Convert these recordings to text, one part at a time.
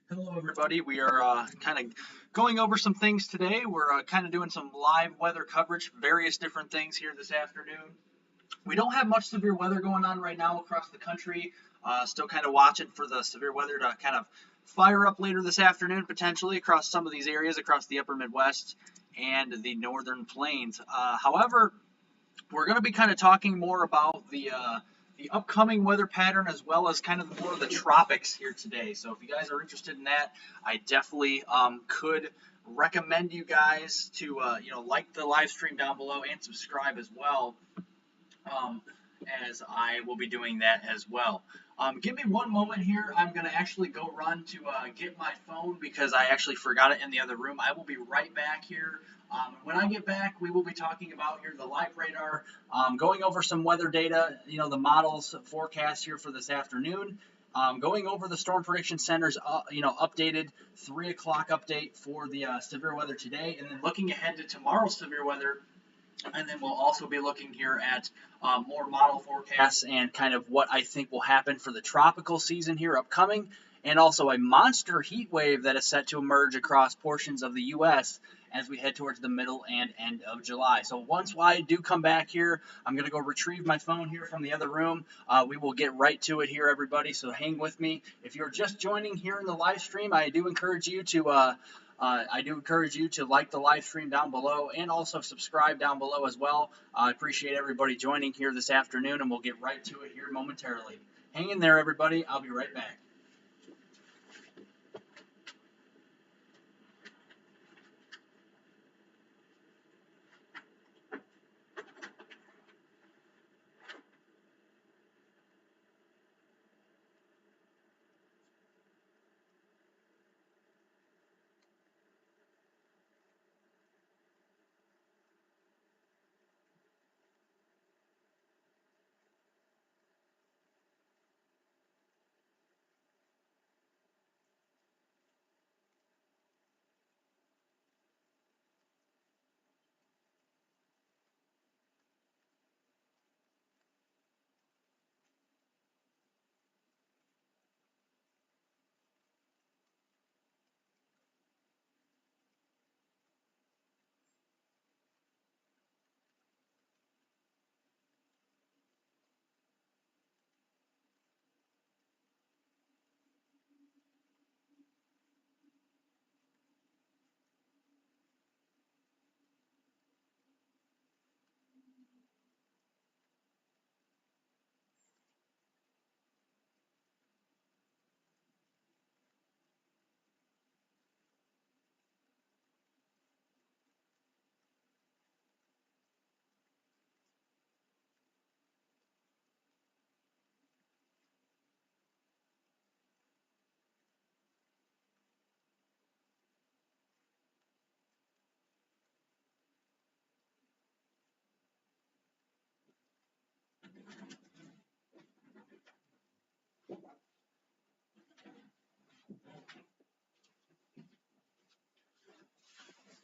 Hello, everybody. We are kind of going over some things today. We're kind of doing some live weather coverage, various different things here this afternoon. We don't have much severe weather going on right now across the country. Still kind of watching for the severe weather to kind of fire up later this afternoon, potentially across some of these areas across the upper Midwest and the northern plains. However, we're going to be kind of talking more about the upcoming weather pattern as well as kind of more of the tropics here today. So if you guys are interested in that, I definitely could recommend you guys to like the live stream down below and subscribe as well, um, as I will be doing that as well. Give me one moment here. I'm going to actually go run to get my phone because I actually forgot it in the other room. I will be right back here. When I get back, we will be talking about here the live radar, going over some weather data, the models forecast here for this afternoon. Going over the Storm Prediction Center's, updated 3 o'clock update for the severe weather today, and then looking ahead to tomorrow's severe weather. And then we'll also be looking here at more model forecasts and kind of what I think will happen for the tropical season here upcoming, and also a monster heat wave that is set to emerge across portions of the U.S. as we head towards the middle and end of July. So once I do come back here, I'm going to go retrieve my phone here from the other room. We will get right to it here, everybody, so hang with me. If you're just joining here in the live stream, I do encourage you to like the live stream down below and also subscribe down below as well. I appreciate everybody joining here this afternoon, and we'll get right to it here momentarily. Hang in there, everybody. I'll be right back.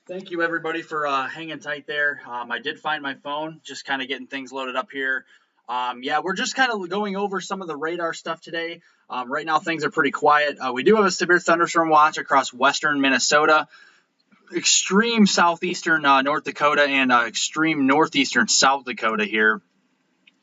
Thank you, everybody, for hanging tight there. I did find my phone, just kind of getting things loaded up here. Yeah, we're just kind of going over some of the radar stuff today. Right now, things are pretty quiet. We do have a severe thunderstorm watch across western Minnesota, extreme southeastern North Dakota, and extreme northeastern South Dakota here.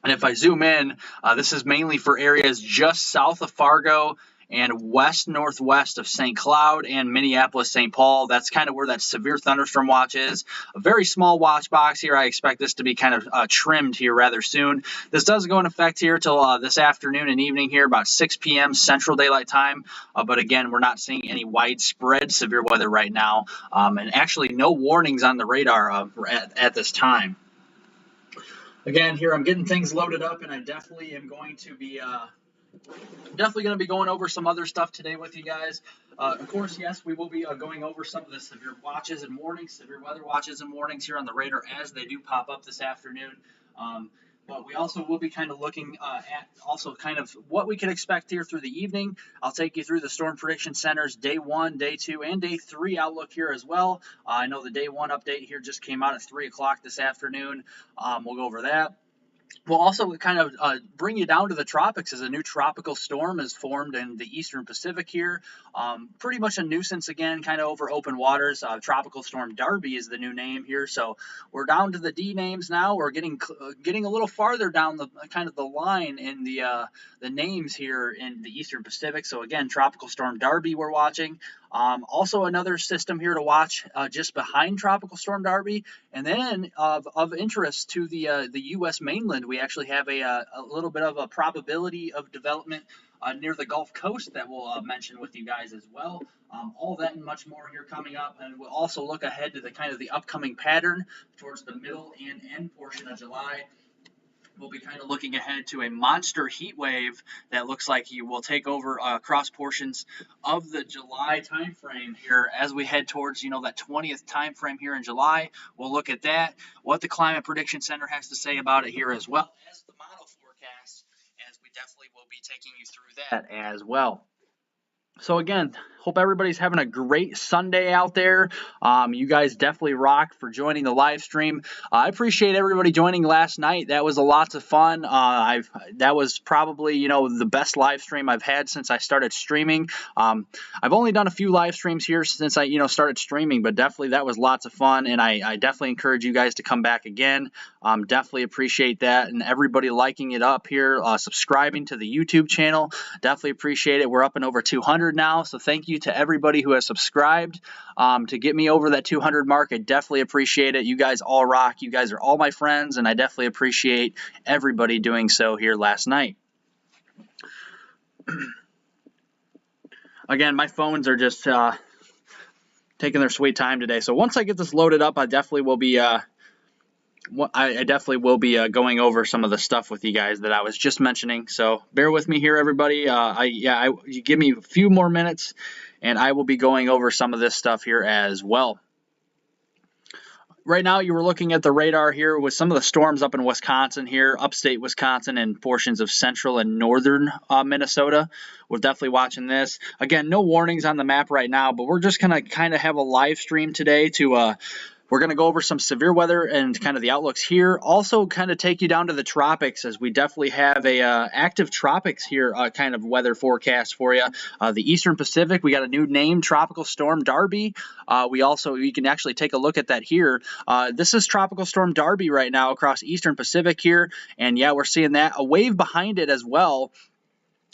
And if I zoom in, this is mainly for areas just south of Fargo and west-northwest of St. Cloud and Minneapolis-St. Paul. That's kind of where that severe thunderstorm watch is. A very small watch box here. I expect this to be kind of trimmed here rather soon. This does go in effect here till this afternoon and evening here, about 6 p.m. Central Daylight Time. But again, we're not seeing any widespread severe weather right now, and actually no warnings on the radar at this time. Again, here I'm getting things loaded up, and I definitely am going to be going over some other stuff today with you guys. Of course, yes, we will be going over some of the severe watches and warnings, severe weather watches and warnings here on the radar as they do pop up this afternoon. But we also will be kind of looking at also kind of what we can expect here through the evening. I'll take you through the Storm Prediction Center's Day 1, Day 2, and Day 3 outlook here as well. I know the Day 1 update here just came out at 3 o'clock this afternoon. We'll go over that. We'll also kind of bring you down to the tropics as a new tropical storm is formed in the eastern Pacific here. Pretty much a nuisance again, kind of over open waters. Tropical Storm Darby is the new name here. So we're down to the D names now. We're getting a little farther down the kind of the line in the names here in the eastern Pacific. So again, Tropical Storm Darby we're watching. Also another system here to watch just behind Tropical Storm Darby. And then of interest to the U.S. mainland, we actually have a little bit of a probability of development near the Gulf Coast that we'll mention with you guys as well. All that and much more here coming up, and we'll also look ahead to the kind of the upcoming pattern towards the middle and end portion of July. We'll be kind of looking ahead to a monster heat wave that looks like he will take over across portions of the July timeframe here as we head towards, that 20th timeframe here in July. We'll look at that, what the Climate Prediction Center has to say about it here, as well as the model forecast, as we definitely will be taking you through that as well. So again, hope everybody's having a great Sunday out there. You guys definitely rock for joining the live stream. I appreciate everybody joining last night. That was a lot of fun. That was probably the best live stream I've had since I started streaming. I've only done a few live streams here since I started streaming, but definitely that was lots of fun, and I definitely encourage you guys to come back again. Definitely appreciate that, and everybody liking it up here, subscribing to the YouTube channel. Definitely appreciate it. We're up and over 200 now, so thank you to everybody who has subscribed to get me over that 200 mark. I definitely appreciate it. You guys all rock. You guys are all my friends, and I definitely appreciate everybody doing so here last night. Again, my phones are just taking their sweet time today, so once I get this loaded up, I definitely will be going over some of the stuff with you guys that I was just mentioning. So bear with me here, everybody. You give me a few more minutes, and I will be going over some of this stuff here as well. Right now, you were looking at the radar here with some of the storms up in Wisconsin here, upstate Wisconsin, and portions of central and northern Minnesota. We're definitely watching this. Again, no warnings on the map right now, but we're just going to kind of have a live stream today to we're going to go over some severe weather and kind of the outlooks here. Also kind of take you down to the tropics, as we definitely have a active tropics here kind of weather forecast for you. The Eastern Pacific, we got a new name, Tropical Storm Darby. You can actually take a look at that here. This is Tropical Storm Darby right now across Eastern Pacific here. And yeah, we're seeing that. A wave behind it as well.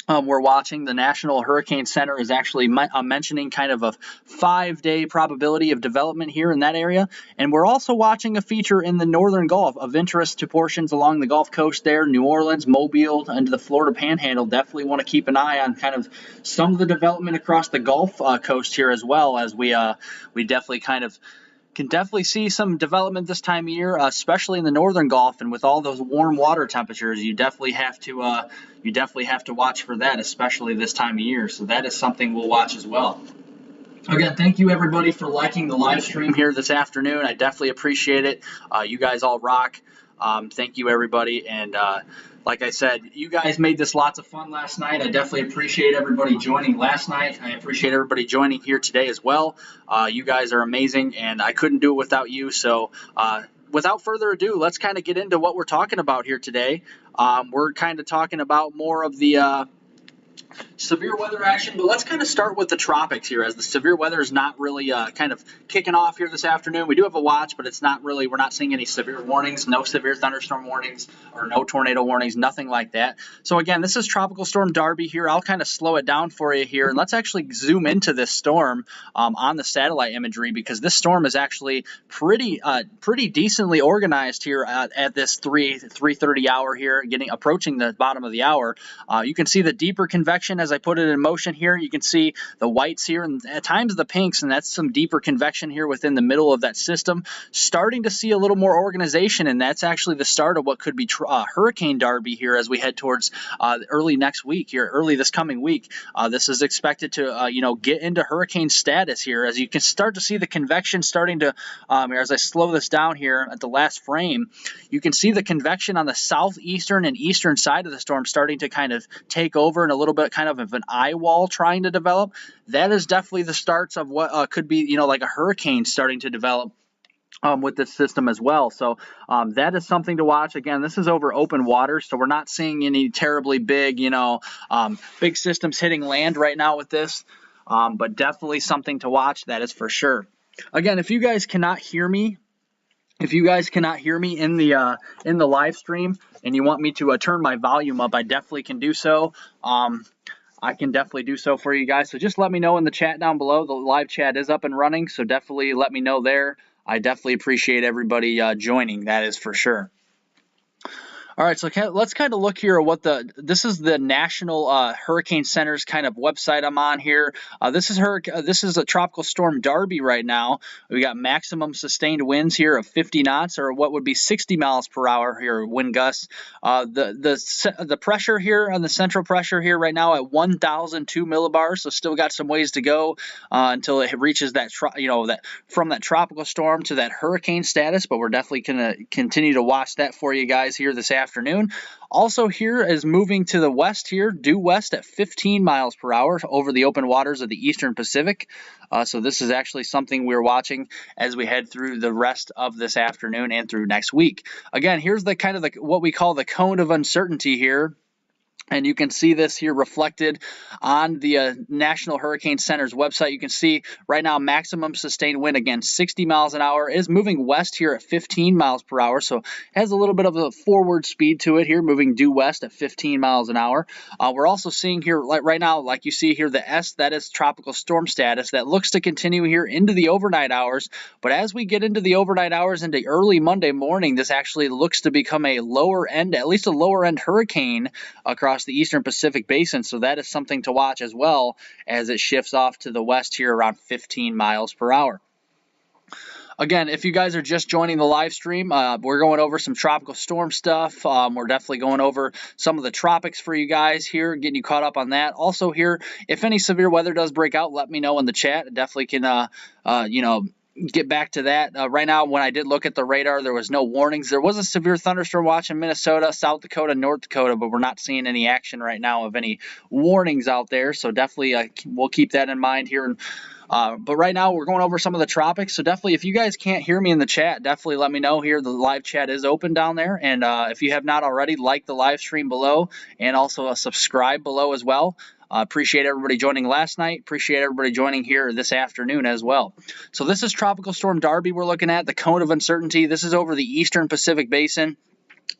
We're watching. The National Hurricane Center is actually mentioning kind of a 5-day probability of development here in that area. And we're also watching a feature in the northern Gulf of interest to portions along the Gulf Coast there, New Orleans, Mobile, and the Florida Panhandle. Definitely want to keep an eye on kind of some of the development across the Gulf Coast here, as well, as we definitely can definitely see some development this time of year, especially in the northern Gulf, and with all those warm water temperatures, you definitely have to watch for that, especially this time of year. So that is something we'll watch as well. Again, thank you everybody for liking the live stream here this afternoon. I definitely appreciate it. You guys all rock. Thank you everybody, and like I said, you guys made this lots of fun last night. I definitely appreciate everybody joining last night. I appreciate everybody joining here today as well. You guys are amazing, and I couldn't do it without you. So without further ado, let's kind of get into what we're talking about here today. We're kind of talking about more of the severe weather action, but let's kind of start with the tropics here, as the severe weather is not really kind of kicking off here this afternoon. We do have a watch, but it's not really, we're not seeing any severe warnings, no severe thunderstorm warnings or no tornado warnings, nothing like that. So again, this is Tropical Storm Darby here. I'll kind of slow it down for you here, and let's actually zoom into this storm on the satellite imagery, because this storm is actually pretty decently organized here at this 3:30 hour here, approaching the bottom of the hour. You can see the deeper convection as I put it in motion here. You can see the whites here and at times the pinks, and that's some deeper convection here within the middle of that system. Starting to see a little more organization, and that's actually the start of what could be Hurricane Darby here as we head towards early next week here, early this coming week. This is expected to get into hurricane status here, as you can start to see the convection starting to as I slow this down here at the last frame. You can see the convection on the southeastern and eastern side of the storm starting to kind of take over, and a little bit kind of an eye wall trying to develop. That is definitely the starts of what could be like a hurricane starting to develop with this system as well. So that is something to watch. Again, this is over open water, so we're not seeing any terribly big, big systems hitting land right now with this, but definitely something to watch, that is for sure. Again, if you guys cannot hear me, in the live stream and you want me to turn my volume up, I definitely can do so. I can definitely do so for you guys. So just let me know in the chat down below. The live chat is up and running, so definitely let me know there. I definitely appreciate everybody joining, that is for sure. All right, so let's kind of look here at what this is the National Hurricane Center's kind of website I'm on here. This is a Tropical Storm Darby right now. We got maximum sustained winds here of 50 knots, or what would be 60 miles per hour here, wind gusts. The pressure here on the central pressure here right now at 1,002 millibars, so still got some ways to go until it reaches that from that tropical storm to that hurricane status. But we're definitely gonna continue to watch that for you guys here this afternoon. Also here is moving to the west here, due west at 15 miles per hour over the open waters of the Eastern Pacific. So this is actually something we're watching as we head through the rest of this afternoon and through next week. Again, here's the kind of what we call the cone of uncertainty here. And you can see this here reflected on the National Hurricane Center's website. You can see right now maximum sustained wind, again, 60 miles an hour, is moving west here at 15 miles per hour. So has a little bit of a forward speed to it here, moving due west at 15 miles an hour. We're also seeing here right now, like you see here, the S, that is tropical storm status. That looks to continue here into the overnight hours. But as we get into the overnight hours into early Monday morning, this actually looks to become a lower end, at least a lower end hurricane across the Eastern Pacific Basin, so that is something to watch as well as it shifts off to the west here around 15 miles per hour. Again, if you guys are just joining the live stream, we're going over some tropical storm stuff. We're definitely going over some of the tropics for you guys here, getting you caught up on that. Also here, if any severe weather does break out, let me know in the chat. I definitely can, get back to that. Right now, when I did look at the radar, there was no warnings. There was a severe thunderstorm watch in Minnesota, South Dakota, North Dakota, but we're not seeing any action right now of any warnings out there. So definitely we'll keep that in mind here. But right now, we're going over some of the tropics. So definitely, if you guys can't hear me in the chat, definitely let me know here. The live chat is open down there. And if you have not already, like the live stream below and also subscribe below as well. Appreciate everybody joining last night. Appreciate everybody joining here this afternoon as well. So this is Tropical Storm Darby we're looking at, the cone of uncertainty. This is over the Eastern Pacific Basin.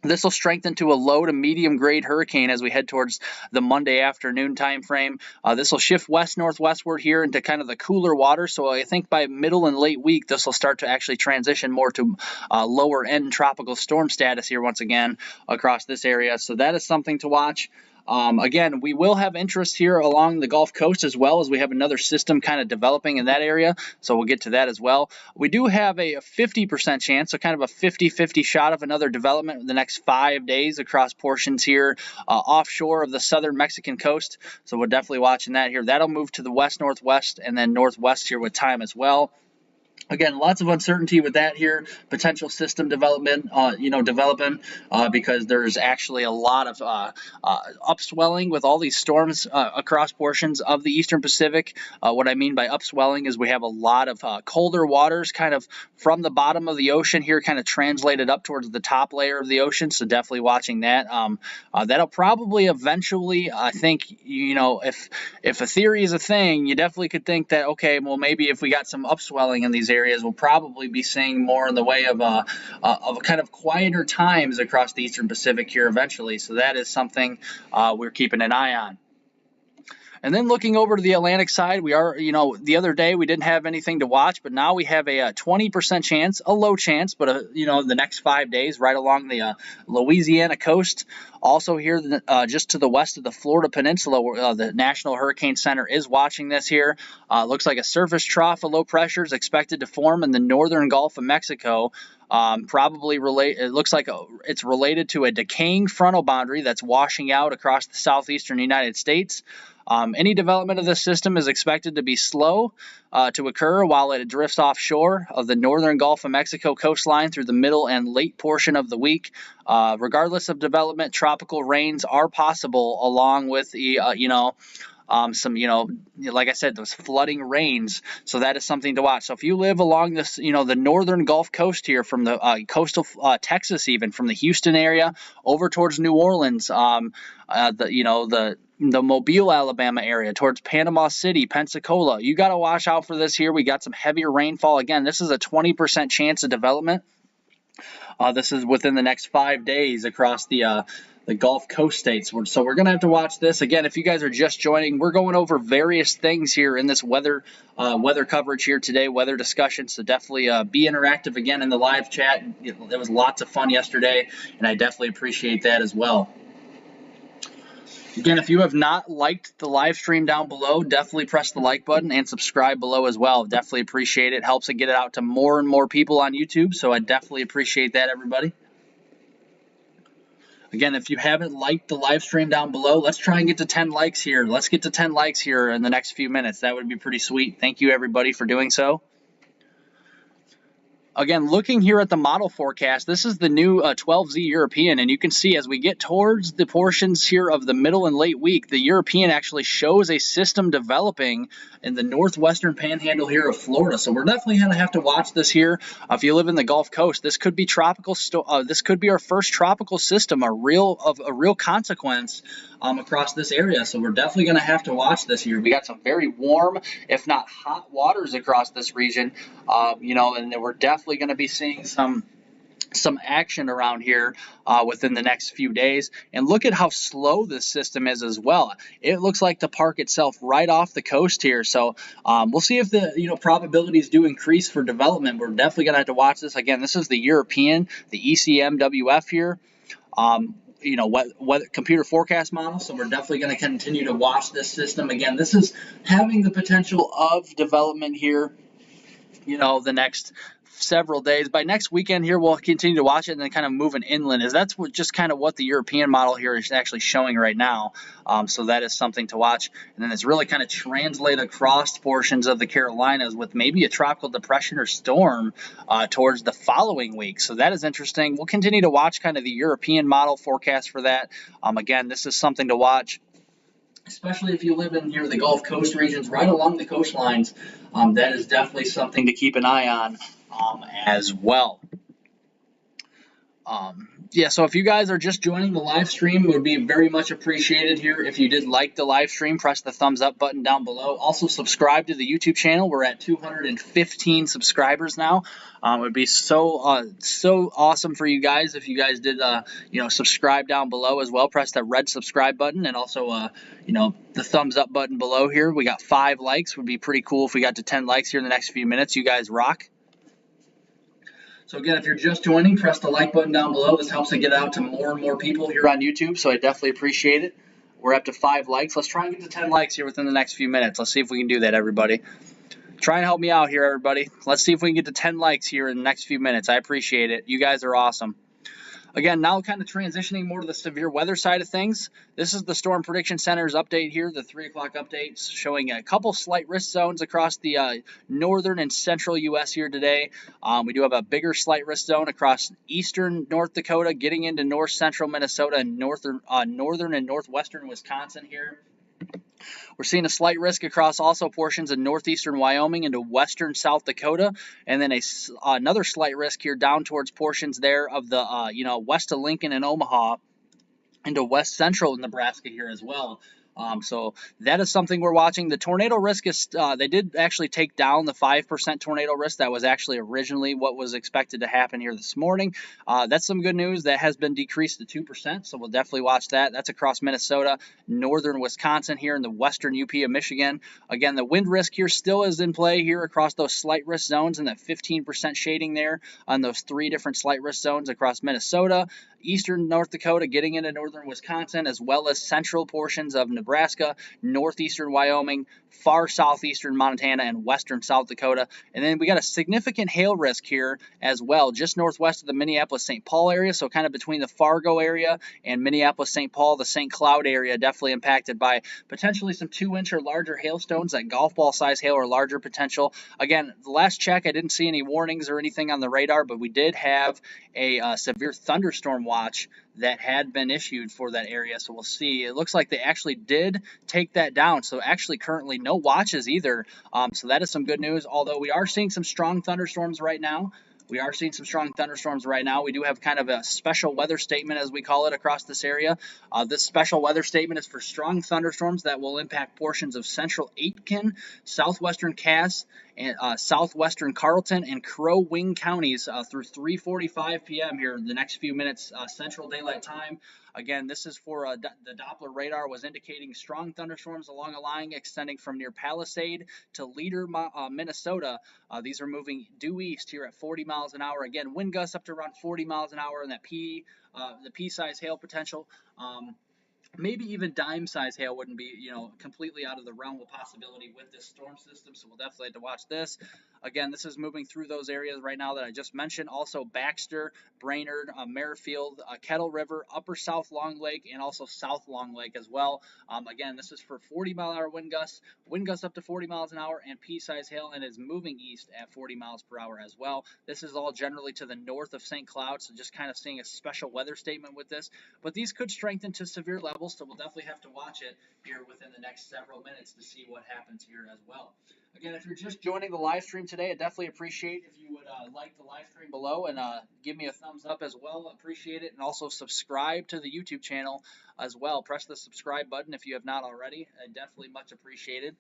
This will strengthen to a low to medium grade hurricane as we head towards the Monday afternoon time frame. This will shift west-northwestward here into kind of the cooler water. So I think by middle and late week, this will start to actually transition more to lower end tropical storm status here once again across this area. So that is something to watch. Again, we will have interest here along the Gulf Coast as well, as we have another system kind of developing in that area. So we'll get to that as well. We do have a 50% chance, so kind of a 50-50 shot of another development in the next 5 days across portions here offshore of the southern Mexican coast. So we're definitely watching that here. That'll move to the west-northwest and then northwest here with time as well. Again, lots of uncertainty with that here, potential system development, developing because there's actually a lot of upswelling with all these storms across portions of the Eastern Pacific. What I mean by upswelling is we have a lot of colder waters kind of from the bottom of the ocean here kind of translated up towards the top layer of the ocean, so definitely watching that. That'll probably eventually, I think, if a theory is a thing, you definitely could think that, okay, well, maybe if we got some upswelling in these areas, we'll probably be seeing more in the way of kind of quieter times across the Eastern Pacific here eventually. So that is something we're keeping an eye on. And then looking over to the Atlantic side, we are, the other day we didn't have anything to watch, but now we have a 20% chance, a low chance, but, the next 5 days right along the Louisiana coast. Also here, just to the west of the Florida Peninsula, where the National Hurricane Center is watching this here. Looks like a surface trough of low pressure is expected to form in the northern Gulf of Mexico. It looks like it's related to a decaying frontal boundary that's washing out across the southeastern United States. Any development of this system is expected to be slow to occur while it drifts offshore of the northern Gulf of Mexico coastline through the middle and late portion of the week. Regardless of development, tropical rains are possible along with the some, like I said, those flooding rains. So that is something to watch. So if you live along this, the northern Gulf Coast here, from the coastal Texas, even from the Houston area over towards New Orleans, the Mobile, Alabama area, towards Panama City, Pensacola, you got to watch out for this here. We got some heavier rainfall. Again, this is a 20% chance of development. This is within the next 5 days across the Gulf Coast states. So we're going to have to watch this. Again, if you guys are just joining, we're going over various things here in this weather coverage here today, weather discussion. So definitely be interactive again in the live chat. There was lots of fun yesterday, and I definitely appreciate that as well. Again, if you have not liked the live stream down below, definitely press the like button and subscribe below as well. Definitely appreciate it. Helps it get it out to more and more people on YouTube, so I definitely appreciate that, everybody. Again, if you haven't liked the live stream down below, let's try and get to 10 likes here. Let's get to 10 likes here in the next few minutes. That would be pretty sweet. Thank you, everybody, for doing so. Again, looking here at the model forecast, this is the new 12Z European, and you can see as we get towards the portions here of the middle and late week, the European actually shows a system developing in the northwestern panhandle here of Florida. So we're definitely going to have to watch this here. If you live in the Gulf Coast, this could be tropical. This could be our first tropical system, a real consequence across this area. So we're definitely going to have to watch this here. We got some very warm, if not hot, waters across this region, and we're definitely going to be seeing some action around here within the next few days. And look at how slow this system is as well. It looks like to park itself right off the coast here. So we'll see if the probabilities do increase for development. We're definitely going to have to watch this. Again, this is the European, the ECMWF here. Weather computer forecast model. So we're definitely going to continue to watch this system. Again, this is having the potential of development here, the next several days. By next weekend here, we'll continue to watch it and then kind of moving inland. That's just kind of what the European model here is actually showing right now. So that is something to watch. And then it's really kind of translate across portions of the Carolinas with maybe a tropical depression or storm towards the following week. So that is interesting. We'll continue to watch kind of the European model forecast for that. Again, this is something to watch, especially if you live in here the Gulf Coast regions right along the coastlines. That is definitely something to keep an eye on as well. So if you guys are just joining the live stream, it would be very much appreciated here. If you did like the live stream, press the thumbs up button down below. Also subscribe to the YouTube channel. We're at 215 subscribers now. It would be so awesome for you guys if you guys did subscribe down below as well. Press that red subscribe button and also the thumbs up button below here. We got 5 likes. Would be pretty cool if we got to 10 likes here in the next few minutes. You guys rock. So again, if you're just joining, press the like button down below. This helps to get out to more and more people here on YouTube, so I definitely appreciate it. We're up to 5 likes. Let's try and get to 10 likes here within the next few minutes. Let's see if we can do that, everybody. Try and help me out here, everybody. Let's see if we can get to 10 likes here in the next few minutes. I appreciate it. You guys are awesome. Again, now kind of transitioning more to the severe weather side of things. This is the Storm Prediction Center's update here, the 3 o'clock update, showing a couple slight risk zones across the northern and central U.S. here today. We do have a bigger slight risk zone across eastern North Dakota, getting into north central Minnesota and northern and northwestern Wisconsin here. We're seeing a slight risk across also portions of northeastern Wyoming into western South Dakota, and then another slight risk here down towards portions there of the west of Lincoln and Omaha into west central Nebraska here as well. So that is something we're watching. The tornado risk is, they did actually take down the 5% tornado risk. That was actually originally what was expected to happen here this morning. That's some good news. That has been decreased to 2%, so we'll definitely watch that. That's across Minnesota, northern Wisconsin here in the western UP of Michigan. Again, the wind risk here still is in play here across those slight risk zones and that 15% shading there on those 3 different slight risk zones across Minnesota, eastern North Dakota, getting into northern Wisconsin, as well as central portions of Nebraska, northeastern Wyoming, far southeastern Montana, and western South Dakota. And then we got a significant hail risk here as well, just northwest of the Minneapolis-St. Paul area, so kind of between the Fargo area and Minneapolis-St. Paul, the St. Cloud area, definitely impacted by potentially some 2-inch or larger hailstones, that golf ball size hail or larger potential. Again, the last check, I didn't see any warnings or anything on the radar, but we did have a severe thunderstorm watch that had been issued for that area. So we'll see. It looks like they actually did take that down. So actually currently no watches either. So that is some good news, although we are seeing some strong thunderstorms right now. We are seeing some strong thunderstorms right now. We do have kind of a special weather statement, as we call it, across this area. This special weather statement is for strong thunderstorms that will impact portions of central Aitkin, southwestern Cass, and southwestern Carlton and Crow Wing counties through 3:45 p.m. here in the next few minutes, Central Daylight Time. Again, this is for the Doppler radar was indicating strong thunderstorms along a line extending from near Palisade to Leader, Minnesota. These are moving due east here at 40 miles an hour. Again, wind gusts up to around 40 miles an hour, and that the P-size hail potential. Maybe even dime-size hail wouldn't be, completely out of the realm of possibility with this storm system, so we'll definitely have to watch this. Again, this is moving through those areas right now that I just mentioned. Also, Baxter, Brainerd, Merrifield, Kettle River, Upper South Long Lake, and also South Long Lake as well. Again, this is for 40-mile-an-hour wind gusts up to 40 miles an hour, and P-size hail, and is moving east at 40 miles per hour as well. This is all generally to the north of St. Cloud, so just kind of seeing a special weather statement with this. But these could strengthen to severe levels, so we'll definitely have to watch it here within the next several minutes to see what happens here as well. Again, if you're just joining the live stream today, I definitely appreciate if you would like the live stream below and give me a thumbs up as well. Appreciate it. And also subscribe to the YouTube channel as well. Press the subscribe button if you have not already. Definitely much appreciated.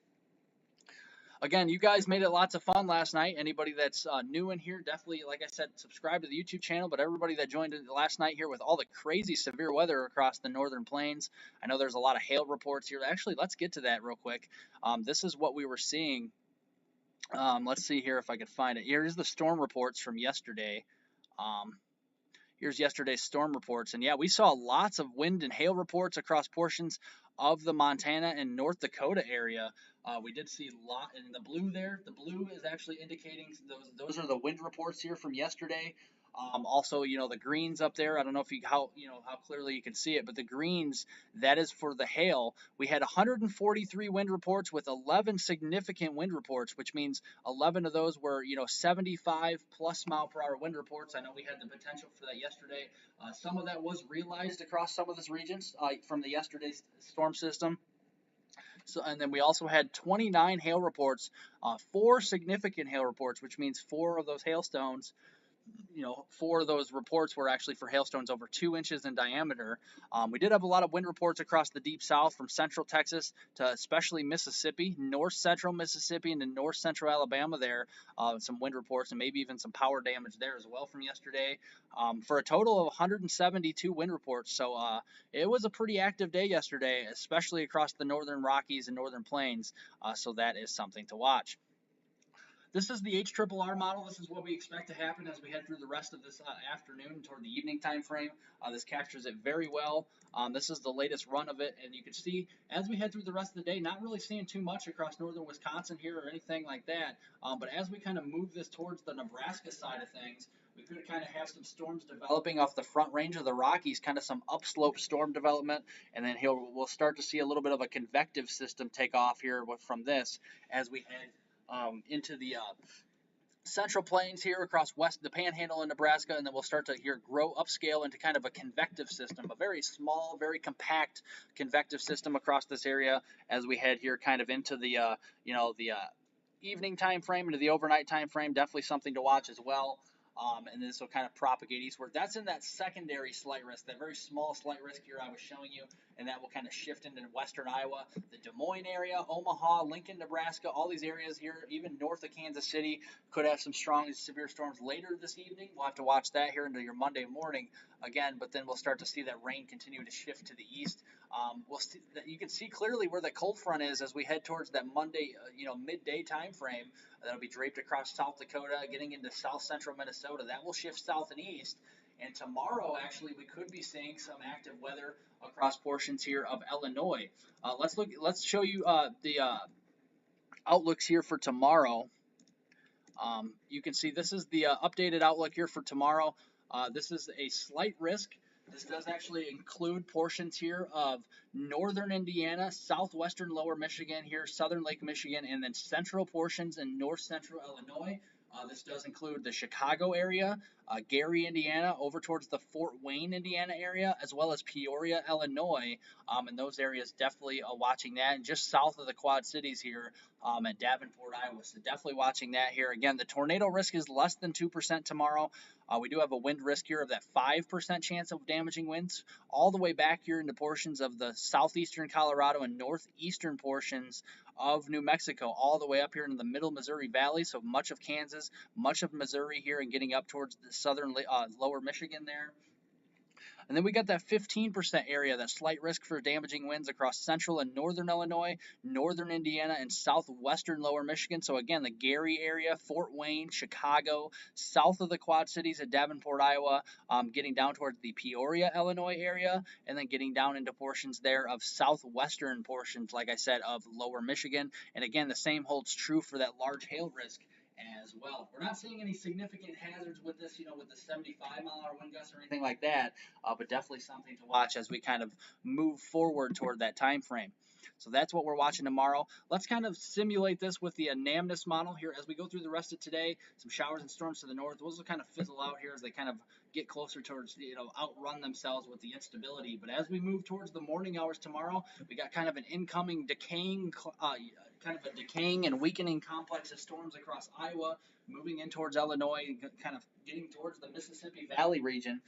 Again, you guys made it lots of fun last night. Anybody that's new in here, definitely, like I said, subscribe to the YouTube channel. But everybody that joined last night here with all the crazy severe weather across the northern plains, I know there's a lot of hail reports here. Actually, let's get to that real quick. This is what we were seeing. Let's see here if I can find it. Here's the storm reports from yesterday. Here's yesterday's storm reports. And yeah, we saw lots of wind and hail reports across portions of the Montana and North Dakota area. We did see a lot in the blue there. The blue is actually indicating those are the wind reports here from yesterday. Also, the greens up there. I don't know if how clearly you can see it, but the greens, that is for the hail. We had 143 wind reports with 11 significant wind reports, which means 11 of those were 75 plus mile per hour wind reports. I know we had the potential for that yesterday. Some of that was realized across some of these regions from the yesterday's storm system. So, and then we also had 29 hail reports, 4 significant hail reports, which means 4 of those hailstones. 4 of those reports were actually for hailstones over 2 inches in diameter. We did have a lot of wind reports across the deep south from central Texas to especially Mississippi, north central Mississippi, and north central Alabama there. Some wind reports and maybe even some power damage there as well from yesterday. For a total of 172 wind reports. So it was a pretty active day yesterday, especially across the northern Rockies and northern plains. So that is something to watch. This is the HRRR model. This is what we expect to happen as we head through the rest of this afternoon toward the evening time frame. This captures it very well. This is the latest run of it, and you can see as we head through the rest of the day, not really seeing too much across northern Wisconsin here or anything like that. But as we kind of move this towards the Nebraska side of things, we could kind of have some storms developing off the front range of the Rockies, kind of some upslope storm development, and then we'll start to see a little bit of a convective system take off here from this as we head into the central plains here across the panhandle in Nebraska, and then we'll start to grow upscale into kind of a convective system, a very small, very compact convective system across this area as we head here kind of into the evening time frame, into the overnight time frame. Definitely something to watch as well. And this will kind of propagate eastward. That's in that secondary slight risk, that very small slight risk here I was showing you, and that will kind of shift into western Iowa, the Des Moines area, Omaha, Lincoln, Nebraska, all these areas here, even north of Kansas City, could have some strong and severe storms later this evening. We'll have to watch that here into your Monday morning again, but then we'll start to see that rain continue to shift to the east. We'll see that you can see clearly where the cold front is as we head towards that Monday, midday time frame. That'll be draped across South Dakota, getting into south central Minnesota. That will shift south and east. And tomorrow, actually, we could be seeing some active weather across portions here of Illinois. Let's show you the outlooks here for tomorrow. You can see this is the updated outlook here for tomorrow. This is a slight risk. This does actually include portions here of northern Indiana, southwestern lower Michigan here, southern Lake Michigan, and then central portions in north central Illinois. This does include the Chicago area, Gary, Indiana, over towards the Fort Wayne, Indiana area, as well as Peoria, Illinois. And those areas definitely watching that. And just south of the Quad Cities here at Davenport, Iowa. So definitely watching that here. Again, the tornado risk is less than 2% tomorrow. We do have a wind risk here of that 5% chance of damaging winds all the way back here into portions of the southeastern Colorado and northeastern portions of New Mexico, all the way up here into the middle Missouri Valley. So much of Kansas, much of Missouri here, and getting up towards the southern lower Michigan there. And then we got that 15% area, that slight risk for damaging winds across central and northern Illinois, northern Indiana, and southwestern lower Michigan. So again, the Gary area, Fort Wayne, Chicago, south of the Quad Cities at Davenport, Iowa, getting down towards the Peoria, Illinois area, and then getting down into portions there of southwestern portions, like I said, of lower Michigan. And again, the same holds true for that large hail risk as well. We're not seeing any significant hazards with this, with the 75-mile-an-hour wind gusts or anything like that, but definitely something to watch as we kind of move forward toward that time frame. So that's what we're watching tomorrow. Let's kind of simulate this with the anamnes model here as we go through the rest of today. Some showers and storms to the north. Those will kind of fizzle out here as they kind of get closer towards, outrun themselves with the instability. But as we move towards the morning hours tomorrow, we got kind of an incoming decaying and weakening complex of storms across Iowa, moving in towards Illinois, kind of getting towards the Mississippi Valley region.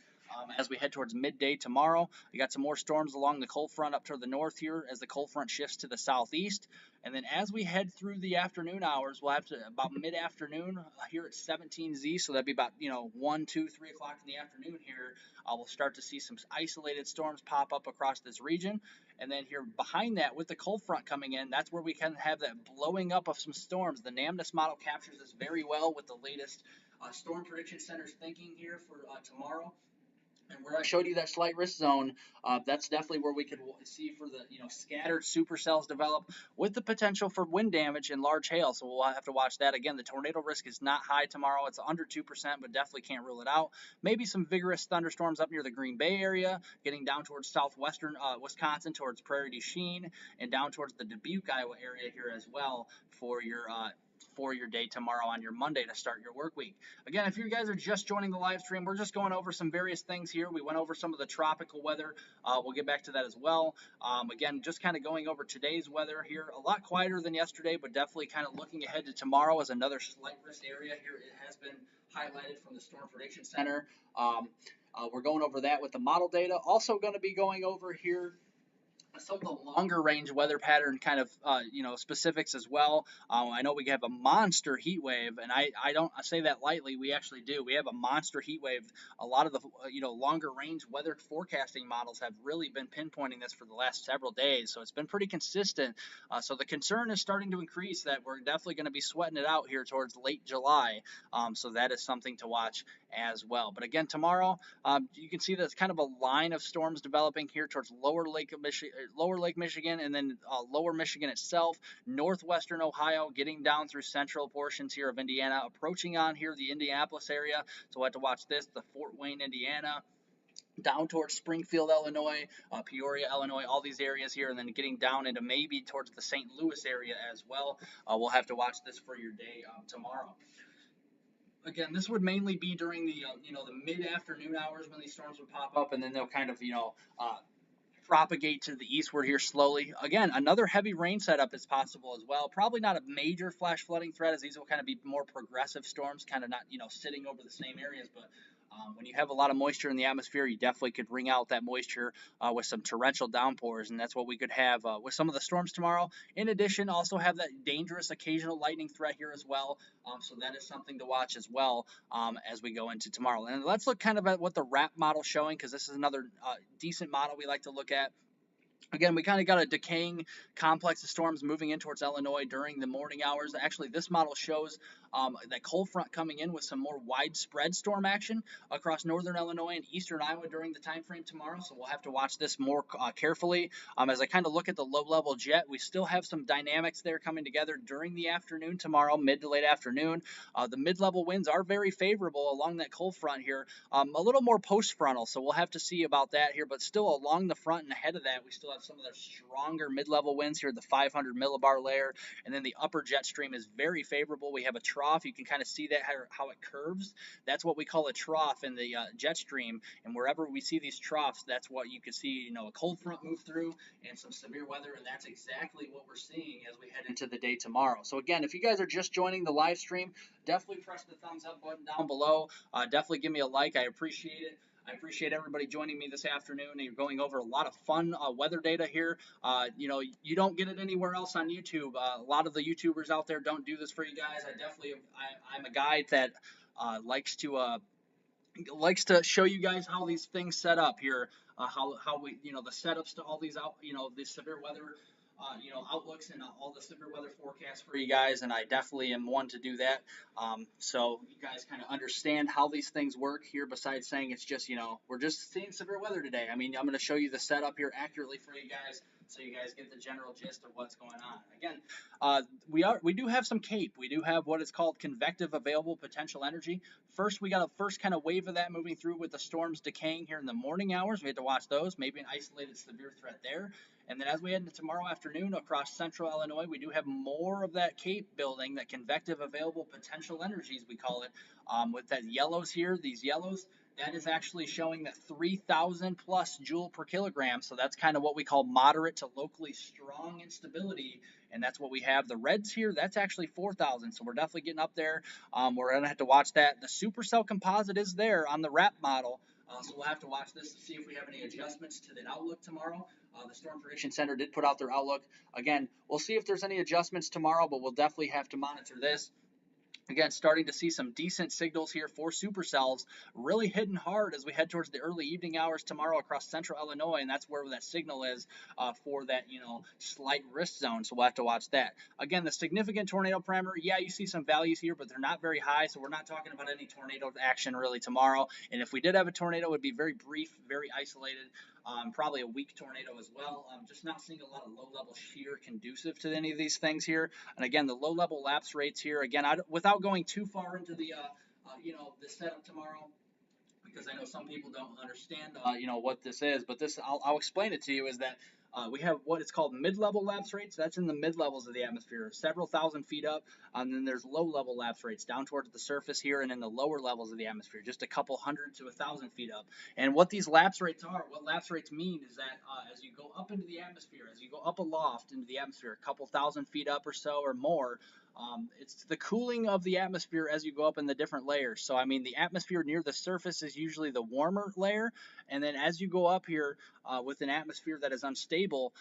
As we head towards midday tomorrow, we got some more storms along the cold front up to the north here as the cold front shifts to the southeast. And then as we head through the afternoon hours, we'll have to about mid-afternoon here at 17Z, so that'd be about 1, 2, 3 o'clock in the afternoon here. We'll start to see some isolated storms pop up across this region. And then here behind that, with the cold front coming in, that's where we can have that blowing up of some storms. The NAMDS model captures this very well with the latest Storm Prediction Center's thinking here for tomorrow. And where I showed you that slight risk zone, that's definitely where we could see for the scattered supercells develop with the potential for wind damage and large hail. So we'll have to watch that. Again, the tornado risk is not high tomorrow. It's under 2%, but definitely can't rule it out. Maybe some vigorous thunderstorms up near the Green Bay area, getting down towards southwestern Wisconsin, towards Prairie du Chien, and down towards the Dubuque, Iowa area here as well for your day tomorrow on your Monday to start your work week. Again, if you guys are just joining the live stream, we're just going over some various things here. We went over some of the tropical weather. We'll get back to that as well. Again, just kind of going over today's weather here. A lot quieter than yesterday, but definitely kind of looking ahead to tomorrow as another slight risk area here. It has been highlighted from the Storm Prediction Center. We're going over that with the model data. Also going to be going over here some of the longer range weather pattern kind of specifics as well. I know we have a monster heat wave, and I don't say that lightly. We actually do. We have a monster heat wave. A lot of the longer range weather forecasting models have really been pinpointing this for the last several days, so it's been pretty consistent. So the concern is starting to increase that we're definitely going to be sweating it out here towards late July. So that is something to watch as well. But again, tomorrow you can see there's kind of a line of storms developing here towards lower Lake Michigan, and then lower Michigan itself, northwestern Ohio, getting down through central portions here of Indiana, approaching on here the Indianapolis area. So we'll have to watch this, the Fort Wayne, Indiana, down towards Springfield, Illinois, Peoria, Illinois, all these areas here, and then getting down into maybe towards the St. Louis area as well. We'll have to watch this for your day tomorrow. Again, this would mainly be during the the mid-afternoon hours when these storms would pop up, and then they'll kind of propagate to the eastward here slowly. Again, another heavy rain setup is possible as well. Probably not a major flash flooding threat, as these will kind of be more progressive storms, kind of not sitting over the same areas, but when you have a lot of moisture in the atmosphere, you definitely could bring out that moisture with some torrential downpours, and that's what we could have with some of the storms tomorrow. In addition, also have that dangerous occasional lightning threat here as well, so that is something to watch as well as we go into tomorrow. And let's look kind of at what the RAP model is showing, because this is another decent model we like to look at. Again, we kind of got a decaying complex of storms moving in towards Illinois during the morning hours. Actually, this model shows that cold front coming in with some more widespread storm action across northern Illinois and eastern Iowa during the time frame tomorrow. So we'll have to watch this more carefully. As I kind of look at the low-level jet, we still have some dynamics there coming together during the afternoon tomorrow, mid to late afternoon. The mid-level winds are very favorable along that cold front here. A little more post-frontal, so we'll have to see about that here. But still along the front and ahead of that, we still still have some of the stronger mid-level winds here, the 500 millibar layer, and then the upper jet stream is very favorable. We have a trough. You can kind of see that how it curves. That's what we call a trough in the jet stream, and wherever we see these troughs, that's what you can see, a cold front move through and some severe weather, and that's exactly what we're seeing as we head into the day tomorrow. So again, if you guys are just joining the live stream, definitely press the thumbs up button down below. Definitely give me a like. I appreciate it. I appreciate everybody joining me this afternoon, and you're going over a lot of fun weather data here. You don't get it anywhere else on YouTube. A lot of the YouTubers out there don't do this for you guys. I'm a guy that likes to show you guys how these things set up here, how we, the setups to all these these severe weather, outlooks and all the severe weather forecasts for you guys, and I definitely am one to do that. So you guys kind of understand how these things work here, besides saying it's just, we're just seeing severe weather today. I mean, I'm going to show you the setup here accurately for you guys, so you guys get the general gist of what's going on. Again, we do have some CAPE. We do have what is called convective available potential energy. First, we got a first kind of wave of that moving through with the storms decaying here in the morning hours. We had to watch those, maybe an isolated severe threat there. And then as we head into tomorrow afternoon across central Illinois, we do have more of that CAPE building, that convective available potential energies, we call it, with that yellows here, these yellows. That is actually showing that 3,000 plus joule per kilogram. So that's kind of what we call moderate to locally strong instability. And that's what we have. The reds here, that's actually 4,000. So we're definitely getting up there. We're going to have to watch that. The supercell composite is there on the WRAP model. So we'll have to watch this to see if we have any adjustments to the outlook tomorrow. The Storm Prediction Center did put out their outlook. Again, we'll see if there's any adjustments tomorrow, but we'll definitely have to monitor this. Again, starting to see some decent signals here for supercells, really hitting hard as we head towards the early evening hours tomorrow across central Illinois, and that's where that signal is for that, slight risk zone, so we'll have to watch that. Again, the significant tornado parameter, yeah, you see some values here, but they're not very high, so we're not talking about any tornado action really tomorrow, and if we did have a tornado, it would be very brief, very isolated. Probably a weak tornado as well. Just not seeing a lot of low-level shear conducive to any of these things here. And again, the low-level lapse rates here. Again, without going too far into the setup tomorrow, because I know some people don't understand, what this is. But this, I'll explain it to you. Is that we have what is called mid-level lapse rates. That's in the mid-levels of the atmosphere, several thousand feet up. And then there's low-level lapse rates down towards the surface here, and in the lower levels of the atmosphere, just a couple hundred to 1,000 feet up. And what these lapse rates are, what lapse rates mean is that as you go up into the atmosphere, as you go up aloft into the atmosphere, a couple thousand feet up or so or more, it's the cooling of the atmosphere as you go up in the different layers. So, I mean, the atmosphere near the surface is usually the warmer layer. And then as you go up here with an atmosphere that is unstable,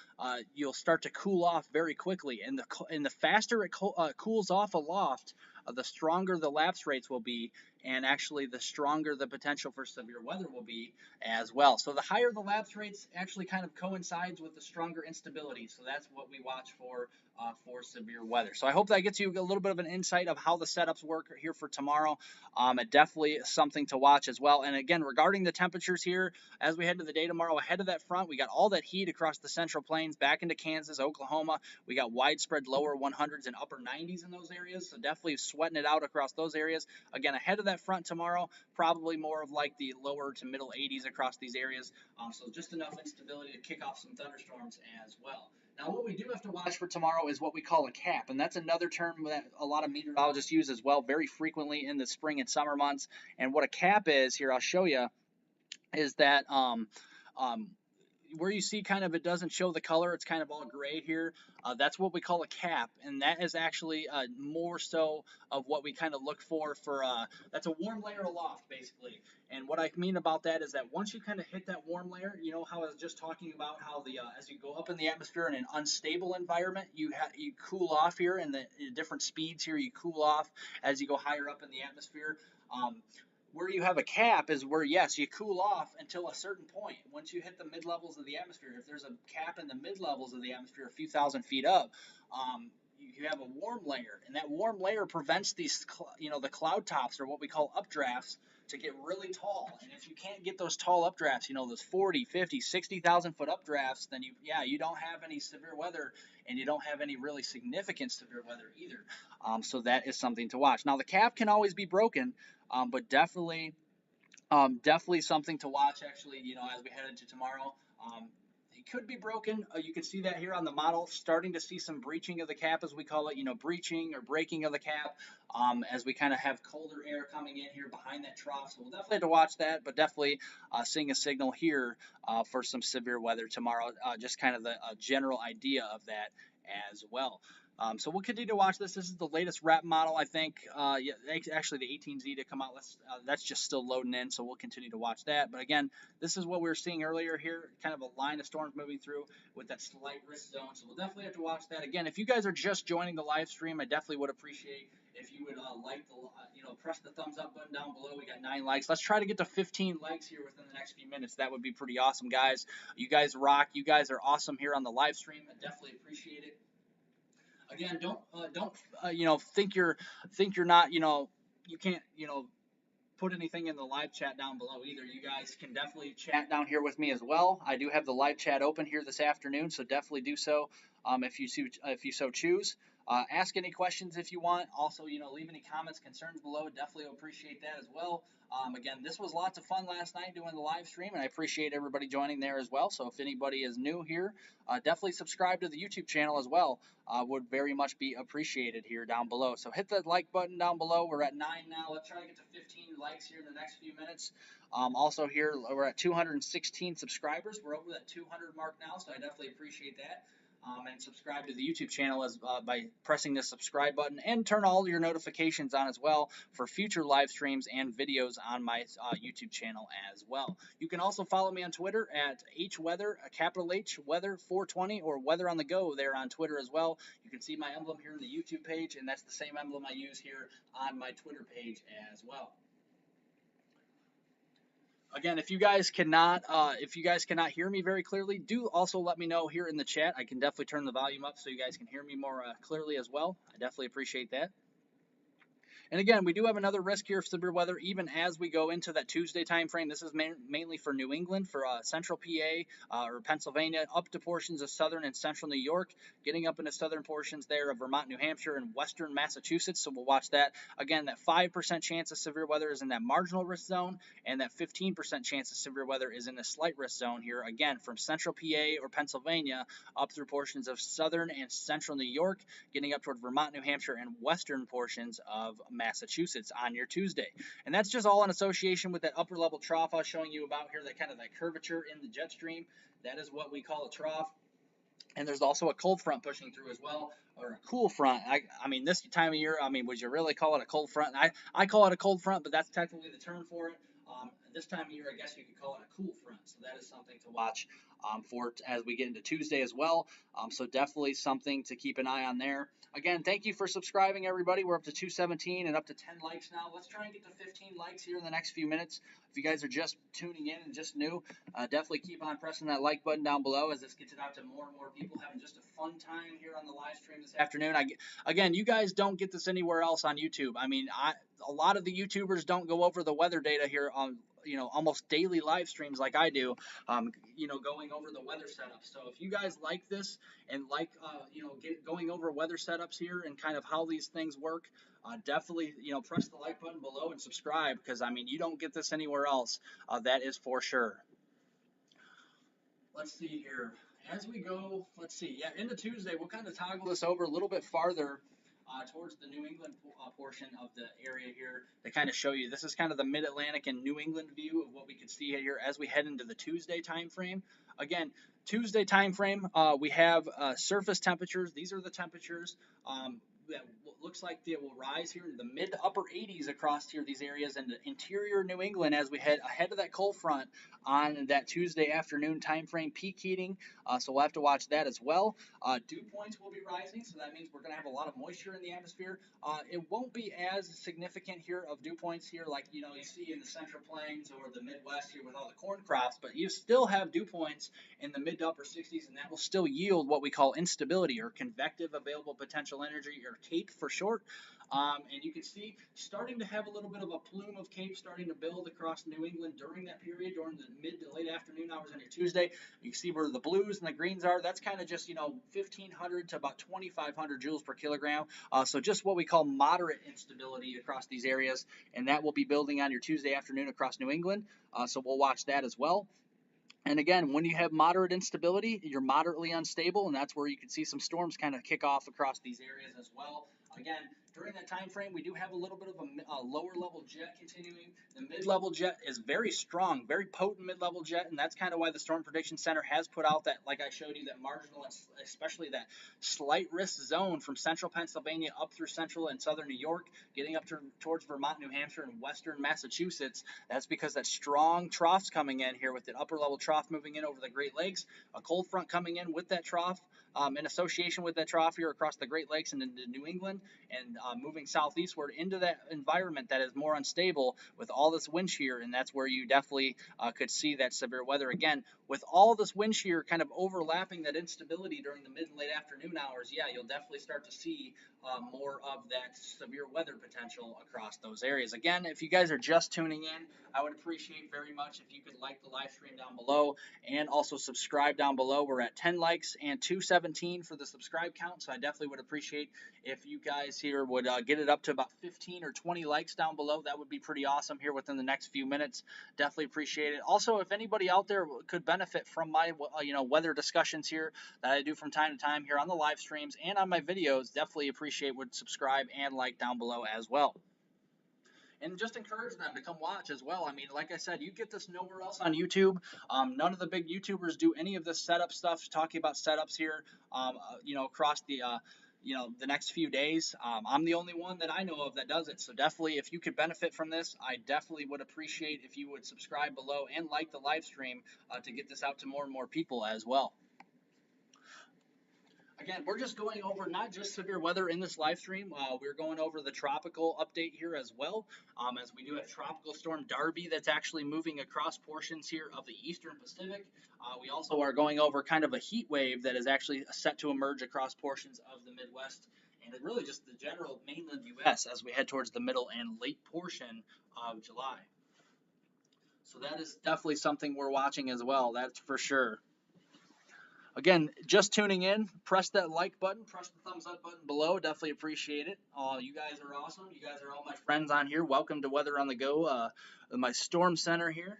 you'll start to cool off very quickly. And the faster it cools off aloft, the stronger the lapse rates will be, and actually the stronger the potential for severe weather will be as well. So the higher the lapse rates actually kind of coincides with the stronger instability. So that's what we watch for severe weather. So I hope that gets you a little bit of an insight of how the setups work here for tomorrow. It definitely is something to watch as well. And again, regarding the temperatures here, as we head to the day tomorrow, ahead of that front, we got all that heat across the central plains, back into Kansas, Oklahoma. We got widespread lower 100s and upper 90s in those areas. So definitely sweating it out across those areas. Again, ahead of that front tomorrow, probably more of like the lower to middle 80s across these areas. So just enough instability to kick off some thunderstorms as well. Now, what we do have to watch for tomorrow is what we call a cap, and that's another term that a lot of meteorologists use as well very frequently in the spring and summer months. And what a cap is, here I'll show you, is that where you see kind of it doesn't show the color, it's kind of all gray here. That's what we call a cap, and that is actually more so of what we kind of look for that's a warm layer aloft, basically. And what I mean about that is that once you kind of hit that warm layer, you know how I was just talking about how as you go up in the atmosphere in an unstable environment, you cool off here, and the different speeds here, you cool off as you go higher up in the atmosphere. Where you have a cap is where, yes, you cool off until a certain point. Once you hit the mid-levels of the atmosphere, if there's a cap in the mid-levels of the atmosphere, a few thousand feet up, you have a warm layer, and that warm layer prevents these, the cloud tops, or what we call updrafts, to get really tall. And if you can't get those tall updrafts, those 40, 50, 60,000 foot updrafts, then you don't have any severe weather, and you don't have any really significant severe weather either. So that is something to watch. Now, the cap can always be broken, but definitely something to watch, actually, as we head into tomorrow. could be broken. You can see that here on the model, starting to see some breaching of the cap, as we call it, breaching or breaking of the cap, as we kind of have colder air coming in here behind that trough. So we'll definitely have to watch that, but definitely seeing a signal here for some severe weather tomorrow, just kind of the general idea of that as well. So we'll continue to watch this. This is the latest rep model, I think. Yeah, actually, the 18Z to come out. That's just still loading in, so we'll continue to watch that. But again, this is what we were seeing earlier here, kind of a line of storms moving through with that slight risk zone. So we'll definitely have to watch that. Again, if you guys are just joining the live stream, I definitely would appreciate if you would press the thumbs up button down below. We got 9 likes. Let's try to get to 15 likes here within the next few minutes. That would be pretty awesome, guys. You guys rock. You guys are awesome here on the live stream. I definitely appreciate it. Again, don't think you're not, you can't, put anything in the live chat down below either. You guys can definitely chat down here with me as well. I do have the live chat open here this afternoon, so definitely do so if you so choose. Ask any questions if you want. Also, leave any comments, concerns below. Definitely appreciate that as well. Again, this was lots of fun last night doing the live stream, and I appreciate everybody joining there as well. So if anybody is new here, definitely subscribe to the YouTube channel as well. Would very much be appreciated here down below. So hit that like button down below. We're at 9 now. Let's try to get to 15 likes here in the next few minutes. Also here, we're at 216 subscribers. We're over that 200 mark now, so I definitely appreciate that. And subscribe to the YouTube channel by pressing the subscribe button, and turn all your notifications on as well for future live streams and videos on my YouTube channel as well. You can also follow me on Twitter at HWeather, capital H Weather 420, or Weather on the Go there on Twitter as well. You can see my emblem here in the YouTube page, and that's the same emblem I use here on my Twitter page as well. Again, if you guys cannot hear me very clearly, do also let me know here in the chat. I can definitely turn the volume up so you guys can hear me more clearly as well. I definitely appreciate that. And again, we do have another risk here of severe weather even as we go into that Tuesday time frame. This is mainly for New England, for central PA or Pennsylvania, up to portions of southern and central New York, getting up into southern portions there of Vermont, New Hampshire, and western Massachusetts. So we'll watch that. Again, that 5% chance of severe weather is in that marginal risk zone, and that 15% chance of severe weather is in the slight risk zone here. Again, from central PA or Pennsylvania up through portions of southern and central New York, getting up toward Vermont, New Hampshire, and western portions of Massachusetts on your Tuesday. And that's just all in association with that upper level trough I was showing you about here, that kind of that curvature in the jet stream. That is what we call a trough. And there's also a cold front pushing through as well, or a cool front. I mean, this time of year, would you really call it a cold front? I call it a cold front, but that's technically the term for it. This time of year, I guess you could call it a cool front. So that is something to watch for as we get into Tuesday as well. So definitely something to keep an eye on there. Again, thank you for subscribing, everybody. We're up to 217 and up to 10 likes now. Let's try and get to 15 likes here in the next few minutes. If you guys are just tuning in and just new, definitely keep on pressing that like button down below as this gets it out to more and more people, having just a fun time here on the live stream this afternoon. Again, you guys don't get this anywhere else on YouTube. A lot of the YouTubers don't go over the weather data here on almost daily live streams like I do, going over the weather setups. So if you guys like this and like, going over weather setups here and kind of how these things work, definitely, press the like button below and subscribe, because, you don't get this anywhere else. That is for sure. Let's see here. As we go, into Tuesday, we'll kind of toggle this over a little bit farther towards the New England portion of the area here to kind of show you. This is kind of the Mid-Atlantic and New England view of what we can see here as we head into the Tuesday time frame. Again, Tuesday time frame, we have surface temperatures. These are the temperatures that looks like they will rise here in the mid to upper 80s across here these areas in the interior New England as we head ahead of that cold front on that Tuesday afternoon time frame, peak heating. So we'll have to watch that as well. Dew points will be rising, so that means we're going to have a lot of moisture in the atmosphere. It won't be as significant here of dew points here like you see in the Central Plains or the Midwest here with all the corn crops, but you still have dew points in the mid to upper 60s, and that will still yield what we call instability, or convective available potential energy, or CAPE for short. And you can see starting to have a little bit of a plume of CAPE starting to build across New England during that period, during the mid to late afternoon hours on your Tuesday. You can see where the blues and the greens are. That's kind of just 1,500 to about 2,500 joules per kilogram. So just what we call moderate instability across these areas, and that will be building on your Tuesday afternoon across New England. So we'll watch that as well. And again, when you have moderate instability, you're moderately unstable, and that's where you can see some storms kind of kick off across these areas as well. Again, during that time frame, we do have a little bit of a lower level jet continuing. The mid-level jet is very strong, very potent mid-level jet, and that's kind of why the Storm Prediction Center has put out that, like I showed you, that marginal, especially that slight risk zone from central Pennsylvania up through central and southern New York, getting up towards Vermont, New Hampshire, and western Massachusetts. That's because that strong trough's coming in here with the upper level trough moving in over the Great Lakes, a cold front coming in with that trough, in association with that trough here across the Great Lakes and into New England, and moving southeastward into that environment that is more unstable with all this wind shear, and that's where you definitely could see that severe weather again. With all this wind shear kind of overlapping that instability during the mid and late afternoon hours, yeah, you'll definitely start to see more of that severe weather potential across those areas. Again, if you guys are just tuning in, I would appreciate very much if you could like the live stream down below and also subscribe down below. We're at 10 likes and 217 for the subscribe count, so I definitely would appreciate if you guys here would get it up to about 15 or 20 likes down below. That would be pretty awesome here within the next few minutes. Definitely appreciate it. Also, if anybody out there could benefit from my weather discussions here that I do from time to time here on the live streams and on my videos, definitely appreciate would subscribe and like down below as well. And just encourage them to come watch as well. I mean, like I said, you get this nowhere else on YouTube. None of the big YouTubers do any of this setup stuff, talking about setups here, across the the next few days. I'm the only one that I know of that does it. So definitely, if you could benefit from this, I definitely would appreciate if you would subscribe below and like the live stream to get this out to more and more people as well. Again, we're just going over not just severe weather in this live stream. We're going over the tropical update here as well, as we do have Tropical Storm Darby that's actually moving across portions here of the eastern Pacific. We also are going over kind of a heat wave that is actually set to emerge across portions of the Midwest and really just the general mainland U.S. as we head towards the middle and late portion of July. So that is definitely something we're watching as well, that's for sure. Again, just tuning in, press that like button, press the thumbs up button below. Definitely appreciate it. You guys are awesome. You guys are all my friends on here. Welcome to Weather on the Go, my Storm Center here.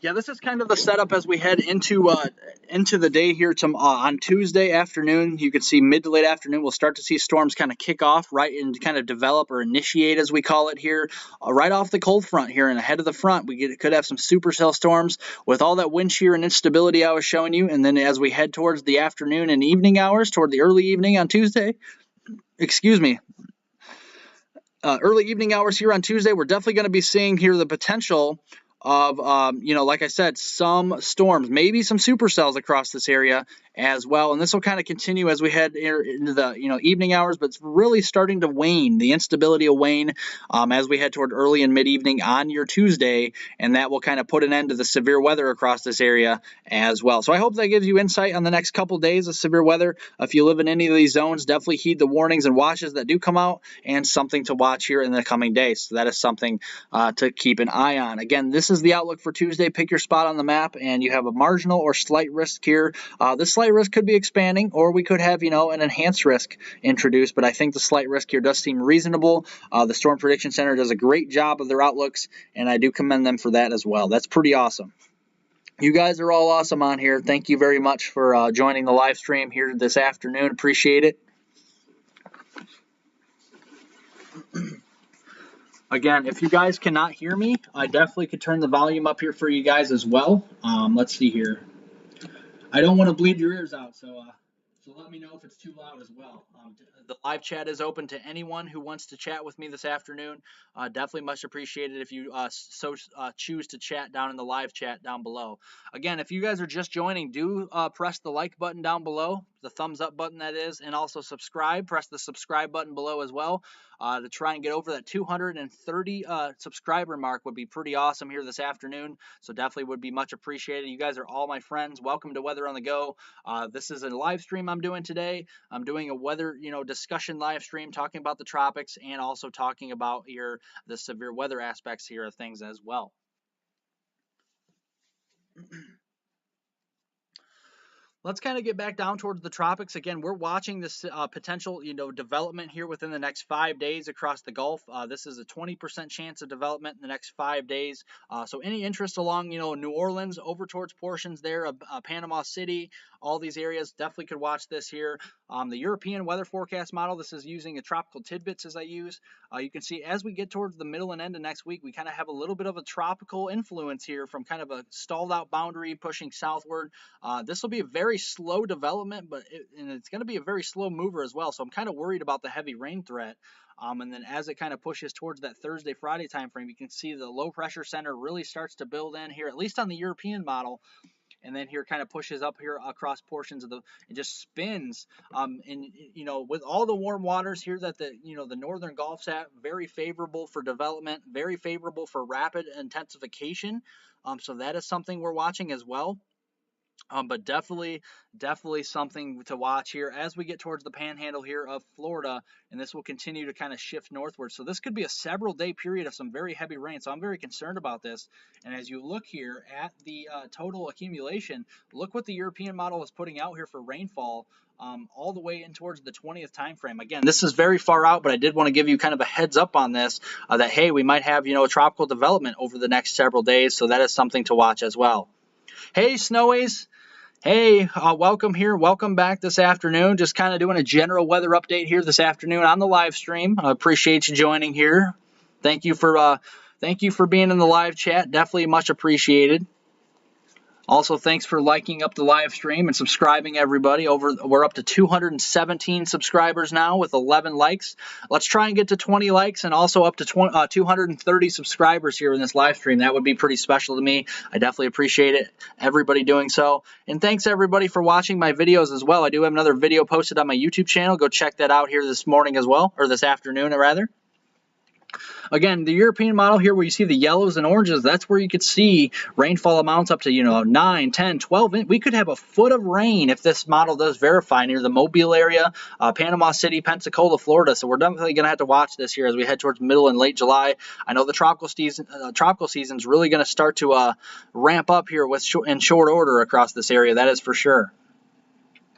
Yeah, this is kind of the setup as we head into the day here on Tuesday afternoon. You can see mid to late afternoon, we'll start to see storms kind of kick off, right, and kind of develop or initiate, as we call it here, right off the cold front here and ahead of the front. We could have some supercell storms with all that wind shear and instability I was showing you. And then as we head towards the afternoon and evening hours, toward the early evening on Tuesday, early evening hours here on Tuesday, we're definitely going to be seeing here the potential of, like I said, some storms, maybe some supercells across this area as well. And this will kind of continue as we head into the, evening hours, but it's really starting to wane. The instability will wane as we head toward early and mid-evening on your Tuesday, and that will kind of put an end to the severe weather across this area as well. So I hope that gives you insight on the next couple days of severe weather. If you live in any of these zones, definitely heed the warnings and watches that do come out, and something to watch here in the coming days. So that is something to keep an eye on. Again, this is the outlook for Tuesday. Pick your spot on the map, and you have a marginal or slight risk here. This slight risk could be expanding, or we could have, an enhanced risk introduced, but I think the slight risk here does seem reasonable. The Storm Prediction Center does a great job of their outlooks, and I do commend them for that as well. That's pretty awesome. You guys are all awesome on here. Thank you very much for joining the live stream here this afternoon. Appreciate it. Again, if you guys cannot hear me, I definitely could turn the volume up here for you guys as well. Let's see here. I don't want to bleed your ears out, so let me know if it's too loud as well. The live chat is open to anyone who wants to chat with me this afternoon. Definitely much appreciated if you choose to chat down in the live chat down below. Again, if you guys are just joining, do press the like button down below, the thumbs up button that is, and also subscribe. Press the subscribe button below as well to try and get over that 230 subscriber mark would be pretty awesome here this afternoon. So definitely would be much appreciated. You guys are all my friends. Welcome to Weather on the Go. This is a live stream I'm doing today. I'm doing a weather, discussion live stream talking about the tropics and also talking about here the severe weather aspects here of things as well. Let's kind of get back down towards the tropics. Again, we're watching this potential, development here within the next 5 days across the Gulf. This is a 20% chance of development in the next 5 days. So any interest along, New Orleans over towards portions there of Panama City, all these areas definitely could watch this here. The European weather forecast model, this is using a tropical tidbits as I use. You can see as we get towards the middle and end of next week, we kind of have a little bit of a tropical influence here from kind of a stalled out boundary pushing southward. This will be a very slow development, and it's going to be a very slow mover as well. So I'm kind of worried about the heavy rain threat. And then as it kind of pushes towards that Thursday, Friday timeframe, you can see the low pressure center really starts to build in here, at least on the European model. And then here kind of pushes up here across portions of it just spins. And with all the warm waters here that the northern Gulf's at, very favorable for development, very favorable for rapid intensification. So that is something we're watching as well. But definitely something to watch here as we get towards the panhandle here of Florida, and this will continue to kind of shift northward. So this could be a several day period of some very heavy rain. So I'm very concerned about this. And as you look here at the total accumulation, look what the European model is putting out here for rainfall. All the way in towards the 20th time frame. Again, this is very far out, but I did want to give you kind of a heads up on this, that hey, we might have a tropical development over the next several days. So that is something to watch as well. Hey, Snowies. Hey, welcome here. Welcome back this afternoon. Just kind of doing a general weather update here this afternoon on the live stream. I appreciate you joining here. Thank you for being in the live chat. Definitely much appreciated. Also, thanks for liking up the live stream and subscribing, everybody. We're up to 217 subscribers now with 11 likes. Let's try and get to 20 likes and also up to 230 subscribers here in this live stream. That would be pretty special to me. I definitely appreciate it, everybody doing so. And thanks, everybody, for watching my videos as well. I do have another video posted on my YouTube channel. Go check that out here this morning as well, or this afternoon, rather. Again, the European model here where you see the yellows and oranges, that's where you could see rainfall amounts up to, 9, 10, 12 inches. We could have a foot of rain if this model does verify near the Mobile area, Panama City, Pensacola, Florida. So we're definitely going to have to watch this here as we head towards middle and late July. I know the tropical season is really going to start to ramp up here in short order across this area. That is for sure.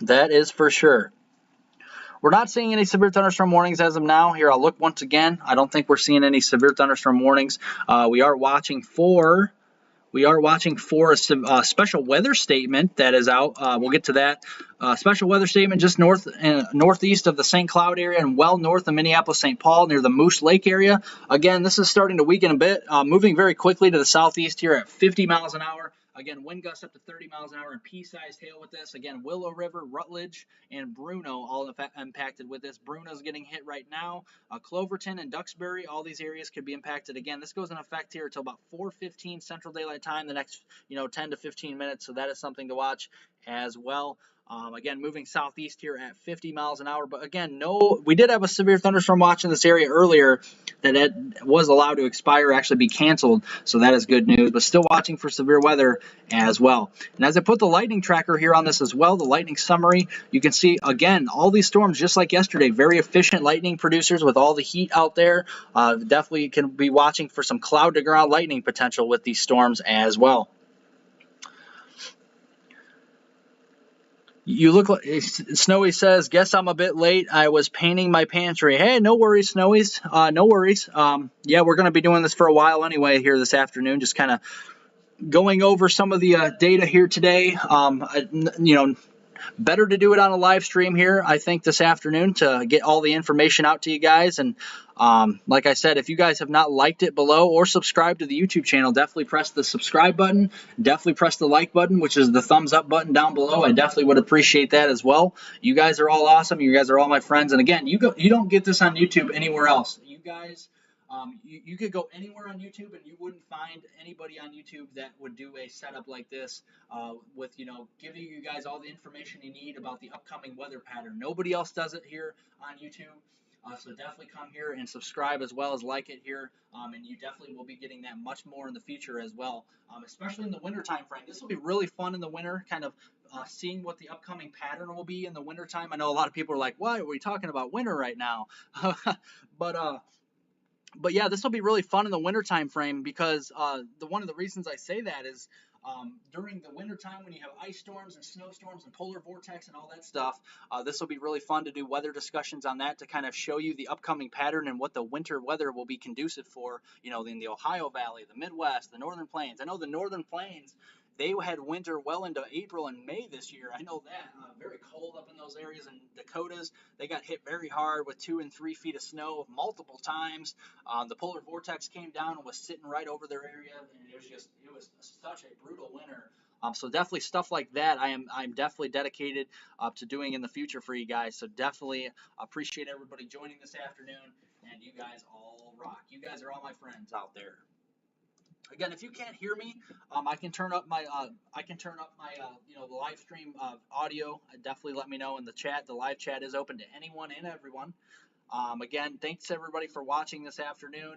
That is for sure. We're not seeing any severe thunderstorm warnings as of now. Here, I'll look once again. I don't think we're seeing any severe thunderstorm warnings. We are watching for a special weather statement that is out. We'll get to that. Special weather statement just northeast of the St. Cloud area and well north of Minneapolis-St. Paul near the Moose Lake area. Again, this is starting to weaken a bit, moving very quickly to the southeast here at 50 miles an hour. Again, wind gusts up to 30 miles an hour and pea-sized hail with this. Again, Willow River, Rutledge, and Bruno all impacted with this. Bruno's getting hit right now. Cloverton and Duxbury, all these areas could be impacted. Again, this goes in effect here until about 4:15 Central Daylight Time, the next 10 to 15 minutes. So that is something to watch as well. Again, moving southeast here at 50 miles an hour. But again, we did have a severe thunderstorm watch in this area earlier that it was allowed to expire, actually be canceled. So that is good news. But still watching for severe weather as well. And as I put the lightning tracker here on this as well, the lightning summary, you can see, again, all these storms, just like yesterday, very efficient lightning producers with all the heat out there. Definitely can be watching for some cloud-to-ground lightning potential with these storms as well. You look like Snowy says, guess I'm a bit late. I was painting my pantry. Hey, no worries, Snowies. No worries. Yeah, we're going to be doing this for a while anyway here this afternoon, just kind of going over some of the data here today. Better to do it on a live stream here, I think, this afternoon to get all the information out to you guys. And like I said, if you guys have not liked it below or subscribed to the YouTube channel, definitely press the subscribe button. Definitely press the like button, which is the thumbs up button down below. I definitely would appreciate that as well. You guys are all awesome. You guys are all my friends. And again, you don't get this on YouTube anywhere else. You guys... You could go anywhere on YouTube and you wouldn't find anybody on YouTube that would do a setup like this with, giving you guys all the information you need about the upcoming weather pattern. Nobody else does it here on YouTube. So definitely come here and subscribe as well as like it here. And you definitely will be getting that much more in the future as well, especially in the winter time frame. This will be really fun in the winter, kind of seeing what the upcoming pattern will be in the winter time. I know a lot of people are like, why are we talking about winter right now? But yeah, this will be really fun in the winter time frame because one of the reasons I say that is During the wintertime when you have ice storms and snowstorms and polar vortex and all that stuff, this will be really fun to do weather discussions on that to kind of show you the upcoming pattern and what the winter weather will be conducive for, in the Ohio Valley, the Midwest, the Northern Plains. I know the Northern Plains, they had winter well into April and May this year. I know that. Very cold up in those areas in Dakotas. They got hit very hard with 2 and 3 feet of snow multiple times. The polar vortex came down and was sitting right over their area, and it was such a brutal winter. So definitely stuff like that I'm definitely dedicated to doing in the future for you guys. So definitely appreciate everybody joining this afternoon, and you guys all rock. You guys are all my friends out there. Again, if you can't hear me, I can turn up my the live stream audio. Definitely let me know in the chat. The live chat is open to anyone and everyone. Again, thanks everybody for watching this afternoon.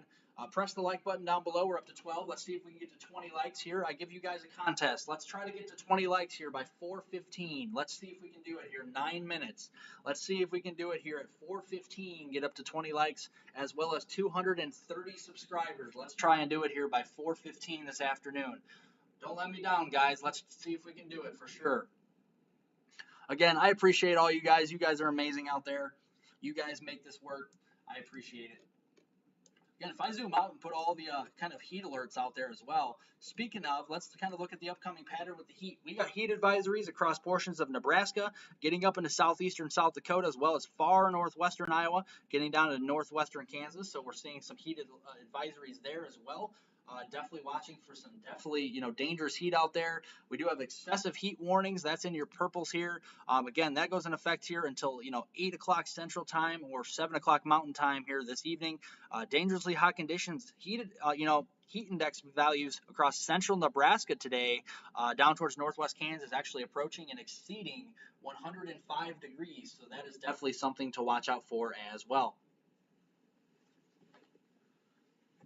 Press the like button down below. We're up to 12. Let's see if we can get to 20 likes here. I give you guys a contest. Let's try to get to 20 likes here by 4:15. Let's see if we can do it here. 9 minutes. Let's see if we can do it here at 4:15. Get up to 20 likes as well as 230 subscribers. Let's try and do it here by 4:15 this afternoon. Don't let me down, guys. Let's see if we can do it for sure. Again, I appreciate all you guys. You guys are amazing out there. You guys make this work. I appreciate it. Again, if I zoom out and put all the kind of heat alerts out there as well, speaking of, let's kind of look at the upcoming pattern with the heat. We got heat advisories across portions of Nebraska, getting up into southeastern South Dakota, as well as far northwestern Iowa, getting down to northwestern Kansas. So we're seeing some heat advisories there as well. Definitely watching for some dangerous heat out there. We do have excessive heat warnings. That's in your purples here. Again, that goes in effect here until 8 o'clock Central Time or 7 o'clock Mountain Time here this evening. Dangerously hot conditions, heat index values across central Nebraska today, down towards northwest Kansas, actually approaching and exceeding 105 degrees. So that is definitely something to watch out for as well.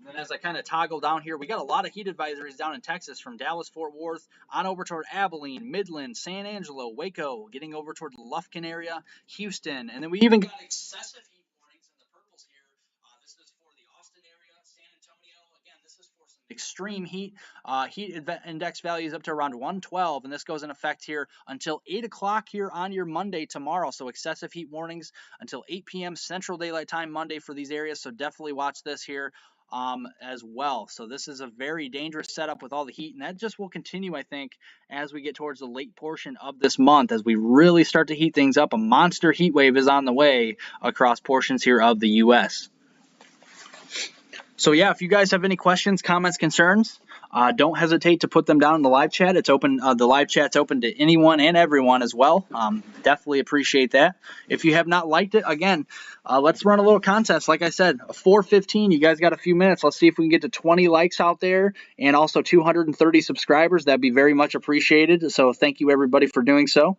And as I kind of toggle down here, we got a lot of heat advisories down in Texas from Dallas, Fort Worth, on over toward Abilene, Midland, San Angelo, Waco, getting over toward the Lufkin area, Houston. And then we even got excessive heat warnings in the purples here. This is for the Austin area, San Antonio. Again, this is for some extreme heat. Index values up to around 112, and this goes in effect here until 8 o'clock here on your Monday tomorrow. So excessive heat warnings until 8 p.m. Central Daylight Time Monday for these areas. So definitely watch this here. As well. So this is a very dangerous setup with all the heat, and that just will continue, I think, as we get towards the late portion of this month. As we really start to heat things up, a monster heat wave is on the way across portions here of the U.S. So yeah, if you guys have any questions, comments, concerns, don't hesitate to put them down in the live chat. It's open. The live chat's open to anyone and everyone as well. Definitely appreciate that. If you have not liked it, again, let's run a little contest. Like I said, 4:15. You guys got a few minutes. Let's see if we can get to 20 likes out there and also 230 subscribers. That'd be very much appreciated. So thank you everybody for doing so.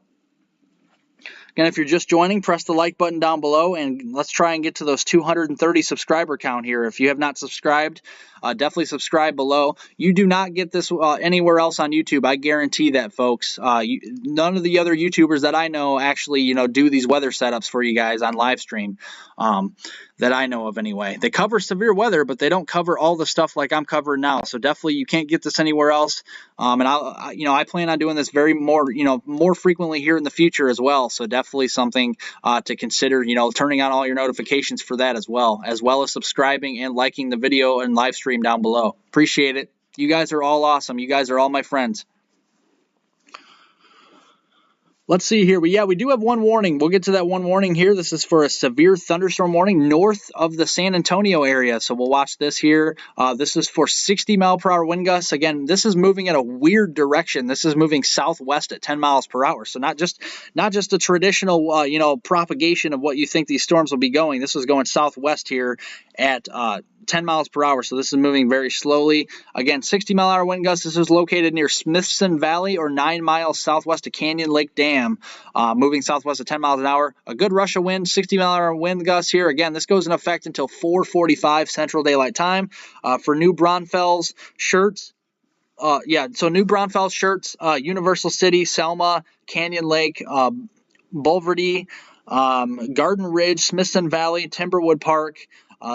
Again, if you're just joining, press the like button down below, and let's try and get to those 230 subscriber count here. If you have not subscribed, definitely subscribe below. You do not get this anywhere else on YouTube. I guarantee that, folks. None of the other YouTubers that I know actually, do these weather setups for you guys on live stream. That I know of anyway. They cover severe weather, but they don't cover all the stuff like I'm covering now. So definitely you can't get this anywhere else. And I plan on doing this more frequently here in the future as well. So definitely something to consider, turning on all your notifications for that as well as subscribing and liking the video and live stream down below. Appreciate it. You guys are all awesome. You guys are all my friends. Let's see here. We do have one warning. We'll get to that one warning here. This is for a severe thunderstorm warning north of the San Antonio area. So we'll watch this here. This is for 60 mile per hour wind gusts. Again, this is moving in a weird direction. This is moving southwest at 10 miles per hour. So not just a traditional, propagation of what you think these storms will be going. This is going southwest here at 10 miles per hour. So this is moving very slowly. Again, 60 mile per hour wind gusts. This is located near Smithson Valley or 9 miles southwest of Canyon Lake Dam. Moving southwest at 10 miles an hour. A good rush of wind, 60 mile per hour wind gusts here. Again, this goes in effect until 4:45 Central Daylight Time. For New Braunfels shirts, New Braunfels shirts, Universal City, Selma, Canyon Lake, Bulverde, Garden Ridge, Smithson Valley, Timberwood Park,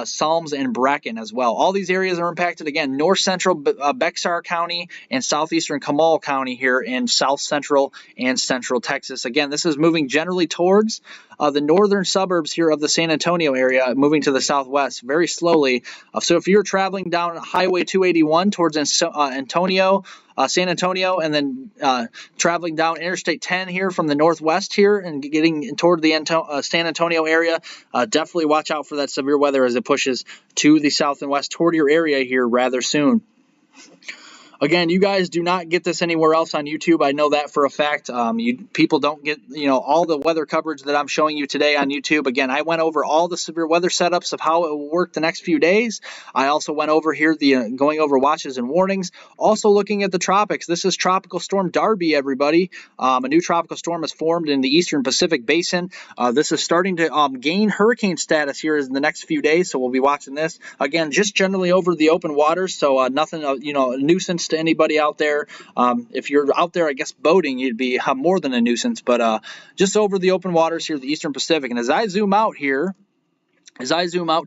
Salms, and Bracken as well. All these areas are impacted. Again, north central Bexar County and southeastern Comal County here in south central and central Texas. Again, this is moving generally towards the northern suburbs here of the San Antonio area, moving to the southwest very slowly. So if you're traveling down Highway 281 towards San Antonio, and then traveling down Interstate 10 here from the northwest here and getting toward the San Antonio area, definitely watch out for that severe weather as it pushes to the south and west toward your area here rather soon. Again, you guys do not get this anywhere else on YouTube. I know that for a fact. People don't get, all the weather coverage that I'm showing you today on YouTube. Again, I went over all the severe weather setups of how it will work the next few days. I also went over here going over watches and warnings. Also looking at the tropics. This is Tropical Storm Darby, everybody. A new tropical storm has formed in the eastern Pacific Basin. This is starting to gain hurricane status here in the next few days, so we'll be watching this. Again, just generally over the open waters, so nothing, a nuisance to anybody out there. If you're out there, I guess, boating, you'd be more than a nuisance, but just over the open waters here, the eastern Pacific. And as I zoom out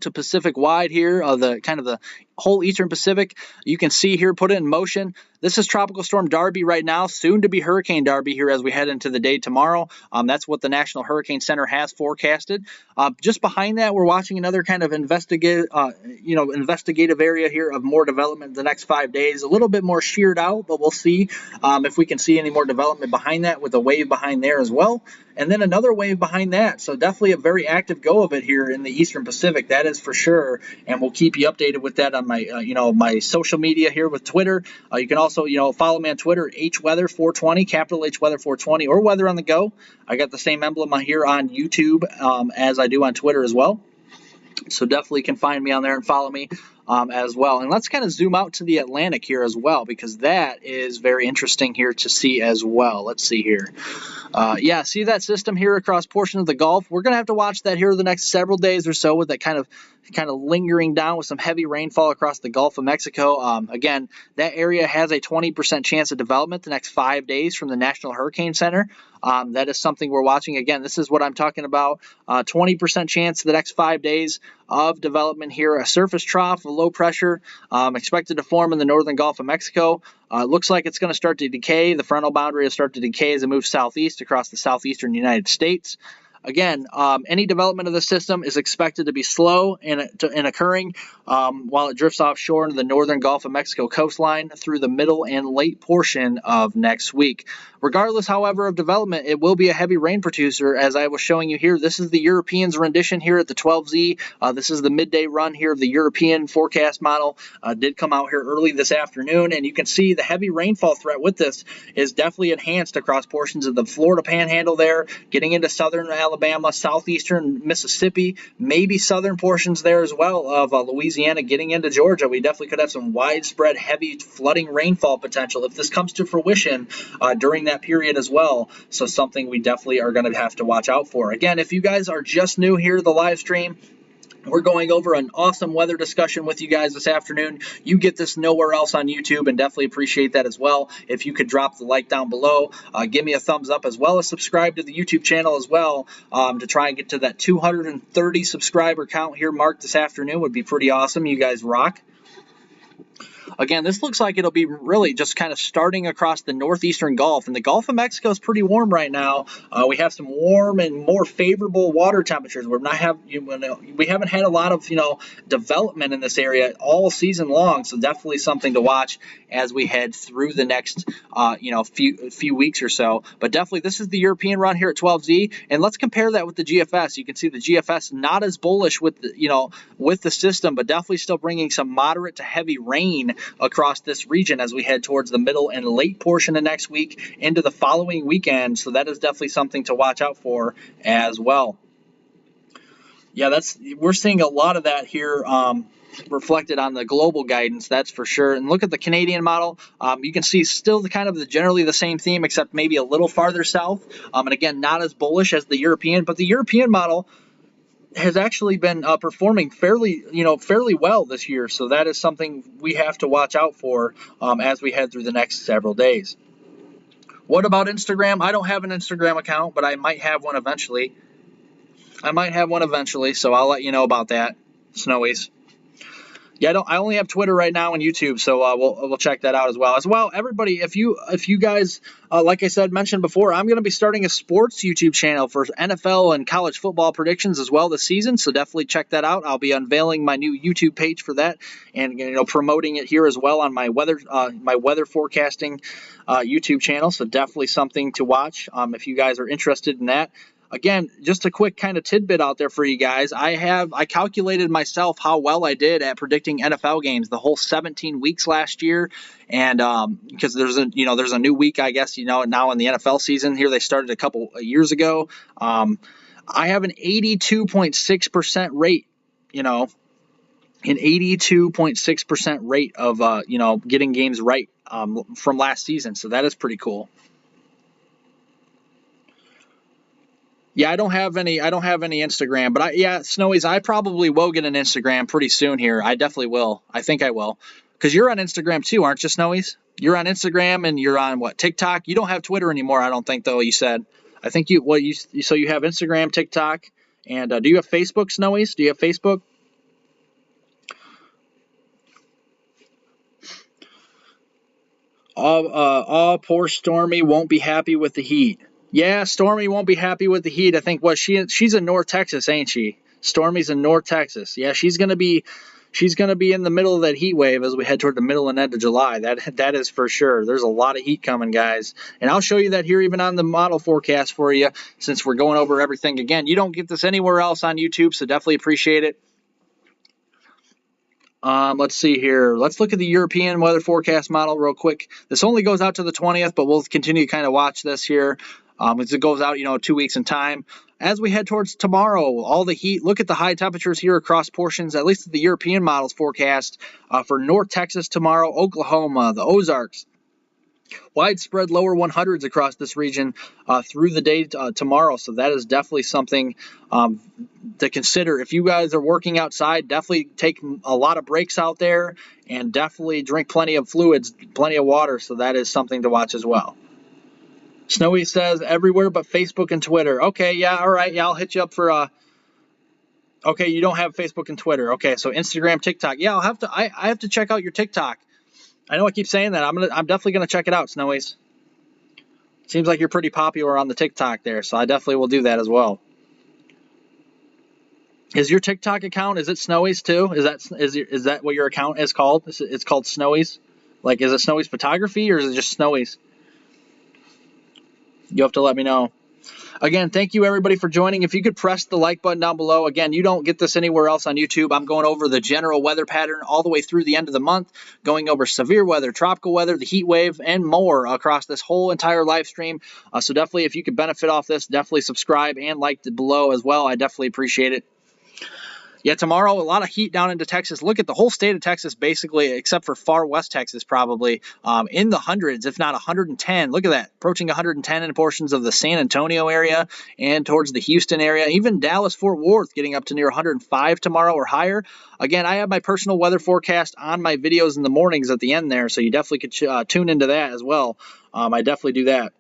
to Pacific wide here, the whole eastern Pacific, you can see here, put it in motion. This is Tropical Storm Darby right now, soon to be Hurricane Darby here as we head into the day tomorrow. That's what the National Hurricane Center has forecasted. Just behind that, we're watching another kind of investigative area here of more development the next 5 days. A little bit more sheared out, but we'll see if we can see any more development behind that with a wave behind there as well. And then another wave behind that. So definitely a very active go of it here in the eastern Pacific. That is for sure. And we'll keep you updated with that on my, my social media here with Twitter. You can also, follow me on Twitter, HWeather420, capital H Weather 420, or Weather on the Go. I got the same emblem here on YouTube as I do on Twitter as well. So definitely can find me on there and follow me as well. And let's kind of zoom out to the Atlantic here as well, because that is very interesting here to see as well. Let's see here. See that system here across portions of the Gulf. We're going to have to watch that here the next several days or so, with that kind of lingering down with some heavy rainfall across the Gulf of Mexico. Again, that area has a 20% chance of development the next 5 days from the National Hurricane Center. That is something we're watching. Again, this is what I'm talking about. 20% chance the next 5 days of development here. A surface trough of low pressure expected to form in the northern Gulf of Mexico. Looks like it's going to start to decay. The frontal boundary will start to decay as it moves southeast across the southeastern United States. Again, any development of the system is expected to be slow in occurring while it drifts offshore into the northern Gulf of Mexico coastline through the middle and late portion of next week. Regardless, however, of development, it will be a heavy rain producer, as I was showing you here. This is the European's rendition here at the 12Z. This is the midday run here of the European forecast model. Did come out here early this afternoon, and you can see the heavy rainfall threat with this is definitely enhanced across portions of the Florida Panhandle there, getting into southern Alabama, southeastern Mississippi, maybe southern portions there as well of Louisiana, getting into Georgia. We definitely could have some widespread heavy flooding rainfall potential if this comes to fruition during that period as well. So something we definitely are going to have to watch out for. Again, if you guys are just new here to the live stream, we're going over an awesome weather discussion with you guys this afternoon. You get this nowhere else on YouTube, and definitely appreciate that as well. If you could drop the like down below, give me a thumbs up, as well as subscribe to the YouTube channel as well to try and get to that 230 subscriber count here marked this afternoon. Would be pretty awesome. You guys rock. Again, this looks like it'll be really just kind of starting across the northeastern Gulf, and the Gulf of Mexico is pretty warm right now. We have some warm and more favorable water temperatures. We haven't had a lot of development in this area all season long, so definitely something to watch as we head through the next few weeks or so. But definitely, this is the European run here at 12Z, and let's compare that with the GFS. You can see the GFS not as bullish with the system, but definitely still bringing some moderate to heavy rain across this region as we head towards the middle and late portion of next week into the following weekend. So that is definitely something to watch out for as well. Yeah, we're seeing a lot of that here reflected on the global guidance, that's for sure. And look at the Canadian model. You can see still generally the same theme, except maybe a little farther south. And again, not as bullish as the European, but the European model has actually been performing fairly well this year. So that is something we have to watch out for as we head through the next several days. What about Instagram? I don't have an Instagram account, but I might have one eventually. So I'll let you know about that. Snowies. Yeah, I only have Twitter right now and YouTube, so we'll check that out as well. Everybody, if you guys, like I said, mentioned before, I'm going to be starting a sports YouTube channel for NFL and college football predictions as well this season. So definitely check that out. I'll be unveiling my new YouTube page for that, and promoting it here as well on my weather forecasting YouTube channel. So definitely something to watch if you guys are interested in that. Again, just a quick kind of tidbit out there for you guys. I calculated myself how well I did at predicting NFL games the whole 17 weeks last year, and because there's a new week, I guess, now in the NFL season here. They started a couple of years ago. I have an 82.6% rate, an 82.6% rate of getting games right from last season. So that is pretty cool. Yeah, I don't have any Instagram, but Snowies, I probably will get an Instagram pretty soon here. I definitely will. I think I will. Because you're on Instagram too, aren't you, Snowies? You're on Instagram and you're on TikTok? You don't have Twitter anymore, I don't think, though, you said. I think you have Instagram, TikTok, and do you have Facebook, Snowies? Do you have Facebook? Poor Stormy won't be happy with the heat. Yeah, Stormy won't be happy with the heat. I think she's in North Texas, ain't she? Stormy's in North Texas. Yeah, she's gonna be in the middle of that heat wave as we head toward the middle and end of July. That is for sure. There's a lot of heat coming, guys. And I'll show you that here even on the model forecast for you, since we're going over everything again. You don't get this anywhere else on YouTube, so definitely appreciate it. Let's see here. Let's look at the European weather forecast model real quick. This only goes out to the 20th, but we'll continue to kind of watch this here. As it goes out, 2 weeks in time. As we head towards tomorrow, all the heat, look at the high temperatures here across portions, at least the European models forecast for North Texas tomorrow, Oklahoma, the Ozarks. Widespread lower 100s across this region through the day tomorrow. So that is definitely something to consider. If you guys are working outside, definitely take a lot of breaks out there and definitely drink plenty of fluids, plenty of water. So that is something to watch as well. Snowy says everywhere but Facebook and Twitter. Okay, yeah, all right. Yeah, I'll hit you up for okay, you don't have Facebook and Twitter. Okay, so Instagram, TikTok. Yeah, I have to check out your TikTok. I know I keep saying that. I'm definitely gonna check it out, Snowies. Seems like you're pretty popular on the TikTok there, so I definitely will do that as well. Is your TikTok account, is it Snowies too? Is that what your account is called? It's called Snowies? Like, is it Snowies Photography or is it just Snowies? You have to let me know. Again, thank you everybody for joining. If you could press the like button down below. Again, you don't get this anywhere else on YouTube. I'm going over the general weather pattern all the way through the end of the month, going over severe weather, tropical weather, the heat wave, and more across this whole entire live stream. So definitely, if you could benefit off this, definitely subscribe and like below as well. I definitely appreciate it. Yeah, tomorrow, a lot of heat down into Texas. Look at the whole state of Texas, basically, except for far west Texas, probably, in the hundreds, if not 110. Look at that, approaching 110 in portions of the San Antonio area and towards the Houston area. Even Dallas-Fort Worth getting up to near 105 tomorrow or higher. Again, I have my personal weather forecast on my videos in the mornings at the end there, so you definitely could tune into that as well. I definitely do that.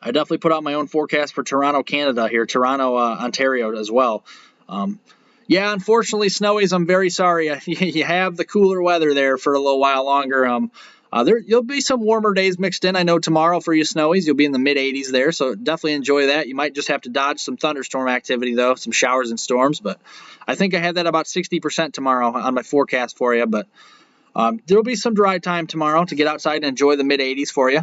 I definitely put out my own forecast for Toronto, Canada here, Toronto, Ontario as well. Yeah, unfortunately, Snowies, I'm very sorry. You have the cooler weather there for a little while longer. There'll be some warmer days mixed in. I know tomorrow for you Snowies, you'll be in the mid-80s there, so definitely enjoy that. You might just have to dodge some thunderstorm activity, though, some showers and storms, but I think I had that about 60% tomorrow on my forecast for you, but there'll be some dry time tomorrow to get outside and enjoy the mid-80s for you.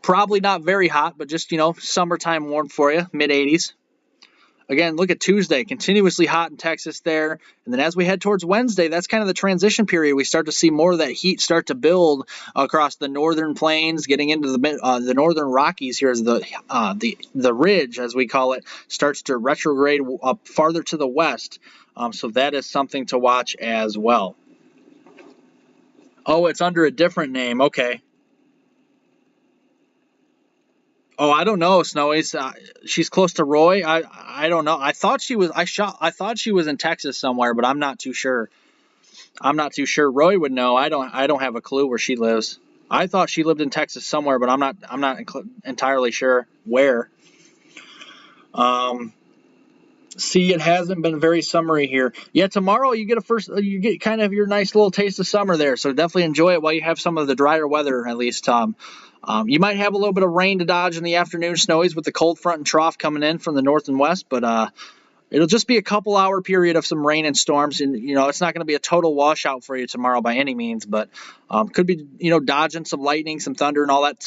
Probably not very hot, but just, summertime warm for you, mid-80s. Again, look at Tuesday, continuously hot in Texas there. And then as we head towards Wednesday, that's kind of the transition period. We start to see more of that heat start to build across the northern plains, getting into the northern Rockies here as the ridge, as we call it, starts to retrograde up farther to the west. So that is something to watch as well. Oh, it's under a different name. Okay. Oh, I don't know, Snowies. She's close to Roy. I don't know. I thought she was in Texas somewhere, but I'm not too sure. Roy would know. I don't have a clue where she lives. I thought she lived in Texas somewhere, but I'm not entirely sure where. See, it hasn't been very summery here. Yeah, tomorrow you get kind of your nice little taste of summer there. So definitely enjoy it while you have some of the drier weather at least. You might have a little bit of rain to dodge in the afternoon snowies with the cold front and trough coming in from the north and west, but it'll just be a couple hour period of some rain and storms, and it's not going to be a total washout for you tomorrow by any means, but could be dodging some lightning, some thunder, and all that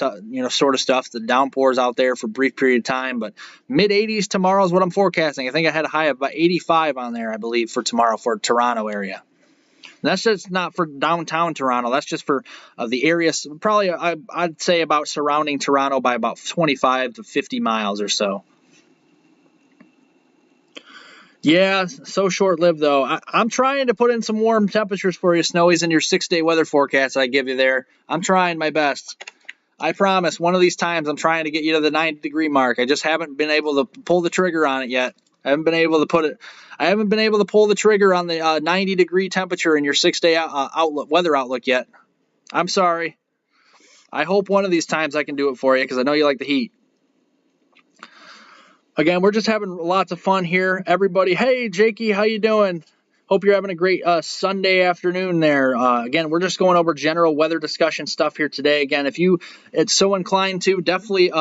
sort of stuff. The downpours out there for a brief period of time, but mid 80s tomorrow is what I'm forecasting. I think I had a high of about 85 on there, I believe, for tomorrow for Toronto area. And that's just not for downtown Toronto. That's just for the areas. Probably I'd say about surrounding Toronto by about 25 to 50 miles or so. Yeah, so short-lived, though. I'm trying to put in some warm temperatures for you, Snowies, in your 6-day weather forecast I give you there. I'm trying my best. I promise, one of these times I'm trying to get you to the 90-degree mark. I just haven't been able to pull the trigger on it yet. I haven't been able to pull the trigger on the 90-degree temperature in your 6-day weather outlook yet. I'm sorry. I hope one of these times I can do it for you because I know you like the heat. Again, we're just having lots of fun here. Everybody, hey, Jakey, how you doing? Hope you're having a great Sunday afternoon there. Again, we're just going over general weather discussion stuff here today. Again, if it's so inclined to, definitely,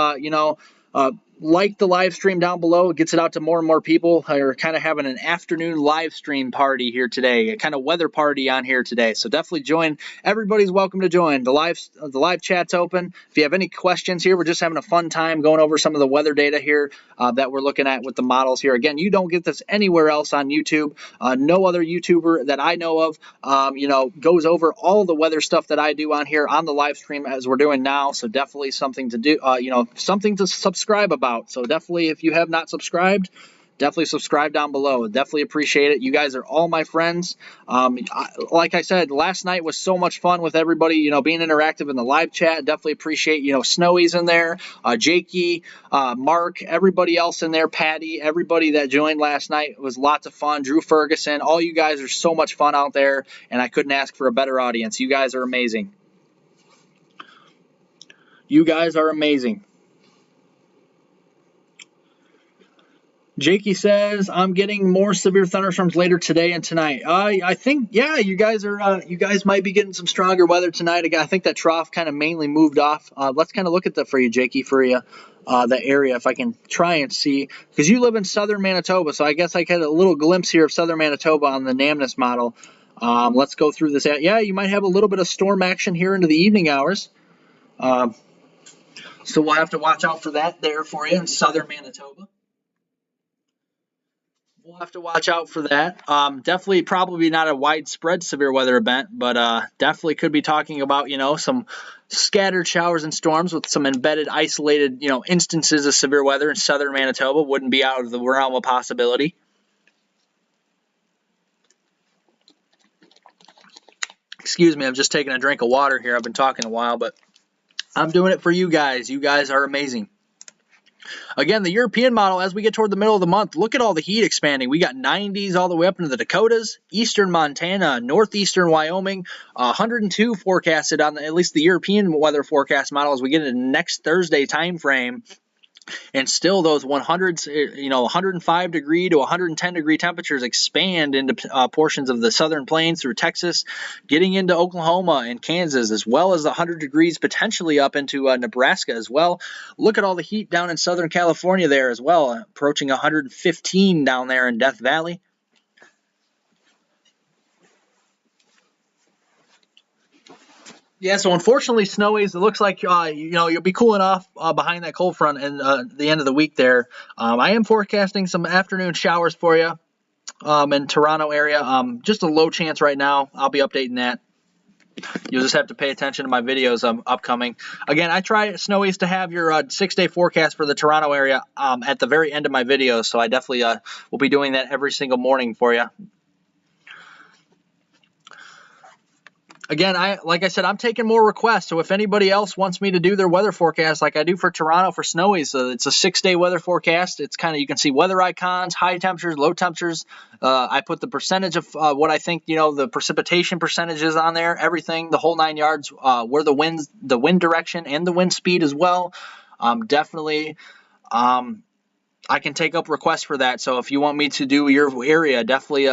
like the live stream down below. It gets it out to more and more people. We're kind of having an afternoon live stream party here today, a kind of weather party on here today. So definitely join. Everybody's welcome to join. The live chat's open. If you have any questions here, we're just having a fun time going over some of the weather data here that we're looking at with the models here. Again, you don't get this anywhere else on YouTube. No other YouTuber that I know of, goes over all the weather stuff that I do on here on the live stream as we're doing now. So definitely something to do, something to subscribe about. So definitely, if you have not subscribed, definitely subscribe down below. Definitely appreciate it. You guys are all my friends. Like I said, last night was so much fun with everybody, being interactive in the live chat. Definitely appreciate, Snowy's in there, Jakey, Mark, everybody else in there, Patty, everybody that joined last night. It was lots of fun. Drew Ferguson, all you guys are so much fun out there, and I couldn't ask for a better audience. You guys are amazing. You guys are amazing. Jakey says, I'm getting more severe thunderstorms later today and tonight. I think, yeah, you guys might be getting some stronger weather tonight. Again, I think that trough kind of mainly moved off. Let's kind of look at that for you, Jakey, for you, the area, if I can try and see. Because you live in southern Manitoba, so I guess I had a little glimpse here of southern Manitoba on the NamNIS model. Let's go through this. Yeah, you might have a little bit of storm action here into the evening hours. So we'll have to watch out for that there for you in southern Manitoba. We'll have to watch out for that. Definitely probably not a widespread severe weather event, but definitely could be talking about, some scattered showers and storms with some embedded, isolated, instances of severe weather in southern Manitoba. Wouldn't be out of the realm of possibility. Excuse me, I'm just taking a drink of water here. I've been talking a while, but I'm doing it for you guys. You guys are amazing. Again, the European model, as we get toward the middle of the month, look at all the heat expanding. We got 90s all the way up into the Dakotas, eastern Montana, northeastern Wyoming, 102 forecasted on at least the European weather forecast model as we get into next Thursday time frame. And still those 105 degree to 110 degree temperatures expand into portions of the southern plains through Texas, getting into Oklahoma and Kansas, as well as 100 degrees potentially up into Nebraska as well. Look at all the heat down in Southern California there as well, approaching 115 down there in Death Valley. Yeah, so unfortunately, Snowies, it looks like, you'll be cooling off behind that cold front in the end of the week there. I am forecasting some afternoon showers for you in Toronto area. Just a low chance right now. I'll be updating that. You'll just have to pay attention to my videos upcoming. Again, I try, Snowies, to have your 6-day forecast for the Toronto area at the very end of my videos, so I definitely will be doing that every single morning for you. Again, like I said, I'm taking more requests, so if anybody else wants me to do their weather forecast like I do for Toronto for Snowies, it's a 6-day weather forecast. It's kind of, you can see weather icons, high temperatures, low temperatures. I put the percentage of what I think, the precipitation percentages on there, everything, the whole 9 yards, where the wind direction and the wind speed as well. Definitely. I can take up requests for that. So if you want me to do your area, definitely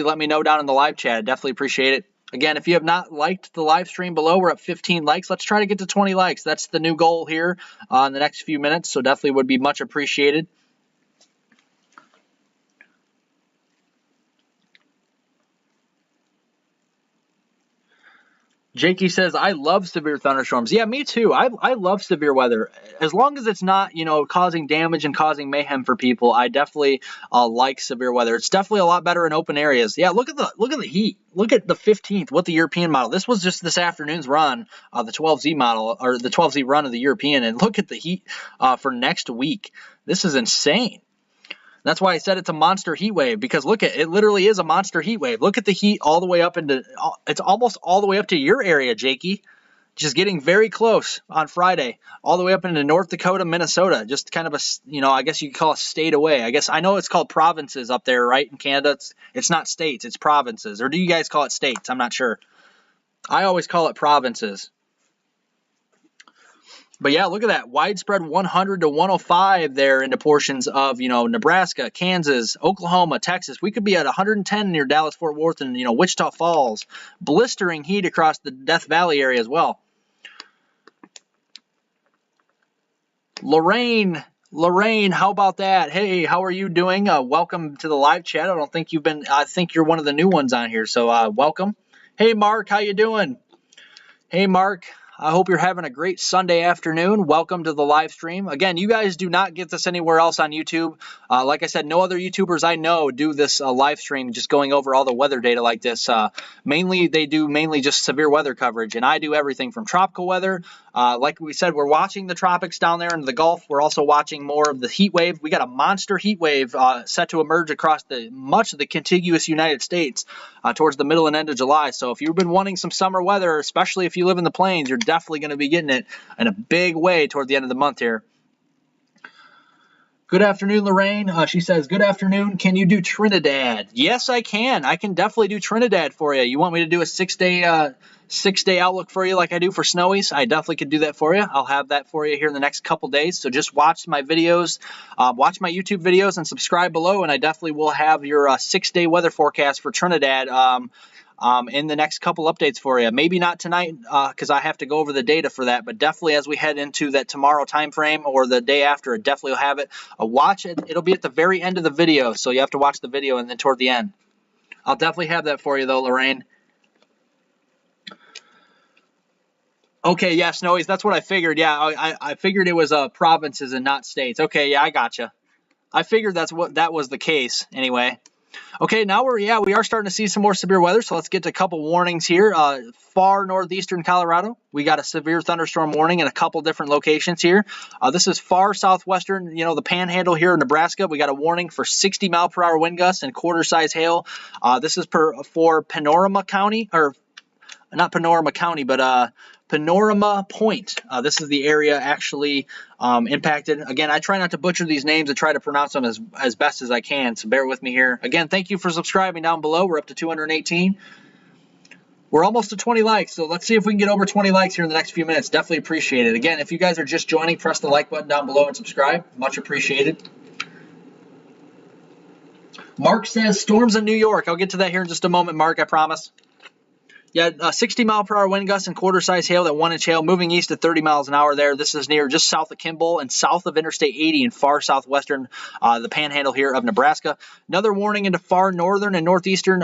let me know down in the live chat. Definitely appreciate it. Again, if you have not liked the live stream below, we're at 15 likes. Let's try to get to 20 likes. That's the new goal here in the next few minutes. So definitely would be much appreciated. Jakey says, I love severe thunderstorms. Yeah, me too. I love severe weather. As long as it's not, causing damage and causing mayhem for people, I definitely like severe weather. It's definitely a lot better in open areas. Yeah, look at the heat. Look at the 15th with the European model. This was just this afternoon's run, the 12Z model, or the 12Z run of the European, and look at the heat for next week. This is insane. That's why I said it's a monster heat wave, because look at it, literally is a monster heat wave. Look at the heat all the way up into, it's almost all the way up to your area, Jakey. Just getting very close on Friday, all the way up into North Dakota, Minnesota. Just kind of a, I guess you could call a state away. I know it's called provinces up there, right? In Canada, it's not states, it's provinces. Or do you guys call it states? I'm not sure. I always call it provinces. But yeah, look at that widespread 100 to 105 there into portions of, Nebraska, Kansas, Oklahoma, Texas. We could be at 110 near Dallas, Fort Worth, and, Wichita Falls. Blistering heat across the Death Valley area as well. Lorraine, how about that? Hey, how are you doing? Welcome to the live chat. I think you're one of the new ones on here, so welcome. Hey, Mark, how you doing? Hey, Mark. I hope you're having a great Sunday afternoon. Welcome to the live stream. Again, you guys do not get this anywhere else on YouTube. Like I said, no other YouTubers I know do this live stream, just going over all the weather data like this. They do mainly just severe weather coverage, and I do everything from tropical weather. Like we said, we're watching the tropics down there in the Gulf. We're also watching more of the heat wave. We got a monster heat wave set to emerge across much of the contiguous United States towards the middle and end of July. So if you've been wanting some summer weather, especially if you live in the plains, you're definitely going to be getting it in a big way toward the end of the month here. Good afternoon, Lorraine. She says, good afternoon. Can you do Trinidad? Yes, I can. I can definitely do Trinidad for you. You want me to do a six-day outlook for you like I do for snowies? I definitely could do that for you. I'll have that for you here in the next couple days. So just watch my videos, watch my YouTube videos, and subscribe below, and I definitely will have your 6-day weather forecast for Trinidad in the next couple updates for you. Maybe not tonight because I have to go over the data for that, but definitely as we head into that tomorrow time frame or the day after, I definitely will have it. Watch it. It'll be at the very end of the video, so you have to watch the video and then toward the end. I'll definitely have that for you though, Lorraine. Okay, yeah, Snowies, that's what I figured. Yeah, I figured it was provinces and not states. Okay, yeah, I gotcha. I figured that was the case anyway. Okay, now we are starting to see some more severe weather, so let's get to a couple warnings here. Far northeastern Colorado, we got a severe thunderstorm warning in a couple different locations here. This is far southwestern, the Panhandle here in Nebraska. We got a warning for 60-mile-per-hour wind gusts and quarter-size hail. This is for Panorama County, or not Panorama County, but Panorama Point. This is the area actually impacted. Again, I try not to butcher these names and try to pronounce them as best as I can, so bear with me here. Again, thank you for subscribing down below. We're up to 218. We're almost to 20 likes, so let's see if we can get over 20 likes here in the next few minutes. Definitely appreciate it. Again, if you guys are just joining, press the like button down below and subscribe. Much appreciated. Mark says storms in New York. I'll get to that here in just a moment, Mark, I promise. Yeah, 60-mile-per-hour wind gusts and quarter-size hail, that 1-inch hail, moving east at 30 miles an hour there. This is near just south of Kimball and south of Interstate 80 in far southwestern, the Panhandle here of Nebraska. Another warning into far northern and northeastern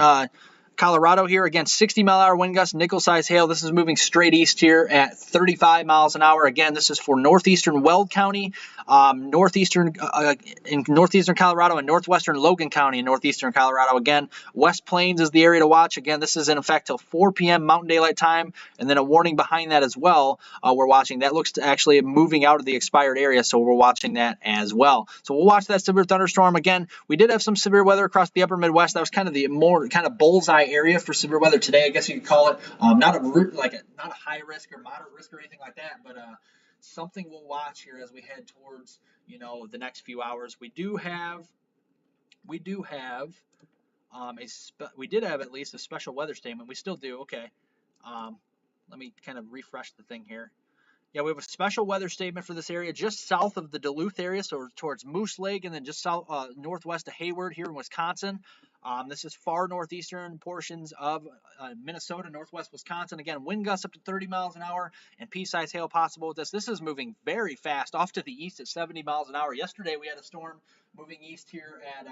Colorado here. Again, 60-mile-an-hour wind gusts, nickel-size hail. This is moving straight east here at 35 miles an hour. Again, this is for northeastern Weld County, in northeastern Colorado, and northwestern Logan County in northeastern Colorado. Again, West Plains is the area to watch. Again, this is in effect till 4 p.m. Mountain Daylight Time, and then a warning behind that as well. We're watching. That looks to actually moving out of the expired area, so we're watching that as well. So we'll watch that severe thunderstorm. Again, we did have some severe weather across the upper Midwest. That was kind of the more bullseye area for severe weather today, I guess you could call it. Not a high risk or moderate risk or anything like that, but something we'll watch here as we head towards the next few hours. We did have at least a special weather statement. We still do. Okay, let me kind of refresh the thing here. Yeah, we have a special weather statement for this area just south of the Duluth area, so towards Moose Lake, and then just south northwest of Hayward here in Wisconsin. This is far northeastern portions of Minnesota, northwest Wisconsin. Again, wind gusts up to 30 miles an hour and pea-sized hail possible with this. This is moving very fast off to the east at 70 miles an hour. Yesterday we had a storm moving east here at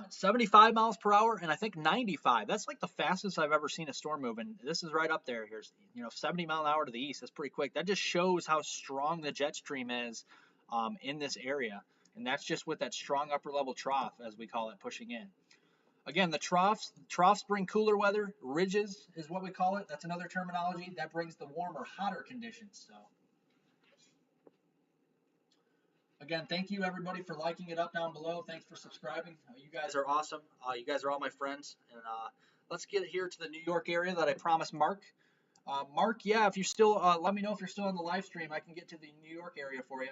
75 miles per hour, and I think 95. That's like the fastest I've ever seen a storm move, and this is right up there. Here's 70 mile an hour to the east. That's pretty quick. That just shows how strong the jet stream is in this area, and that's just with that strong upper level trough, as we call it, pushing in. Again, the troughs bring cooler weather. Ridges is what we call it. That's another terminology. That brings the warmer, hotter conditions. So again, thank you everybody for liking it up down below. Thanks for subscribing. You guys are awesome. You guys are all my friends. And let's get here to the New York area that I promised Mark. Mark, yeah, if you're still, let me know if you're still on the live stream. I can get to the New York area for you.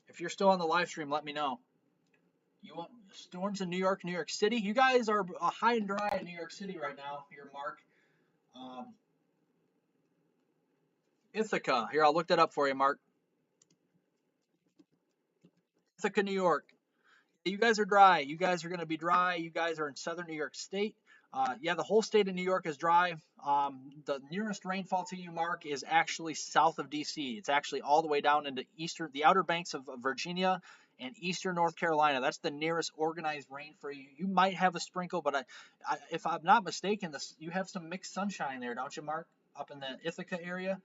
If you're still on the live stream, let me know. You want storms in New York City? You guys are high and dry in New York City right now here, Mark. Ithaca. Here, I'll look that up for you, Mark. Ithaca, New York. You guys are dry. You guys are going to be dry. You guys are in southern New York State. Yeah, the whole state of New York is dry. The nearest rainfall to you, Mark, is actually south of D.C. It's actually all the way down into the outer banks of Virginia and eastern North Carolina. That's the nearest organized rain for you. You might have a sprinkle, but if I'm not mistaken, you have some mixed sunshine there, don't you, Mark, up in the Ithaca area?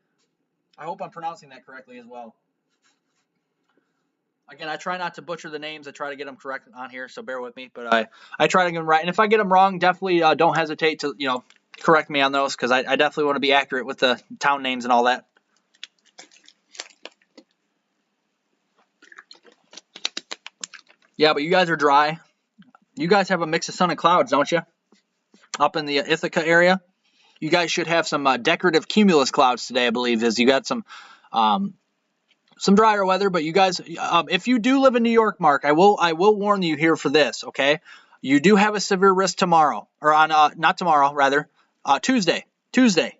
I hope I'm pronouncing that correctly as well. Again, I try not to butcher the names. I try to get them correct on here, so bear with me. But I try to get them right. And if I get them wrong, definitely don't hesitate to correct me on those, because I definitely want to be accurate with the town names and all that. Yeah, but you guys are dry. You guys have a mix of sun and clouds, don't you? Up in the Ithaca area. You guys should have some decorative cumulus clouds today, I believe, as you got some drier weather. But you guys, if you do live in New York, Mark, I will warn you here for this, okay? You do have a severe risk tomorrow, or on not tomorrow, rather Tuesday.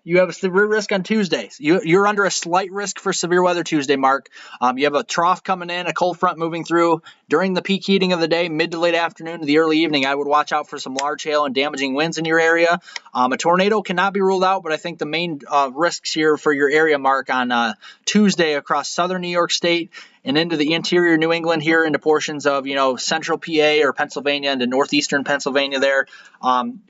You have a severe risk on Tuesday. You're under a slight risk for severe weather Tuesday, Mark. You have a trough coming in, a cold front moving through during the peak heating of the day, mid to late afternoon to the early evening. I would watch out for some large hail and damaging winds in your area. A tornado cannot be ruled out, but I think the main risks here for your area, Mark, on Tuesday across southern New York State and into the interior New England here, into portions of central PA or Pennsylvania, into northeastern Pennsylvania there.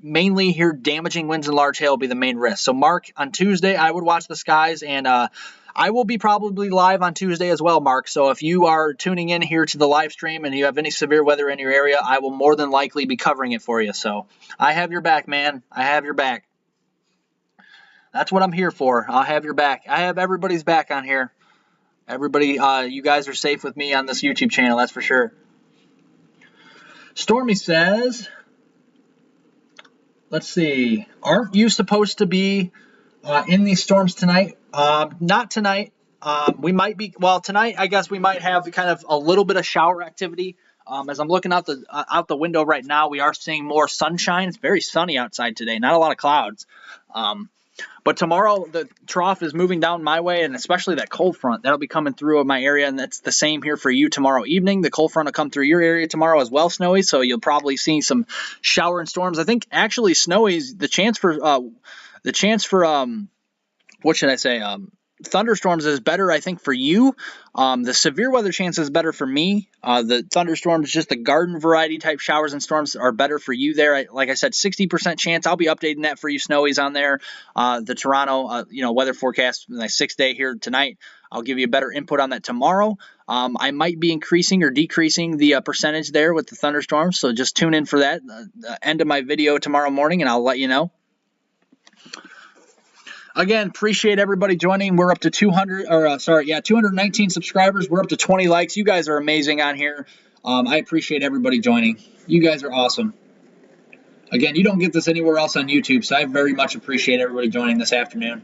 Mainly here, damaging winds and large hail will be the main risk. So Mark, on Tuesday, I would watch the skies, and I will be probably live on Tuesday as well, Mark. So if you are tuning in here to the live stream and you have any severe weather in your area, I will more than likely be covering it for you. So I have your back, man. I have your back. That's what I'm here for. I'll have your back. I have everybody's back on here. Everybody, you guys are safe with me on this YouTube channel, that's for sure. Stormy says, let's see, aren't you supposed to be in these storms tonight? Not tonight. We might be, well, tonight I guess we might have kind of a little bit of shower activity. As I'm looking out the window right now, we are seeing more sunshine. It's very sunny outside today, not a lot of clouds. But tomorrow, the trough is moving down my way, and especially that cold front. That'll be coming through my area, and that's the same here for you tomorrow evening. The cold front will come through your area tomorrow as well, Snowy, so you'll probably see some shower and storms. I think, actually, Snowy's, the chance for what should I say, thunderstorms is better, I think, for you. The severe weather chance is better for me. The thunderstorms, just the garden variety type showers and storms, are better for you there. Like I said, 60% chance. I'll be updating that for you, Snowies, on there. The Toronto, weather forecast, the 6th day here tonight. I'll give you a better input on that tomorrow. I might be increasing or decreasing the percentage there with the thunderstorms, so just tune in for that. The end of my video tomorrow morning, and I'll let you know. Again, appreciate everybody joining. We're up to 219 subscribers. We're up to 20 likes. You guys are amazing on here. I appreciate everybody joining. You guys are awesome. Again, you don't get this anywhere else on YouTube, so I very much appreciate everybody joining this afternoon.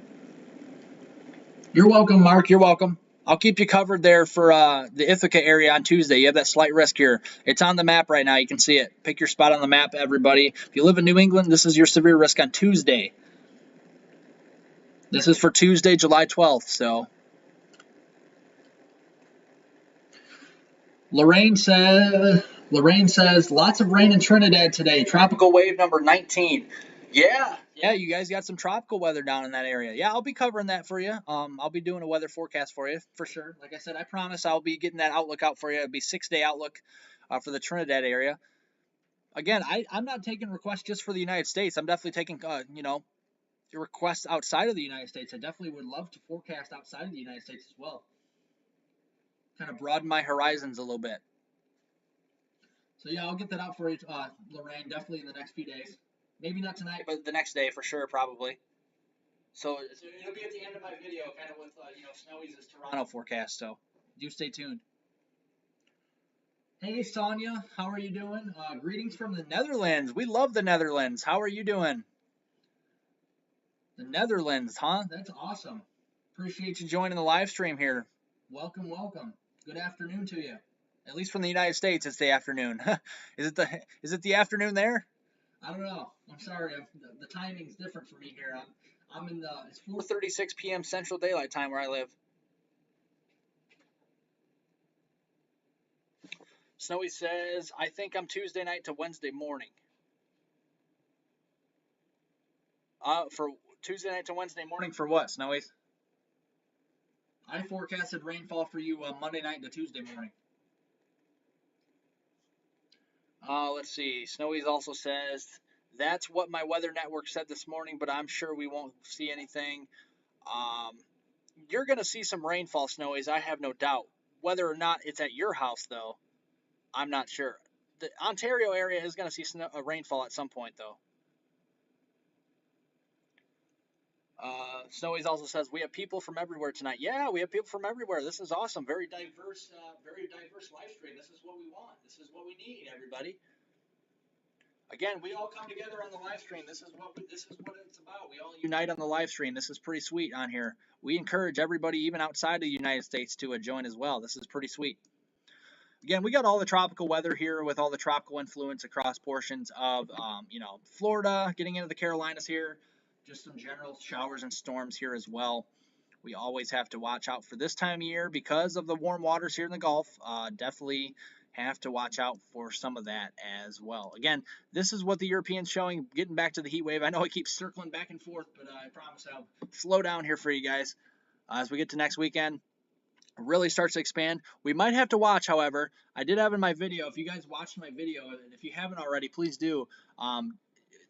You're welcome, Mark. You're welcome. I'll keep you covered there for the Ithaca area on Tuesday. You have that slight risk here. It's on the map right now. You can see it. Pick your spot on the map, everybody. If you live in New England, this is your severe risk on Tuesday. This is for Tuesday, July 12th, so. Lorraine says, lots of rain in Trinidad today. Tropical wave number 19. Yeah, you guys got some tropical weather down in that area. Yeah, I'll be covering that for you. I'll be doing a weather forecast for you for sure. Like I said, I promise I'll be getting that outlook out for you. It'll be 6-day outlook for the Trinidad area. Again, I'm not taking requests just for the United States. I'm definitely taking requests outside of the United States. I definitely would love to forecast outside of the United States as well. Kind of broaden my horizons a little bit. So yeah, I'll get that out for you, Lorraine, definitely in the next few days. Maybe not tonight, but the next day for sure, probably. So it'll be at the end of my video, kind of with Snowy's Toronto forecast. So do stay tuned. Hey Sonia, how are you doing? Greetings from the Netherlands. We love the Netherlands. How are you doing? The Netherlands, huh? That's awesome. Appreciate you joining the live stream here. Welcome, welcome. Good afternoon to you. At least from the United States, it's the afternoon. Is it the afternoon there? I don't know. I'm sorry. The timing's different for me here. I'm in it's 4:36 p.m. Central Daylight Time where I live. Snowy says, I think I'm Tuesday night to Wednesday morning. For Tuesday night to Wednesday morning for what, Snowy? I forecasted rainfall for you Monday night to Tuesday morning. Let's see. Snowy's also says, that's what my weather network said this morning, but I'm sure we won't see anything. You're going to see some rainfall, Snowy's, I have no doubt. Whether or not it's at your house, though, I'm not sure. The Ontario area is going to see rainfall at some point, though. Snowy's also says, we have people from everywhere tonight. Yeah, we have people from everywhere. This is awesome. Very diverse live stream. This is what we want. This is what we need, everybody. Again, we all come together on the live stream. This is what it's about. We all unite on the live stream. This is pretty sweet on here. We encourage everybody, even outside of the United States, to join as well. This is pretty sweet. Again, we got all the tropical weather here with all the tropical influence across portions of, Florida, getting into the Carolinas here. Just some general showers and storms here as well. We always have to watch out for this time of year because of the warm waters here in the Gulf. Definitely have to watch out for some of that as well. Again, this is what the Europeans showing, getting back to the heat wave. I know I keep circling back and forth, but I promise I'll slow down here for you guys as we get to next weekend. Really starts to expand. We might have to watch, however. I did have in my video, if you guys watched my video, and if you haven't already, please do.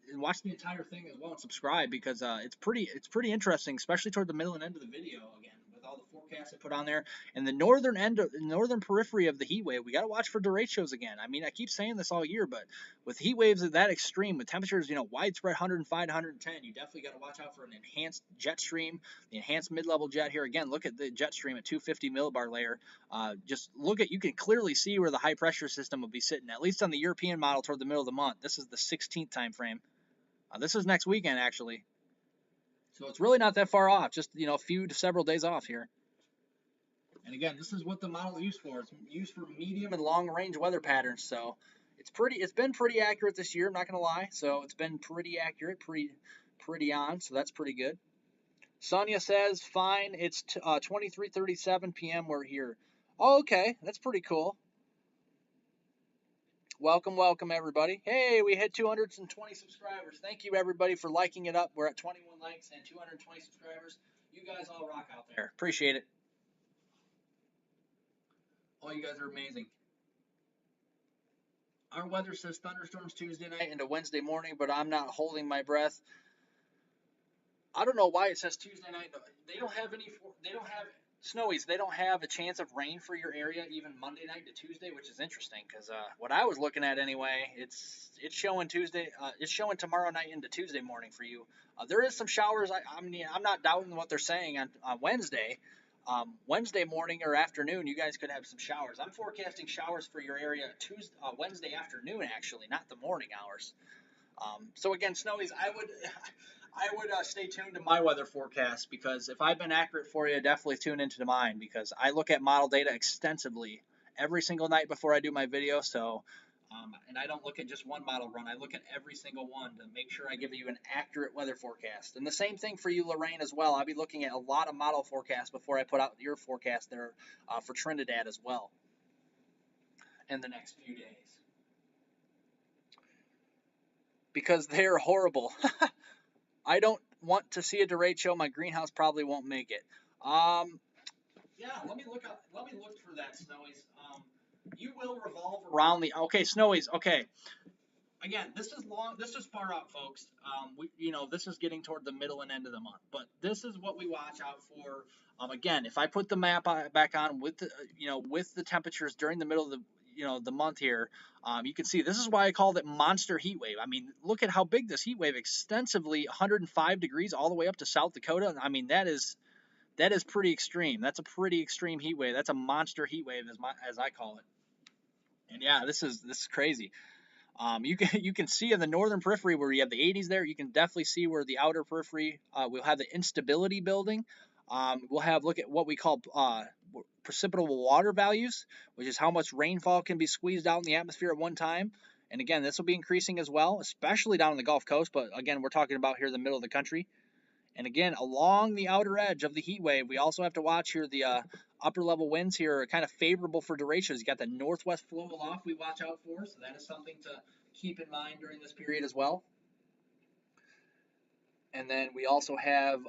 And watch the entire thing as well and subscribe because it's pretty interesting, especially toward the middle and end of the video again with all the forecasts I put on there. And the northern periphery of the heat wave, we got to watch for derechos again. I mean, I keep saying this all year, but with heat waves at that extreme, with temperatures, widespread 105 to 110, you definitely got to watch out for an enhanced jet stream, the enhanced mid-level jet here. Again, look at the jet stream at 250 millibar layer. Just look at, you can clearly see where the high pressure system will be sitting, at least on the European model toward the middle of the month. This is the 16th time frame. This is next weekend, actually. So it's really not that far off. Just, a few to several days off here. And again, this is what the model is used for. It's used for medium and long range weather patterns. So it's been pretty accurate this year. I'm not going to lie. So it's been pretty accurate, pretty on. So that's pretty good. Sonia says, fine. It's 23:37 p.m. We're here. Oh, okay. That's pretty cool. Welcome, everybody. Hey, we hit 220 subscribers. Thank you, everybody, for liking it up. We're at 21 likes and 220 subscribers. You guys all rock out there. Appreciate it. All you guys are amazing. Our weather says thunderstorms Tuesday night into Wednesday morning, but I'm not holding my breath. I don't know why it says Tuesday night. They don't have Snowies, they don't have a chance of rain for your area even Monday night to Tuesday, which is interesting because what I was looking at anyway, it's showing Tuesday, it's showing tomorrow night into Tuesday morning for you. There is some showers. I'm not doubting what they're saying on Wednesday. Wednesday morning or afternoon, you guys could have some showers. I'm forecasting showers for your area Wednesday afternoon, actually, not the morning hours. So again, Snowies, I would stay tuned to my weather forecast because if I've been accurate for you, definitely tune into mine because I look at model data extensively every single night before I do my video. So And I don't look at just one model run. I look at every single one to make sure I give you an accurate weather forecast. And the same thing for you, Lorraine, as well. I'll be looking at a lot of model forecasts before I put out your forecast there for Trinidad as well in the next few days. Because they're horrible. I don't want to see a derecho. My greenhouse probably won't make it. Yeah, let me look for that, Snowies. You will revolve around the. Okay, Snowies. Okay. Again, this is long. This is far out, folks. This is getting toward the middle and end of the month. But this is what we watch out for. Again, if I put the map back on with the, with the temperatures during the middle of the month here, you can see this is why I called it monster heat wave. I mean, look at how big this heat wave, extensively 105 degrees all the way up to South Dakota. I mean, that is pretty extreme. That's a pretty extreme heat wave. That's a monster heat wave, as I call it. And yeah, this is crazy. You can see in the northern periphery where you have the 80s there. You can definitely see where the outer periphery we'll have the instability building. We'll have look at what we call precipitable water values, which is how much rainfall can be squeezed out in the atmosphere at one time. And again, this will be increasing as well, especially down in the Gulf Coast. But again, we're talking about here in the middle of the country. And again, along the outer edge of the heat wave, we also have to watch here the upper level winds here are kind of favorable for derechos. You got the northwest flow aloft we watch out for, so that is something to keep in mind during this period as well. And then we also have,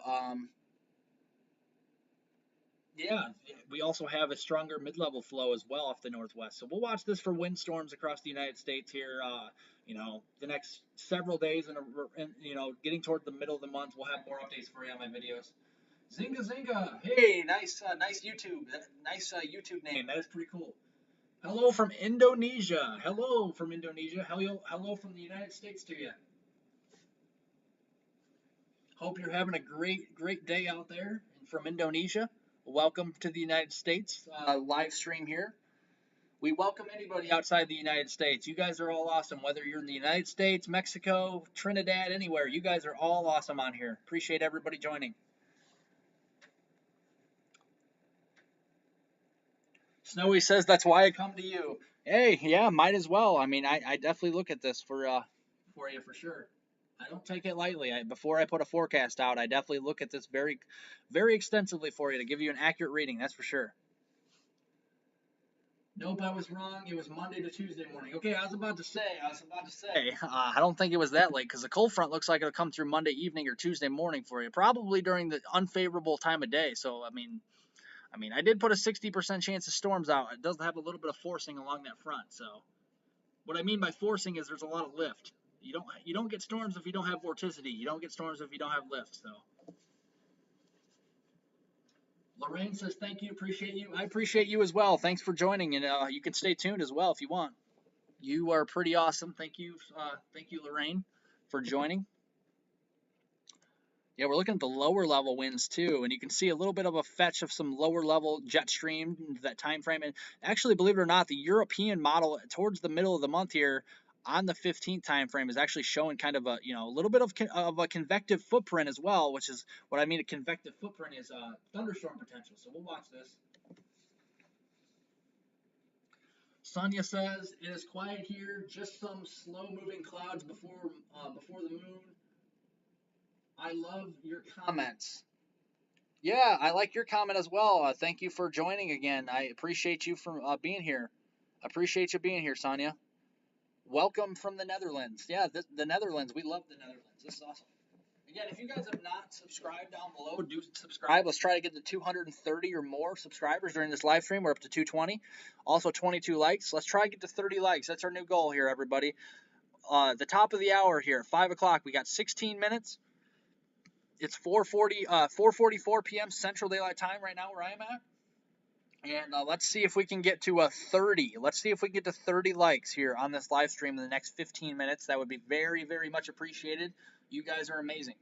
we also have a stronger mid-level flow as well off the northwest. So we'll watch this for windstorms across the United States here. The next several days, and getting toward the middle of the month, we'll have more updates for you on my videos. Zinga Zinga, hey, nice YouTube, nice YouTube name. That is pretty cool. Hello from Indonesia. Hello from Indonesia. Hello from the United States to you. Hope you're having a great day out there from Indonesia. Welcome to the United States live stream here. We welcome anybody outside the United States. You guys are all awesome, whether you're in the United States, Mexico, Trinidad, anywhere. You guys are all awesome on here. Appreciate everybody joining. Snowy says that's why I come to you. Hey, yeah, might as well. I mean, I definitely look at this for you for sure. I don't take it lightly. Before I put a forecast out, I definitely look at this very, very extensively for you to give you an accurate reading. That's for sure. Nope, I was wrong. It was Monday to Tuesday morning. Okay, I was about to say. I don't think it was that late because the cold front looks like it'll come through Monday evening or Tuesday morning for you, probably during the unfavorable time of day. So, I mean, I did put a 60% chance of storms out. It does have a little bit of forcing along that front. So, what I mean by forcing is there's a lot of lift. You don't get storms if you don't have vorticity. You don't get storms if you don't have lift. So. Lorraine says, thank you, appreciate you. I appreciate you as well. Thanks for joining, and you can stay tuned as well if you want. You are pretty awesome. Thank you, Lorraine, for joining. Yeah, we're looking at the lower level winds too, and you can see a little bit of a fetch of some lower level jet stream that time frame. And actually, believe it or not, the European model towards the middle of the month here on the 15th time frame is actually showing kind of a little bit of a convective footprint as well, which is what I mean. A convective footprint is thunderstorm potential. So we'll watch this. Sonia says it is quiet here, just some slow moving clouds before the moon. I love your comments. Yeah, I like your comment as well. Thank you for joining again. I appreciate you for being here. Appreciate you being here, Sonia. Welcome from the Netherlands. Yeah, the Netherlands. We love the Netherlands. This is awesome. Again, if you guys have not subscribed down below, do subscribe. Let's try to get to 230 or more subscribers during this live stream. We're up to 220. Also 22 likes. Let's try to get to 30 likes. That's our new goal here, everybody. The top of the hour here, 5 o'clock. We got 16 minutes. It's 4:44 p.m. Central Daylight Time right now where I am at. And let's see if we can get to 30. Let's see if we can get to 30 likes here on this live stream in the next 15 minutes. That would be very, very much appreciated. You guys are amazing.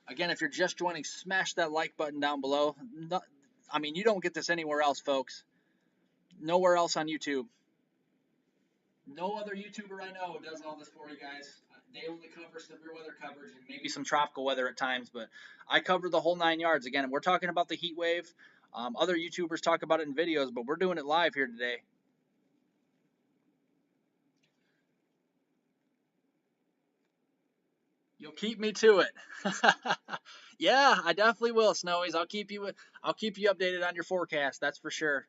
Again, if you're just joining, smash that like button down below. You don't get this anywhere else, folks. Nowhere else on YouTube. No other YouTuber I know does all this for you guys. They only cover severe weather coverage and maybe some tropical weather at times, but I cover the whole 9 yards. Again, we're talking about the heat wave. Other YouTubers talk about it in videos, but we're doing it live here today. You'll keep me to it. Yeah, I definitely will, Snowies. I'll keep you updated on your forecast. That's for sure.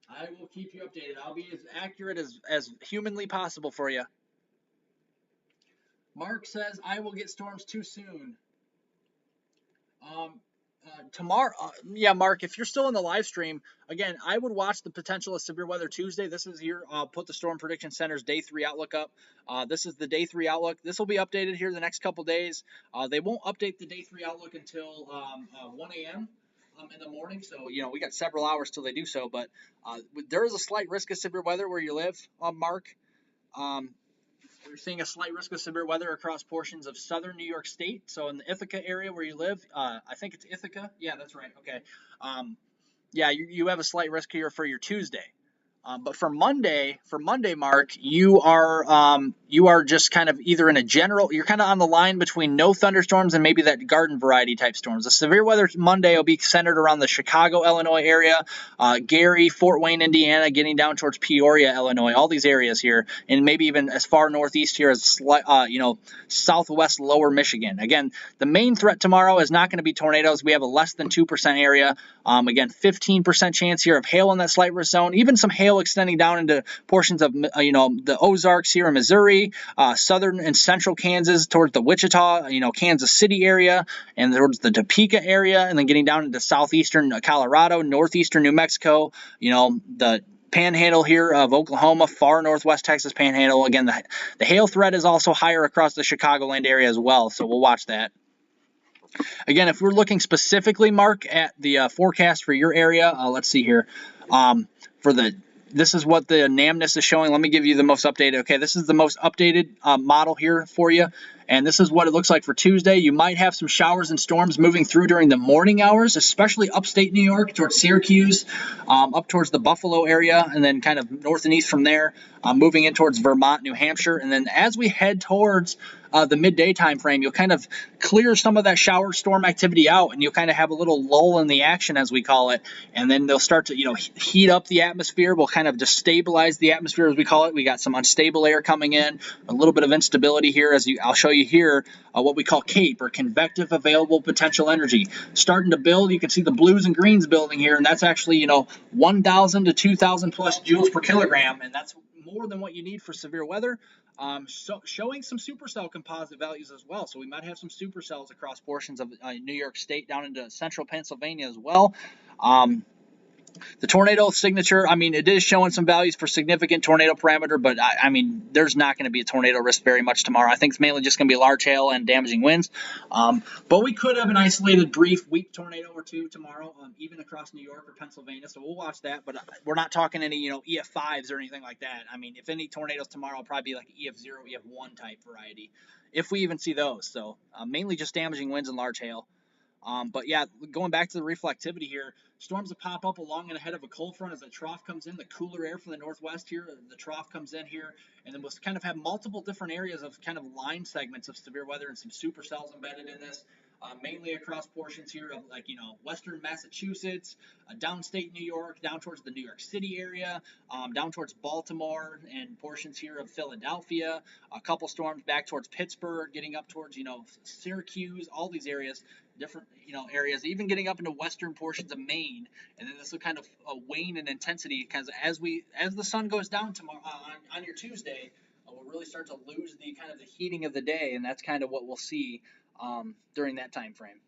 I will keep you updated. I'll be as accurate as humanly possible for you. Mark says I will get storms too soon. Tomorrow, yeah, Mark, if you're still in the live stream, again, I would watch the potential of severe weather Tuesday. This is here. I'll put the Storm Prediction Center's Day 3 outlook up. This is the Day 3 outlook. This will be updated here the next couple days. They won't update the Day 3 outlook until 1 a.m. In the morning. So, we got several hours till they do so. But there is a slight risk of severe weather where you live, Mark. We're seeing a slight risk of severe weather across portions of southern New York State. So in the Ithaca area where you live, I think it's Ithaca. Yeah, that's right. Okay. Yeah, you have a slight risk here for your Tuesday. But for Monday, Mark, you are just kind of either in a general, you're kind of on the line between no thunderstorms and maybe that garden variety type storms. The severe weather Monday will be centered around the Chicago, Illinois area, Gary, Fort Wayne, Indiana, getting down towards Peoria, Illinois, all these areas here, and maybe even as far northeast here as southwest lower Michigan. Again, the main threat tomorrow is not going to be tornadoes. We have a less than 2% area. Again, 15% chance here of hail in that slight risk zone, even some hail extending down into portions of the Ozarks here in Missouri, southern and central Kansas towards the Wichita, Kansas City area, and towards the Topeka area, and then getting down into southeastern Colorado, northeastern New Mexico, the panhandle here of Oklahoma, far northwest Texas panhandle. Again, the hail threat is also higher across the Chicagoland area as well, so we'll watch that. Again, if we're looking specifically, Mark, at the forecast for your area, let's see here. This is what the NAMNIS is showing. Let me give you the most updated. Okay, this is the most updated model here for you. And this is what it looks like for Tuesday. You might have some showers and storms moving through during the morning hours, especially upstate New York towards Syracuse, up towards the Buffalo area, and then kind of north and east from there, moving in towards Vermont, New Hampshire. And then as we head towards the midday time frame, you'll kind of clear some of that shower storm activity out, and you'll kind of have a little lull in the action, as we call it. And then they'll start to, heat up the atmosphere. We'll kind of destabilize the atmosphere, as we call it. We got some unstable air coming in, a little bit of instability here, I'll show you here, what we call CAPE, or convective available potential energy, starting to build. You can see the blues and greens building here, and that's actually 1,000 to 2,000 plus joules per kilogram, and that's more than what you need for severe weather. So showing some supercell composite values as well, so we might have some supercells across portions of New York State down into central Pennsylvania as well. The tornado signature, it is showing some values for significant tornado parameter, but there's not going to be a tornado risk very much tomorrow. I think it's mainly just going to be large hail and damaging winds. But we could have an isolated, brief, weak tornado or two tomorrow, even across New York or Pennsylvania. So we'll watch that. But we're not talking any, EF5s or anything like that. If any tornadoes tomorrow, it'll probably be like EF0, EF1 type variety, if we even see those. So mainly just damaging winds and large hail. But yeah, going back to the reflectivity here, storms that pop up along and ahead of a cold front as the trough comes in, the cooler air from the northwest here, the trough comes in here, and then we'll kind of have multiple different areas of kind of line segments of severe weather and some supercells embedded in this, mainly across portions here of western Massachusetts, downstate New York, down towards the New York City area, down towards Baltimore and portions here of Philadelphia, a couple storms back towards Pittsburgh, getting up towards Syracuse, all these areas. Different areas, even getting up into western portions of Maine, and then this will kind of wane in intensity because as the sun goes down tomorrow on your Tuesday, we'll really start to lose the kind of the heating of the day, and that's kind of what we'll see during that time frame.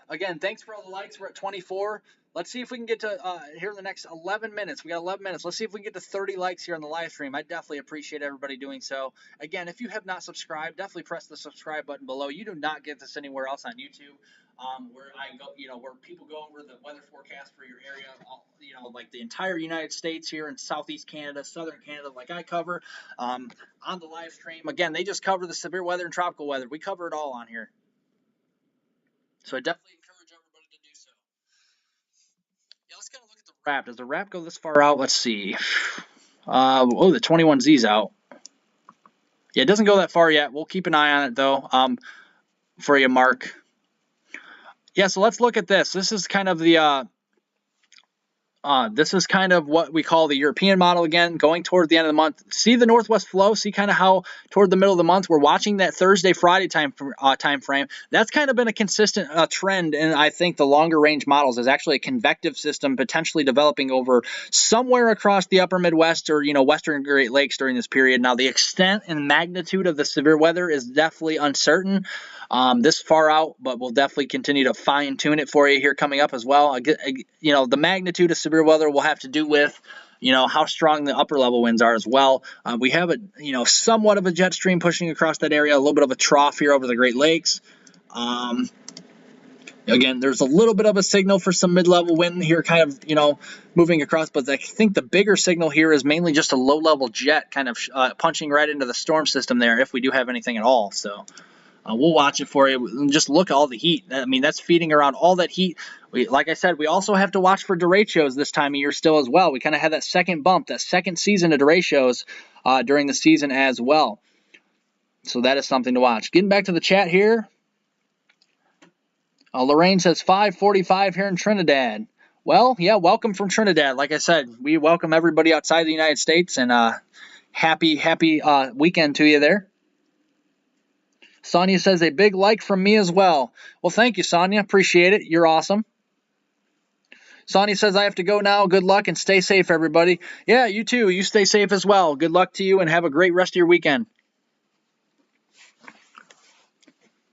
Again, thanks for all the likes. We're at 24. Let's see if we can get to here in the next 11 minutes. We got 11 minutes. Let's see if we can get to 30 likes here on the live stream. I definitely appreciate everybody doing so. Again, if you have not subscribed, definitely press the subscribe button below. You do not get this anywhere else on YouTube, where I go, where people go over the weather forecast for your area, like the entire United States here in Southeast Canada, Southern Canada, like I cover on the live stream. Again, they just cover the severe weather and tropical weather. We cover it all on here. So I definitely encourage everybody to do so. Yeah, let's kind of look at the wrap. Does the wrap go this far out? Let's see. The 21Z's out. Yeah, it doesn't go that far yet. We'll keep an eye on it, though, for you, Mark. Yeah, so let's look at this. This is kind of the This is kind of what we call the European model again, going toward the end of the month. See the northwest flow, see kind of how toward the middle of the month we're watching that Thursday, Friday time frame. That's kind of been a consistent trend, and I think the longer range models is actually a convective system potentially developing over somewhere across the upper Midwest or western Great Lakes during this period. Now the extent and magnitude of the severe weather is definitely uncertain this far out, but we'll definitely continue to fine tune it for you here coming up as well. The magnitude of severe weather will have to do with how strong the upper level winds are as well. We have somewhat of a jet stream pushing across that area, a little bit of a trough here over the Great Lakes. Again, there's a little bit of a signal for some mid-level wind here kind of, moving across, but I think the bigger signal here is mainly just a low-level jet kind of punching right into the storm system there if we do have anything at all. So we'll watch it for you and just look at all the heat. I mean, that's feeding around all that heat. Like I said, we also have to watch for derechos this time of year still as well. We kind of had that second bump, that second season of derechos during the season as well. So that is something to watch. Getting back to the chat here. Lorraine says 5:45 here in Trinidad. Well, yeah, welcome from Trinidad. Like I said, we welcome everybody outside the United States, and happy weekend to you there. Sonia says a big like from me as well. Well, thank you, Sonia. Appreciate it. You're awesome. Sonia says I have to go now. Good luck and stay safe, everybody. Yeah, you too. You stay safe as well. Good luck to you and have a great rest of your weekend.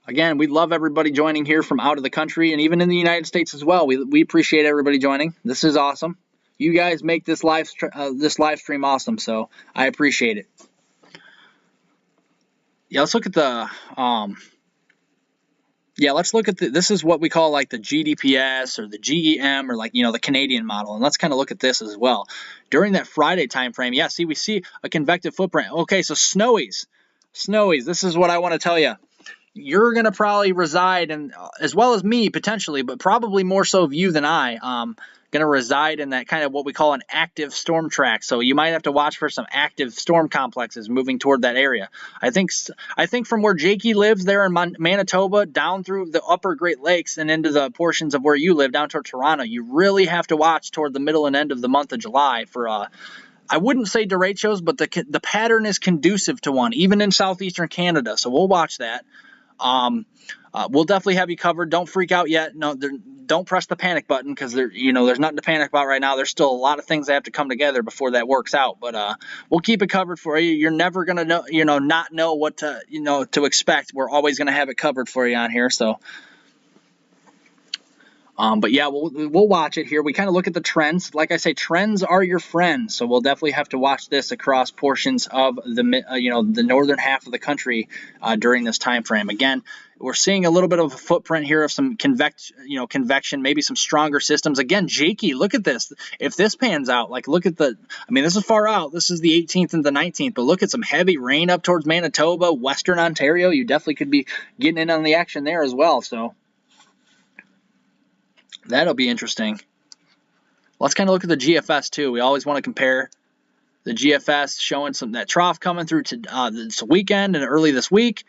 Again, we love everybody joining here from out of the country and even in the United States as well. We appreciate everybody joining. This is awesome. You guys make this live stream awesome, so I appreciate it. Yeah, let's look at the this is what we call like the GDPS or the GEM or the Canadian model, and let's kind of look at this as well. During that Friday time frame, yeah, we see a convective footprint. Okay, so snowies, this is what I want to tell you. You're going to probably reside in, as well as me potentially, but probably more so of you than I, going to reside in that kind of what we call an active storm track. So you might have to watch for some active storm complexes moving toward that area. I think from where Jakey lives there in Manitoba down through the upper Great Lakes and into the portions of where you live down toward Toronto, you really have to watch toward the middle and end of the month of July for I wouldn't say derechos, but the pattern is conducive to one, even in southeastern Canada. So we'll watch that. We'll definitely have you covered. Don't freak out yet. No, don't press the panic button because there's nothing to panic about right now. There's still a lot of things that have to come together before that works out. But we'll keep it covered for you. You're never gonna know, not know what to expect. We're always gonna have it covered for you on here. So. But yeah, we'll watch it here. We kind of look at the trends. Like I say, trends are your friends. So we'll definitely have to watch this across portions of the northern half of the country during this time frame. Again, we're seeing a little bit of a footprint here of some convection, maybe some stronger systems. Again, Jakey, look at this. If this pans out, look at this is far out. This is the 18th and the 19th, but look at some heavy rain up towards Manitoba, Western Ontario. You definitely could be getting in on the action there as well. So. That'll be interesting. Let's kind of look at the GFS too. We always want to compare the GFS showing that trough coming through to this weekend and early this week.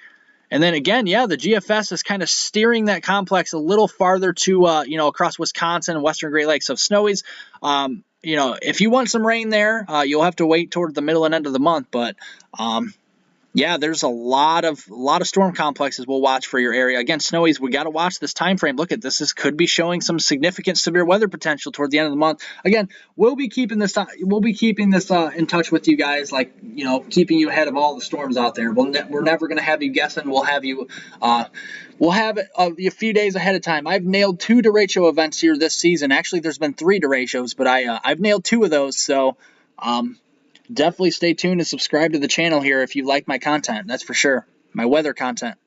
And then again, yeah, the GFS is kind of steering that complex a little farther to, across Wisconsin and Western Great Lakes. So snowies, if you want some rain there, you'll have to wait toward the middle and end of the month. But yeah, there's a lot of storm complexes we'll watch for your area. Again, snowies, we got to watch this time frame. Look at this. This could be showing some significant severe weather potential toward the end of the month. Again, we'll be keeping this in touch with you guys, keeping you ahead of all the storms out there. We're never going to have you guessing. We'll have you we'll have it a few days ahead of time. I've nailed 2 derecho events here this season. Actually, there's been 3 derechos, but I've nailed 2 of those. So, definitely stay tuned and subscribe to the channel here if you like my content. That's for sure. My weather content.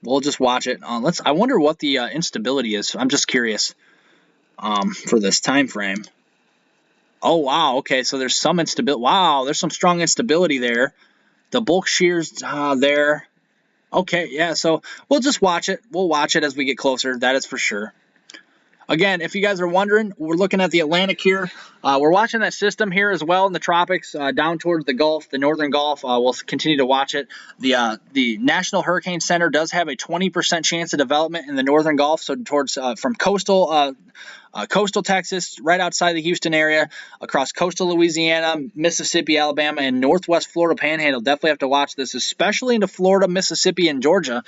We'll just watch it. I wonder what the instability is. I'm just curious for this time frame. Oh, wow. Okay, so there's some instability. Wow, there's some strong instability there. The bulk shears there. Okay, yeah, so we'll just watch it. We'll watch it as we get closer. That is for sure. Again, if you guys are wondering, we're looking at the Atlantic here. We're watching that system here as well in the tropics down towards the Gulf, the northern Gulf. We'll continue to watch it. The National Hurricane Center does have a 20% chance of development in the northern Gulf, so towards from coastal coastal Texas, right outside the Houston area, across coastal Louisiana, Mississippi, Alabama, and northwest Florida Panhandle. Definitely have to watch this, especially into Florida, Mississippi, and Georgia,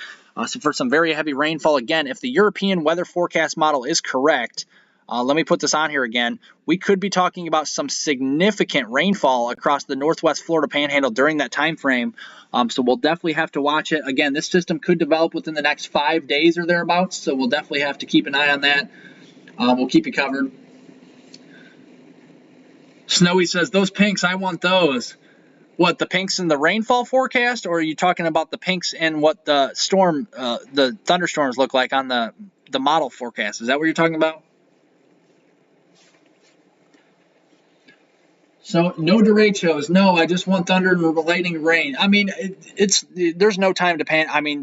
so for some very heavy rainfall. Again, if the European weather forecast model is correct, let me put this on here again. We could be talking about some significant rainfall across the northwest Florida Panhandle during that time frame. So we'll definitely have to watch it. Again, this system could develop within the next 5 days or thereabouts, so we'll definitely have to keep an eye on that. We'll keep you covered. Snowy says, those pinks, I want those. What, the pinks in the rainfall forecast, or are you talking about the pinks in what the storm, the thunderstorms look like on the model forecast? Is that what you're talking about? So no derechos. No, I just want thunder and lightning rain. I mean, there's no time to panic. I mean,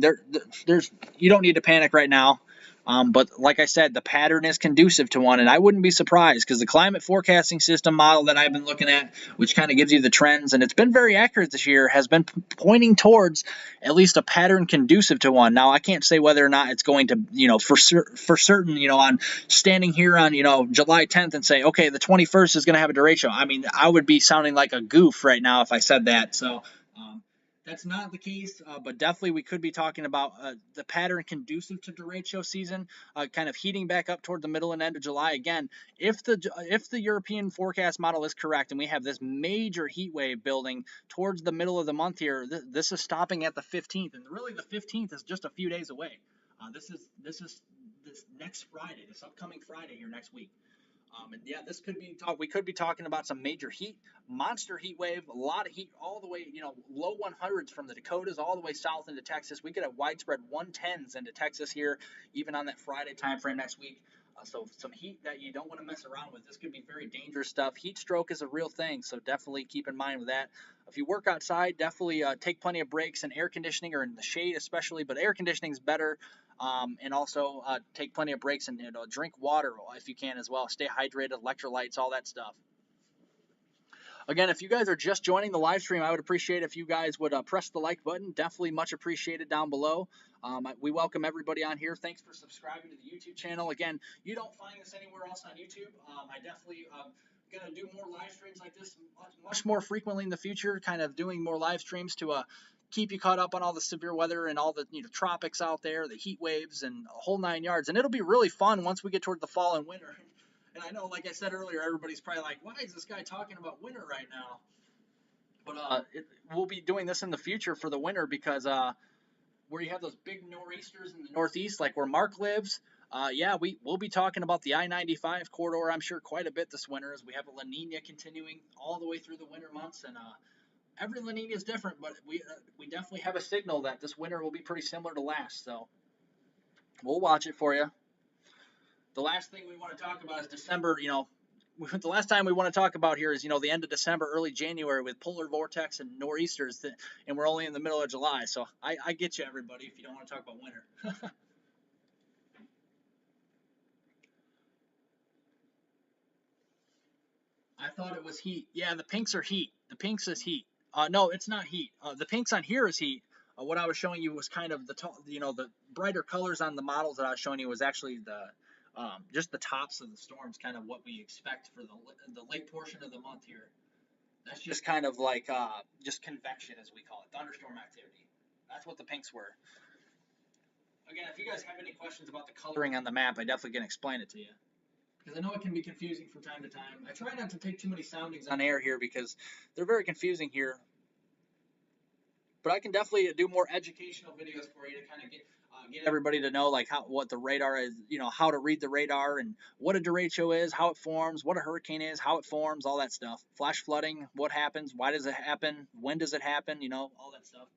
there's you don't need to panic right now. But like I said, the pattern is conducive to one, and I wouldn't be surprised because the climate forecasting system model that I've been looking at, which kind of gives you the trends, and it's been very accurate this year, has been pointing towards at least a pattern conducive to one. Now, I can't say whether or not it's going to, for certain, on standing here on, July 10th and say, okay, the 21st is going to have a derecho. I mean, I would be sounding like a goof right now if I said that. So, that's not the case, but definitely we could be talking about the pattern conducive to derecho season, kind of heating back up toward the middle and end of July. Again, if the European forecast model is correct and we have this major heat wave building towards the middle of the month here, this is stopping at the 15th, and really the 15th is just a few days away. This is this next Friday, this upcoming Friday here next week. And yeah, this could be we could be talking about some major heat, monster heat wave, a lot of heat all the way, low 100s from the Dakotas all the way south into Texas. We could have widespread 110s into Texas here, even on that Friday time frame next week. So some heat that you don't want to mess around with. This could be very dangerous stuff. Heat stroke is a real thing, so definitely keep in mind with that. If you work outside, definitely take plenty of breaks in air conditioning or in the shade especially, but air conditioning is better. And also take plenty of breaks and drink water if you can as well. Stay hydrated, electrolytes, all that stuff. Again, if you guys are just joining the live stream, I would appreciate if you guys would press the like button. Definitely much appreciated down below. We welcome everybody on here. Thanks for subscribing to the YouTube channel. Again, you don't find this anywhere else on YouTube. I definitely going to do more live streams like this much more frequently in the future, kind of doing more live streams to keep you caught up on all the severe weather and all the tropics out there, the heat waves, and a whole 9 yards. And it'll be really fun once we get toward the fall and winter. And I know, like I said earlier, everybody's probably like, why is this guy talking about winter right now? But we'll be doing this in the future for the winter because where you have those big nor'easters in the northeast, like where Mark lives, we'll be talking about the I-95 corridor, I'm sure, quite a bit this winter as we have a La Nina continuing all the way through the winter months. And every La Nina is different, but we definitely have a signal that this winter will be pretty similar to last. So we'll watch it for you. The last thing we want to talk about is December. The last time we want to talk about here is, the end of December, early January with polar vortex and nor'easters, and we're only in the middle of July. So I get you, everybody, if you don't want to talk about winter. I thought it was heat. Yeah, the pinks are heat. The pinks is heat. No, it's not heat. The pinks on here is heat. What I was showing you was kind of the brighter colors on the models that I was showing you was actually just the tops of the storms, kind of what we expect for the late portion of the month here. That's just kind of like just convection, as we call it, thunderstorm activity. That's what the pinks were. Again, if you guys have any questions about the coloring on the map, I definitely can explain it to you, because I know it can be confusing from time to time. I try not to take too many soundings on air here because they're very confusing here. But I can definitely do more educational videos for you to kind of get everybody to know like what the radar is, how to read the radar and what a derecho is, how it forms, what a hurricane is, how it forms, all that stuff. Flash flooding, what happens, why does it happen, when does it happen, all that stuff.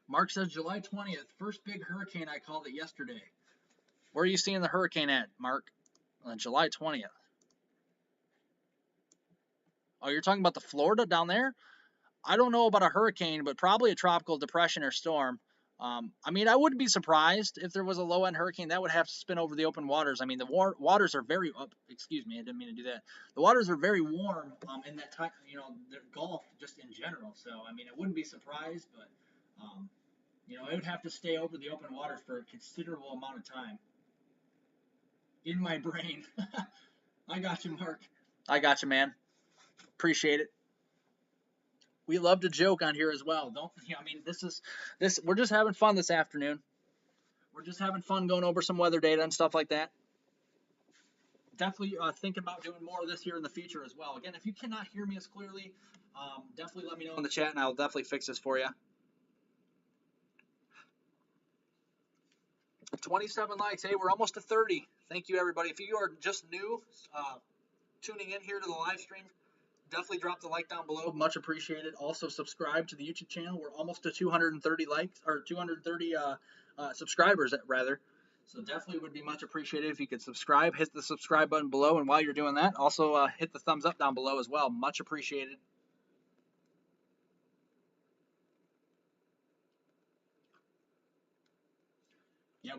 Mark says July 20th, first big hurricane. I called it yesterday. Where are you seeing the hurricane at, Mark? On July 20th. Oh, you're talking about the Florida down there? I don't know about a hurricane, but probably a tropical depression or storm. I mean, I wouldn't be surprised if there was a low-end hurricane. That would have to spin over the open waters. I mean, the waters are very excuse me, I didn't mean to do that. The waters are very warm in that time, the Gulf just in general. So, I mean, I wouldn't be surprised, but, it would have to stay over the open waters for a considerable amount of time. in my brain. I got you, Mark. I got you, man. Appreciate it. We love to joke on here as well. Don't I mean this we're just having fun this afternoon. We're just having fun going over some weather data and stuff like that. Definitely think about doing more of this here in the future as well. Again, if you cannot hear me as clearly, definitely let me know in the chat and I'll definitely fix this for you. 27 likes. Hey, we're almost to 30. Thank you, everybody. If you are just new, tuning in here to the live stream, definitely drop the like down below. Much appreciated. Also, subscribe to the YouTube channel. We're almost to 230 likes, or 230 subscribers, rather. So definitely would be much appreciated if you could subscribe. Hit the subscribe button below, and while you're doing that, also hit the thumbs up down below as well. Much appreciated. Yeah,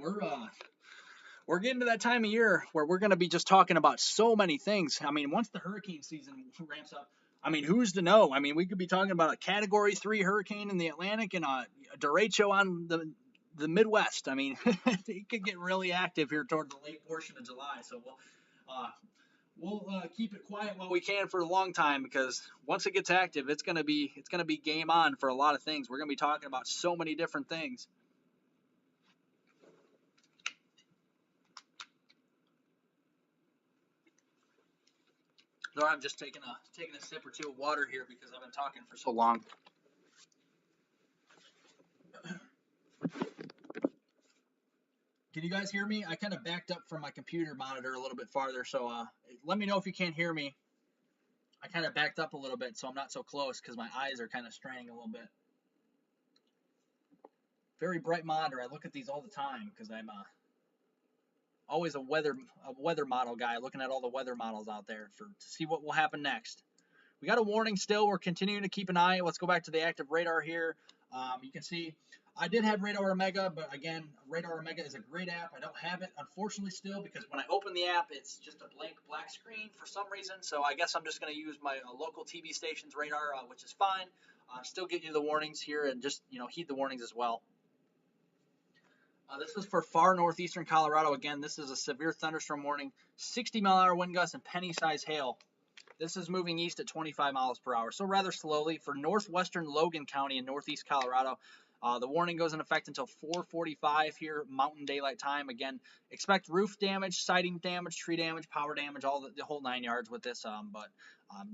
we're getting to that time of year where we're going to be just talking about so many things. I mean, once the hurricane season ramps up, I mean, who's to know? I mean, we could be talking about a Category 3 hurricane in the Atlantic and a derecho on the Midwest. I mean, it could get really active here toward the late portion of July. So we'll keep it quiet while we can for a long time, because once it gets active, it's gonna be game on for a lot of things. We're gonna be talking about so many different things. So I'm just taking a sip or two of water here because I've been talking for so long. Can you guys hear me? I kind of backed up from my computer monitor a little bit farther, so let me know if you can't hear me. I kind of backed up a little bit, so I'm not so close because my eyes are kind of straining a little bit. Very bright monitor. I look at these all the time because I'm always a weather model guy, looking at all the weather models out there to see what will happen next. We got a warning still. We're continuing to keep an eye. Let's go back to the active radar here. You can see I did have Radar Omega, but again, Radar Omega is a great app. I don't have it, unfortunately, still, because when I open the app, it's just a blank black screen for some reason. So I guess I'm just going to use my local TV station's radar, which is fine. Still get you the warnings here, and just heed the warnings as well. This is for far northeastern Colorado. Again, this is a severe thunderstorm warning, 60-mile-an-hour wind gusts and penny-size hail. This is moving east at 25 miles per hour, so rather slowly. For northwestern Logan County in northeast Colorado, the warning goes in effect until 4:45 here, Mountain Daylight Time. Again, expect roof damage, siding damage, tree damage, power damage, all the whole 9 yards with this. But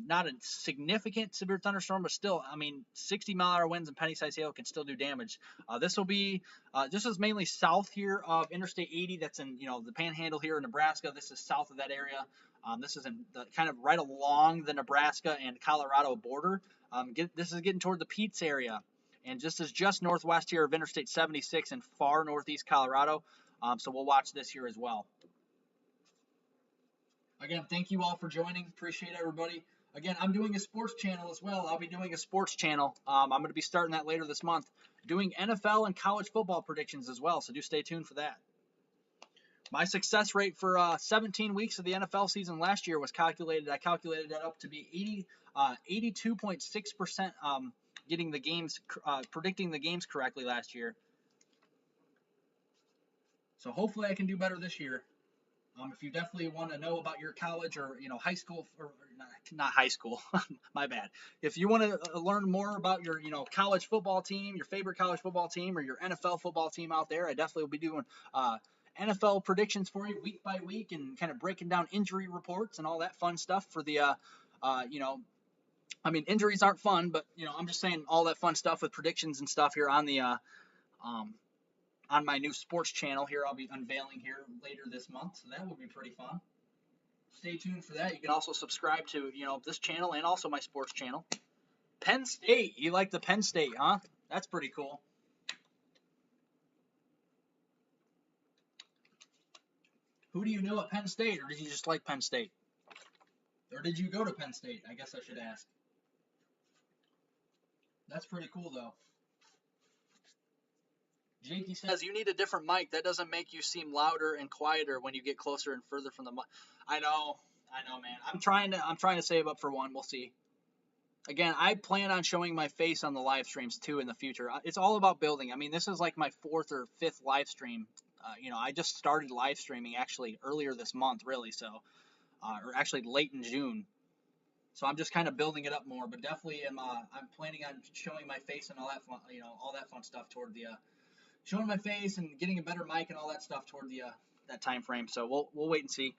not a significant severe thunderstorm, but still, I mean, 60-mile-an-hour winds and penny-sized hail can still do damage. This is mainly south here of Interstate 80. That's in the Panhandle here in Nebraska. This is south of that area. This is kind of right along the Nebraska and Colorado border. This is getting toward the Pete's area, and just northwest here of Interstate 76 in far northeast Colorado. So we'll watch this here as well. Again, thank you all for joining. Appreciate everybody. Again, I'm doing a sports channel as well. I'll be doing a sports channel. I'm going to be starting that later this month. Doing NFL and college football predictions as well, so do stay tuned for that. My success rate for 17 weeks of the NFL season last year was calculated. I calculated that up to be 82.6% getting the games, predicting the games correctly last year. So hopefully I can do better this year. If you definitely want to know about your college or high school, or not high school, my bad. If you want to learn more about your college football team, your favorite college football team, or your NFL football team out there, I definitely will be doing NFL predictions for you week by week, and kind of breaking down injury reports and all that fun stuff for the I mean, injuries aren't fun, but I'm just saying all that fun stuff with predictions and stuff here on the on my new sports channel here. I'll be unveiling here later this month, so that will be pretty fun. Stay tuned for that. You can also subscribe to this channel and also my sports channel. Penn State, you like the Penn State, huh? That's pretty cool. Who do you know at Penn State, or did you just like Penn State? Or did you go to Penn State? I guess I should ask. That's pretty cool, though. Jakey says, you need a different mic. That doesn't make you seem louder and quieter when you get closer and further from the mic. I know, man. I'm trying to save up for one. We'll see. Again, I plan on showing my face on the live streams, too, in the future. It's all about building. I mean, this is like my 4th or 5th live stream I just started live streaming actually earlier this month, really. So, or actually late in June. So I'm just kind of building it up more, but definitely I'm planning on showing my face and all that fun, all that fun stuff toward the showing my face and getting a better mic and all that stuff toward the that time frame. So we'll wait and see.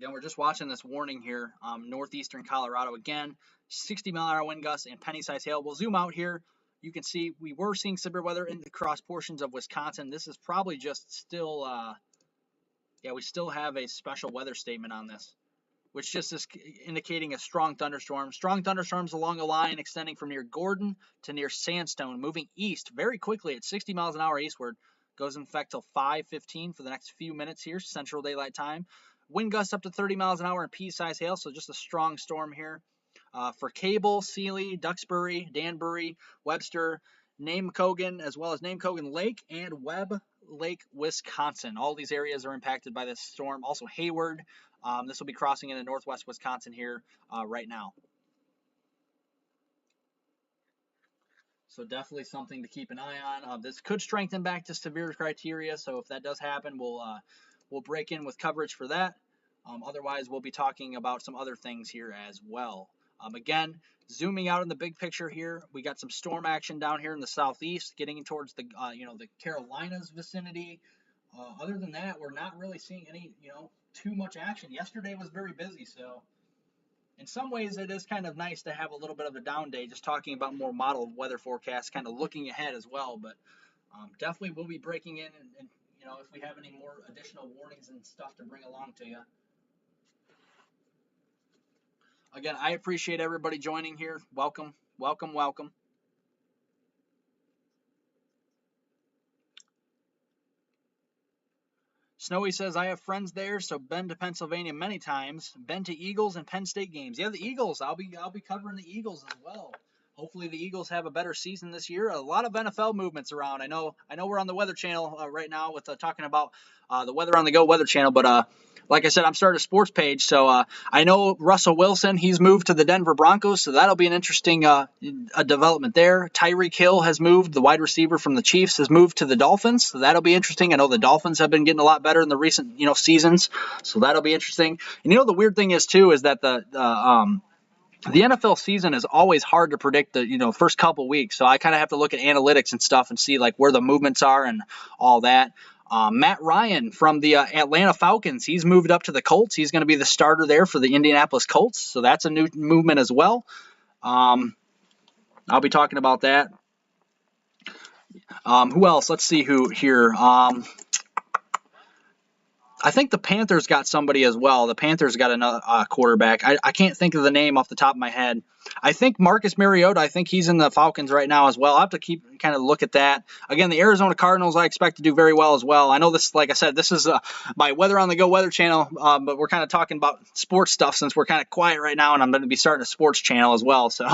Again, we're just watching this warning here. Northeastern Colorado again, 60-mile-an-hour wind gusts and penny-sized hail. We'll zoom out here. You can see we were seeing severe weather in the cross portions of Wisconsin. This is probably just still, we still have a special weather statement on this, which just is indicating a strong thunderstorm. Strong thunderstorms along a line extending from near Gordon to near Sandstone, moving east very quickly at 60 miles an hour eastward. Goes in effect till 5:15 for the next few minutes here, Central Daylight Time. Wind gusts up to 30 miles an hour and pea-sized hail, so just a strong storm here. For Cable, Sealy, Duxbury, Danbury, Webster, Namecogan, as well as Namecogan Lake and Webb Lake, Wisconsin. All these areas are impacted by this storm. Also Hayward. This will be crossing into northwest Wisconsin here right now. So definitely something to keep an eye on. This could strengthen back to severe criteria, so if that does happen, we'll break in with coverage for that. Otherwise, we'll be talking about some other things here as well. Again, zooming out in the big picture here, we got some storm action down here in the southeast, getting towards the the Carolinas vicinity. Other than that, we're not really seeing any too much action. Yesterday was very busy, so in some ways it is kind of nice to have a little bit of a down day, just talking about more model weather forecasts, kind of looking ahead as well. But definitely we'll be breaking in and if we have any more additional warnings and stuff to bring along to you. Again, I appreciate everybody joining here. Welcome, welcome, welcome. Snowy says, I have friends there, so been to Pennsylvania many times. Been to Eagles and Penn State games. Yeah, the Eagles. I'll be covering the Eagles as well. Hopefully the Eagles have a better season this year. A lot of NFL movements around. I know we're on the Weather Channel right now with talking about the Weather on the Go Weather Channel, but like I said, I'm starting a sports page, so I know Russell Wilson, he's moved to the Denver Broncos, so that'll be an interesting a development there. Tyreek Hill has moved, the wide receiver from the Chiefs has moved to the Dolphins, so that'll be interesting. I know the Dolphins have been getting a lot better in the recent seasons, so that'll be interesting. And the weird thing is too is that the NFL season is always hard to predict the first couple weeks, so I kind of have to look at analytics and stuff and see like where the movements are and all that. Matt Ryan from the Atlanta Falcons, he's moved up to the Colts. He's going to be the starter there for the Indianapolis Colts, so that's a new movement as well. I'll be talking about that. Who else? Let's see who here. I think the Panthers got somebody as well. The Panthers got another quarterback. I can't think of the name off the top of my head. I think Marcus Mariota, I think he's in the Falcons right now as well. I'll have to keep kind of look at that. Again, the Arizona Cardinals I expect to do very well as well. I know this, like I said, this is my Weather on the Go Weather Channel, but we're kind of talking about sports stuff since we're kind of quiet right now, and I'm going to be starting a sports channel as well. So.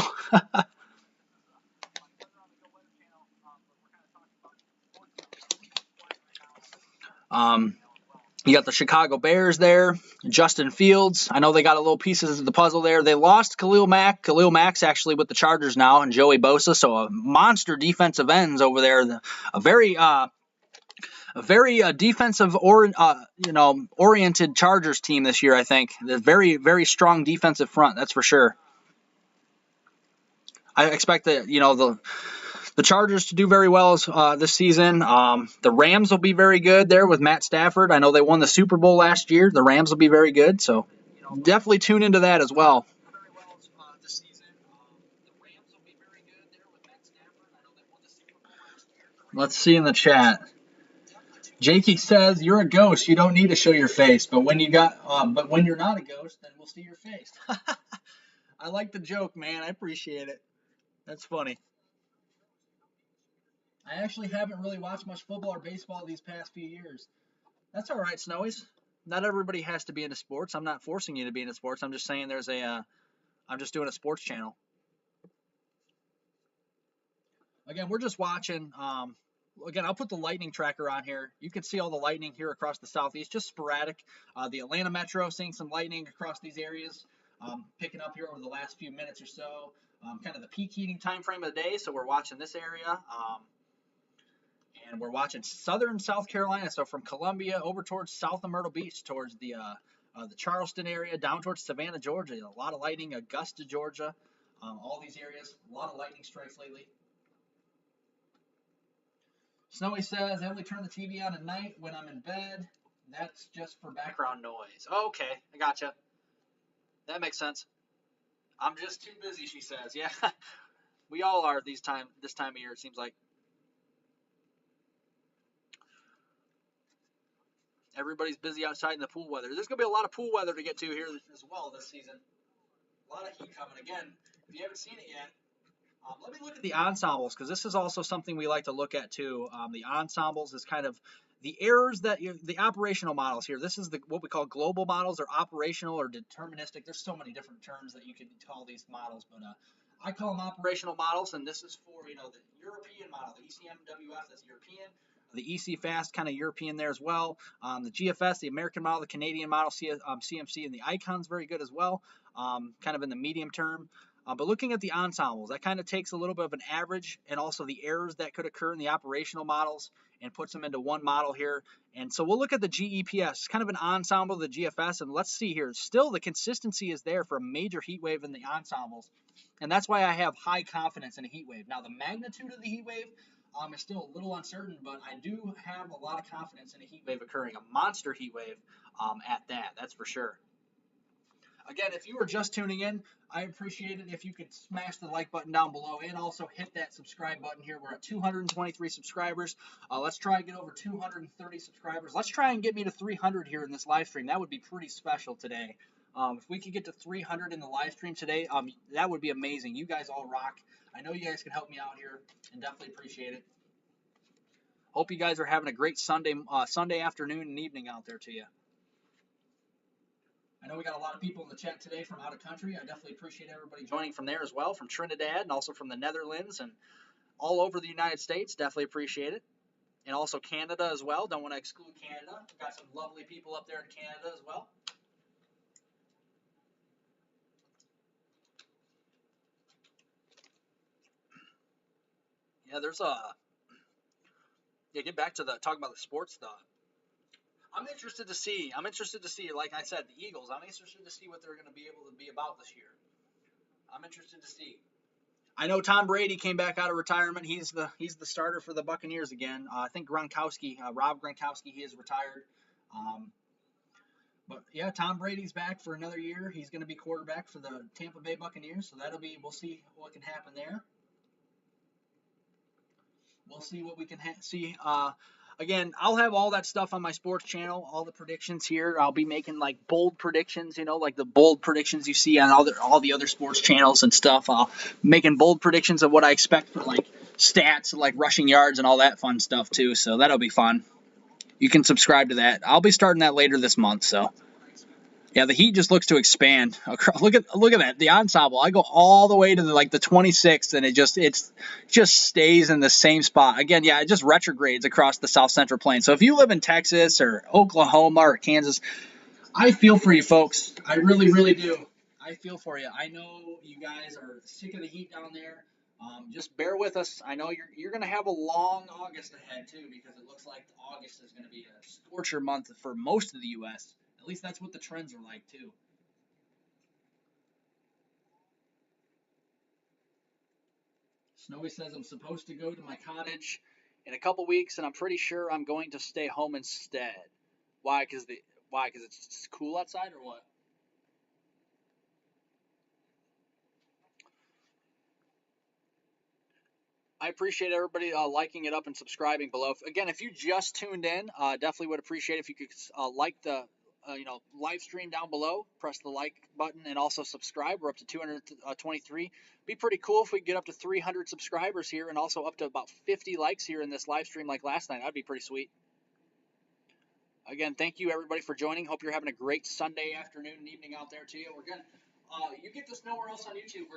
You got the Chicago Bears there, Justin Fields. I know they got a little pieces of the puzzle there. They lost Khalil Mack. Khalil Mack's actually with the Chargers now, and Joey Bosa. So a monster defensive ends over there. A very defensive oriented Chargers team this year. I think they're very, very strong defensive front. That's for sure. I expect that the Chargers to do very well this season. The Rams will be very good there with Matt Stafford. I know they won the Super Bowl last year. The Rams will be very good, so definitely tune into that as well. Let's see in the chat. Jakey says, "You're a ghost. You don't need to show your face, but when you're not a ghost, then we'll see your face." I like the joke, man. I appreciate it. That's funny. I actually haven't really watched much football or baseball these past few years. That's all right, Snowies. Not everybody has to be into sports. I'm not forcing you to be into sports. I'm just saying I'm just doing a sports channel. Again, we're just watching. Again, I'll put the lightning tracker on here. You can see all the lightning here across the southeast, just sporadic. The Atlanta Metro seeing some lightning across these areas, picking up here over the last few minutes or so. kind of the peak heating time frame of the day. So we're watching this area. And we're watching southern South Carolina, so from Columbia over towards south of Myrtle Beach, towards the Charleston area, down towards Savannah, Georgia. A lot of lightning, Augusta, Georgia, all these areas. A lot of lightning strikes lately. Snowy says, I only turn the TV on at night when I'm in bed. That's just for background noise. Okay, I gotcha. That makes sense. I'm just too busy, she says. Yeah, we all are this time of year, it seems like. Everybody's busy outside in the pool weather. There's going to be a lot of pool weather to get to here as well this season. A lot of heat coming. Again, if you haven't seen it yet, let me look at the ensembles, because this is also something we like to look at too. The ensembles is kind of the errors that the operational models here. This is what we call global models, or operational or deterministic. There's so many different terms that you can call these models, but I call them operational models, and this is for the European model, the ECMWF, that's European. The EC Fast, kind of European there as well. The GFS, the American model, the Canadian model, CMC, and the Icon's very good as well, kind of in the medium term. But looking at the ensembles, that kind of takes a little bit of an average and also the errors that could occur in the operational models and puts them into one model here. And so we'll look at the GEPS, kind of an ensemble of the GFS, and let's see here. Still, the consistency is there for a major heat wave in the ensembles, and that's why I have high confidence in a heat wave. Now, the magnitude of the heat wave is still a little uncertain, but I do have a lot of confidence in a heat wave occurring, a monster heat wave at that's for sure. Again, if you were just tuning in, I appreciate it if you could smash the like button down below and also hit that subscribe button here. We're at 223 subscribers. Let's try and get over 230 subscribers. Let's try and get me to 300 here in this live stream. That would be pretty special today. If we could get to 300 in the live stream today, that would be amazing. You guys all rock. I know you guys can help me out here, and definitely appreciate it. Hope you guys are having a great Sunday afternoon and evening out there to you. I know we got a lot of people in the chat today from out of country. I definitely appreciate everybody joining from there as well, from Trinidad and also from the Netherlands and all over the United States. Definitely appreciate it. And also Canada as well. Don't want to exclude Canada. We've got some lovely people up there in Canada as well. Yeah, get back to talk about the sports stuff. I'm interested to see, like I said, the Eagles. I'm interested to see what they're going to be able to be about this year. I'm interested to see. I know Tom Brady came back out of retirement. He's the starter for the Buccaneers again. I think Rob Gronkowski, he is retired. But yeah, Tom Brady's back for another year. He's going to be quarterback for the Tampa Bay Buccaneers. So we'll see what can happen there. We'll see what we can see. Again, I'll have all that stuff on my sports channel, all the predictions here. I'll be making like bold predictions, like the bold predictions you see on all the other sports channels and stuff. Making bold predictions of what I expect for like stats, like rushing yards and all that fun stuff too. So that'll be fun. You can subscribe to that. I'll be starting that later this month. So yeah, the heat just looks to expand. Look at that, the ensemble. I go all the way to the 26th, and it just stays in the same spot. Again, yeah, it just retrogrades across the South Central Plain. So if you live in Texas or Oklahoma or Kansas, I feel for you folks. I really, really do. I feel for you. I know you guys are sick of the heat down there. Just bear with us. I know you're going to have a long August ahead too, because it looks like August is going to be a scorcher month for most of the U.S. At least that's what the trends are like, too. Snowy says, I'm supposed to go to my cottage in a couple weeks, and I'm pretty sure I'm going to stay home instead. Why? Because it's cool outside, or what? I appreciate everybody liking it up and subscribing below. Again, if you just tuned in, definitely would appreciate it if you could like the live stream down below, press the like button, and also subscribe. We're up to 223. Be pretty cool if we get up to 300 subscribers here, and also up to about 50 likes here in this live stream like last night. That'd be pretty sweet. Again, thank you everybody for joining. Hope you're having a great Sunday afternoon and evening out there to you. You get this nowhere else on YouTube.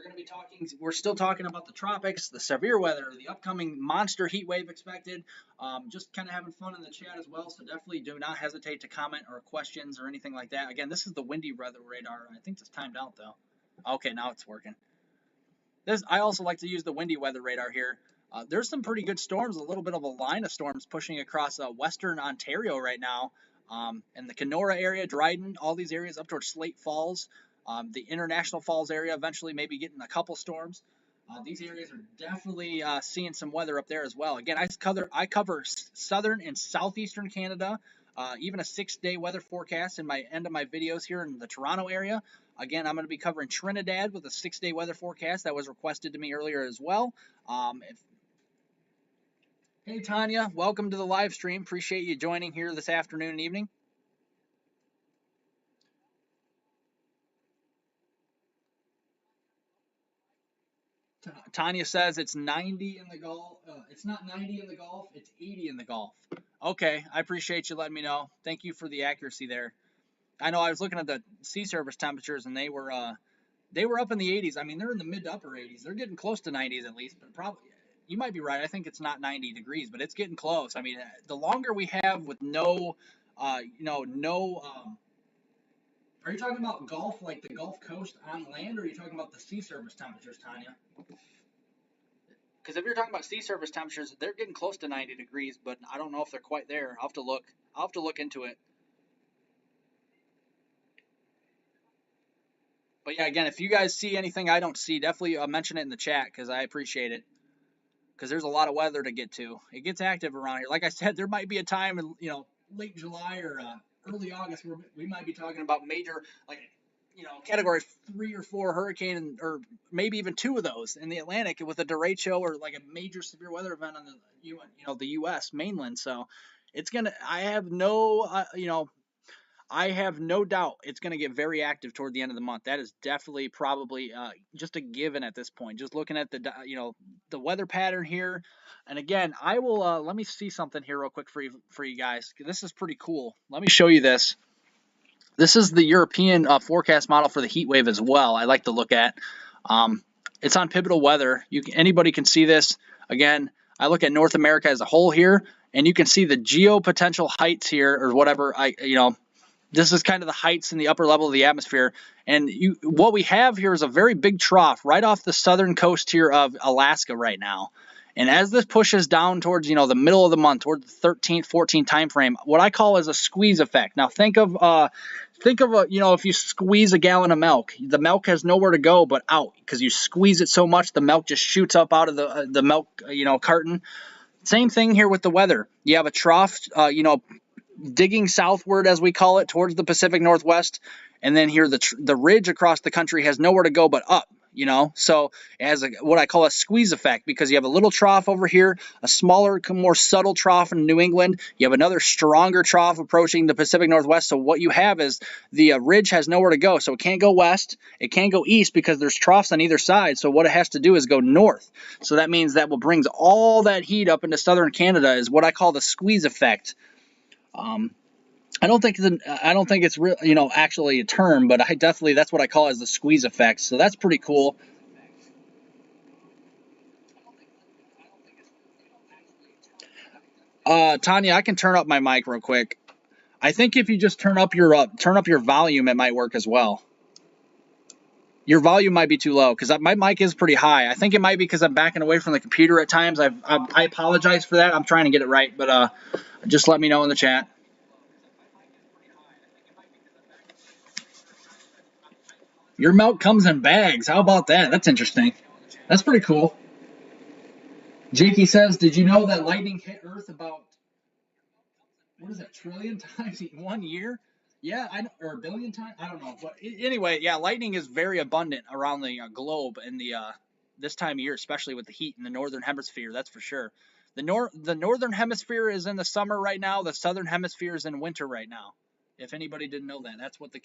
We're still talking about the tropics, the severe weather, the upcoming monster heat wave expected. Just kind of having fun in the chat as well. So definitely do not hesitate to comment or questions or anything like that. Again, this is the windy weather radar. I think it's timed out though. Okay, now it's working. I also like to use the windy weather radar here. There's some pretty good storms, a little bit of a line of storms pushing across western Ontario right now. And the Kenora area, Dryden, all these areas up towards Slate Falls, the International Falls area, eventually maybe getting a couple storms. These areas are definitely seeing some weather up there as well. Again, I cover southern and southeastern Canada, even a 6-day weather forecast in my end of my videos here in the Toronto area. Again, I'm going to be covering Trinidad with a 6-day weather forecast that was requested to me earlier as well. Hey, Tanya, welcome to the live stream. Appreciate you joining here this afternoon and evening. Tanya says it's 90 in the Gulf. It's not 90 in the Gulf, it's 80 in the Gulf. Okay, I appreciate you letting me know. Thank you for the accuracy there. I know I was looking at the sea surface temperatures, and they were up in the 80s. I mean, they're in the mid to upper 80s. They're getting close to 90s at least, but probably you might be right. I think it's not 90 degrees, but it's getting close. I mean, the longer we have with no, are you talking about Gulf, like the Gulf Coast on land, or are you talking about the sea surface temperatures, Tanya? Because if you're talking about sea surface temperatures, they're getting close to 90 degrees, but I don't know if they're quite there. I'll have to look. I'll have to look into it. But yeah, again, if you guys see anything I don't see, definitely mention it in the chat because I appreciate it. Because there's a lot of weather to get to. It gets active around here. Like I said, there might be a time in late July or early August where we might be talking about major category 3 or 4 hurricane, or maybe even 2 of those in the Atlantic with a derecho or like a major severe weather event on the U.S. mainland. So it's gonna. I have no doubt it's going to get very active toward the end of the month. That is definitely probably just a given at this point. Just looking at the weather pattern here, and again, I will let me see something here real quick for you guys. This is pretty cool. Let me show you this. This is the European forecast model for the heat wave as well. I like to look at. It's on Pivotal Weather. Anybody can see this. Again, I look at North America as a whole here, and you can see the geopotential heights here, or whatever. This is kind of the heights in the upper level of the atmosphere. And what we have here is a very big trough right off the southern coast here of Alaska right now. And as this pushes down towards, the middle of the month, towards the 13th, 14th time frame, what I call is a squeeze effect. Now think of if you squeeze a gallon of milk, the milk has nowhere to go but out because you squeeze it so much the milk just shoots up out of the milk carton. Same thing here with the weather. You have a trough, digging southward, as we call it, towards the Pacific Northwest, and then here the ridge across the country has nowhere to go but up. So it has what I call a squeeze effect, because you have a little trough over here, a smaller, more subtle trough in New England. You have another stronger trough approaching the Pacific Northwest. So what you have is the ridge has nowhere to go. So it can't go west, it can't go east because there's troughs on either side. So what it has to do is go north. So that means that what brings all that heat up into southern Canada is what I call the squeeze effect. I don't think it's real, actually a term, but that's what I call as the squeeze effect. So that's pretty cool. Tanya, I can turn up my mic real quick. I think if you just turn up your volume, it might work as well. Your volume might be too low because my mic is pretty high. I think it might be because I'm backing away from the computer at times. I apologize for that. I'm trying to get it right, but just let me know in the chat. Your milk comes in bags. How about that? That's interesting. That's pretty cool. Jakey says, did you know that lightning hit Earth about, what is that, trillion times in 1 year? Yeah, or a billion times? I don't know. But anyway, yeah, lightning is very abundant around the globe in this time of year, especially with the heat in the northern hemisphere. That's for sure. The northern hemisphere is in the summer right now. The southern hemisphere is in winter right now. If anybody didn't know that,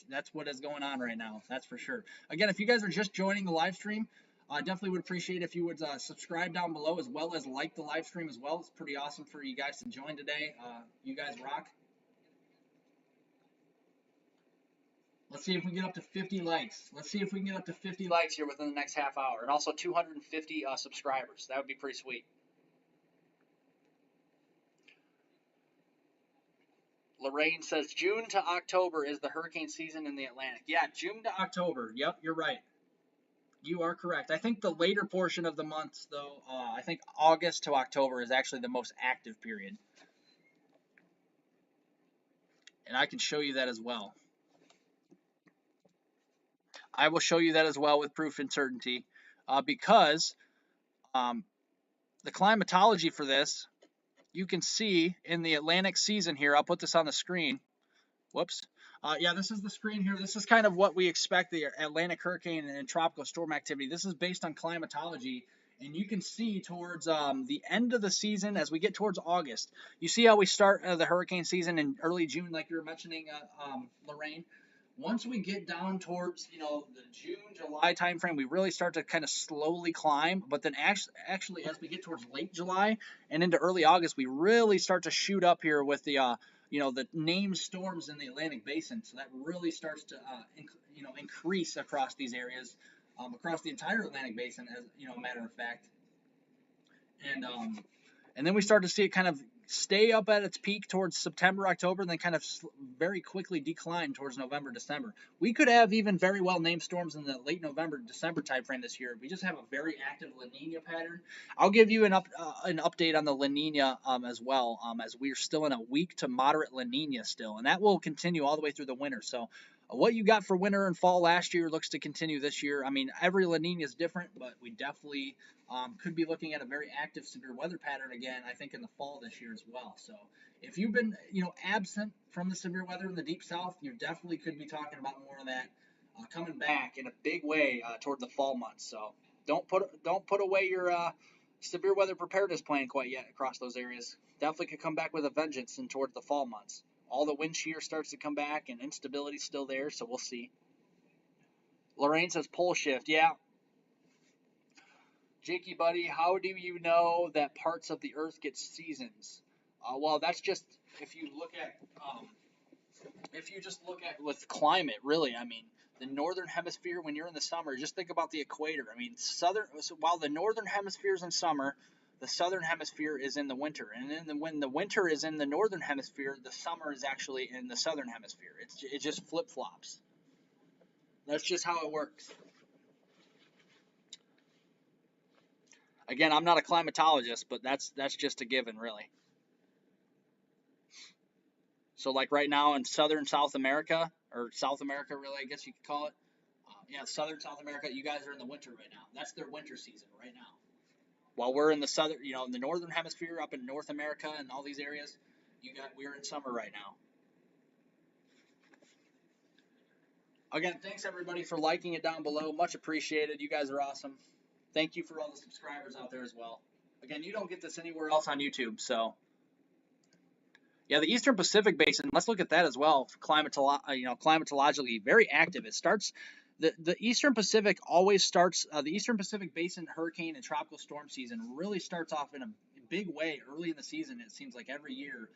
that's what is going on right now. That's for sure. Again, if you guys are just joining the live stream, I definitely would appreciate if you would subscribe down below, as well as like the live stream as well. It's pretty awesome for you guys to join today. You guys rock. Let's see if we can get up to 50 likes. Let's see if we can get up to 50 likes here within the next half hour, and also 250 subscribers. That would be pretty sweet. Lorraine says June to October is the hurricane season in the Atlantic. Yeah, June to October. Yep, you're right. You are correct. I think the later portion of the months, though, I think August to October is actually the most active period. And I can show you that as well. I will show you that as well with proof and certainty, because the climatology for this, you can see in the Atlantic season here. I'll put this on the screen. Whoops. Yeah, this is the screen here. This is kind of what we expect the Atlantic hurricane and tropical storm activity. This is based on climatology. And you can see towards the end of the season, as we get towards August, you see how we start the hurricane season in early June, like you were mentioning, Lorraine. Once we get down towards, the June, July timeframe, we really start to kind of slowly climb. But then actually, as we get towards late July and into early August, we really start to shoot up here with the the named storms in the Atlantic Basin. So that really starts to increase across these areas, across the entire Atlantic Basin, as a matter of fact. And then we start to see it kind of stay up at its peak towards September, October, and then kind of very quickly decline towards November, December. We could have even very well named storms in the late November, December timeframe this year. We just have a very active La Nina pattern. I'll give you an update on the La Nina as well, as we're still in a weak to moderate La Nina still, and that will continue all the way through the winter. So what you got for winter and fall last year looks to continue this year. I mean, every La Nina is different, but we definitely could be looking at a very active severe weather pattern again, I think, in the fall this year as well. So if you've been, absent from the severe weather in the deep south, you definitely could be talking about more of that coming back in a big way toward the fall months. So don't put away your severe weather preparedness plan quite yet across those areas. Definitely could come back with a vengeance in toward the fall months. All the wind shear starts to come back and instability's still there, so we'll see. Lorraine says pole shift. Yeah. Jakey buddy, how do you know that parts of the earth get seasons? Well, that's just if you just look at with climate, really. I mean, the northern hemisphere, when you're in the summer, just think about the equator. I mean, while the northern hemisphere is in summer, the southern hemisphere is in the winter, and then when the winter is in the northern hemisphere, the summer is actually in the southern hemisphere. It just flip flops. That's just how it works. Again, I'm not a climatologist, but that's just a given, really. So like right now in southern South America, or South America really, I guess you could call it. Southern South America, you guys are in the winter right now. That's their winter season right now. While we're in the southern, in the northern hemisphere, up in North America and all these areas, we're in summer right now. Again, thanks everybody for liking it down below. Much appreciated. You guys are awesome. Thank you for all the subscribers out there as well. Again, you don't get this anywhere else on YouTube, so. Yeah, the Eastern Pacific Basin, let's look at that as well. Climatologically very active. It starts, the Eastern Pacific always starts, the Eastern Pacific Basin hurricane and tropical storm season really starts off in a big way early in the season. It seems like every year.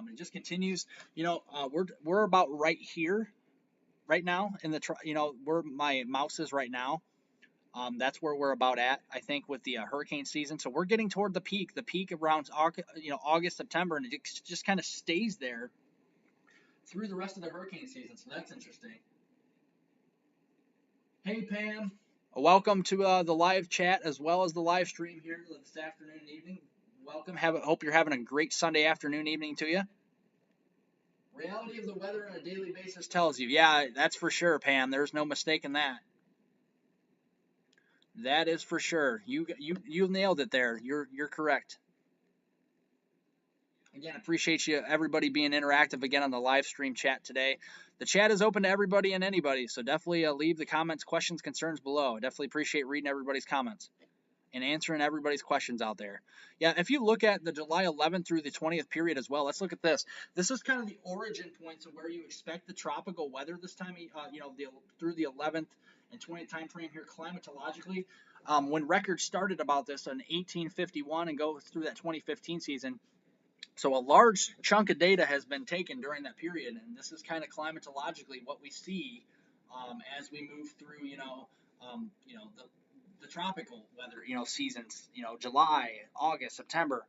It just continues. We're about right here, right now, in the, where my mouse is right now. That's where we're about at, I think, with the hurricane season. So we're getting toward the peak around August, September, and it just kind of stays there through the rest of the hurricane season. So that's interesting. Hey, Pam. Welcome to the live chat as well as the live stream here this afternoon and evening. Welcome. Hope you're having a great Sunday afternoon, evening to you. Reality of the weather on a daily basis tells you. Yeah, that's for sure, Pam. There's no mistaking that. That is for sure. You nailed it there. You're correct. Again, appreciate you everybody being interactive again on the live stream chat today. The chat is open to everybody and anybody, so definitely leave the comments, questions, concerns below. I definitely appreciate reading everybody's comments and answering everybody's questions out there. Yeah, if you look at the July 11th through the 20th period as well, let's look at this. This is kind of the origin points of where you expect the tropical weather this time, through the 11th and 20th time frame here climatologically. When records started about this in 1851 and go through that 2015 season. So a large chunk of data has been taken during that period, and this is kind of climatologically what we see as we move through, the tropical weather, seasons, July, August, September.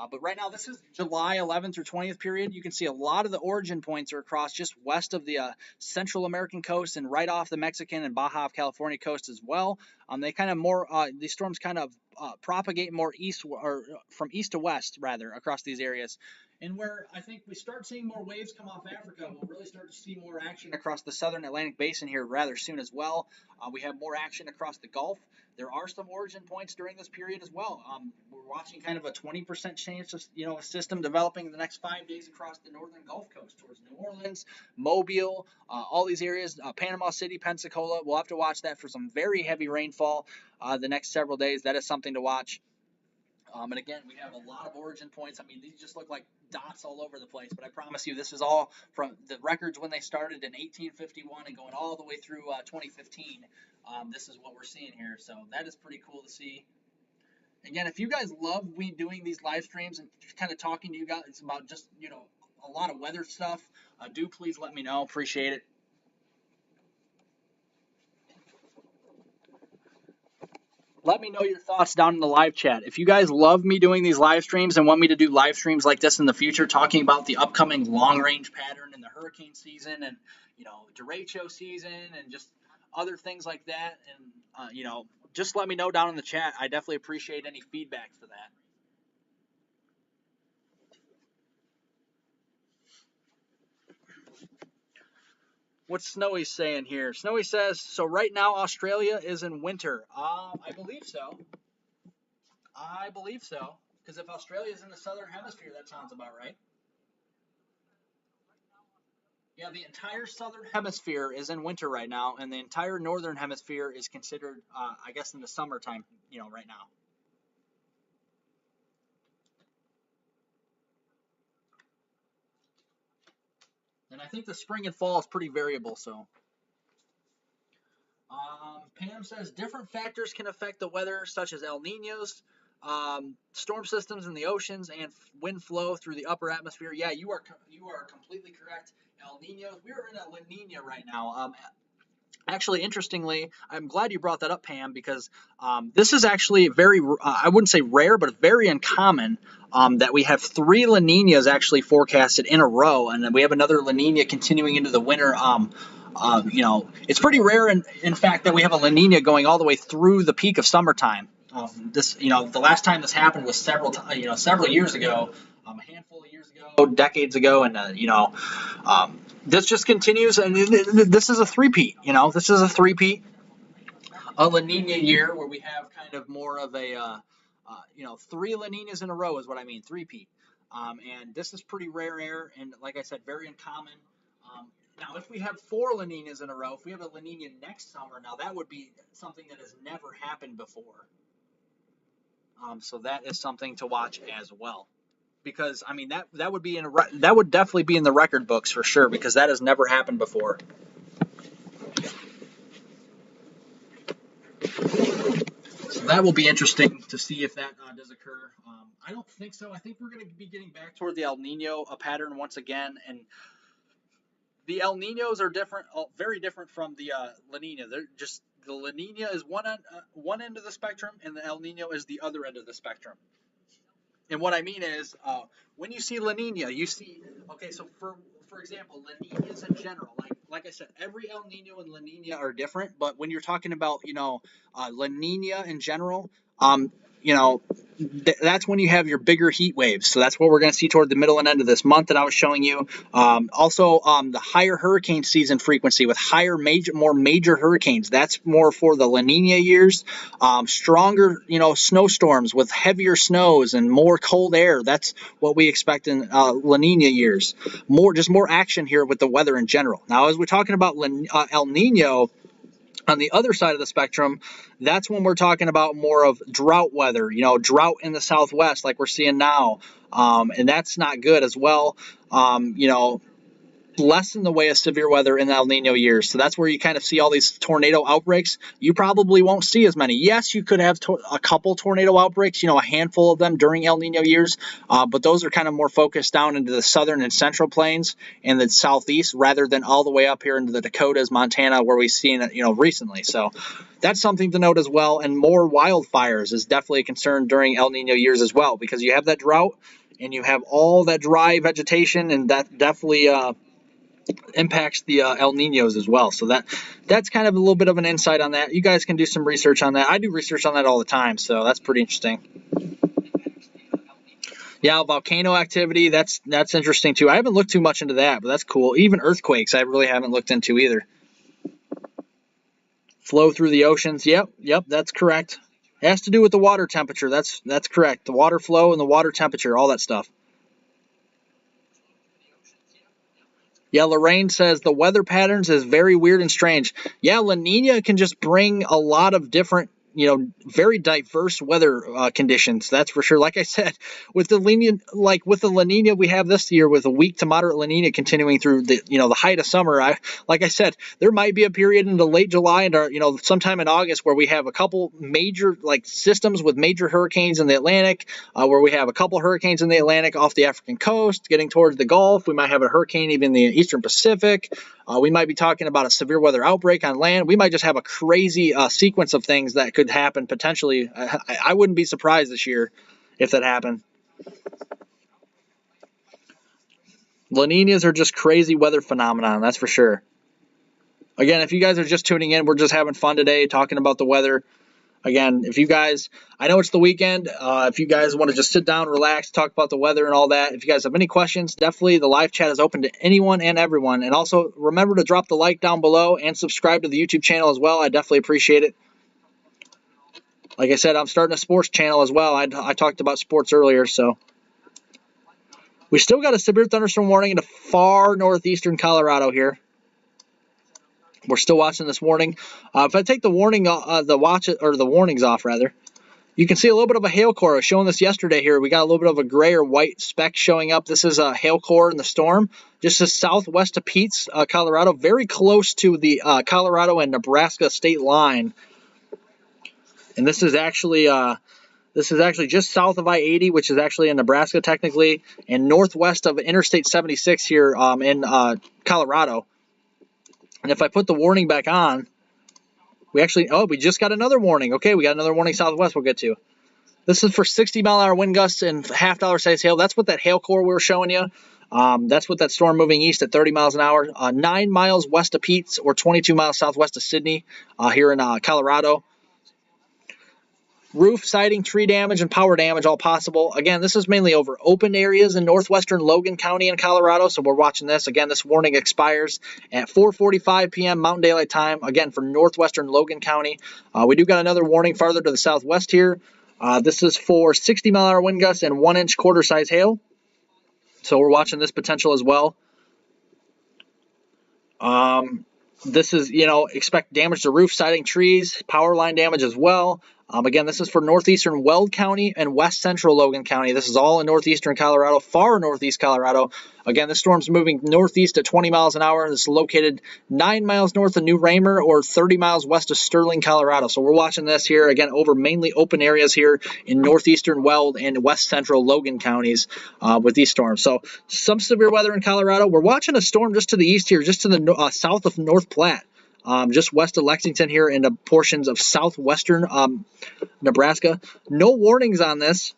But right now, this is July 11th through 20th period. You can see a lot of the origin points are across just west of the Central American coast and right off the Mexican and Baja California coast as well. They kind of more these storms kind of propagate more east or from east to west rather across these areas. And where I think we start seeing more waves come off Africa, we'll really start to see more action across the southern Atlantic basin here rather soon as well. We have more action across the Gulf. There are some origin points during this period as well. We're watching kind of a 20% chance of, a system developing in the next 5 days across the northern Gulf Coast towards New Orleans, Mobile, all these areas, Panama City, Pensacola. We'll have to watch that for some very heavy rainfall the next several days. That is something to watch. And again, we have a lot of origin points. I mean, these just look like dots all over the place, but I promise you this is all from the records when they started in 1851 and going all the way through 2015. This is what we're seeing here, so that is pretty cool to see. Again, if you guys love me doing these live streams and kind of talking to you guys about just, a lot of weather stuff, do please let me know. Appreciate it. Let me know your thoughts down in the live chat. If you guys love me doing these live streams and want me to do live streams like this in the future, talking about the upcoming long-range pattern in the hurricane season and, derecho season and just other things like that, and, just let me know down in the chat. I definitely appreciate any feedback for that. What's Snowy saying here? Snowy says, so right now Australia is in winter. I believe so. Because if Australia is in the southern hemisphere, that sounds about right. Yeah, the entire southern hemisphere is in winter right now, and the entire northern hemisphere is considered, I guess, in the summertime, right now. And I think the spring and fall is pretty variable, so. Pam says different factors can affect the weather, such as El Niños, storm systems in the oceans, and wind flow through the upper atmosphere. Yeah, you are completely correct. El Niños, we're in a La Nina right now. Actually, interestingly, I'm glad you brought that up, Pam, because this is actually very, I wouldn't say rare, but very uncommon that we have 3 La Ninas actually forecasted in a row, and then we have another La Nina continuing into the winter. It's pretty rare, in fact, that we have a La Nina going all the way through the peak of summertime. The last time this happened was several years ago, a handful of years ago, decades ago, and this just continues, and this is a three-peat. This is a three-peat, a La Nina year where we have kind of more of a, 3 La Ninas in a row is what I mean, three-peat. And this is pretty rare air, and like I said, very uncommon. Now, if we have 4 La Ninas in a row, if we have a La Nina next summer, now that would be something that has never happened before. So that is something to watch as well. Because I mean that would be that would definitely be in the record books for sure, because that has never happened before. So that will be interesting to see if that does occur. I don't think so. I think we're going to be getting back toward the El Nino pattern once again, and the El Ninos are different, very different from the La Nina. They're just the La Nina is one end of the spectrum, and the El Nino is the other end of the spectrum. And what I mean is, when you see La Nina, you see, okay, so for example, La Ninas in general, like I said, every El Nino and La Nina are different, but when you're talking about, La Nina in general, that's when you have your bigger heat waves. So that's what we're going to see toward the middle and end of this month that I was showing you. Also, the higher hurricane season frequency with more major hurricanes. That's more for the La Nina years. Stronger, snowstorms with heavier snows and more cold air. That's what we expect in La Nina years. More action here with the weather in general. Now, as we're talking about El Nino, on the other side of the spectrum, that's when we're talking about more of drought weather, drought in the southwest like we're seeing now, and that's not good as well. less in the way of severe weather in the El Nino years. So that's where you kind of see all these tornado outbreaks. You probably won't see as many. Yes, you could have a couple tornado outbreaks, a handful of them during El Nino years, but those are kind of more focused down into the southern and central plains and the southeast rather than all the way up here into the Dakotas, Montana, where we've seen it, recently. So that's something to note as well. And more wildfires is definitely a concern during El Nino years as well, because you have that drought and you have all that dry vegetation, and that definitely impacts the El Ninos as well. So that's kind of a little bit of an insight on that. You guys can do some research on that. I do research on that all the time, so that's pretty interesting. Yeah, volcano activity, that's interesting too. I haven't looked too much into that, but that's cool. Even earthquakes, I really haven't looked into either. Flow through the oceans. Yep, that's correct. It has to do with the water temperature. That's correct. The water flow and the water temperature, all that stuff. Yeah, Lorraine says the weather patterns is very weird and strange. Yeah, La Nina can just bring a lot of different, very diverse weather conditions. That's for sure. Like I said, with the La Nina we have this year, with a weak to moderate La Nina continuing through the height of summer. Like I said, there might be a period into late July and sometime in August where we have a couple major systems with major hurricanes in the Atlantic, where we have a couple hurricanes in the Atlantic off the African coast getting towards the Gulf. We might have a hurricane even in the Eastern Pacific. We might be talking about a severe weather outbreak on land. We might just have a crazy sequence of things that could happen potentially. I wouldn't be surprised this year if that happened. La Ninas are just crazy weather phenomenon, that's for sure. Again, if you guys are just tuning in, we're just having fun today talking about the weather. Again, if you guys, I know it's the weekend. If you guys want to just sit down, relax, talk about the weather and all that. If you guys have any questions, definitely the live chat is open to anyone and everyone. And also remember to drop the like down below and subscribe to the YouTube channel as well. I definitely appreciate it. Like I said, I'm starting a sports channel as well. I talked about sports earlier, so. We still got a severe thunderstorm warning in the far northeastern Colorado here. We're still watching this warning. If I take the warning, the warnings off rather, you can see a little bit of a hail core. I was showing this yesterday here. We got a little bit of a gray or white speck showing up. This is a hail core in the storm, just to southwest of Pete's, Colorado, very close to the Colorado and Nebraska state line. And this is actually just south of I-80, which is actually in Nebraska technically, and northwest of Interstate 76 here in Colorado. And if I put the warning back on, we just got another warning. Okay, we got another warning southwest we'll get to. This is for 60-mile-an-hour wind gusts and half-dollar size hail. That's what that hail core we were showing you. That's what that storm moving east at 30 miles an hour. 9 miles west of Pete's or 22 miles southwest of Sydney here in Colorado. Roof, siding, tree damage, and power damage all possible. Again, this is mainly over open areas in northwestern Logan County in Colorado, so we're watching this. Again, this warning expires at 4:45 p.m. Mountain Daylight Time, again, for northwestern Logan County. We do got another warning farther to the southwest here. This is for 60-mile-an-hour wind gusts and 1-inch quarter-size hail, so we're watching this potential as well. This is, expect damage to roof, siding, trees, power line damage as well. Again, this is for northeastern Weld County and west central Logan County. This is all in northeastern Colorado, far northeast Colorado. Again, this storm's moving northeast at 20 miles an hour. This is located 9 miles north of New Raymer or 30 miles west of Sterling, Colorado. So we're watching this here, again, over mainly open areas here in northeastern Weld and west central Logan counties with these storms. So some severe weather in Colorado. We're watching a storm just to the east here, just to the south of North Platte. Just west of Lexington here into portions of southwestern Nebraska. No warnings on this,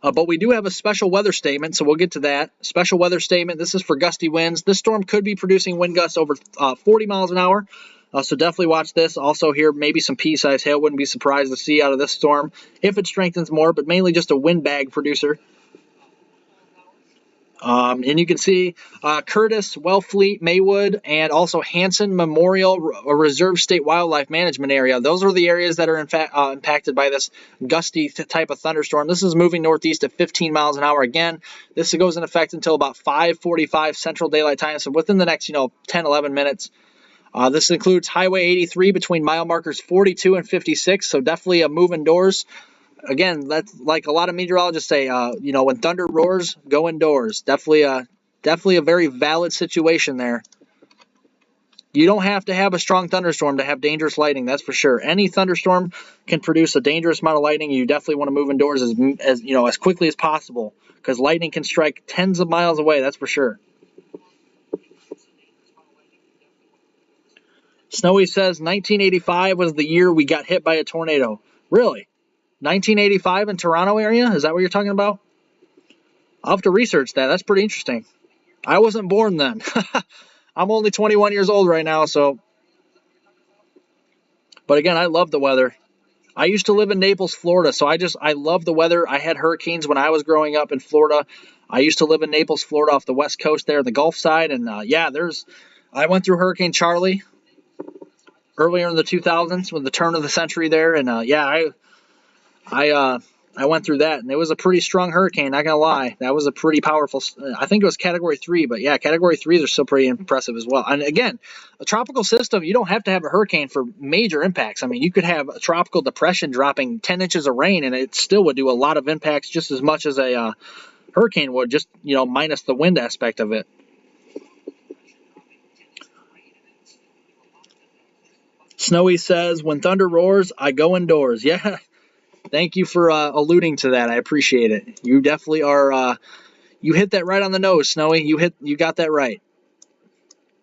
but we do have a special weather statement, so we'll get to that. Special weather statement, this is for gusty winds. This storm could be producing wind gusts over 40 miles an hour, so definitely watch this. Also here, maybe some pea-sized hail. Wouldn't be surprised to see out of this storm if it strengthens more, but mainly just a windbag producer. And you can see Curtis, Wellfleet, Maywood, and also Hanson Memorial Reserve State Wildlife Management Area. Those are the areas that are in fact impacted by this gusty type of thunderstorm. This is moving northeast at 15 miles an hour. Again, this goes in effect until about 5:45 Central Daylight Time, so within the next 10, 11 minutes. This includes Highway 83 between mile markers 42 and 56, so definitely a move indoors. Again, that's like a lot of meteorologists say, when thunder roars, go indoors. Definitely Definitely a very valid situation there. You don't have to have a strong thunderstorm to have dangerous lightning, that's for sure. Any thunderstorm can produce a dangerous amount of lightning. You definitely want to move indoors as quickly as possible, because lightning can strike tens of miles away, that's for sure. Snowy says 1985 was the year we got hit by a tornado. Really? 1985 in Toronto area? Is that what you're talking about? I'll have to research that. That's pretty interesting. I wasn't born then. I'm only 21 years old right now, so. But again, I love the weather. I used to live in Naples, Florida, so I love the weather. I had hurricanes when I was growing up in Florida. I used to live in Naples, Florida, off the west coast there, the Gulf side, and I went through Hurricane Charlie earlier in the 2000s with the turn of the century there, and I went through that, and it was a pretty strong hurricane, not gonna lie. That was a pretty powerful, I think it was Category 3, but yeah, Category 3s are still pretty impressive as well. And again, a tropical system, you don't have to have a hurricane for major impacts. I mean, you could have a tropical depression dropping 10 inches of rain, and it still would do a lot of impacts just as much as a hurricane would, just, minus the wind aspect of it. Snowy says, when thunder roars, I go indoors. Yeah. Thank you for alluding to that. I appreciate it. You definitely are. You hit that right on the nose, Snowy. You got that right.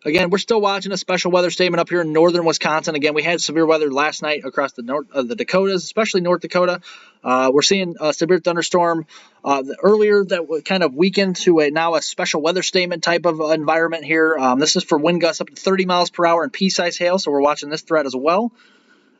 Again, we're still watching a special weather statement up here in northern Wisconsin. Again, we had severe weather last night across the Dakotas, especially North Dakota. We're seeing a severe thunderstorm earlier that kind of weakened to now a special weather statement type of environment here. This is for wind gusts up to 30 miles per hour and pea-sized hail, so we're watching this threat as well.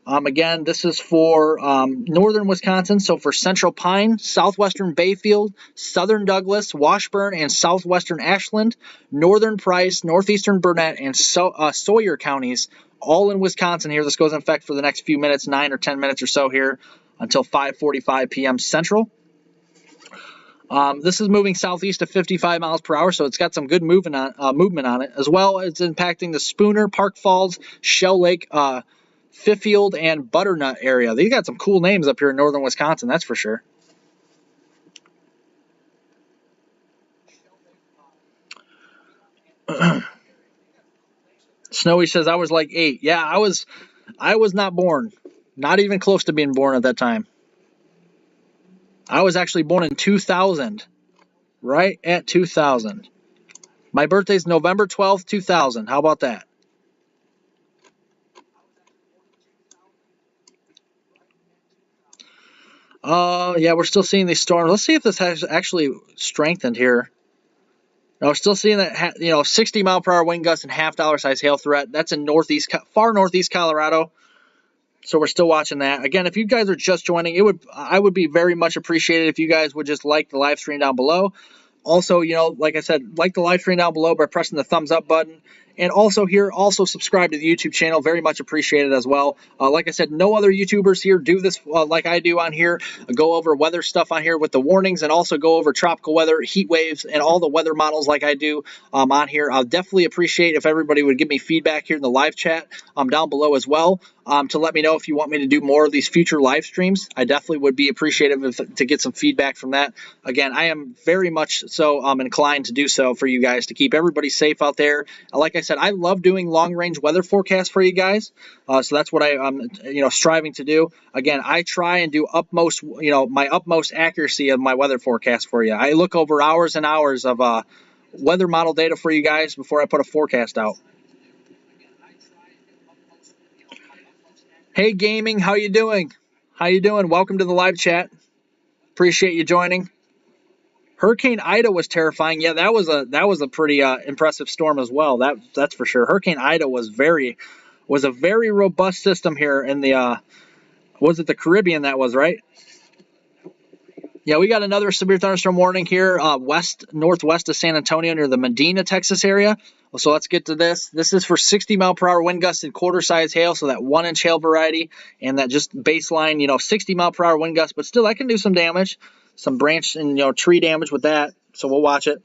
Again, this is for northern Wisconsin, so for central Pine, southwestern Bayfield, southern Douglas, Washburn, and southwestern Ashland, northern Price, northeastern Burnett, and Sawyer counties, all in Wisconsin here. This goes in effect for the next few minutes, 9 or 10 minutes or so here, until 5:45 p.m. Central. This is moving southeast at 55 miles per hour, so it's got some good movement on it, as well as impacting the Spooner, Park Falls, Shell Lake, Fiffield, and Butternut area. They got some cool names up here in northern Wisconsin, that's for sure. Snowy says, I was like 8. Yeah, I was not born. Not even close to being born at that time. I was actually born in 2000. Right at 2000. My birthday's November 12th, 2000. How about that? Yeah, we're still seeing these storms. Let's see if this has actually strengthened here. No, we're still seeing that, 60 mile per hour wind gusts and $half size hail threat. That's in far northeast Colorado. So we're still watching that. Again, if you guys are just joining, I would be very much appreciated if you guys would just like the live stream down below. Also, like I said, like the live stream down below by pressing the thumbs up button. And also subscribe to the YouTube channel. Very much appreciated as well. Like I said, no other YouTubers here do this like I do on here. Go over weather stuff on here with the warnings, and also go over tropical weather, heat waves, and all the weather models like I do on here. I'll definitely appreciate if everybody would give me feedback here in the live chat down below as well, to let me know if you want me to do more of these future live streams. I definitely would be appreciative to get some feedback from that. Again, I am very much so inclined to do so for you guys, to keep everybody safe out there. Like I said, I love doing long-range weather forecasts for you guys, so that's what I'm striving to do. Again, I try and do my utmost accuracy of my weather forecast for you. I look over hours and hours of weather model data for you guys before I put a forecast out. Hey, gaming, how you doing? Welcome to the live chat. Appreciate you joining. Hurricane Ida was terrifying. Yeah, that was a pretty impressive storm as well. That's for sure. Hurricane Ida was a very robust system here in the was it the Caribbean? That was right. Yeah, we got another severe thunderstorm warning here northwest of San Antonio near the Medina, Texas area. So let's get to this. This is for 60 mile per hour wind gusts and quarter-size hail, so that 1-inch hail variety, and that just baseline, 60 mile per hour wind gusts, but still that can do some damage, some branch and tree damage with that. So we'll watch it.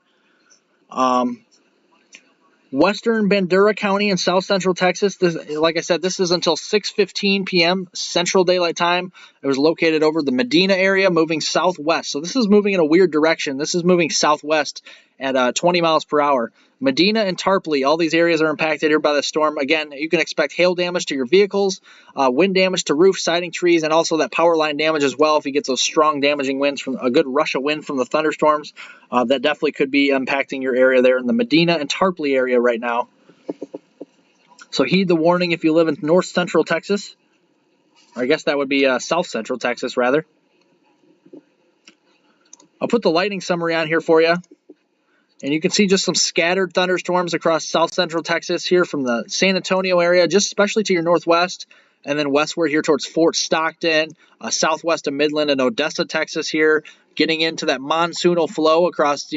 Western Bandera County in south central Texas. Like I said, this is until 6:15 p.m. Central Daylight Time. It was located over the Medina area, moving southwest. So this is moving in a weird direction. This is moving southwest at 20 miles per hour. Medina and Tarpley, all these areas are impacted here by the storm. Again, you can expect hail damage to your vehicles, wind damage to roofs, siding, trees, and also that power line damage as well if you get those strong damaging winds from a good rush of wind from the thunderstorms. That definitely could be impacting your area there in the Medina and Tarpley area right now. So heed the warning if you live in north central Texas. I guess that would be south central Texas, rather. I'll put the lightning summary on here for you. And you can see just some scattered thunderstorms across south central Texas here from the San Antonio area, just especially to your northwest, and then westward here towards Fort Stockton, southwest of Midland and Odessa, Texas here, getting into that monsoonal flow across,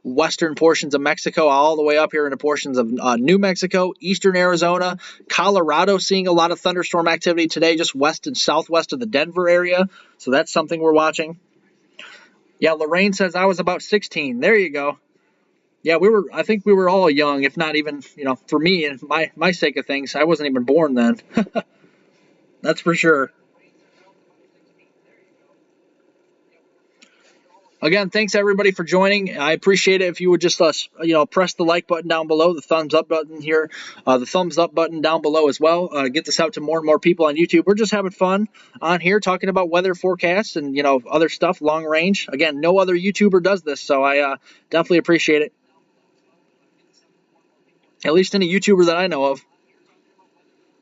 western portions of Mexico, all the way up here into portions of New Mexico, eastern Arizona, Colorado, seeing a lot of thunderstorm activity today, just west and southwest of the Denver area. So that's something we're watching. Yeah, Lorraine says I was about 16. There you go. Yeah, I think we were all young, if not even, for me and my sake of things, I wasn't even born then. That's for sure. Again, thanks everybody for joining. I appreciate it if you would just, press the like button down below, the thumbs up button here, the thumbs up button down below as well. Get this out to more and more people on YouTube. We're just having fun on here talking about weather forecasts and, other stuff, long range. Again, no other YouTuber does this, so I definitely appreciate it. At least any YouTuber that I know of.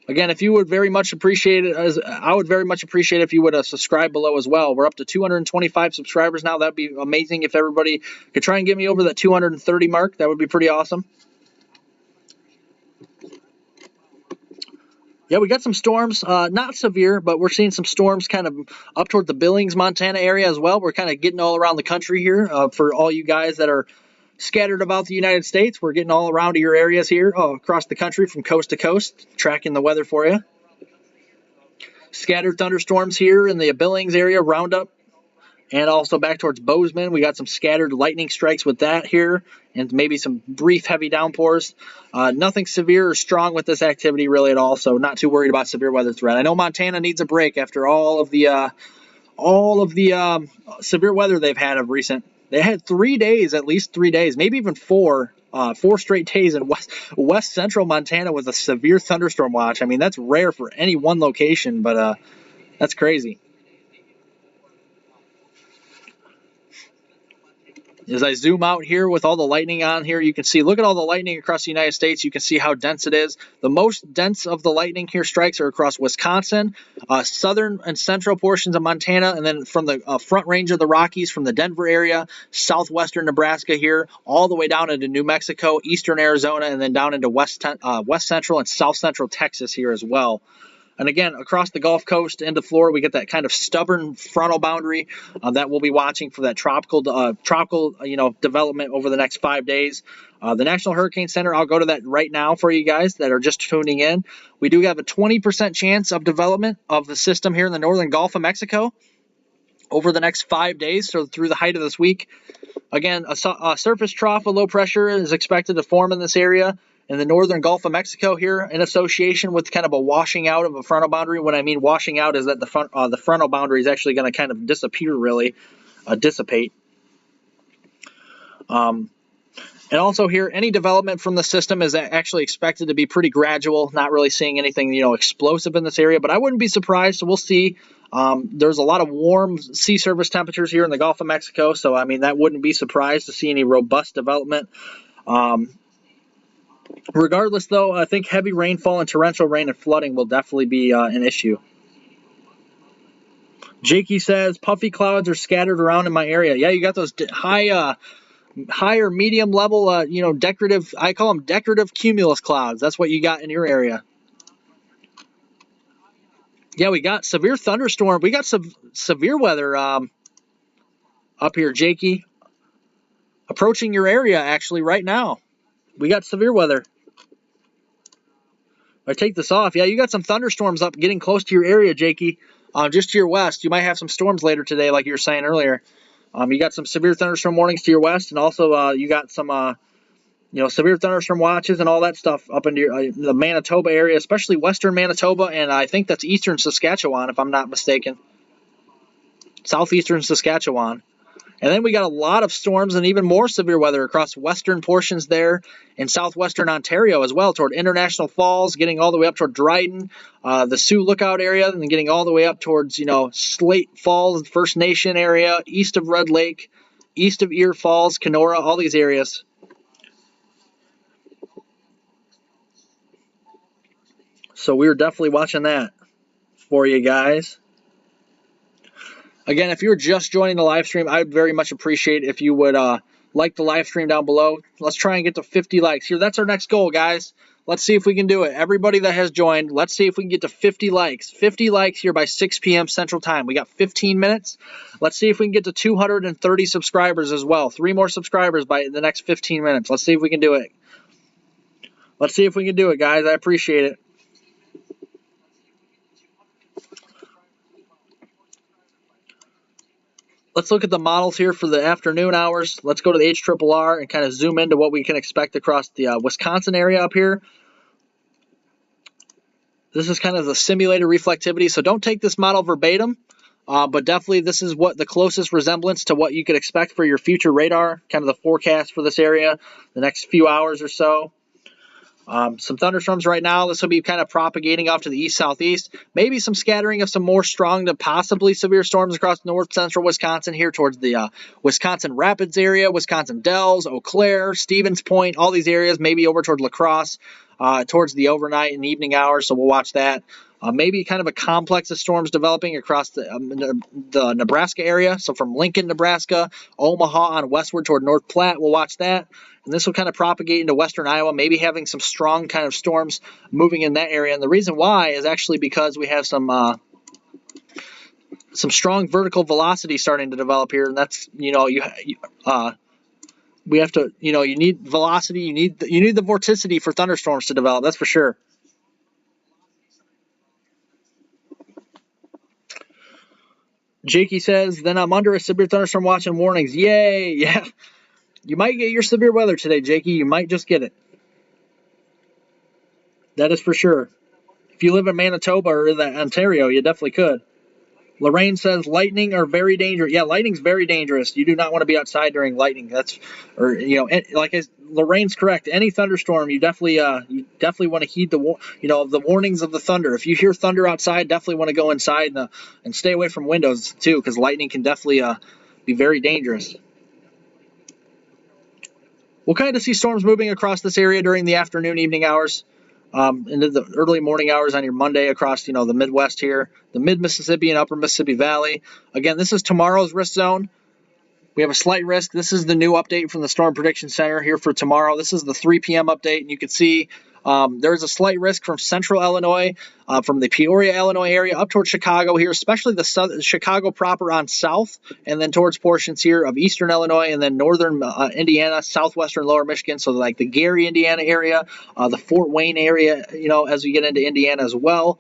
Again, if you would very much appreciate it, I would very much appreciate it if you would subscribe below as well. We're up to 225 subscribers now. That'd be amazing if everybody could try and get me over that 230 mark. That would be pretty awesome. Yeah, we got some storms, not severe, but we're seeing some storms kind of up toward the Billings, Montana area as well. We're kind of getting all around the country here for all you guys that are scattered about the United States. We're getting all around to your areas here across the country from coast to coast, tracking the weather for you. Scattered thunderstorms here in the Billings area, Roundup, and also back towards Bozeman. We got some scattered lightning strikes with that here, and maybe some brief heavy downpours. Nothing severe or strong with this activity really at all, so not too worried about severe weather threat. I know Montana needs a break after all of the severe weather they've had of recent. They had 3 days, at least 3 days, maybe even 4 straight days in west central Montana with a severe thunderstorm watch. I mean, that's rare for any one location, but that's crazy. As I zoom out here with all the lightning on here, you can see, look at all the lightning across the United States. You can see how dense it is. The most dense of the lightning here strikes are across Wisconsin, southern and central portions of Montana, and then from the front range of the Rockies, from the Denver area, southwestern Nebraska here, all the way down into New Mexico, eastern Arizona, and then down into west central and south central Texas here as well. And again, across the Gulf Coast into Florida, we get that kind of stubborn frontal boundary that we'll be watching for that tropical development over the next 5 days. The National Hurricane Center, I'll go to that right now for you guys that are just tuning in. We do have a 20% chance of development of the system here in the northern Gulf of Mexico over the next 5 days, so through the height of this week. Again, a surface trough of low pressure is expected to form in this area in the northern Gulf of Mexico here in association with kind of a washing out of a frontal boundary. When I mean washing out is that the frontal boundary is actually going to kind of disappear, really, dissipate. And also here, any development from the system is actually expected to be pretty gradual, not really seeing anything, explosive in this area, but I wouldn't be surprised. So we'll see. There's a lot of warm sea surface temperatures here in the Gulf of Mexico, so I mean, that wouldn't be surprised to see any robust development. Regardless, though, I think heavy rainfall and torrential rain and flooding will definitely be an issue. Jakey says, puffy clouds are scattered around in my area. Yeah, you got those high or medium level, decorative, I call them decorative cumulus clouds. That's what you got in your area. Yeah, we got severe thunderstorm. We got some severe weather up here, Jakey. Approaching your area, actually, right now. We got severe weather. I take this off. Yeah, you got some thunderstorms up getting close to your area, Jakey. Just to your west. You might have some storms later today, like you were saying earlier. You got some severe thunderstorm warnings to your west, and also you got some severe thunderstorm watches and all that stuff up into the Manitoba area, especially western Manitoba, and I think that's eastern Saskatchewan, if I'm not mistaken. Southeastern Saskatchewan. And then we got a lot of storms and even more severe weather across western portions there in southwestern Ontario as well, toward International Falls, getting all the way up toward Dryden, the Sioux Lookout area, and then getting all the way up towards, Slate Falls, First Nation area, east of Red Lake, east of Ear Falls, Kenora, all these areas. So we were definitely watching that for you guys. Again, if you're just joining the live stream, I'd very much appreciate if you would like the live stream down below. Let's try and get to 50 likes here. That's our next goal, guys. Let's see if we can do it. Everybody that has joined, let's see if we can get to 50 likes. 50 likes here by 6 p.m. Central Time. We got 15 minutes. Let's see if we can get to 230 subscribers as well. 3 more subscribers by the next 15 minutes. Let's see if we can do it. Let's see if we can do it, guys. I appreciate it. Let's look at the models here for the afternoon hours. Let's go to the HRRR and kind of zoom into what we can expect across the Wisconsin area up here. This is kind of the simulated reflectivity, so don't take this model verbatim, but definitely this is what the closest resemblance to what you could expect for your future radar, kind of the forecast for this area, the next few hours or so. Some thunderstorms right now. This will be kind of propagating off to the east-southeast. Maybe some scattering of some more strong to possibly severe storms across north-central Wisconsin here towards the Wisconsin Rapids area, Wisconsin Dells, Eau Claire, Stevens Point, all these areas, maybe over toward La Crosse, towards the overnight and evening hours, so we'll watch that. Maybe kind of a complex of storms developing across the Nebraska area, so from Lincoln, Nebraska, Omaha on westward toward North Platte, we'll watch that. And this will kind of propagate into western Iowa, maybe having some strong kind of storms moving in that area. And the reason why is actually because we have some strong vertical velocity starting to develop here. And that's, we have to, you need velocity, you need the vorticity for thunderstorms to develop. That's for sure. Jakey says, then I'm under a severe thunderstorm watch and warnings. Yay! Yeah. You might get your severe weather today, Jakey. You might just get it. That is for sure. If you live in Manitoba or in Ontario, you definitely could. Lorraine says lightning are very dangerous. Yeah, lightning's very dangerous. You do not want to be outside during lightning. Lorraine's correct. Any thunderstorm, you definitely want to heed the warnings of the thunder. If you hear thunder outside, definitely want to go inside and stay away from windows too, because lightning can definitely be very dangerous. We'll kind of see storms moving across this area during the afternoon, evening hours, into the early morning hours on your Monday across, the Midwest here, the mid-Mississippi and upper Mississippi Valley. Again, this is tomorrow's risk zone. We have a slight risk. This is the new update from the Storm Prediction Center here for tomorrow. This is the 3 p.m. update, and you can see there's a slight risk from central Illinois, from the Peoria, Illinois area up towards Chicago here, especially the Chicago proper on south, and then towards portions here of eastern Illinois and then northern Indiana, southwestern lower Michigan, so like the Gary, Indiana area, the Fort Wayne area, as we get into Indiana as well,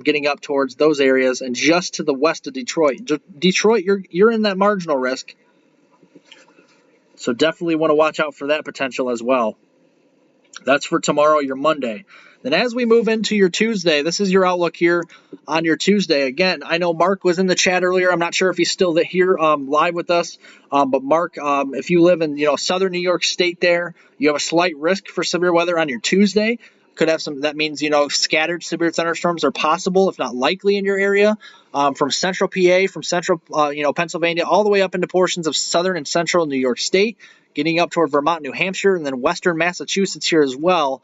getting up towards those areas, and just to the west of Detroit. Detroit, you're in that marginal risk. So definitely want to watch out for that potential as well. That's for tomorrow, your Monday. Then as we move into your Tuesday, this is your outlook here on your Tuesday. Again, I know Mark was in the chat earlier. I'm not sure if he's still here live with us. But Mark, if you live in southern New York State there, you have a slight risk for severe weather on your Tuesday. Could have some, that means, scattered severe thunderstorms are possible, if not likely, in your area. From central PA, from central, Pennsylvania, all the way up into portions of southern and central New York State, getting up toward Vermont, New Hampshire, and then western Massachusetts here as well.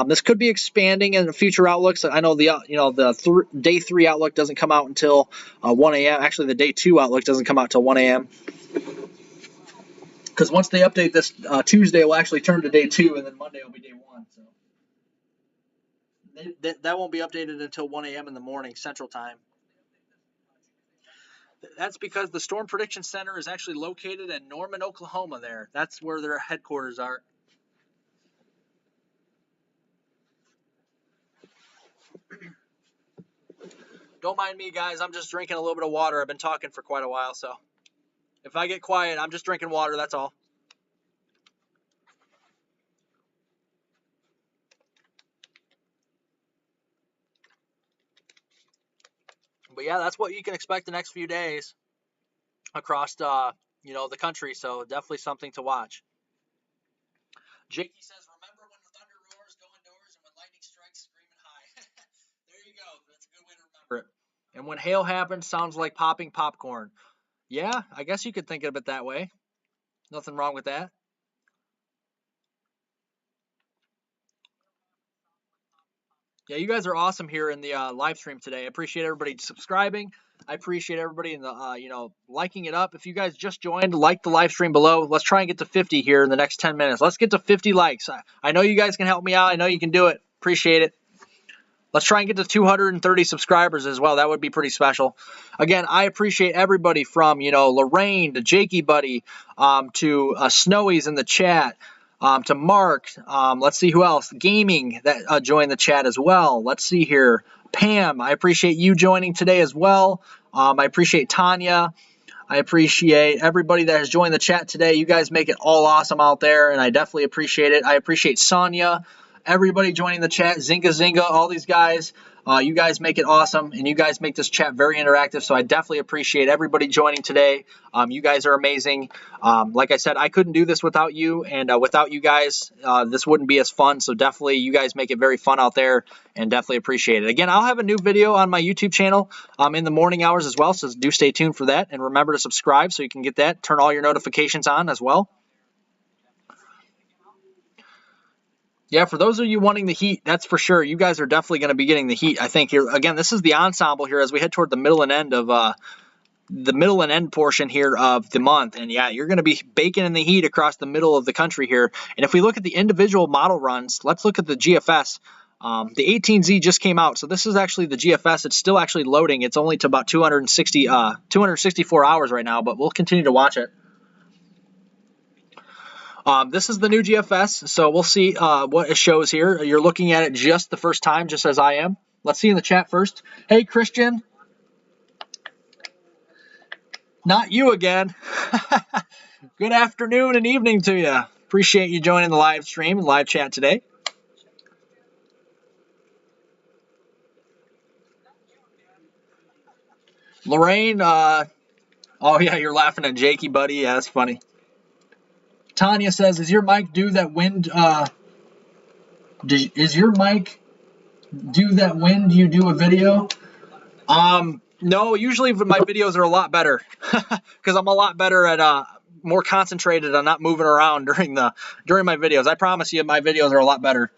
This could be expanding in the future outlooks. I know the day 3 outlook doesn't come out until 1 a.m. Actually, the day 2 outlook doesn't come out till 1 a.m. Because once they update this, Tuesday will actually turn to day 2, and then Monday will be day 1. So that won't be updated until 1 a.m. in the morning Central Time. That's because the Storm Prediction Center is actually located in Norman, Oklahoma there. That's where their headquarters are. Don't mind me, guys. I'm just drinking a little bit of water. I've been talking for quite a while, so if I get quiet, I'm just drinking water, that's all. But yeah, that's what you can expect the next few days across, the country. So definitely something to watch. Jakey says, remember when the thunder roars, go indoors, and when lightning strikes, screaming high. There you go. That's a good way to remember it. And when hail happens, sounds like popping popcorn. Yeah, I guess you could think of it that way. Nothing wrong with that. Yeah, you guys are awesome here in the live stream today. I appreciate everybody subscribing. I appreciate everybody in the liking it up. If you guys just joined, like the live stream below. Let's try and get to 50 here in the next 10 minutes. Let's get to 50 likes. I know you guys can help me out. I know you can do it. Appreciate it. Let's try and get to 230 subscribers as well. That would be pretty special. Again, I appreciate everybody from, Lorraine to Jakey Buddy, to Snowy's in the chat, to Mark. Let's see who else. Gaming that joined the chat as well. Let's see here. Pam, I appreciate you joining today as well. I appreciate Tanya. I appreciate everybody that has joined the chat today. You guys make it all awesome out there, and I definitely appreciate it. I appreciate Sonia, everybody joining the chat, Zinga, all these guys. You guys make it awesome, and you guys make this chat very interactive, so I definitely appreciate everybody joining today. You guys are amazing. Like I said, I couldn't do this without you, and without you guys, this wouldn't be as fun, so definitely you guys make it very fun out there, and definitely appreciate it. Again, I'll have a new video on my YouTube channel in the morning hours as well, so do stay tuned for that, and remember to subscribe so you can get that. Turn all your notifications on as well. Yeah, for those of you wanting the heat, that's for sure. You guys are definitely going to be getting the heat. I think here again, this is the ensemble here as we head toward the middle and end portion here of the month. And yeah, you're going to be baking in the heat across the middle of the country here. And if we look at the individual model runs, let's look at the GFS. The 18Z just came out, so this is actually the GFS. It's still actually loading. It's only to about 264 hours right now, but we'll continue to watch it. This is the new GFS, so we'll see what it shows here. You're looking at it just the first time, just as I am. Let's see in the chat first. Hey, Christian. Not you again. Good afternoon and evening to you. Appreciate you joining the live stream and live chat today. Lorraine, oh yeah, you're laughing at Jakey, buddy. Yeah, that's funny. Tanya says, "Is your mic do that wind? Is your mic do that when you do a video?" No, usually my videos are a lot better because I'm a lot better at more concentrated on not moving around during my videos. I promise you, my videos are a lot better.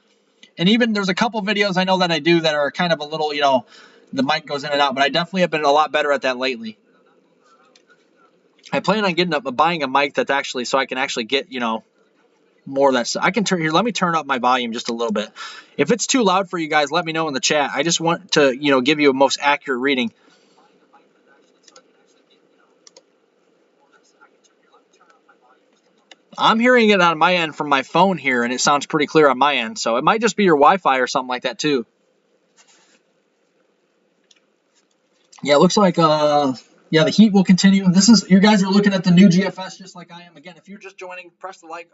And even there's a couple videos I know that I do that are kind of a little, the mic goes in and out, but I definitely have been a lot better at that lately. I plan on buying a mic that's actually so I can actually get, more of that stuff. I can turn here. Let me turn up my volume just a little bit. If it's too loud for you guys, let me know in the chat. I just want to, give you a most accurate reading. I'm hearing it on my end from my phone here, and it sounds pretty clear on my end. So it might just be your Wi-Fi or something like that too. Yeah, it looks like yeah, the heat will continue. You guys are looking at the new GFS just like I am. Again, if you're just joining, press the like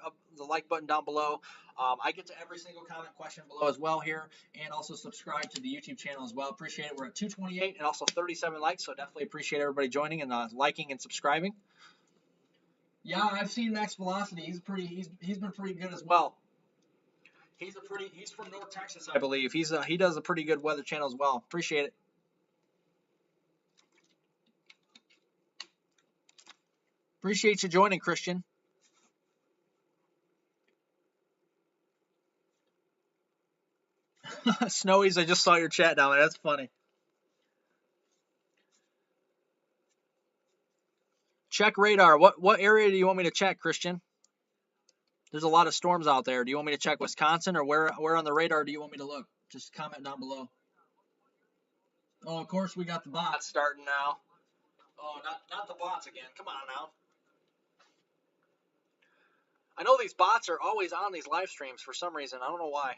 button down below. I get to every single comment question below as well here, and also subscribe to the YouTube channel as well. Appreciate it. We're at 228 and also 37 likes, so definitely appreciate everybody joining and liking and subscribing. Yeah, I've seen Max Velocity. He's been pretty good as well. He's from North Texas, I believe. He does a pretty good weather channel as well. Appreciate it. Appreciate you joining, Christian. Snowy's, I just saw your chat down there. That's funny. Check radar. What area do you want me to check, Christian? There's a lot of storms out there. Do you want me to check Wisconsin, or where on the radar do you want me to look? Just comment down below. Oh, of course we got the bots starting now. Oh, not the bots again. Come on now. I know these bots are always on these live streams for some reason. I don't know why.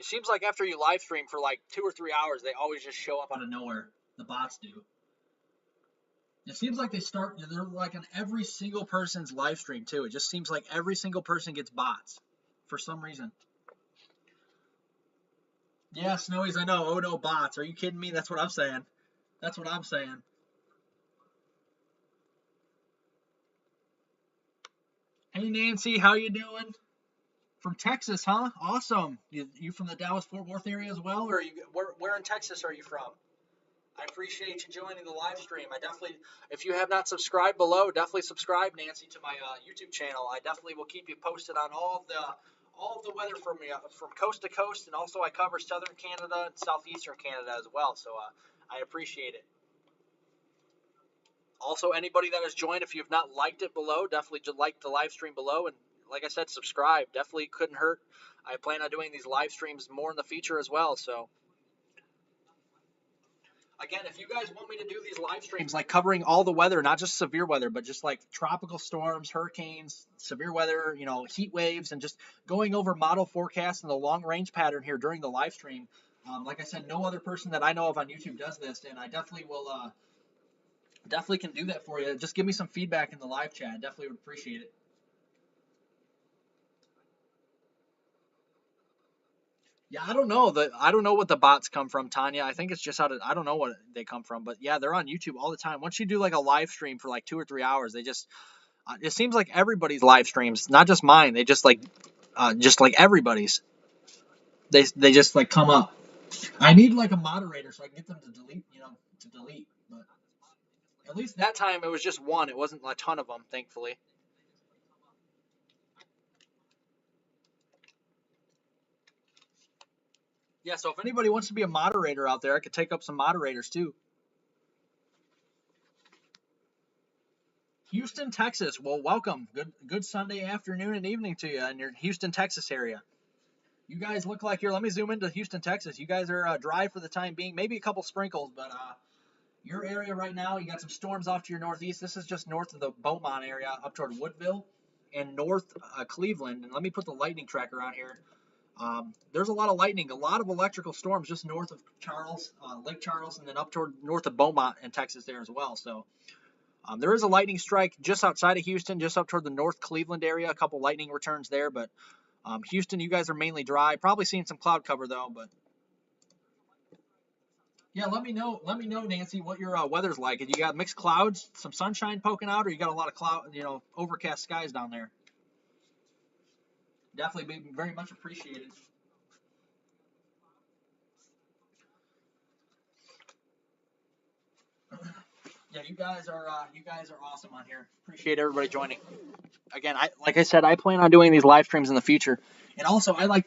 It seems like after you live stream for like 2 or 3 hours, they always just show up out of nowhere. The bots do. It seems like they're like on every single person's live stream too. It just seems like every single person gets bots for some reason. Yeah, Snowies, I know. Oh no, bots. Are you kidding me? That's what I'm saying. That's what I'm saying. Hey Nancy, how you doing? From Texas, huh? Awesome. You from the Dallas-Fort Worth area as well, or where in Texas are you from? I appreciate you joining the live stream. I definitely, if you have not subscribed below, definitely subscribe, Nancy, to my YouTube channel. I definitely will keep you posted on all of the weather from coast to coast, and also I cover southern Canada and southeastern Canada as well. So I appreciate it. Also, anybody that has joined, if you have not liked it below, definitely like the live stream below, and like I said, subscribe. Definitely couldn't hurt. I plan on doing these live streams more in the future as well. So again, if you guys want me to do these live streams, like covering all the weather, not just severe weather, but just like tropical storms, hurricanes, severe weather, heat waves, and just going over model forecasts and the long range pattern here during the live stream. Like I said, no other person that I know of on YouTube does this, and I definitely will, definitely can do that for you. Just give me some feedback in the live chat. I definitely would appreciate it. Yeah, I don't know. I don't know what the bots come from, Tanya. I think it's just I don't know what they come from, but yeah, they're on YouTube all the time. Once you do like a live stream for like 2 or 3 hours, they just it seems like everybody's live streams, not just mine. They just like everybody's. They just like come up. I need like a moderator so I can get them to delete, to delete. But at least that time it was just one. It wasn't a ton of them, thankfully. Yeah, so if anybody wants to be a moderator out there, I could take up some moderators too. Houston, Texas. Well, welcome. Good Sunday afternoon and evening to you in your Houston, Texas area. You guys look like let me zoom into Houston, Texas. You guys are dry for the time being. Maybe a couple sprinkles, but your area right now, you got some storms off to your northeast. This is just north of the Beaumont area up toward Woodville and north Cleveland. And let me put the lightning tracker on here. There's a lot of lightning, a lot of electrical storms just north of Lake Charles, and then up toward north of Beaumont in Texas there as well. So there is a lightning strike just outside of Houston, just up toward the North Cleveland area. A couple lightning returns there, but Houston, you guys are mainly dry. Probably seeing some cloud cover though, but yeah, let me know. Let me know, Nancy, what your weather's like. If you got mixed clouds, some sunshine poking out, or you got a lot of overcast skies down there. Definitely be very much appreciated. Yeah, you guys are awesome on here. Appreciate everybody joining. Again, like I said, I plan on doing these live streams in the future, and also I like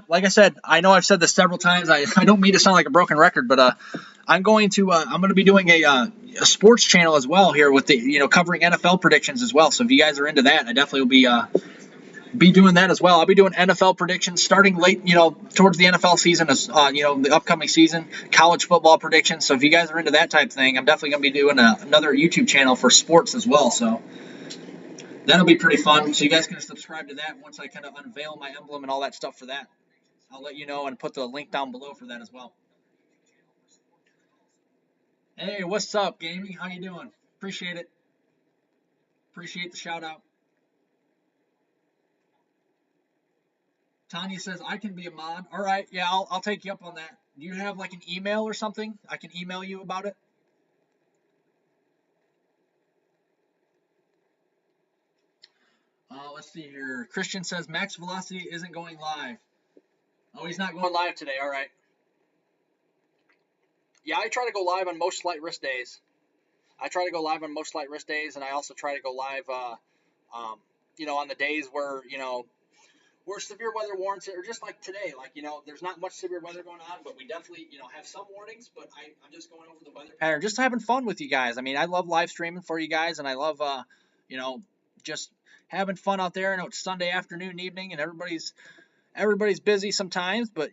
like I said, I know I've said this several times. I don't mean to sound like a broken record, but I'm going to be doing a sports channel as well here with the covering NFL predictions as well. So if you guys are into that, I definitely will be doing that as well. I'll be doing NFL predictions starting late, towards the NFL season, the upcoming season, college football predictions. So if you guys are into that type of thing, I'm definitely going to be doing another YouTube channel for sports as well. So that'll be pretty fun. So you guys can subscribe to that once I kind of unveil my emblem and all that stuff for that. I'll let you know and put the link down below for that as well. Hey, what's up, Gaming? How you doing? Appreciate it. Appreciate the shout out. Tanya says I can be a mod. All right, yeah, I'll take you up on that. Do you have like an email or something? I can email you about it. Let's see here. Christian says max velocity isn't going live. Oh, he's not going live today. All right. Yeah, I try to go live on most slight risk days. And I also try to go live, on the days where where severe weather warrants it, or just like today, there's not much severe weather going on, but we definitely, have some warnings. But I'm just going over the weather pattern, just having fun with you guys. I mean, I love live streaming for you guys, and I love, just having fun out there. I know it's Sunday afternoon, evening, and everybody's busy sometimes, but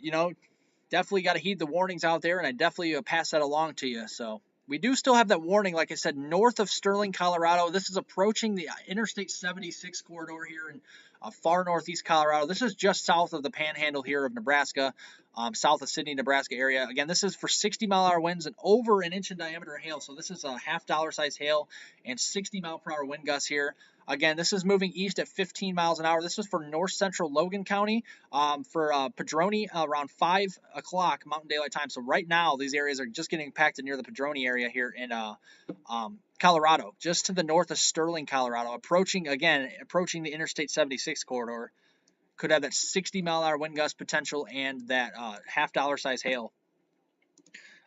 definitely got to heed the warnings out there, and I definitely pass that along to you. So we do still have that warning, like I said, north of Sterling, Colorado. This is approaching the Interstate 76 corridor here in far northeast Colorado. This is just south of the panhandle here of Nebraska, south of Sidney, Nebraska area. Again, this is for 60-mile-an-hour winds and over an inch in diameter hail. So this is a $half size hail and 60-mile-per-hour wind gusts here. Again, this is moving east at 15 miles an hour. This is for north central Logan County, for Padrone around 5 o'clock Mountain Daylight Time. So right now, these areas are just getting impacted near the Padrone area here in Colorado, just to the north of Sterling, Colorado, approaching the Interstate 76 corridor. Could have that 60-mile-an-hour wind gust potential and that $half size hail.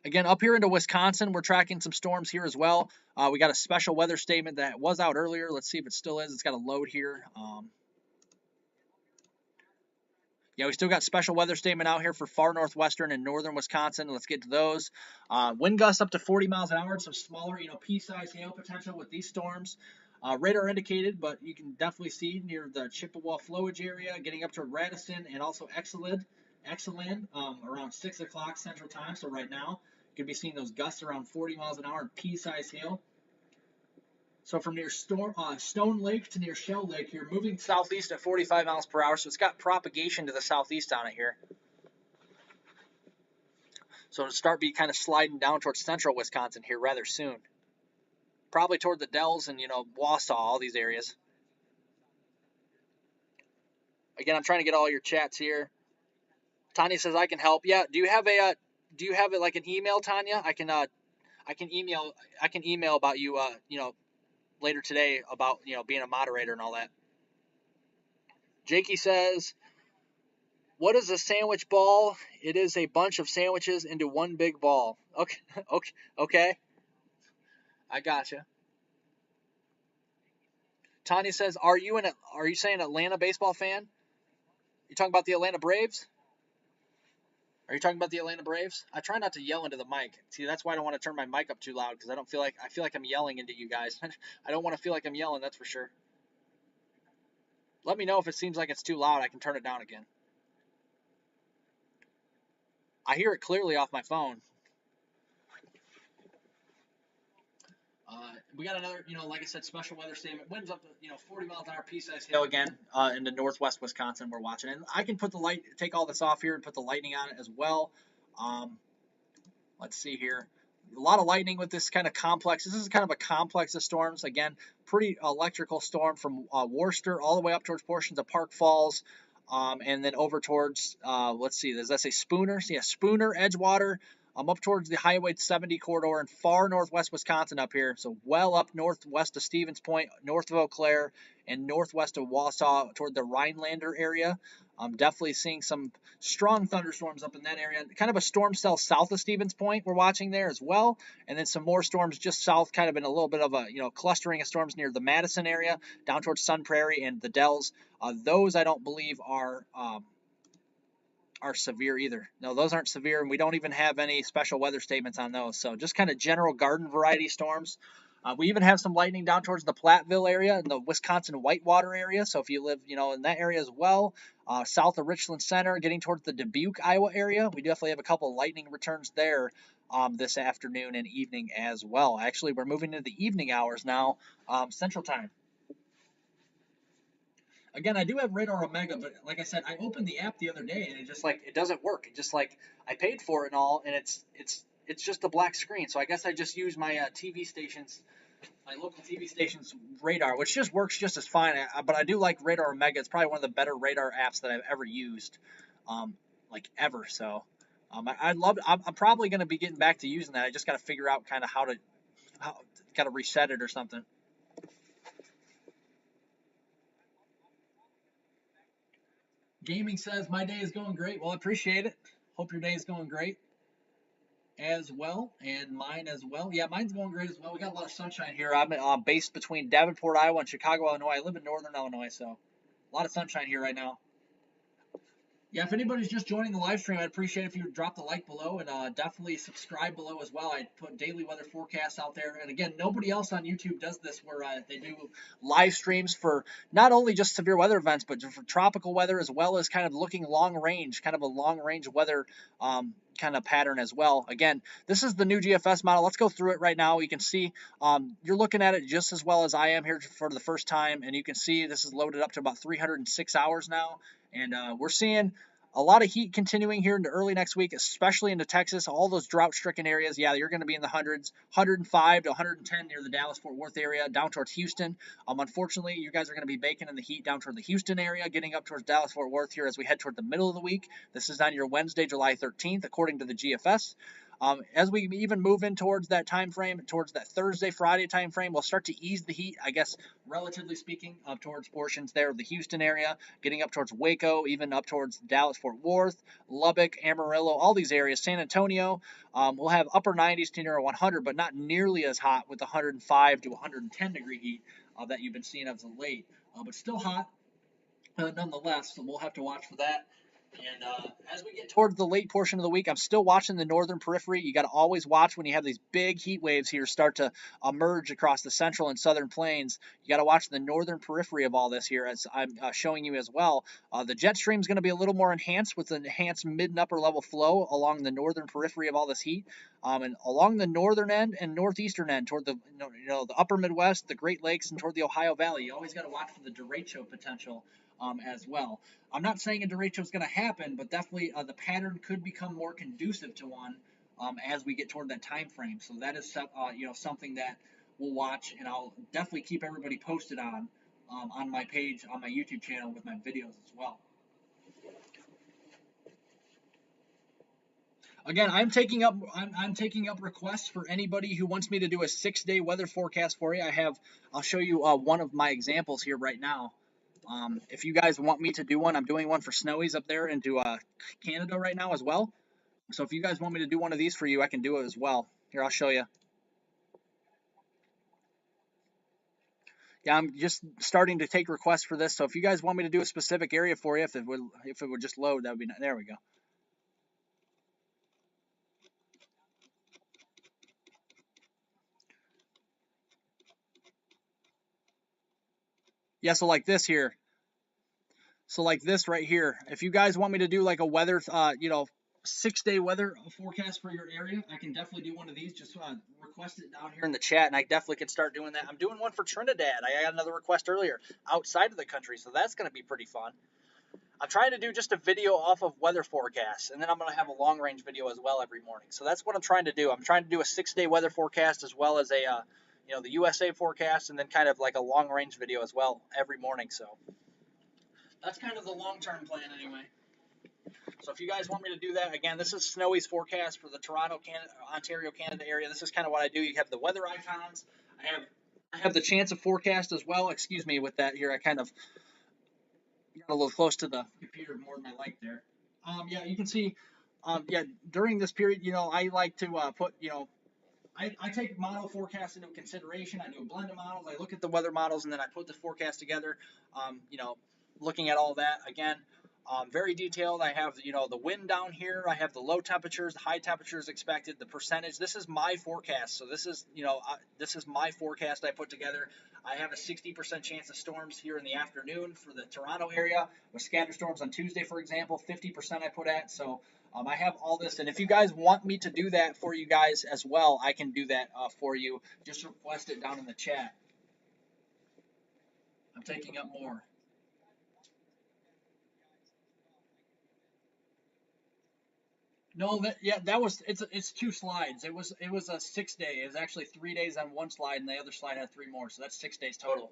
Again, up here into Wisconsin, we're tracking some storms here as well. We got a special weather statement that was out earlier. Let's see if it still is. It's got a load here. Yeah, we still got special weather statement out here for far northwestern and northern Wisconsin. Let's get to those. Wind gusts up to 40 miles an hour. Some smaller, pea-sized hail potential with these storms. Radar indicated, but you can definitely see near the Chippewa flowage area, getting up to Radisson and also Exelon, around 6 o'clock Central Time. So right now, you could be seeing those gusts around 40 miles an hour and pea-sized hail. So from near Stone Lake to near Shell Lake here, moving southeast at 45 miles per hour. So it's got propagation to the southeast on it here. So it'll start be kind of sliding down towards central Wisconsin here rather soon. Probably toward the Dells and, Wausau, all these areas. Again, I'm trying to get all your chats here. Tanya says I can help. Yeah, do you have it like an email, Tanya? I can email about you later today about being a moderator and all that. Jakey says, what is a sandwich ball? It is a bunch of sandwiches into one big ball. Okay. I gotcha. Tanya says, are you saying Atlanta baseball fan? You talking about the Atlanta Braves? Are you talking about the Atlanta Braves? I try not to yell into the mic. See, that's why I don't want to turn my mic up too loud, because I feel like I'm yelling into you guys. I don't want to feel like I'm yelling, that's for sure. Let me know if it seems like it's too loud. I can turn it down again. I hear it clearly off my phone. We got another, like I said, special weather statement. Winds up to, 40 miles an hour, pea-sized hail again into northwest Wisconsin we're watching. And I can take all this off here and put the lightning on it as well. Let's see here. A lot of lightning with this kind of complex. This is kind of a complex of storms. Again, pretty electrical storm from Worcester all the way up towards portions of Park Falls. And then over towards, let's see, does that say Spooner? So yeah, Spooner, Edgewater. Up towards the Highway 70 corridor in far northwest Wisconsin up here. So well up northwest of Stevens Point, north of Eau Claire, and northwest of Wausau toward the Rhinelander area. I'm definitely seeing some strong thunderstorms up in that area. Kind of a storm cell south of Stevens Point we're watching there as well. And then some more storms just south, kind of in a little bit of a, clustering of storms near the Madison area, down towards Sun Prairie and the Dells. Those I don't believe are severe either. No, those aren't severe, and we don't even have any special weather statements on those. So just kind of general garden variety storms. We even have some lightning down towards the Platteville area and the Wisconsin Whitewater area. So if you live, in that area as well, south of Richland Center, getting towards the Dubuque, Iowa area, we definitely have a couple of lightning returns there this afternoon and evening as well. Actually, we're moving into the evening hours now, Central Time. Again, I do have Radar Omega, but like I said, I opened the app the other day and it doesn't work. It just I paid for it and all, and it's just a black screen. So I guess I just use my TV stations, my local TV stations radar, which just works just as fine. But I do like Radar Omega. It's probably one of the better radar apps that I've ever used, ever. So I'm probably going to be getting back to using that. I just got to figure out kind of how to reset it or something. Gaming says, my day is going great. Well, I appreciate it. Hope your day is going great as well, and mine as well. Yeah, mine's going great as well. We got a lot of sunshine here. I'm based between Davenport, Iowa, and Chicago, Illinois. I live in northern Illinois, so a lot of sunshine here right now. Yeah, if anybody's just joining the live stream, I'd appreciate if you would drop the like below and definitely subscribe below as well. I put daily weather forecasts out there. And again, nobody else on YouTube does this where they do live streams for not only just severe weather events, but for tropical weather as well as kind of looking long range, kind of a long range weather kind of pattern as well. Again, this is the new GFS model. Let's go through it right now. You can see you're looking at it just as well as I am here for the first time, and you can see this is loaded up to about 306 hours now, and we're seeing a lot of heat continuing here into early next week, especially into Texas. All those drought-stricken areas, yeah, you're going to be in the hundreds, 105 to 110 near the Dallas-Fort Worth area, down towards Houston. Unfortunately, you guys are going to be baking in the heat down toward the Houston area, getting up towards Dallas-Fort Worth here as we head toward the middle of the week. This is on your Wednesday, July 13th, according to the GFS. As we even move in towards that time frame, towards that Thursday, Friday time frame, we'll start to ease the heat, I guess, relatively speaking, up towards portions there of the Houston area, getting up towards Waco, even up towards Dallas-Fort Worth, Lubbock, Amarillo, all these areas. San Antonio, we'll have upper 90s to near 100, but not nearly as hot with 105 to 110 degree heat that you've been seeing as of late, but still hot nonetheless, so we'll have to watch for that. And as we get towards the late portion of the week, I'm still watching the northern periphery. You got to always watch when you have these big heat waves here start to emerge across the central and southern plains. You got to watch the northern periphery of all this here, as I'm showing you as well. The jet stream is going to be a little more enhanced with an enhanced mid and upper level flow along the northern periphery of all this heat, and along the northern end and northeastern end toward the the upper Midwest, the Great Lakes, and toward the Ohio Valley. You always got to watch for the derecho potential as well. I'm not saying a derecho is going to happen, but definitely the pattern could become more conducive to one as we get toward that time frame. So that is something that we'll watch, and I'll definitely keep everybody posted on my page, on my YouTube channel with my videos as well. Again, I'm taking up requests for anybody who wants me to do a 6-day weather forecast for you. I'll show you one of my examples here right now. If you guys want me to do one, I'm doing one for snowies up there into Canada right now as well. So if you guys want me to do one of these for you, I can do it as well. Here, I'll show you. Yeah, I'm just starting to take requests for this. So if you guys want me to do a specific area for you, if it would just load, that would be nice. There we go. Yeah, so like this here. So like this right here, if you guys want me to do like a weather, 6-day weather forecast for your area, I can definitely do one of these. Just request it down here in the chat, and I definitely can start doing that. I'm doing one for Trinidad. I got another request earlier outside of the country, so that's going to be pretty fun. I'm trying to do just a video off of weather forecasts, and then I'm going to have a long-range video as well every morning. So that's what I'm trying to do. I'm trying to do a 6-day weather forecast as well as a, the USA forecast, and then kind of like a long-range video as well every morning. So that's kind of the long-term plan anyway. So if you guys want me to do that, again, this is Snowy's forecast for the Toronto, Ontario, Canada area. This is kind of what I do. You have the weather icons. I have the chance of forecast as well. Excuse me with that here. I kind of got a little close to the computer more than I like there. Yeah, you can see, during this period, I like to put, I take model forecasts into consideration. I do a blend of models. I look at the weather models, and then I put the forecast together, looking at all that. Again, very detailed. I have, the wind down here. I have the low temperatures, the high temperatures expected, the percentage. This is my forecast. So this is, this is my forecast I put together. I have a 60% chance of storms here in the afternoon for the Toronto area, with scattered storms on Tuesday, for example. 50% I put at. So I have all this, and if you guys want me to do that for you guys as well, I can do that for you. Just request it down in the chat. I'm taking up more. No, it's 2 slides. It was a 6-day. It was actually 3 days on one slide, and the other slide had 3 more. So that's 6 days total.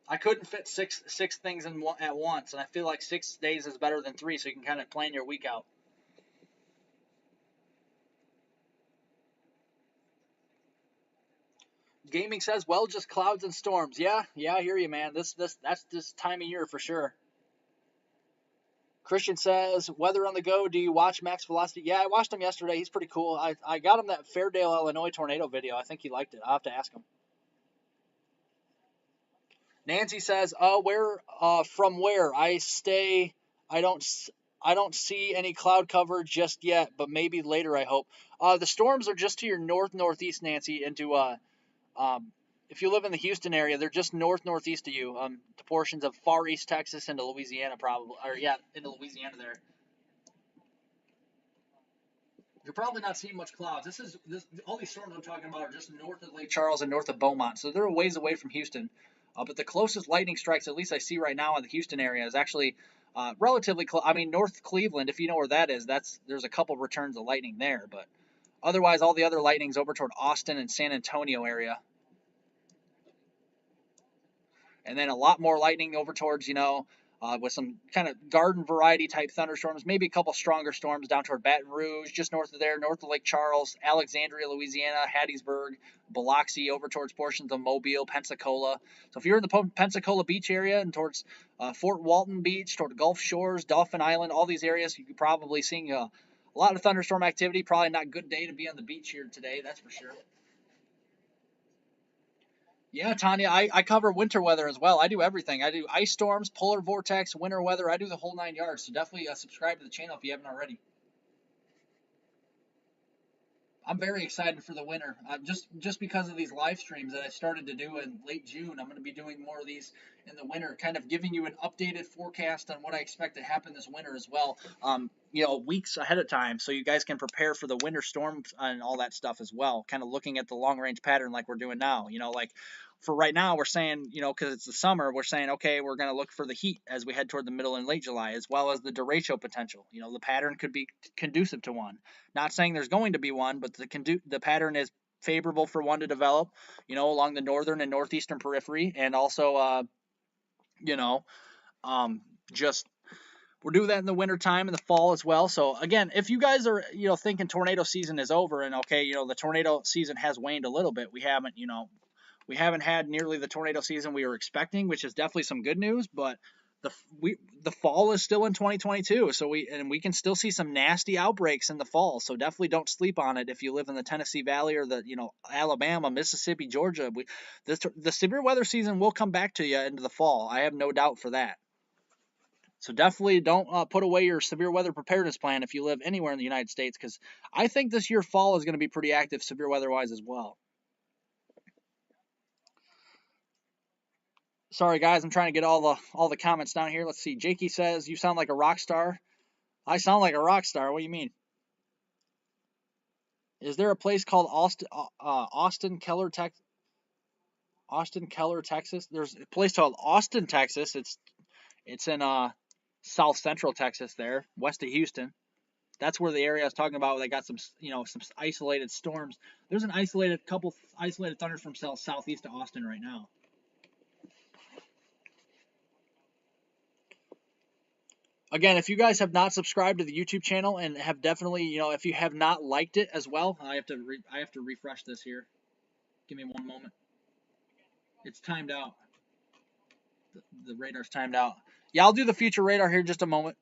I couldn't fit six things at once, and I feel like 6 days is better than 3, so you can kind of plan your week out. Gaming says, well, just clouds and storms. Yeah, I hear you, man. That's this time of year for sure. Christian says, weather on the go. Do you watch Max Velocity? Yeah, I watched him yesterday. He's pretty cool. I got him that Fairdale, Illinois tornado video. I think he liked it. I'll have to ask him. Nancy says, from where? I stay. I don't see any cloud cover just yet, but maybe later, I hope. The storms are just to your northeast, Nancy, into if you live in the Houston area, they're just northeast of you, to portions of far east Texas into Louisiana, probably, into Louisiana there. You're probably not seeing much clouds. All these storms I'm talking about are just north of Lake Charles and north of Beaumont, so they're a ways away from Houston. But the closest lightning strikes, at least I see right now in the Houston area, is actually relatively close. I mean, North Cleveland, if you know where that is, there's a couple returns of lightning there. But otherwise, all the other lightning's over toward Austin and San Antonio area. And then a lot more lightning over towards, with some kind of garden variety type thunderstorms, maybe a couple stronger storms down toward Baton Rouge, just north of there, north of Lake Charles, Alexandria, Louisiana, Hattiesburg, Biloxi, over towards portions of Mobile, Pensacola. So if you're in the Pensacola Beach area and towards Fort Walton Beach, toward the Gulf Shores, Dauphin Island, all these areas, you could probably seeing a lot of thunderstorm activity. Probably not a good day to be on the beach here today, that's for sure. Yeah, Tanya, I cover winter weather as well. I do everything. I do ice storms, polar vortex, winter weather. I do the whole 9 yards. So definitely subscribe to the channel if you haven't already. I'm very excited for the winter. Just because of these live streams that I started to do in late June, I'm going to be doing more of these in the winter, kind of giving you an updated forecast on what I expect to happen this winter as well. Weeks ahead of time, so you guys can prepare for the winter storms and all that stuff as well. Kind of looking at the long range pattern like we're doing now. Like for right now, we're saying, because it's the summer, we're saying, okay, we're going to look for the heat as we head toward the middle and late July, as well as the derecho potential. The pattern could be conducive to one. Not saying there's going to be one, but the pattern is favorable for one to develop, along the northern and northeastern periphery, and also, just we're doing that in the wintertime and the fall as well. So again, if you guys are, thinking tornado season is over and okay, the tornado season has waned a little bit, we haven't had nearly the tornado season we were expecting, which is definitely some good news, but the fall is still in 2022, so we can still see some nasty outbreaks in the fall. So definitely don't sleep on it if you live in the Tennessee Valley or the Alabama, Mississippi, Georgia. The severe weather season will come back to you into the fall. I have no doubt for that. So definitely don't put away your severe weather preparedness plan if you live anywhere in the United States, because I think this year fall is going to be pretty active severe weather wise as well. Sorry guys, I'm trying to get all the comments down here. Let's see. Jakey says you sound like a rock star. I sound like a rock star. What do you mean? Is there a place called Austin Keller, Texas? Austin Keller, Texas. There's a place called Austin, Texas. It's in south central Texas there, west of Houston. That's where the area I was talking about. Where they got some isolated storms. There's an couple isolated thunders from southeast of Austin right now. Again, if you guys have not subscribed to the YouTube channel and have definitely, if you have not liked it as well, I have to refresh this here. Give me one moment. It's timed out. The radar's timed out. Yeah, I'll do the future radar here in just a moment.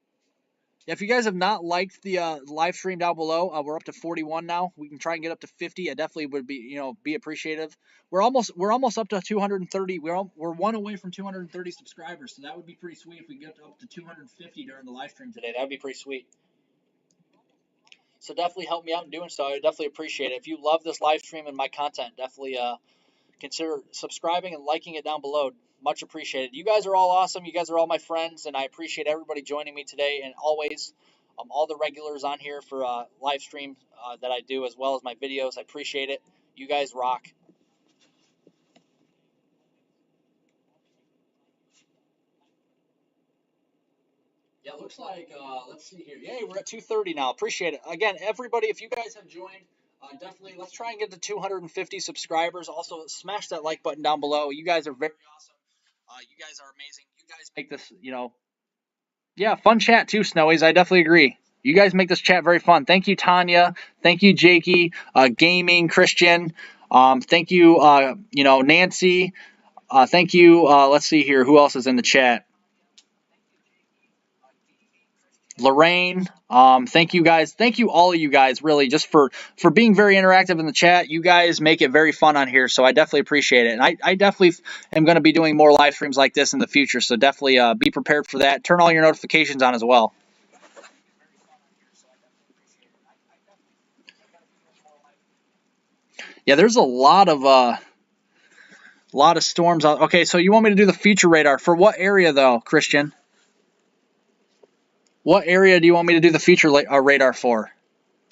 Yeah, if you guys have not liked the live stream down below, we're up to 41 now. We can try and get up to 50. I definitely would be appreciative. We're almost up to 230. We're one away from 230 subscribers, so that would be pretty sweet if we get up to 250 during the live stream today. That would be pretty sweet. So definitely help me out in doing so. I definitely appreciate it. If you love this live stream and my content, definitely consider subscribing and liking it down below. Much appreciated. You guys are all awesome. You guys are all my friends, and I appreciate everybody joining me today, and always all the regulars on here for live stream that I do, as well as my videos. I appreciate it. You guys rock. Yeah, it looks like, let's see here. Yay, we're at 230 now. Appreciate it. Again, everybody, if you guys have joined, definitely let's try and get to 250 subscribers. Also, smash that like button down below. You guys are very awesome. You guys are amazing. You guys make this, yeah, fun chat too, Snowies. I definitely agree. You guys make this chat very fun. Thank you, Tanya. Thank you, Jakey. Gaming, Christian. Thank you, Nancy. Thank you. Let's see here. Who else is in the chat? Lorraine. Thank you guys. Thank you all of you guys, really, just for being very interactive in the chat. You guys make it very fun on here, so I definitely appreciate it. And I definitely am going to be doing more live streams like this in the future, so definitely be prepared for that. Turn all your notifications on as well. Yeah, there's a lot of storms out. Okay, so you want me to do the future radar for what area though, Christian? What area do you want me to do the future radar for?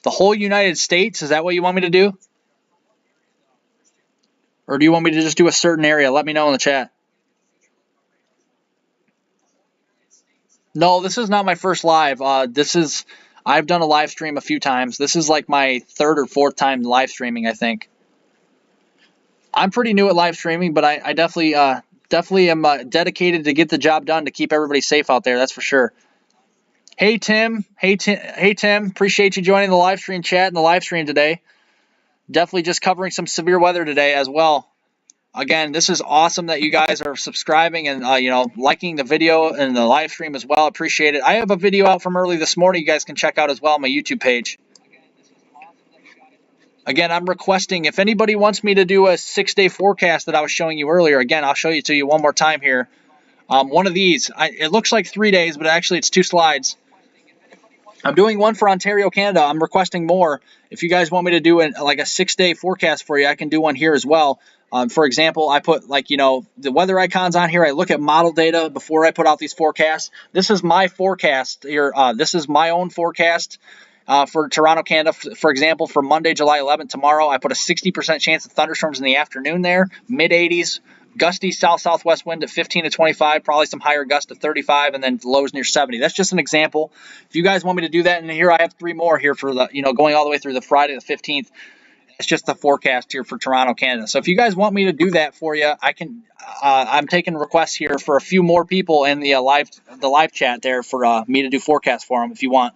The whole United States? Is that what you want me to do? Or do you want me to just do a certain area? Let me know in the chat. No, this is not my first live. I've done a live stream a few times. This is like my third or fourth time live streaming, I think. I'm pretty new at live streaming, but I definitely am dedicated to get the job done to keep everybody safe out there. That's for sure. Hey Tim. Hey Tim. Appreciate you joining the live stream chat and the live stream today. Definitely just covering some severe weather today as well. Again, this is awesome that you guys are subscribing and liking the video and the live stream as well. Appreciate it. I have a video out from early this morning you guys can check out as well on my YouTube page. Again, I'm requesting if anybody wants me to do a 6-day forecast that I was showing you earlier. Again, I'll show you to you one more time here. One of these. It looks like 3 days, but actually it's 2 slides. I'm doing one for Ontario, Canada. I'm requesting more. If you guys want me to do like a 6-day forecast for you, I can do one here as well. For example, I put the weather icons on here. I look at model data before I put out these forecasts. This is my forecast here. This is my own forecast for Toronto, Canada. For example, for Monday, July 11th, tomorrow, I put a 60% chance of thunderstorms in the afternoon there, mid-80s. Gusty south-southwest wind at 15 to 25, probably some higher gusts to 35, and then lows near 70. That's just an example. If you guys want me to do that, and here I have 3 more here for the, going all the way through the Friday the 15th. It's just the forecast here for Toronto, Canada. So if you guys want me to do that for you, I can. I'm taking requests here for a few more people in the live chat there for me to do forecasts for them if you want.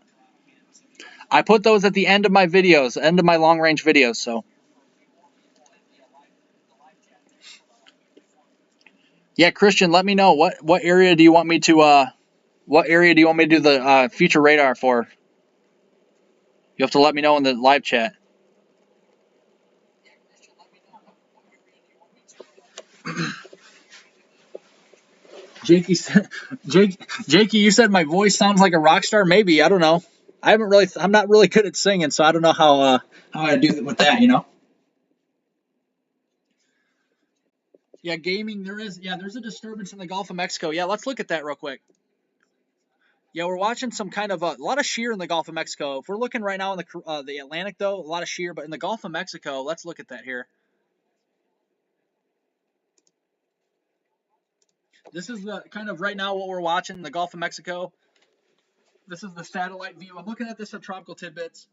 I put those at the end of my videos, end of my long range videos. So. Yeah, Christian, let me know what area do you want me to do the future radar for? You have to let me know in the live chat. Jakey, you said my voice sounds like a rock star. Maybe, I don't know. I'm not really good at singing, so I don't know how I do it with that. Yeah, gaming. There's a disturbance in the Gulf of Mexico. Yeah, let's look at that real quick. Yeah, we're watching some kind of a lot of shear in the Gulf of Mexico. If we're looking right now in the Atlantic, though, a lot of shear, but in the Gulf of Mexico, let's look at that here. This is the kind of right now what we're watching in the Gulf of Mexico. This is the satellite view. I'm looking at this at Tropical Tidbits.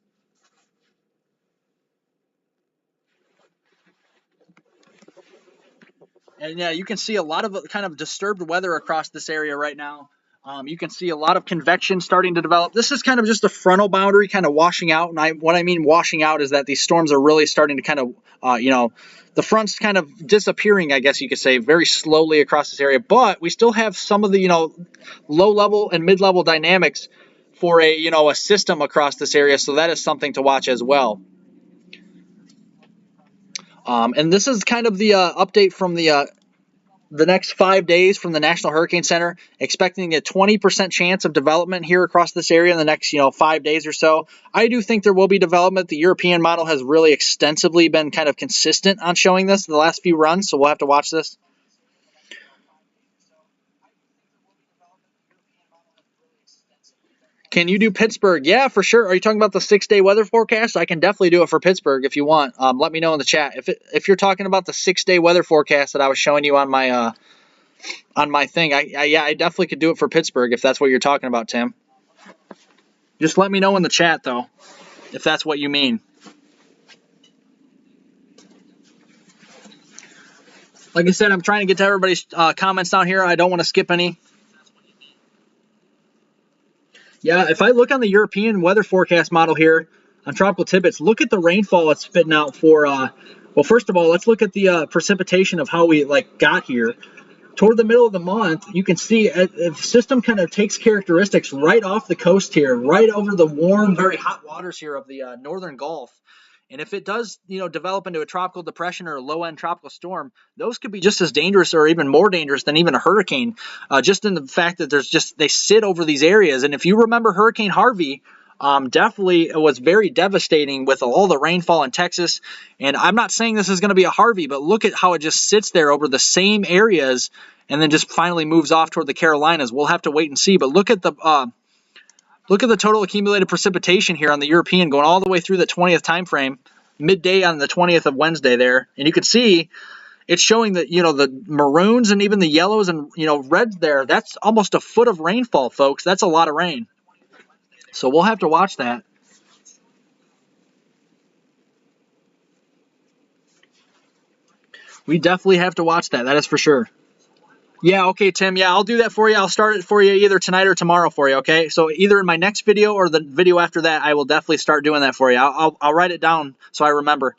And yeah, you can see a lot of kind of disturbed weather across this area right now. You can see a lot of convection starting to develop. This is kind of just a frontal boundary kind of washing out. And what I mean washing out is that these storms are really starting to kind of, the front's kind of disappearing, I guess you could say, very slowly across this area. But we still have some of the, low-level and mid-level dynamics for a system across this area. So that is something to watch as well. And this is kind of the update from the next 5 days from the National Hurricane Center, expecting a 20% chance of development here across this area in the next 5 days or so. I do think there will be development. The European model has really extensively been kind of consistent on showing this in the last few runs, so we'll have to watch this. Can you do Pittsburgh? Yeah, for sure. Are you talking about the 6-day weather forecast? I can definitely do it for Pittsburgh if you want. Let me know in the chat. If you're talking about the 6-day weather forecast that I was showing you on my thing, I definitely could do it for Pittsburgh if that's what you're talking about, Tim. Just let me know in the chat, though, if that's what you mean. Like I said, I'm trying to get to everybody's comments down here. I don't want to skip any. Yeah, if I look on the European weather forecast model here on Tropical Tidbits, look at the rainfall it's spitting out for, well, first of all, let's look at the precipitation of how we got here. Toward the middle of the month, you can see the system kind of takes characteristics right off the coast here, right over the warm, very hot waters here of the northern Gulf. And if it does, develop into a tropical depression or a low-end tropical storm, those could be just as dangerous or even more dangerous than even a hurricane, just in the fact that they sit over these areas. And if you remember Hurricane Harvey, definitely it was very devastating with all the rainfall in Texas. And I'm not saying this is going to be a Harvey, but look at how it just sits there over the same areas and then just finally moves off toward the Carolinas. We'll have to wait and see. But look at the Look at the total accumulated precipitation here on the European going all the way through the 20th time frame, midday on the 20th of Wednesday there. And you can see it's showing that, the maroons and even the yellows and, reds there, that's almost a foot of rainfall, folks. That's a lot of rain. So we'll have to watch that. We definitely have to watch that. That is for sure. Yeah, okay, Tim. Yeah, I'll do that for you. I'll start it for you either tonight or tomorrow for you, okay? So either in my next video or the video after that, I will definitely start doing that for you. I'll write it down so I remember.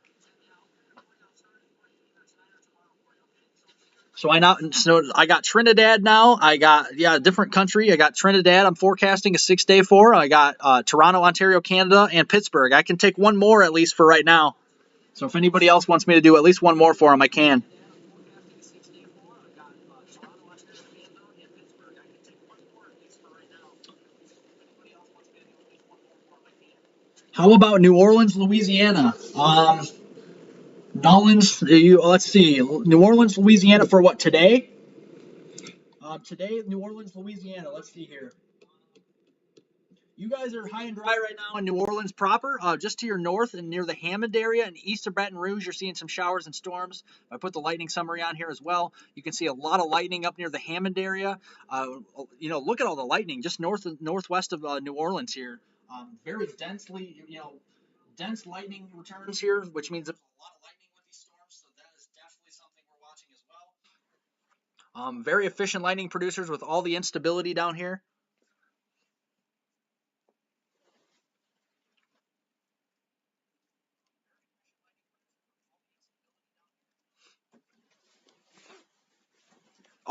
So I got Trinidad now. I got, a different country. I got Trinidad. I'm forecasting a 6-day for. I got Toronto, Ontario, Canada, and Pittsburgh. I can take one more at least for right now. So if anybody else wants me to do at least one more for them, I can. How about New Orleans, Louisiana? Nolans, let's see. New Orleans, Louisiana for what, today? Today, New Orleans, Louisiana. Let's see here. You guys are high and dry right now in New Orleans proper. Just to your north and near the Hammond area and east of Baton Rouge, you're seeing some showers and storms. I put the lightning summary on here as well. You can see a lot of lightning up near the Hammond area. Look at all the lightning just northwest of New Orleans here. Very densely, dense lightning returns here, which means there's a lot of lightning with these storms. So that is definitely something we're watching as well. Very efficient lightning producers with all the instability down here.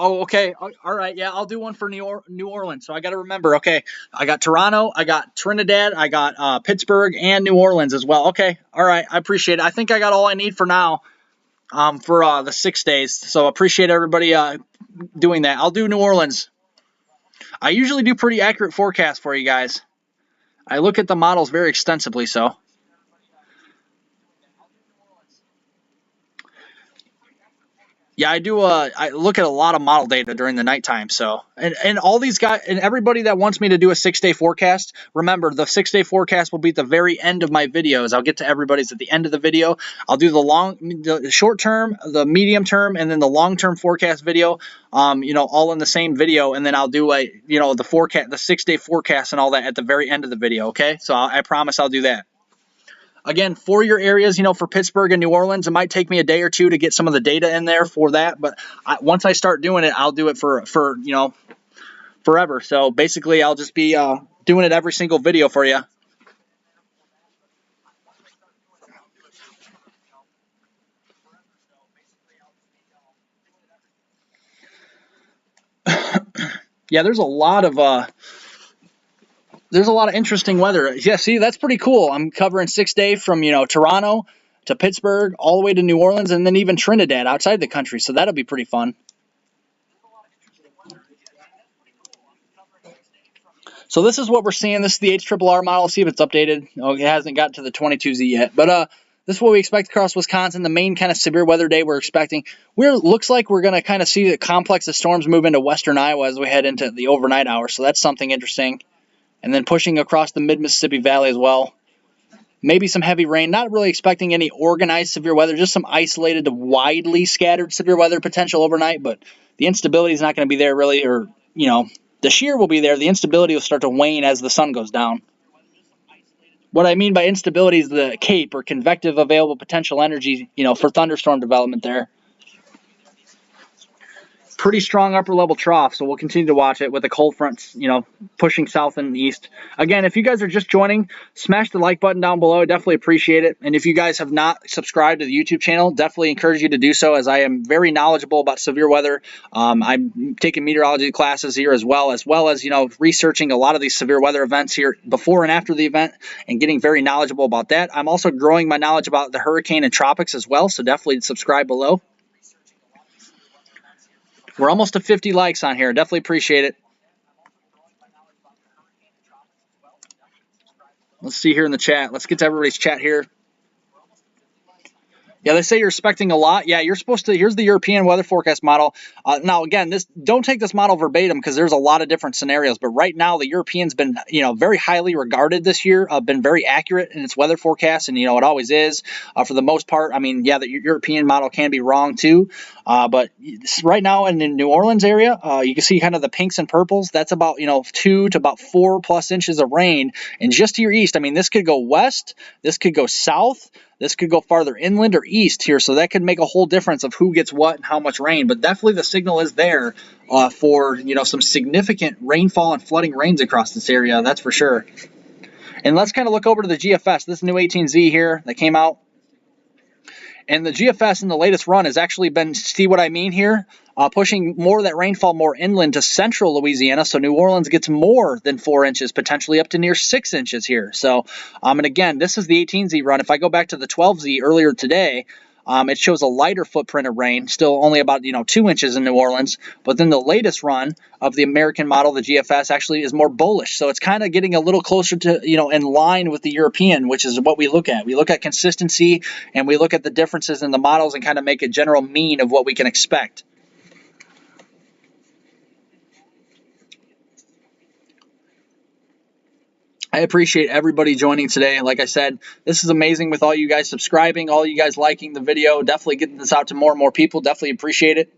Oh, okay. All right. Yeah, I'll do one for New Orleans. So I got to remember. Okay, I got Toronto, I got Trinidad, I got Pittsburgh, and New Orleans as well. Okay. All right. I appreciate it. I think I got all I need for now. For the 6 days. So appreciate everybody doing that. I'll do New Orleans. I usually do pretty accurate forecasts for you guys. I look at the models very extensively. So. Yeah, I do. I look at a lot of model data during the nighttime. So, and all these guys and everybody that wants me to do a 6-day forecast, remember the 6-day forecast will be at the very end of my videos. I'll get to everybody's at the end of the video. I'll do the short term, the medium term, and then the long term forecast video. All in the same video, and then I'll do the forecast, the 6-day forecast, and all that at the very end of the video. Okay, so I promise I'll do that. Again, for your areas, for Pittsburgh and New Orleans, it might take me a day or two to get some of the data in there for that. But once I start doing it, I'll do it for forever. So basically, I'll just be doing it every single video for you. Yeah, there's a lot of interesting weather. Yeah, see, that's pretty cool. I'm covering 6 days from Toronto to Pittsburgh, all the way to New Orleans, and then even Trinidad outside the country. So that'll be pretty fun. So this is what we're seeing. This is the HRRR model. See if it's updated. Oh, it hasn't got to the 22Z yet. But this is what we expect across Wisconsin. The main kind of severe weather day we're expecting. Looks like we're going to kind of see the complex of storms move into western Iowa as we head into the overnight hours. So that's something interesting. And then pushing across the mid-Mississippi Valley as well. Maybe some heavy rain. Not really expecting any organized severe weather. Just some isolated to widely scattered severe weather potential overnight. But the instability is not going to be there really, or, the shear will be there. The instability will start to wane as the sun goes down. What I mean by instability is the CAPE, or convective available potential energy, for thunderstorm development there. Pretty strong upper level trough, so we'll continue to watch it with the cold fronts, pushing south and east. Again, if you guys are just joining, smash the like button down below. I definitely appreciate it. And if you guys have not subscribed to the YouTube channel, definitely encourage you to do so, as I am very knowledgeable about severe weather. I'm taking meteorology classes here as well as researching a lot of these severe weather events here before and after the event, and getting very knowledgeable about that. I'm also growing my knowledge about the hurricane and tropics as well, so definitely subscribe below. We're almost to 50 likes on here. Definitely appreciate it. Let's see here in the chat. Let's get to everybody's chat here. Yeah, they say you're expecting a lot. Yeah, you're supposed to. Here's the European weather forecast model. Now, again, don't take this model verbatim because there's a lot of different scenarios. But right now, the European's been, very highly regarded this year. Been very accurate in its weather forecast, and it always is for the most part. I mean, yeah, the European model can be wrong too. But right now in the New Orleans area, you can see kind of the pinks and purples. That's about 2 to about 4+ inches of rain. And just to your east, I mean, this could go west, this could go south. This could go farther inland or east here, so that could make a whole difference of who gets what and how much rain. But definitely the signal is there for some significant rainfall and flooding rains across this area. That's for sure. And let's kind of look over to the GFS. This new 18Z here that came out. And the GFS in the latest run has actually been, see what I mean here? Pushing more of that rainfall more inland to central Louisiana, so New Orleans gets more than 4 inches, potentially up to near 6 inches here. So, and again, this is the 18Z run. If I go back to the 12Z earlier today, it shows a lighter footprint of rain, still only about 2 inches in New Orleans. But then the latest run of the American model, the GFS, actually is more bullish. So it's kind of getting a little closer to in line with the European, which is what we look at. We look at consistency and we look at the differences in the models and kind of make a general mean of what we can expect. I appreciate everybody joining today. Like I said, this is amazing with all you guys subscribing, all you guys liking the video, definitely getting this out to more and more people. Definitely appreciate it.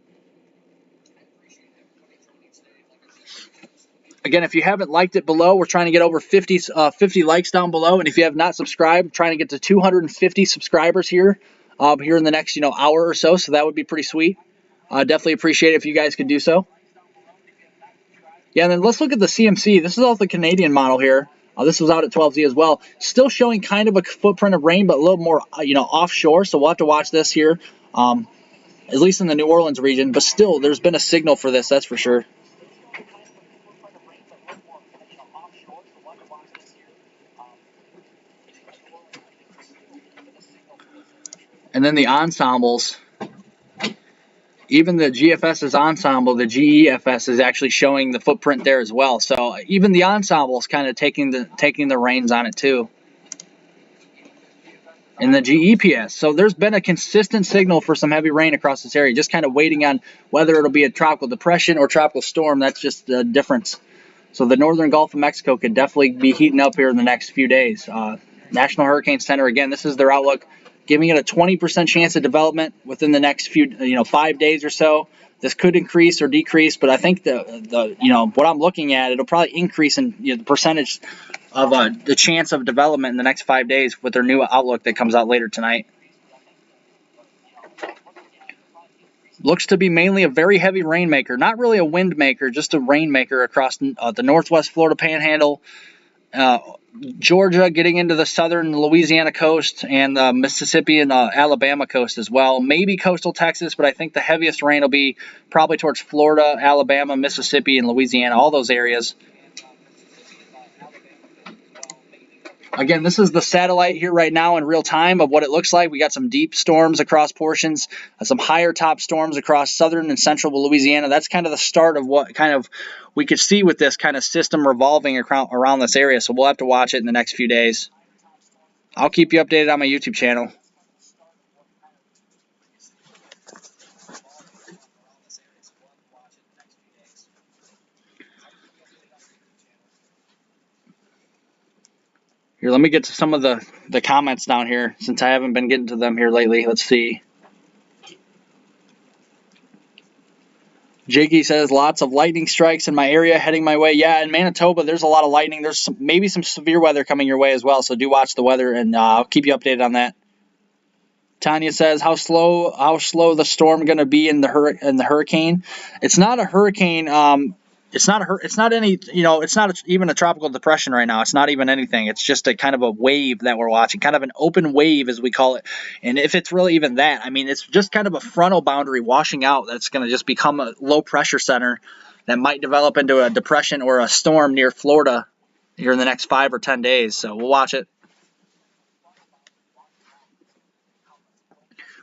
Again, if you haven't liked it below, we're trying to get over 50 likes down below. And if you have not subscribed, trying to get to 250 subscribers here in the next hour or so. So that would be pretty sweet. Definitely appreciate it if you guys could do so. Yeah, and then let's look at the CMC. This is also the Canadian model here. This was out at 12Z as well. Still showing kind of a footprint of rain, but a little more, offshore. So we'll have to watch this here, at least in the New Orleans region. But still, there's been a signal for this, that's for sure. And then the ensembles. Even the GFS's ensemble, the GEFS is actually showing the footprint there as well. So even the ensemble is kind of taking the reins on it too. And the GEPS. So there's been a consistent signal for some heavy rain across this area. Just kind of waiting on whether it'll be a tropical depression or tropical storm. That's just the difference. So the northern Gulf of Mexico could definitely be heating up here in the next few days. National Hurricane Center, again, this is their outlook, giving it a 20% chance of development within the next 5 days or so. This could increase or decrease, but I think what I'm looking at, it'll probably increase in the percentage of the chance of development in the next 5 days with their new outlook that comes out later tonight. Looks to be mainly a very heavy rainmaker, not really a wind maker, just a rainmaker across the northwest Florida Panhandle, Georgia, getting into the southern Louisiana coast, and the Mississippi and Alabama coast as well. Maybe coastal Texas, but I think the heaviest rain will be probably towards Florida, Alabama, Mississippi, and Louisiana, all those areas. Again, this is the satellite here right now in real time of what it looks like. We got some deep storms across portions, some higher top storms across southern and central Louisiana. That's kind of the start of what kind of we could see with this kind of system revolving around this area. So we'll have to watch it in the next few days. I'll keep you updated on my YouTube channel. Here, let me get to some of the comments down here since I haven't been getting to them here lately. Let's see. Jakey says, lots of lightning strikes in my area heading my way. Yeah, in Manitoba, there's a lot of lightning. There's maybe some severe weather coming your way as well, so do watch the weather, and I'll keep you updated on that. Tanya says, how slow the storm going to be in the hurricane? It's not a hurricane. It's not even a tropical depression right now. It's not even anything. It's just a kind of a wave that we're watching, kind of an open wave as we call it. And if it's really even that, I mean, it's just kind of a frontal boundary washing out that's going to just become a low pressure center that might develop into a depression or a storm near Florida here in the next 5 or 10 days. So we'll watch it.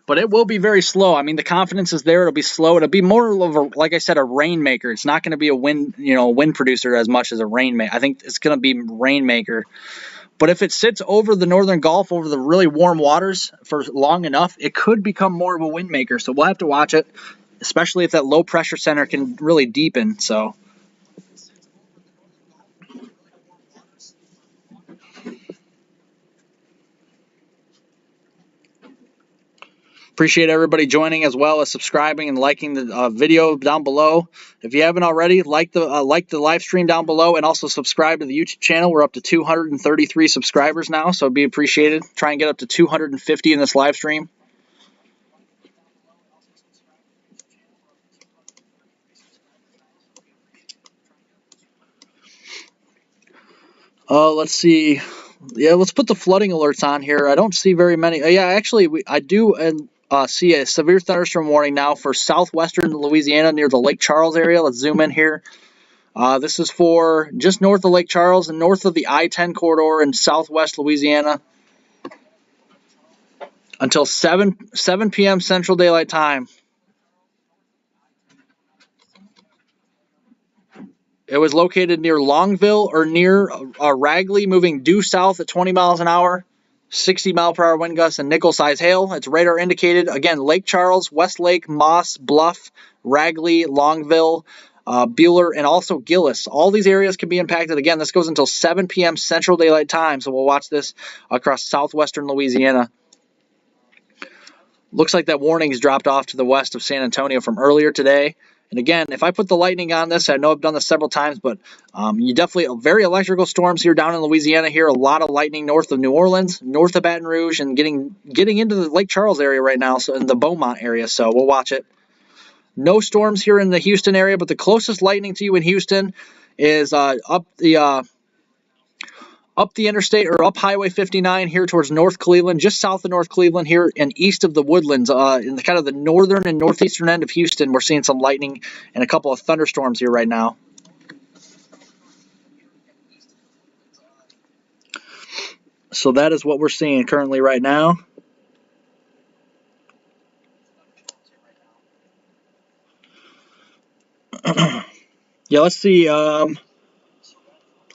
But it will be very slow. I mean, the confidence is there. It'll be slow. It'll be more of a, like I said, a rainmaker. It's not going to be a wind producer as much as a rainmaker. I think it's going to be rainmaker. But if it sits over the northern Gulf, over the really warm waters for long enough, it could become more of a wind maker. So we'll have to watch it, especially if that low pressure center can really deepen. So appreciate everybody joining, as well as subscribing and liking the video down below. If you haven't already, like the live stream down below, and also subscribe to the YouTube channel. We're up to 233 subscribers now, so it'd be appreciated. Try and get up to 250 in this live stream. Let's see. Yeah, let's put the flooding alerts on here. I don't see very many. Yeah, actually, I do see a severe thunderstorm warning now for southwestern Louisiana near the Lake Charles area. Let's zoom in here. This is for just north of Lake Charles and north of the I-10 corridor in southwest Louisiana until 7 p.m. Central Daylight Time. It was located near Longville or near Ragley, moving due south at 20 miles an hour, 60-mile-per-hour wind gusts, and nickel-size hail. It's radar indicated. Again, Lake Charles, Westlake, Moss, Bluff, Ragley, Longville, Bueller, and also Gillis. All these areas can be impacted. Again, this goes until 7 p.m. Central Daylight Time, so we'll watch this across southwestern Louisiana. Looks like that warning is dropped off to the west of San Antonio from earlier today. And again, if I put the lightning on this, I know I've done this several times, but you definitely, very electrical storms here down in Louisiana here. A lot of lightning north of New Orleans, north of Baton Rouge, and getting into the Lake Charles area right now, so in the Beaumont area, so we'll watch it. No storms here in the Houston area, but the closest lightning to you in Houston is up the interstate, or up Highway 59 here towards North Cleveland, just south of North Cleveland here and east of the Woodlands, in the kind of the northern and northeastern end of Houston. We're seeing some lightning and a couple of thunderstorms here right now. So that is what we're seeing currently right now. Yeah, let's see.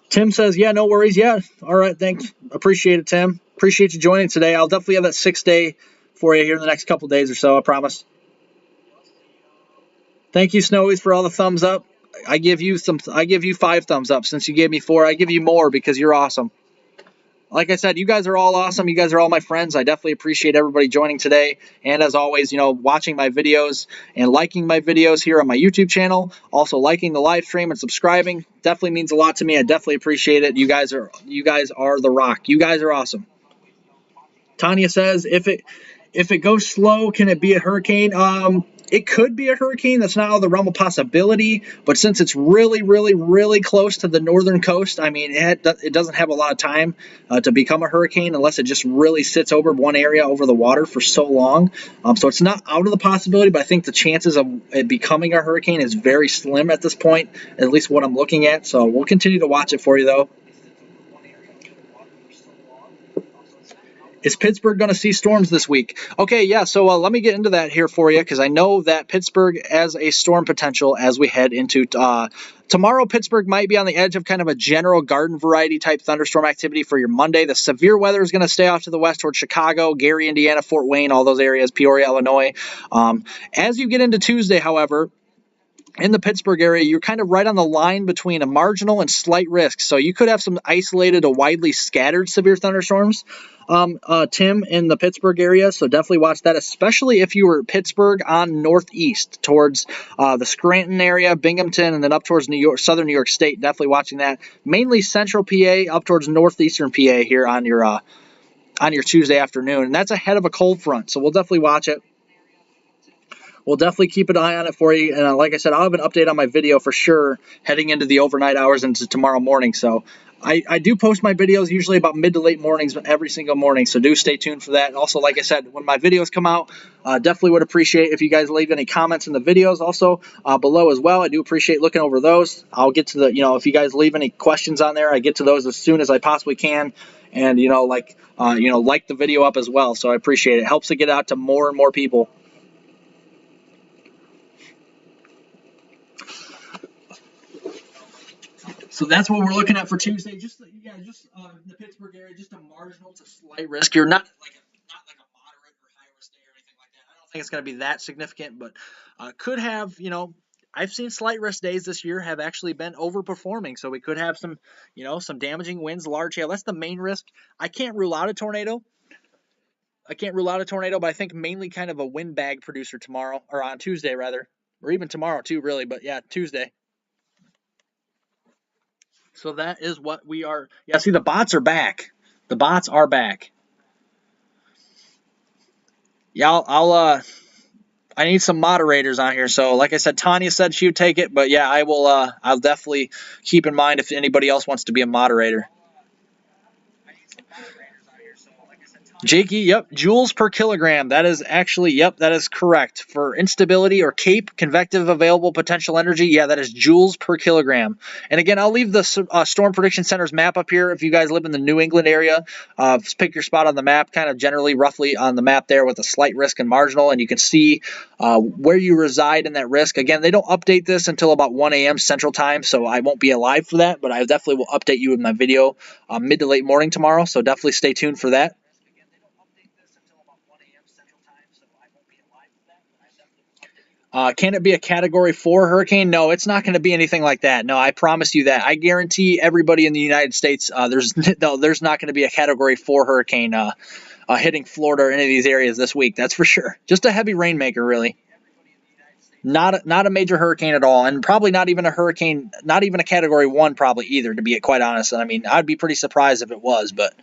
Tim says, yeah, no worries. Yeah, all right, thanks. Appreciate it, Tim. Appreciate you joining today. I'll definitely have that 6-day for you here in the next couple days or so, I promise. Thank you, Snowies, for all the thumbs up. I give you 5 thumbs up. Since you gave me 4, I give you more because you're awesome. Like I said, you guys are all awesome. You guys are all my friends. I definitely appreciate everybody joining today. And as always, watching my videos and liking my videos here on my YouTube channel. Also liking the live stream and subscribing definitely means a lot to me. I definitely appreciate it. You guys are the rock. You guys are awesome. Tanya says, if it goes slow, can it be a hurricane? It could be a hurricane. That's not out of the realm of possibility. But since it's really, really, really close to the northern coast, I mean, it doesn't have a lot of time to become a hurricane unless it just really sits over one area over the water for so long. So it's not out of the possibility, but I think the chances of it becoming a hurricane is very slim at this point, at least what I'm looking at. So we'll continue to watch it for you, though. Is Pittsburgh going to see storms this week? Okay, yeah, so let me get into that here for you, because I know that Pittsburgh has a storm potential as we head into tomorrow. Pittsburgh might be on the edge of kind of a general garden variety type thunderstorm activity for your Monday. The severe weather is going to stay off to the west towards Chicago, Gary, Indiana, Fort Wayne, all those areas, Peoria, Illinois. As you get into Tuesday, however, in the Pittsburgh area, you're kind of right on the line between a marginal and slight risk. So you could have some isolated to widely scattered severe thunderstorms, Tim, in the Pittsburgh area. So definitely watch that, especially if you were Pittsburgh on northeast towards the Scranton area, Binghamton, and then up towards New York, southern New York State. Definitely watching that. Mainly central PA up towards northeastern PA here on your Tuesday afternoon. And that's ahead of a cold front. So we'll definitely watch it. We'll definitely keep an eye on it for you. And like I said, I'll have an update on my video for sure heading into the overnight hours into tomorrow morning. So I do post my videos usually about mid to late mornings every single morning. So do stay tuned for that. And also, like I said, when my videos come out, definitely would appreciate if you guys leave any comments in the videos also below as well. I do appreciate looking over those. I'll get to the, if you guys leave any questions on there, I get to those as soon as I possibly can. And, like the video up as well. So I appreciate it. It helps to get out to more and more people. So that's what we're looking at for Tuesday. Just the Pittsburgh area, just a marginal to slight risk. You're not like a moderate or high risk day or anything like that. I don't think it's going to be that significant, but could have, I've seen slight risk days this year have actually been overperforming. So we could have some, some damaging winds, large hail. That's the main risk. I can't rule out a tornado. But I think mainly kind of a windbag producer tomorrow, or on Tuesday rather, or even tomorrow too, really. But yeah, Tuesday. So that is what we are. Yeah, see, the bots are back. The bots are back. Yeah, I need some moderators on here. So, like I said, Tanya said she would take it, but yeah, I will. I'll definitely keep in mind if anybody else wants to be a moderator. Jakey, yep, joules per kilogram. That is actually, yep, that is correct. For instability or CAPE, convective available potential energy, yeah, that is joules per kilogram. And again, I'll leave the Storm Prediction Center's map up here. If you guys live in the New England area, just pick your spot on the map, kind of generally roughly on the map there with a slight risk and marginal, and you can see where you reside in that risk. Again, they don't update this until about 1 a.m. Central Time, so I won't be alive for that, but I definitely will update you with my video mid to late morning tomorrow, so definitely stay tuned for that. Can it be a Category 4 hurricane? No, it's not going to be anything like that. No, I promise you that. I guarantee everybody in the United States, there's not going to be a Category 4 hurricane hitting Florida or any of these areas this week. That's for sure. Just a heavy rainmaker, really. Not a major hurricane at all, and probably not even a hurricane, not even a Category 1 probably either, to be quite honest. I mean, I'd be pretty surprised if it was, but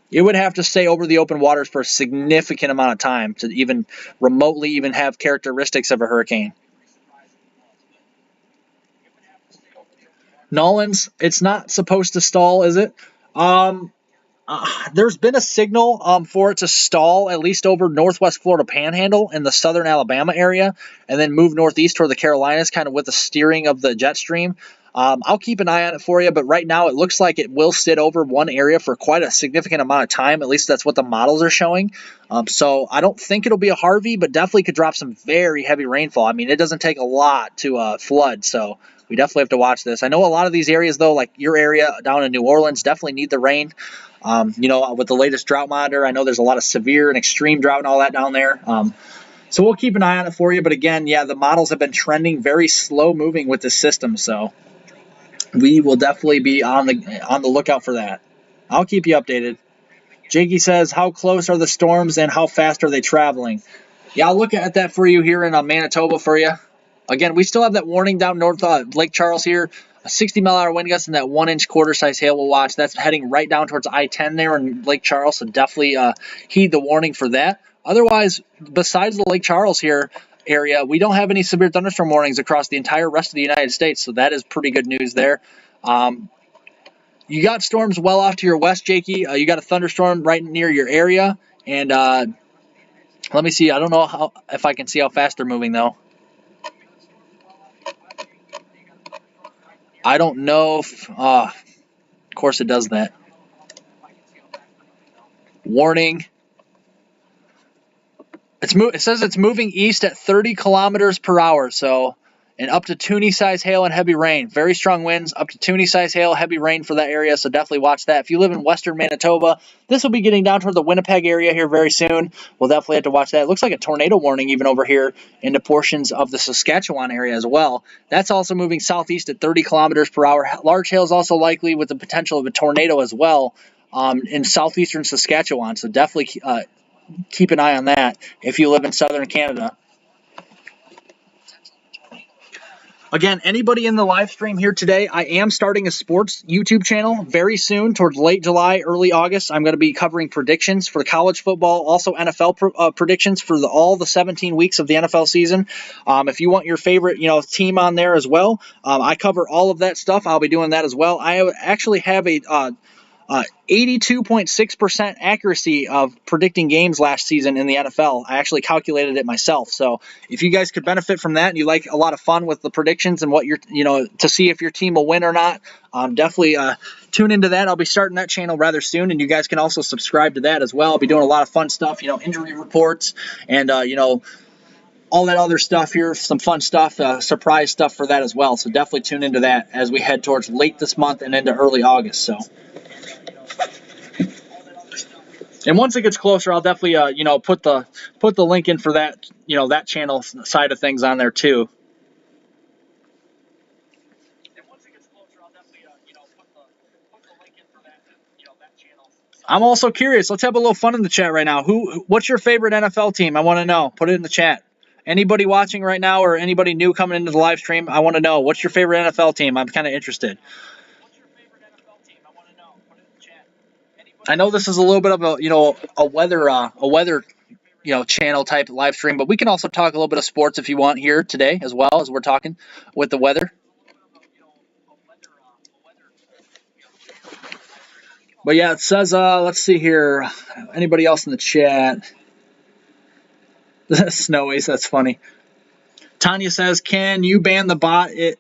it would have to stay over the open waters for a significant amount of time to even remotely even have characteristics of a hurricane. Nolans, it's not supposed to stall, is it? There's been a signal for it to stall at least over northwest Florida Panhandle and the southern Alabama area, and then move northeast toward the Carolinas, kind of with the steering of the jet stream. I'll keep an eye on it for you, but right now it looks like it will sit over one area for quite a significant amount of time. At least that's what the models are showing. So I don't think it'll be a Harvey, but definitely could drop some very heavy rainfall. I mean, it doesn't take a lot to flood, so we definitely have to watch this. I know a lot of these areas, though, like your area down in New Orleans, definitely need the rain. With the latest drought monitor, I know there's a lot of severe and extreme drought and all that down there. So we'll keep an eye on it for you. But again, yeah, the models have been trending very slow moving with this system. So we will definitely be on the lookout for that. I'll keep you updated. Jakey says, how close are the storms and how fast are they traveling? Yeah, I'll look at that for you here in Manitoba for you. Again, we still have that warning down north Lake Charles here. A 60-mile-an-hour wind gust and that 1-inch quarter-size hail we'll watch. That's heading right down towards I-10 there in Lake Charles, so definitely heed the warning for that. Otherwise, besides the Lake Charles here area, we don't have any severe thunderstorm warnings across the entire rest of the United States, so that is pretty good news there. You got storms well off to your west, Jakey. You got a thunderstorm right near your area, and let me see. I don't know if I can see how fast they're moving, though. I don't know if, of course it does that. Warning. It says it's moving east at 30 kilometers per hour, so, and up to Toonie-size hail and heavy rain. Very strong winds, up to Toonie-size hail, heavy rain for that area, so definitely watch that. If you live in western Manitoba, this will be getting down toward the Winnipeg area here very soon. We'll definitely have to watch that. It looks like a tornado warning even over here into portions of the Saskatchewan area as well. That's also moving southeast at 30 kilometers per hour. Large hail is also likely with the potential of a tornado as well in southeastern Saskatchewan, so definitely keep an eye on that if you live in southern Canada. Again, anybody in the live stream here today, I am starting a sports YouTube channel very soon, towards late July, early August. I'm going to be covering predictions for college football, also NFL predictions for all the 17 weeks of the NFL season. If you want your favorite, team on there as well, I cover all of that stuff. I'll be doing that as well. I actually have a 82.6% accuracy of predicting games last season in the NFL. I actually calculated it myself. So if you guys could benefit from that and you like a lot of fun with the predictions and what you're, to see if your team will win or not, definitely tune into that. I'll be starting that channel rather soon, and you guys can also subscribe to that as well. I'll be doing a lot of fun stuff, injury reports and, all that other stuff here, some fun stuff, surprise stuff for that as well. So definitely tune into that as we head towards late this month and into early August. So, and once it gets closer, I'll definitely you know, put the link in for that, you know, that channel side of things on there too. I'm also curious. Let's have a little fun in the chat right now. What's your favorite NFL team? I want to know. Put it in the chat. Anybody watching right now or anybody new coming into the live stream, I want to know. What's your favorite NFL team? I'm kind of interested. I know this is a little bit of a, you know, a weather you know, channel type live stream, but we can also talk a little bit of sports if you want here today as well as we're talking with the weather. But yeah, it says, let's see here. Anybody else in the chat? Snowies, that's funny. Tanya says, can you ban the bot? The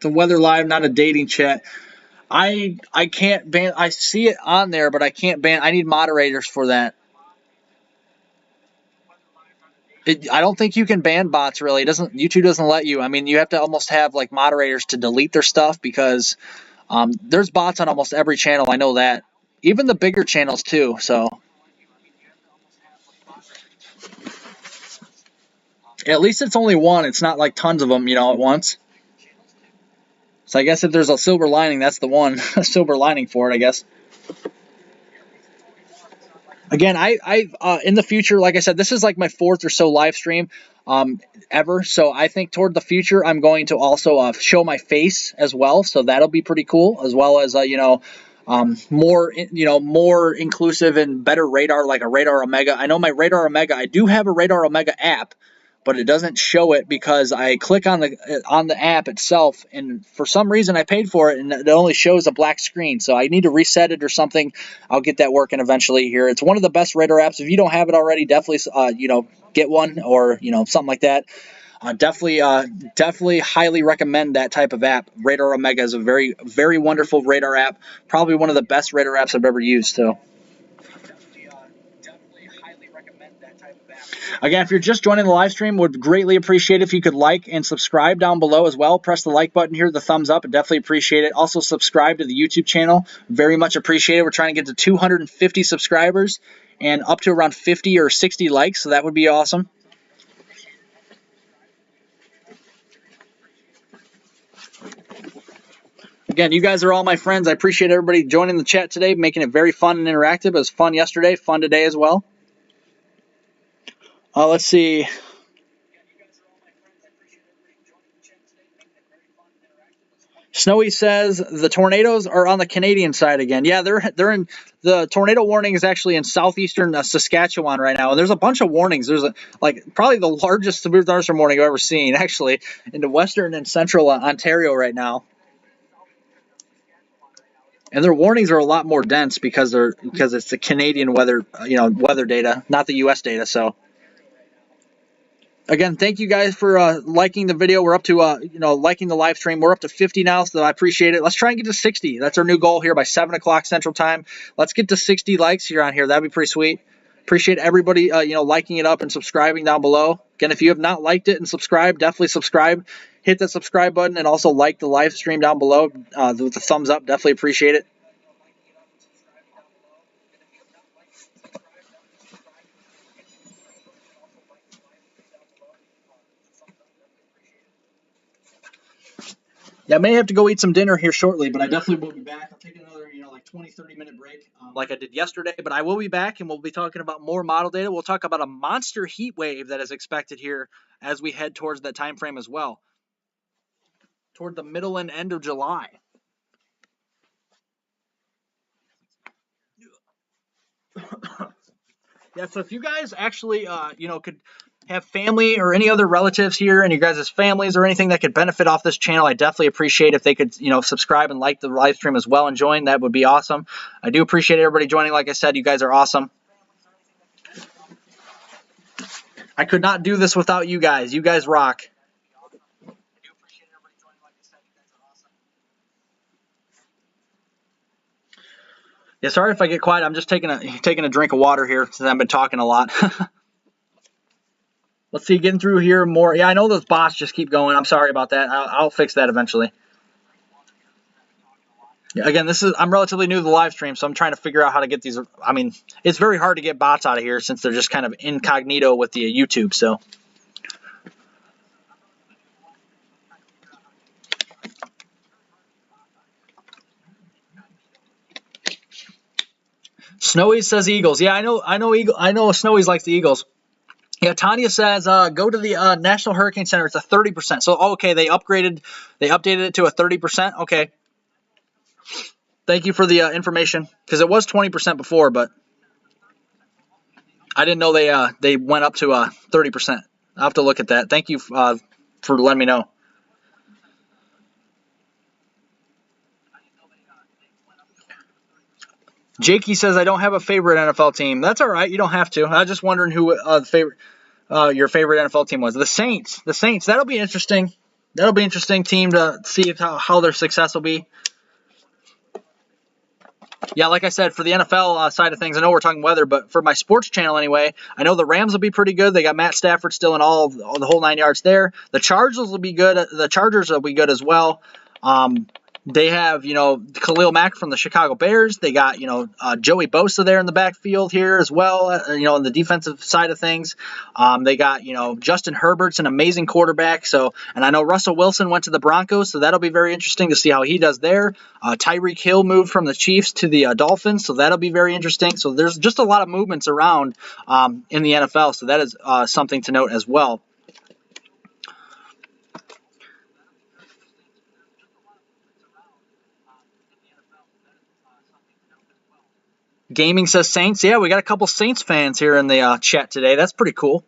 weather live, not a dating chat. I can't ban. I see it on there, but I can't ban. I need moderators for that. I don't think you can ban bots really. YouTube doesn't let you. I mean, you have to almost have like moderators to delete their stuff because there's bots on almost every channel. I know that. Even the bigger channels too. So at least it's only one. It's not like tons of them, you know, at once. So I guess if there's a silver lining, that's the one. A silver lining for it, I guess. Again, I in the future, like I said, this is like my 4th or so live stream ever. So I think toward the future, I'm going to also show my face as well. So that'll be pretty cool, as well as you know, more inclusive and better radar, like a Radar Omega. I know my Radar Omega. I do have a Radar Omega app, but it doesn't show it because I click on the app itself, and for some reason I paid for it, and it only shows a black screen. So I need to reset it or something. I'll get that working eventually here. It's one of the best radar apps. If you don't have it already, definitely you know, get one, or you know, something like that. Definitely highly recommend that type of app. Radar Omega is a very, very wonderful radar app. Probably one of the best radar apps I've ever used. So. Again, if you're just joining the live stream, would greatly appreciate it if you could like and subscribe down below as well. Press the like button here, the thumbs up. I definitely appreciate it. Also, subscribe to the YouTube channel. Very much appreciate it. We're trying to get to 250 subscribers and up to around 50 or 60 likes, so that would be awesome. Again, you guys are all my friends. I appreciate everybody joining the chat today, making it very fun and interactive. It was fun yesterday, fun today as well. Let's see. Snowy says the tornadoes are on the Canadian side again. Yeah, they're in the tornado warning is actually in southeastern Saskatchewan right now, and there's a bunch of warnings. There's probably the largest severe thunderstorm warning I've ever seen, actually, into western and central Ontario right now. And their warnings are a lot more dense because it's the Canadian weather data, not the U.S. data. So. Again, thank you guys for liking the video. We're up to liking the live stream. We're up to 50 now, so I appreciate it. Let's try and get to 60. That's our new goal here by 7 o'clock Central Time. Let's get to 60 likes here on here. That'd be pretty sweet. Appreciate everybody liking it up and subscribing down below. Again, if you have not liked it and subscribed, definitely subscribe. Hit that subscribe button and also like the live stream down below with the thumbs up. Definitely appreciate it. Yeah, I may have to go eat some dinner here shortly, but I definitely will be back. I'll take another, 20-30-minute break like I did yesterday, but I will be back, and we'll be talking about more model data. We'll talk about a monster heat wave that is expected here as we head towards that time frame as well, toward the middle and end of July. Yeah, so if you guys actually, could have family or any other relatives here and you guys' families or anything that could benefit off this channel, I definitely appreciate if they could, subscribe and like the live stream as well and join. That would be awesome. I do appreciate everybody joining. Like I said, you guys are awesome. I could not do this without you guys. You guys rock. Yeah, sorry if I get quiet. I'm just taking a drink of water here since I've been talking a lot. Let's see, getting through here more. Yeah, I know those bots just keep going. I'm sorry about that. I'll fix that eventually. Again, I'm relatively new to the live stream, so I'm trying to figure out how to get these. I mean, it's very hard to get bots out of here since they're just kind of incognito with the YouTube. So, Snowy says Eagles. Yeah, I know. Snowy's likes the Eagles. Yeah, Tanya says go to the National Hurricane Center. It's a 30%. So, okay, they updated it to a 30%. Okay. Thank you for the information, because it was 20% before, but I didn't know they went up to 30%. I'll have to look at that. Thank you for letting me know. Jakey says I don't have a favorite NFL team. That's all right. You don't have to. I was just wondering who your favorite NFL team was. The Saints. The Saints. That'll be interesting. That'll be an interesting team to see how their success will be. Yeah, like I said, for the NFL side of things, I know we're talking weather, but for my sports channel anyway, I know the Rams will be pretty good. They got Matt Stafford still in all the whole 9 yards there. The Chargers will be good. The Chargers will be good as well. They have, Khalil Mack from the Chicago Bears. They got, Joey Bosa there in the backfield here as well, on the defensive side of things. They got, Justin Herbert's an amazing quarterback. So, and I know Russell Wilson went to the Broncos, so that'll be very interesting to see how he does there. Tyreek Hill moved from the Chiefs to the Dolphins, so that'll be very interesting. So there's just a lot of movements around in the NFL, so that is something to note as well. Gaming says Saints. Yeah, we got a couple Saints fans here in the chat today. That's pretty cool.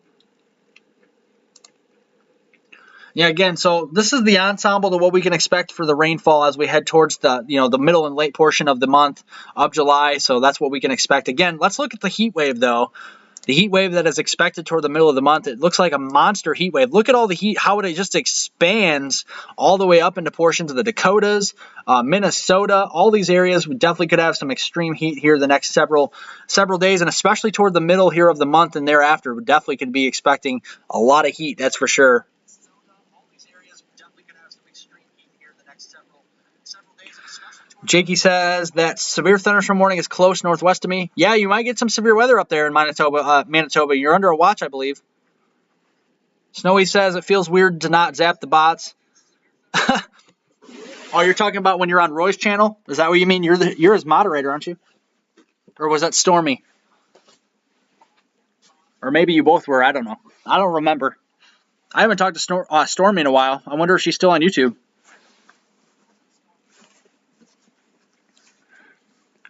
Yeah, again, so this is the ensemble to what we can expect for the rainfall as we head towards the the middle and late portion of the month of July. So that's what we can expect. Again, let's look at the heat wave though. The heat wave that is expected toward the middle of the month, it looks like a monster heat wave. Look at all the heat, how it just expands all the way up into portions of the Dakotas, Minnesota. All these areas, we definitely could have some extreme heat here the next several days, and especially toward the middle here of the month and thereafter. We definitely could be expecting a lot of heat, that's for sure. Jakey says that severe thunderstorm warning is close northwest of me. Yeah, you might get some severe weather up there in Manitoba. You're under a watch, I believe. Snowy says it feels weird to not zap the bots. Oh, you're talking about when you're on Roy's channel? Is that what you mean? You're his moderator, aren't you? Or was that Stormy? Or maybe you both were. I don't know. I don't remember. I haven't talked to Stormy in a while. I wonder if she's still on YouTube.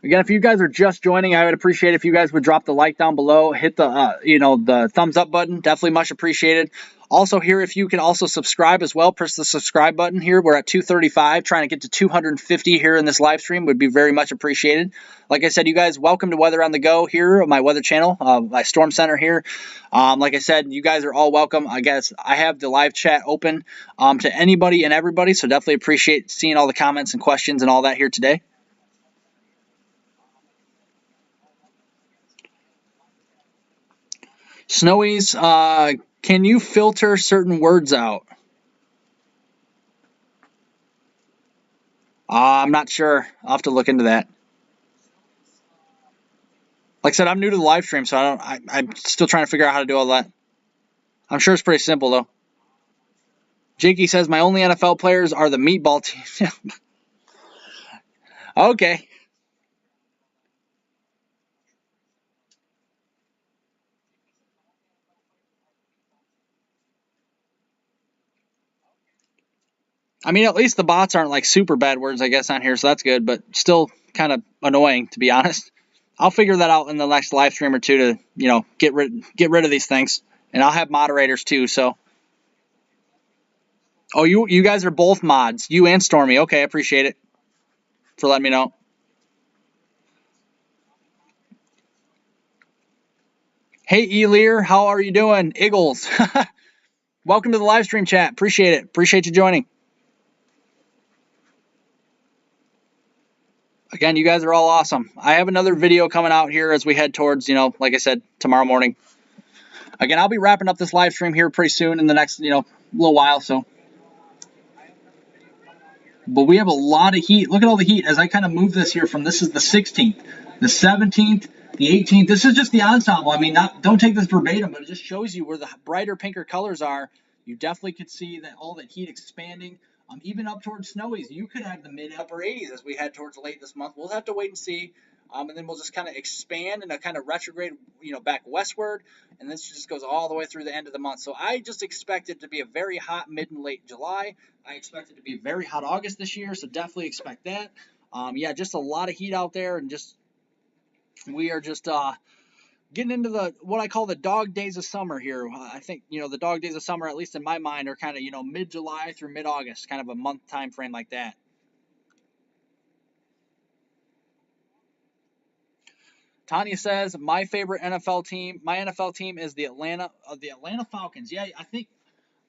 Again, if you guys are just joining, I would appreciate if you guys would drop the like down below, hit the the thumbs up button, definitely much appreciated. Also here, if you can also subscribe as well, press the subscribe button here. We're at 235, trying to get to 250 here in this live stream, would be very much appreciated. Like I said, you guys, welcome to Weather on the Go here, my weather channel, my Storm Center here. Like I said, you guys are all welcome. I guess I have the live chat open to anybody and everybody, so definitely appreciate seeing all the comments and questions and all that here today. Snowy's, can you filter certain words out? I'm not sure. I'll have to look into that. Like I said, I'm new to the live stream, so I'm still trying to figure out how to do all that. I'm sure it's pretty simple, though. Jakey says, my only NFL players are the meatball team. Okay. I mean, at least the bots aren't like super bad words, I guess, on here, so that's good, but still kind of annoying, to be honest. I'll figure that out in the next live stream or two to, get rid of these things. And I'll have moderators too, so. Oh, you guys are both mods, you and Stormy. Okay, I appreciate it for letting me know. Hey, Elir, how are you doing? Eagles. Welcome to the live stream chat. Appreciate it. Appreciate you joining. Again, you guys are all awesome. I have another video coming out here as we head towards, like I said, tomorrow morning. Again, I'll be wrapping up this live stream here pretty soon in the next, little while. So, but we have a lot of heat. Look at all the heat as I kind of move this here from this is the 16th, the 17th, the 18th. This is just the ensemble. I mean, don't take this verbatim, but it just shows you where the brighter, pinker colors are. You definitely could see that all that heat expanding. Even up towards Snowies, you could have the mid-upper 80s as we head towards late this month. We'll have to wait and see. And then we'll just kind of expand and kind of retrograde, back westward. And this just goes all the way through the end of the month. So I just expect it to be a very hot mid and late July. I expect it to be a very hot August this year. So definitely expect that. Just a lot of heat out there. And we are just getting into what I call the dog days of summer here. I think, the dog days of summer, at least in my mind, are kind of, mid-July through mid-August, kind of a month time frame like that. Tanya says, my NFL team is the Atlanta Falcons. Yeah, I think,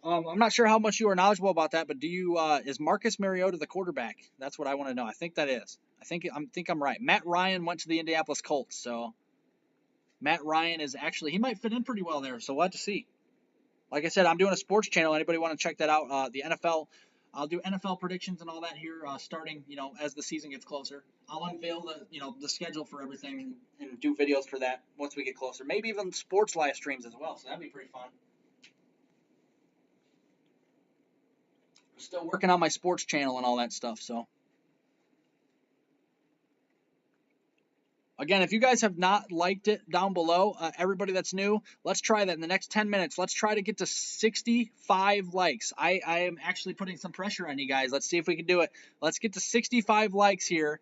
I'm not sure how much you are knowledgeable about that, but is Marcus Mariota the quarterback? That's what I want to know. I think that is. I think I'm right. Matt Ryan went to the Indianapolis Colts, so Matt Ryan is actually, he might fit in pretty well there, so we'll have to see. Like I said, I'm doing a sports channel. Anybody want to check that out? The NFL, I'll do NFL predictions and all that here starting, as the season gets closer. I'll unveil the schedule for everything and do videos for that once we get closer. Maybe even sports live streams as well, so that'd be pretty fun. I'm still working on my sports channel and all that stuff, so. Again, if you guys have not liked it down below, everybody that's new, let's try that in the next 10 minutes. Let's try to get to 65 likes. I am actually putting some pressure on you guys. Let's see if we can do it. Let's get to 65 likes here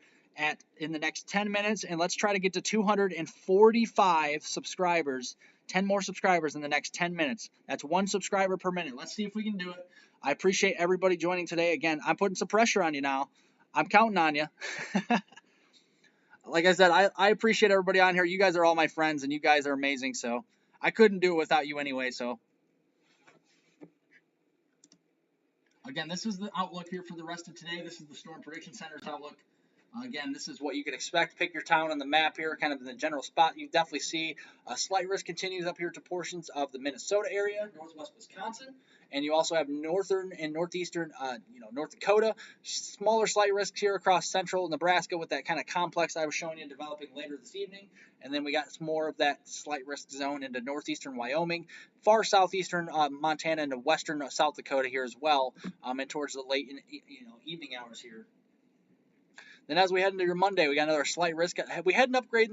in the next 10 minutes, and let's try to get to 245 subscribers, 10 more subscribers in the next 10 minutes. That's 1 subscriber per minute. Let's see if we can do it. I appreciate everybody joining today. Again, I'm putting some pressure on you now. I'm counting on you. Like I said, I appreciate everybody on here. You guys are all my friends, and you guys are amazing, so I couldn't do it without you anyway, so. Again, this is the outlook here for the rest of today. This is the Storm Prediction Center's outlook. Again, this is what you could expect. Pick your town on the map here, kind of in the general spot. You definitely see a slight risk continues up here to portions of the Minnesota area, northwest Wisconsin. And you also have northern and northeastern, North Dakota. Smaller slight risks here across central Nebraska with that kind of complex I was showing you developing later this evening. And then we got some more of that slight risk zone into northeastern Wyoming, far southeastern Montana, and western South Dakota here as well, and towards the late evening hours here. Then as we head into your Monday, we got another slight risk. We had an upgrade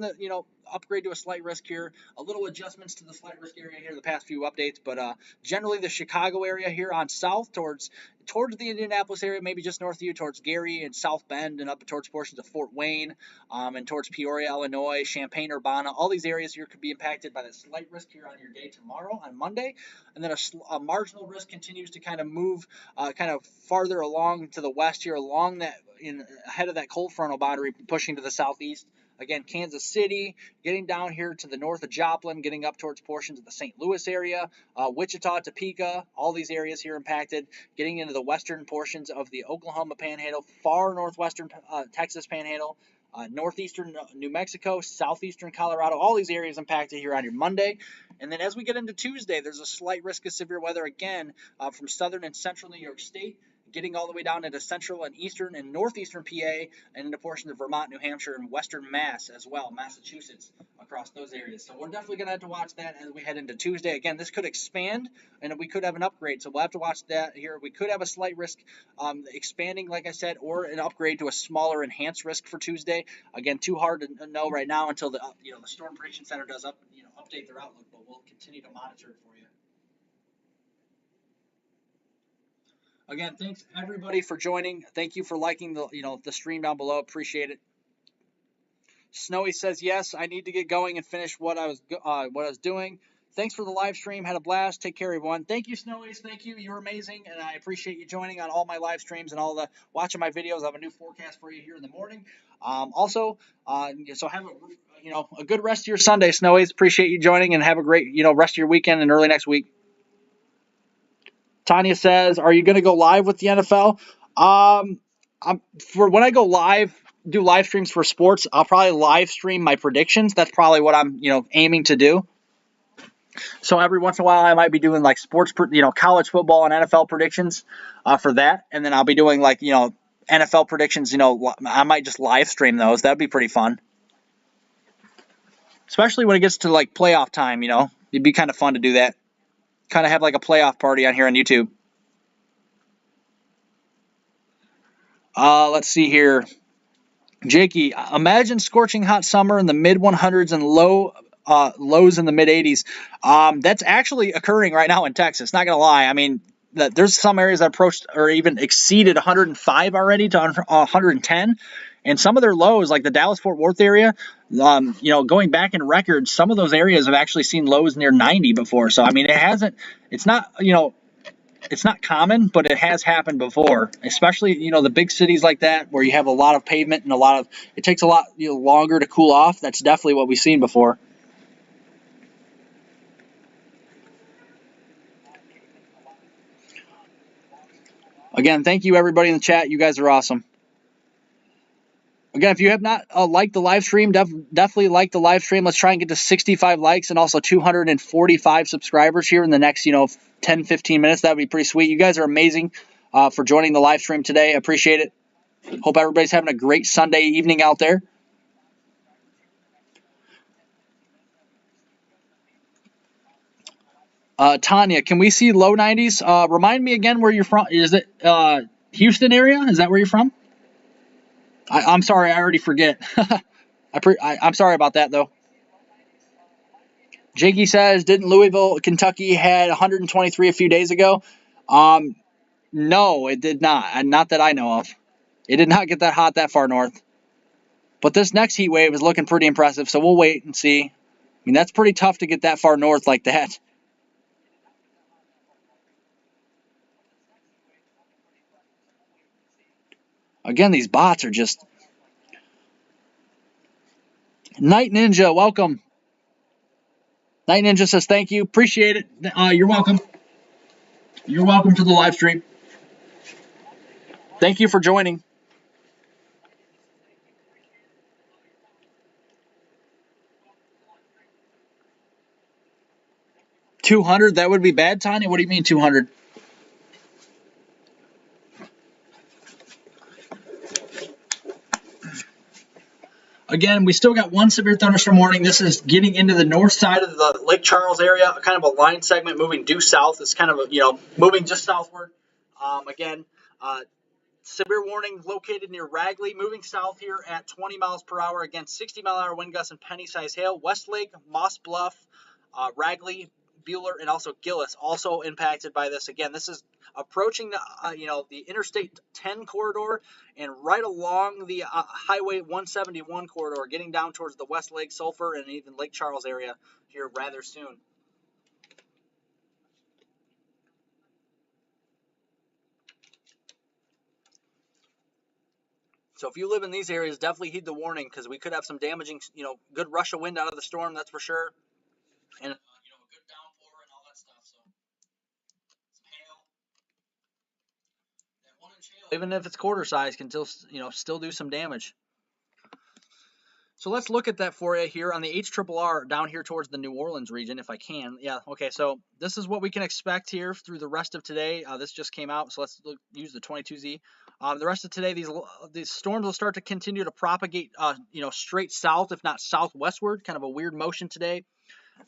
upgrade to a slight risk here. A little adjustments to the slight risk area here the past few updates, but generally the Chicago area here on south towards the Indianapolis area, maybe just north of you towards Gary and South Bend and up towards portions of Fort Wayne, and towards Peoria, Illinois, Champaign, Urbana. All these areas here could be impacted by the slight risk here on your day tomorrow on Monday, and then a marginal risk continues to kind of move kind of farther along to the west here along that ahead of that cold frontal boundary pushing to the southeast. Again, Kansas City, getting down here to the north of Joplin, getting up towards portions of the St. Louis area, Wichita, Topeka, all these areas here impacted, getting into the western portions of the Oklahoma Panhandle, far northwestern Texas Panhandle, northeastern New Mexico, southeastern Colorado, all these areas impacted here on your Monday. And then as we get into Tuesday, there's a slight risk of severe weather again from southern and central New York State, getting all the way down into central and eastern and northeastern PA and into portions of Vermont, New Hampshire, and western Mass as well, Massachusetts, across those areas. So we're definitely going to have to watch that as we head into Tuesday. Again, this could expand, and we could have an upgrade, so we'll have to watch that here. We could have a slight risk expanding, like I said, or an upgrade to a smaller enhanced risk for Tuesday. Again, too hard to know right now until the Storm Prediction Center does update their outlook, but we'll continue to monitor it for you. Again, thanks everybody for joining. Thank you for liking the stream down below. Appreciate it. Snowy says yes. I need to get going and finish what I was doing. Thanks for the live stream. Had a blast. Take care, everyone. Thank you, Snowies. Thank you. You're amazing, and I appreciate you joining on all my live streams and watching my videos. I have a new forecast for you here in the morning. So have a good rest of your Sunday, Snowies. Appreciate you joining, and have a great rest of your weekend and early next week. Tanya says, are you going to go live with the NFL? For when I go live, do live streams for sports, I'll probably live stream my predictions. That's probably what I'm, aiming to do. So every once in a while, I might be doing like sports, college football and NFL predictions for that, and then I'll be doing like NFL predictions. I might just live stream those. That'd be pretty fun, especially when it gets to like playoff time. It'd be kind of fun to do that. Kind of have like a playoff party on here on YouTube. Let's see here. Jakey, imagine scorching hot summer in the mid 100s and lows in the mid 80s. That's actually occurring right now in Texas. Not gonna lie. I mean, there's some areas that approached or even exceeded 105 already to 110, and some of their lows, like the Dallas-Fort Worth area, going back in records, some of those areas have actually seen lows near 90 before. So I mean, it's not it's not common, but it has happened before, especially, the big cities like that where you have a lot of pavement and it takes a lot longer to cool off. That's definitely what we've seen before. Again, thank you everybody in the chat. You guys are awesome. Again, if you have not liked the live stream, definitely like the live stream. Let's try and get to 65 likes and also 245 subscribers here in the next, 10, 15 minutes. That would be pretty sweet. You guys are amazing for joining the live stream today. I appreciate it. Hope everybody's having a great Sunday evening out there. Tanya, can we see low 90s? Remind me again where you're from. Is it Houston area? Is that where you're from? I'm sorry, I already forget. I'm sorry about that, though. Jakey says, didn't Louisville, Kentucky had 123 a few days ago? No, it did not. Not that I know of. It did not get that hot that far north. But this next heat wave is looking pretty impressive, so we'll wait and see. I mean, that's pretty tough to get that far north like that. Again, these bots are just... Night Ninja, welcome. Night Ninja says thank you. Appreciate it. You're welcome. You're welcome to the live stream. Thank you for joining. $200, that would be bad, Tanya? What do you mean 200? Again, we still got one severe thunderstorm warning. This is getting into the north side of the Lake Charles area, kind of a line segment moving due south. It's kind of, moving just southward. Again, severe warning located near Ragley, moving south here at 20 miles per hour. Again, 60-mile-an-hour wind gusts and penny-size hail. Westlake, Moss Bluff, Ragley, Bueller, and also Gillis also impacted by this. Again, this is approaching the Interstate 10 corridor and right along the Highway 171 corridor, getting down towards the Westlake, Sulphur, and even Lake Charles area here rather soon. So if you live in these areas, definitely heed the warning because we could have some damaging, good rush of wind out of the storm, that's for sure. And, a good downpour and all that stuff. So some hail. That 1-inch hail, even if it's quarter size, can still do some damage. So let's look at that for you here on the HRRR down here towards the New Orleans region, if I can. Yeah, okay, so this is what we can expect here through the rest of today. This just came out, so let's use the 22Z. The rest of today, these storms will start to continue to propagate, straight south, if not southwestward, kind of a weird motion today.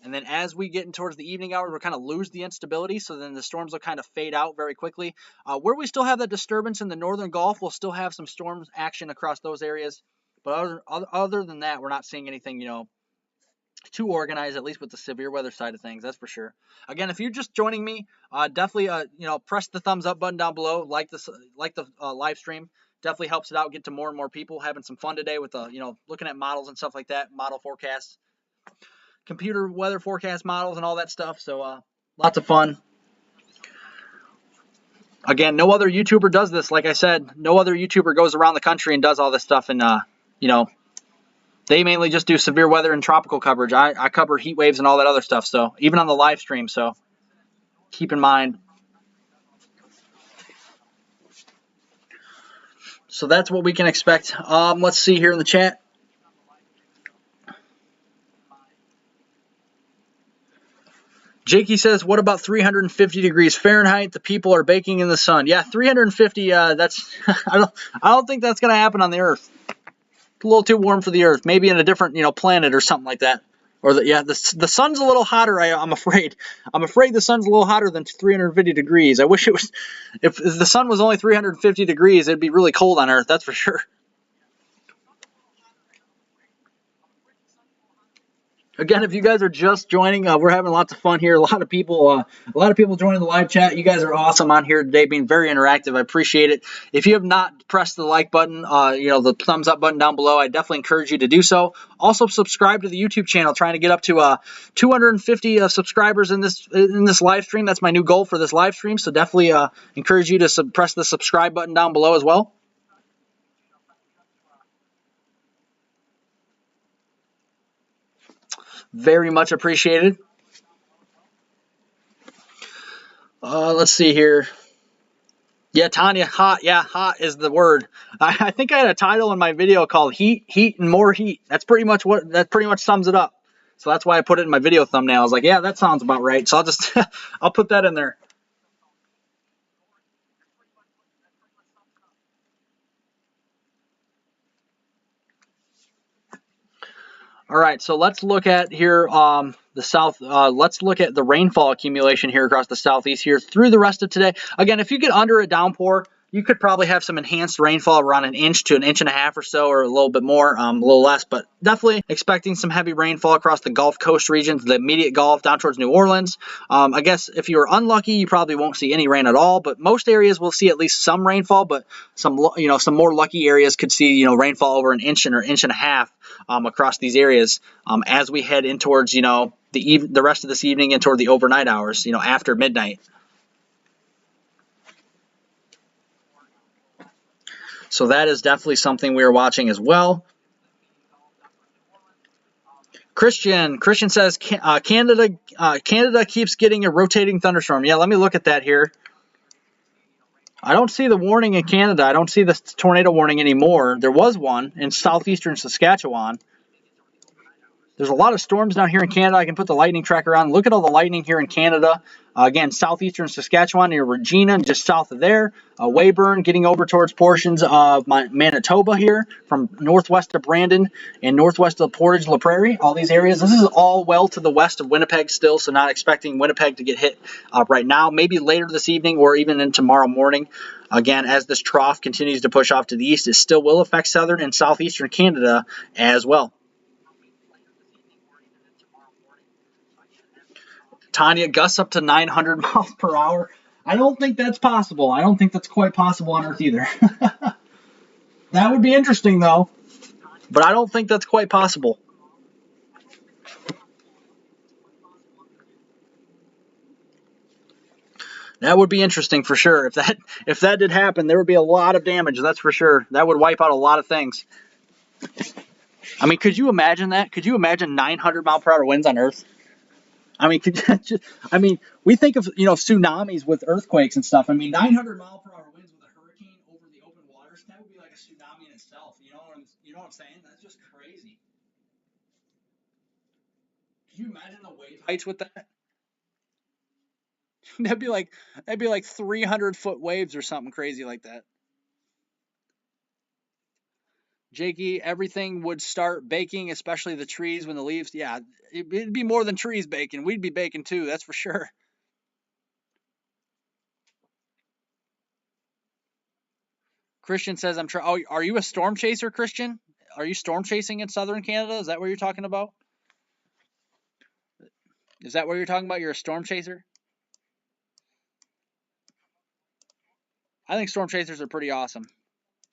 And then as we get in towards the evening hours, we'll kind of lose the instability, so then the storms will kind of fade out very quickly. Where we still have that disturbance in the northern Gulf, we'll still have some storm action across those areas. But other than that, we're not seeing anything, too organized, at least with the severe weather side of things, that's for sure. Again, if you're just joining me, definitely, press the thumbs up button down below, like the live stream. Definitely helps it out, get to more and more people. Having some fun today with, looking at models and stuff like that, model forecasts, computer weather forecast models and all that stuff. So lots of fun. Again, no other YouTuber does this. Like I said, no other YouTuber goes around the country and does all this stuff. And, they mainly just do severe weather and tropical coverage. I cover heat waves and all that other stuff. So even on the live stream. So keep in mind. So that's what we can expect. Let's see here in the chat. Jakey says, what about 350 degrees Fahrenheit? The people are baking in the sun. Yeah, 350, that's, I don't think that's going to happen on the Earth. It's a little too warm for the Earth. Maybe in a different, planet or something like that. Or, the sun's a little hotter, I'm afraid. I'm afraid the sun's a little hotter than 350 degrees. I wish it was, if the sun was only 350 degrees, it'd be really cold on Earth, that's for sure. Again, if you guys are just joining, we're having lots of fun here. A lot of people joining the live chat. You guys are awesome on here today, being very interactive. I appreciate it. If you have not pressed the like button, the thumbs up button down below, I definitely encourage you to do so. Also, subscribe to the YouTube channel. Trying to get up to 250 subscribers in this live stream. That's my new goal for this live stream. So definitely encourage you to press the subscribe button down below as well. Very much appreciated. Let's see here. Yeah, Tanya, hot. Yeah, hot is the word. I think I had a title in my video called "Heat, Heat, and More Heat." That pretty much sums it up. So that's why I put it in my video thumbnail. I was like, yeah, that sounds about right. So I'll just I'll put that in there. All right, so let's look at here the south. Let's look at the rainfall accumulation here across the southeast here through the rest of today. Again, if you get under a downpour, you could probably have some enhanced rainfall around 1 inch to 1.5 inches or so, or a little bit more, a little less, but definitely expecting some heavy rainfall across the Gulf Coast regions, the immediate Gulf down towards New Orleans. I guess if you're unlucky, you probably won't see any rain at all, but most areas will see at least some rainfall, but some more lucky areas could see, rainfall over 1 inch or 1.5 inches across these areas as we head in towards, the rest of this evening and toward the overnight hours, after midnight. So that is definitely something we are watching as well. Christian says Canada keeps getting a rotating thunderstorm. Yeah, let me look at that here. I don't see the warning in Canada. I don't see the tornado warning anymore. There was one in southeastern Saskatchewan. There's a lot of storms down here in Canada. I can put the lightning tracker on. Look at all the lightning here in Canada. Again, southeastern Saskatchewan near Regina, just south of there. Weyburn, getting over towards portions of Manitoba here, from northwest of Brandon and northwest of Portage La Prairie. All these areas. This is all well to the west of Winnipeg still, so not expecting Winnipeg to get hit right now. Maybe later this evening or even in tomorrow morning. Again, as this trough continues to push off to the east, it still will affect southern and southeastern Canada as well. Tanya, gusts up to 900 miles per hour. I don't think that's possible. I don't think that's quite possible on Earth either. That would be interesting, though. But I don't think that's quite possible. That would be interesting for sure. If that did happen, there would be a lot of damage, that's for sure. That would wipe out a lot of things. I mean, could you imagine that? Could you imagine 900 mile per hour winds on Earth? I mean, we think of tsunamis with earthquakes and stuff. I mean, 900 mile per hour winds with a hurricane over the open waters, that would be like a tsunami in itself. You know what I'm saying? That's just crazy. Can you imagine the wave heights with that? That'd be like 300-foot waves or something crazy like that. Jakey, everything would start baking, especially the trees when the leaves. Yeah, it'd be more than trees baking. We'd be baking too, that's for sure. Christian says, Oh, are you a storm chaser, Christian? Are you storm chasing in southern Canada? Is that what you're talking about? Is that what you're talking about? You're a storm chaser? I think storm chasers are pretty awesome.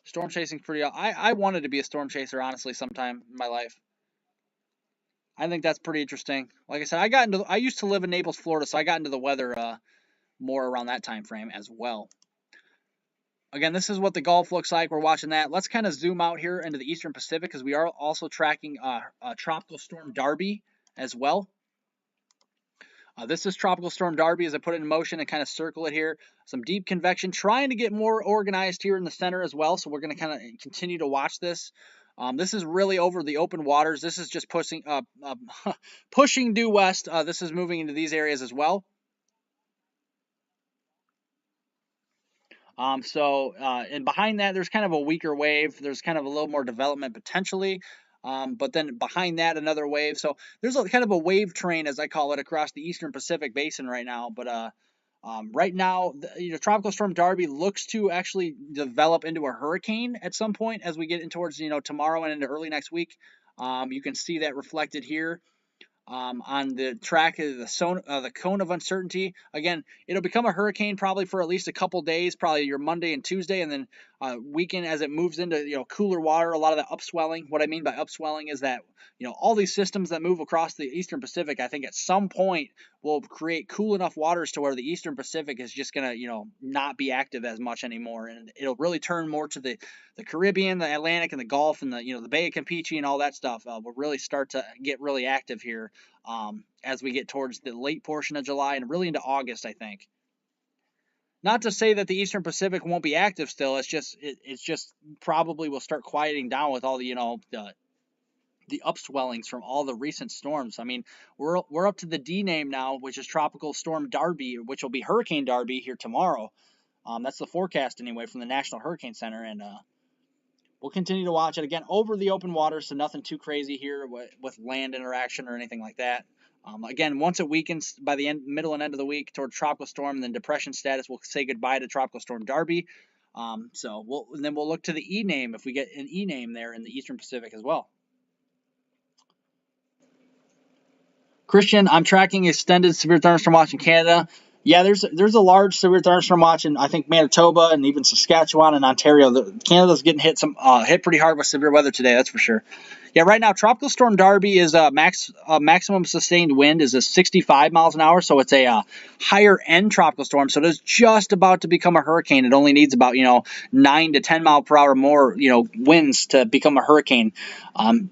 Storm chasing's pretty awesome. I wanted to be a storm chaser, honestly, sometime in my life. I think that's pretty interesting. Like I said, I used to live in Naples, Florida, so I got into the weather more around that time frame as well. Again, this is what the Gulf looks like. We're watching that. Let's kind of zoom out here into the Eastern Pacific because we are also tracking Tropical Storm Darby as well. This is Tropical Storm Darby as I put it in motion and kind of circle it here. Some deep convection, trying to get more organized here in the center as well. So we're going to kind of continue to watch this. This is really over the open waters. This is just pushing pushing due west. This is moving into these areas as well. And behind that, there's kind of a weaker wave. There's kind of a little more development potentially. But then behind that, another wave. So there's kind of a wave train, as I call it, across the Eastern Pacific Basin right now. But right now, Tropical Storm Darby looks to actually develop into a hurricane at some point as we get in towards tomorrow and into early next week. You can see that reflected here. On the track of the cone of uncertainty. Again, it'll become a hurricane probably for at least a couple days, probably your Monday and Tuesday, and then weekend as it moves into cooler water. A lot of the upswelling. What I mean by upswelling is that all these systems that move across the Eastern Pacific, I think at some point will create cool enough waters to where the Eastern Pacific is just gonna not be active as much anymore, and it'll really turn more to the Caribbean, the Atlantic, and the Gulf, and the Bay of Campeche and all that stuff will really start to get really active here as we get towards the late portion of July and really into August, I think. Not to say that the Eastern Pacific won't be active still. It's just probably will start quieting down with all the upswellings from all the recent storms. I mean, we're up to the D name now, which is Tropical Storm Darby, which will be Hurricane Darby here tomorrow. That's the forecast anyway from the National Hurricane Center, and we'll continue to watch it again over the open water, so nothing too crazy here with land interaction or anything like that. Again, once it weakens by the middle and end of the week toward tropical storm and then depression status, we'll say goodbye to Tropical Storm Darby. So we'll look to the E name if we get an E name there in the Eastern Pacific as well. Christian, I'm tracking extended severe thunderstorm watch in Canada. Yeah, there's a large severe thunderstorm watch in I think Manitoba and even Saskatchewan and Ontario. Canada's getting hit pretty hard with severe weather today, that's for sure. Yeah, right now Tropical Storm Darby is maximum sustained wind is a 65 miles an hour, so it's a higher end tropical storm. So it is just about to become a hurricane. It only needs about 9 to 10 mile per hour more winds to become a hurricane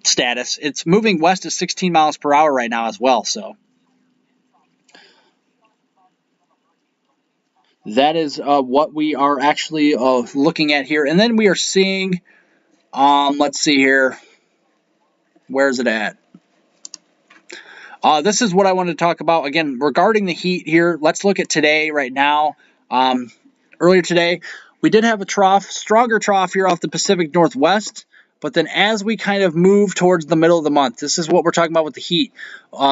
status. It's moving west at 16 miles per hour right now as well. So. That is what we are actually looking at here. And then we are seeing, let's see here. Where is it at? This is what I wanted to talk about. Again, regarding the heat here, let's look at today right now. Earlier today, we did have a stronger trough here off the Pacific Northwest. But then as we kind of move towards the middle of the month, this is what we're talking about with the heat.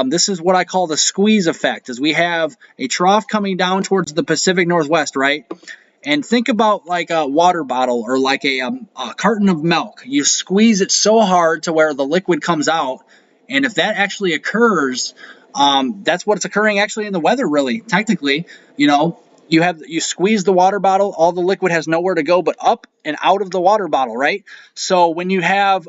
This is what I call the squeeze effect, as we have a trough coming down towards the Pacific Northwest, right? And think about like a water bottle or like a carton of milk. You squeeze it so hard to where the liquid comes out. And if that actually occurs, that's what's occurring actually in the weather, really, technically. You squeeze the water bottle, all the liquid has nowhere to go but up and out of the water bottle, right? So when you have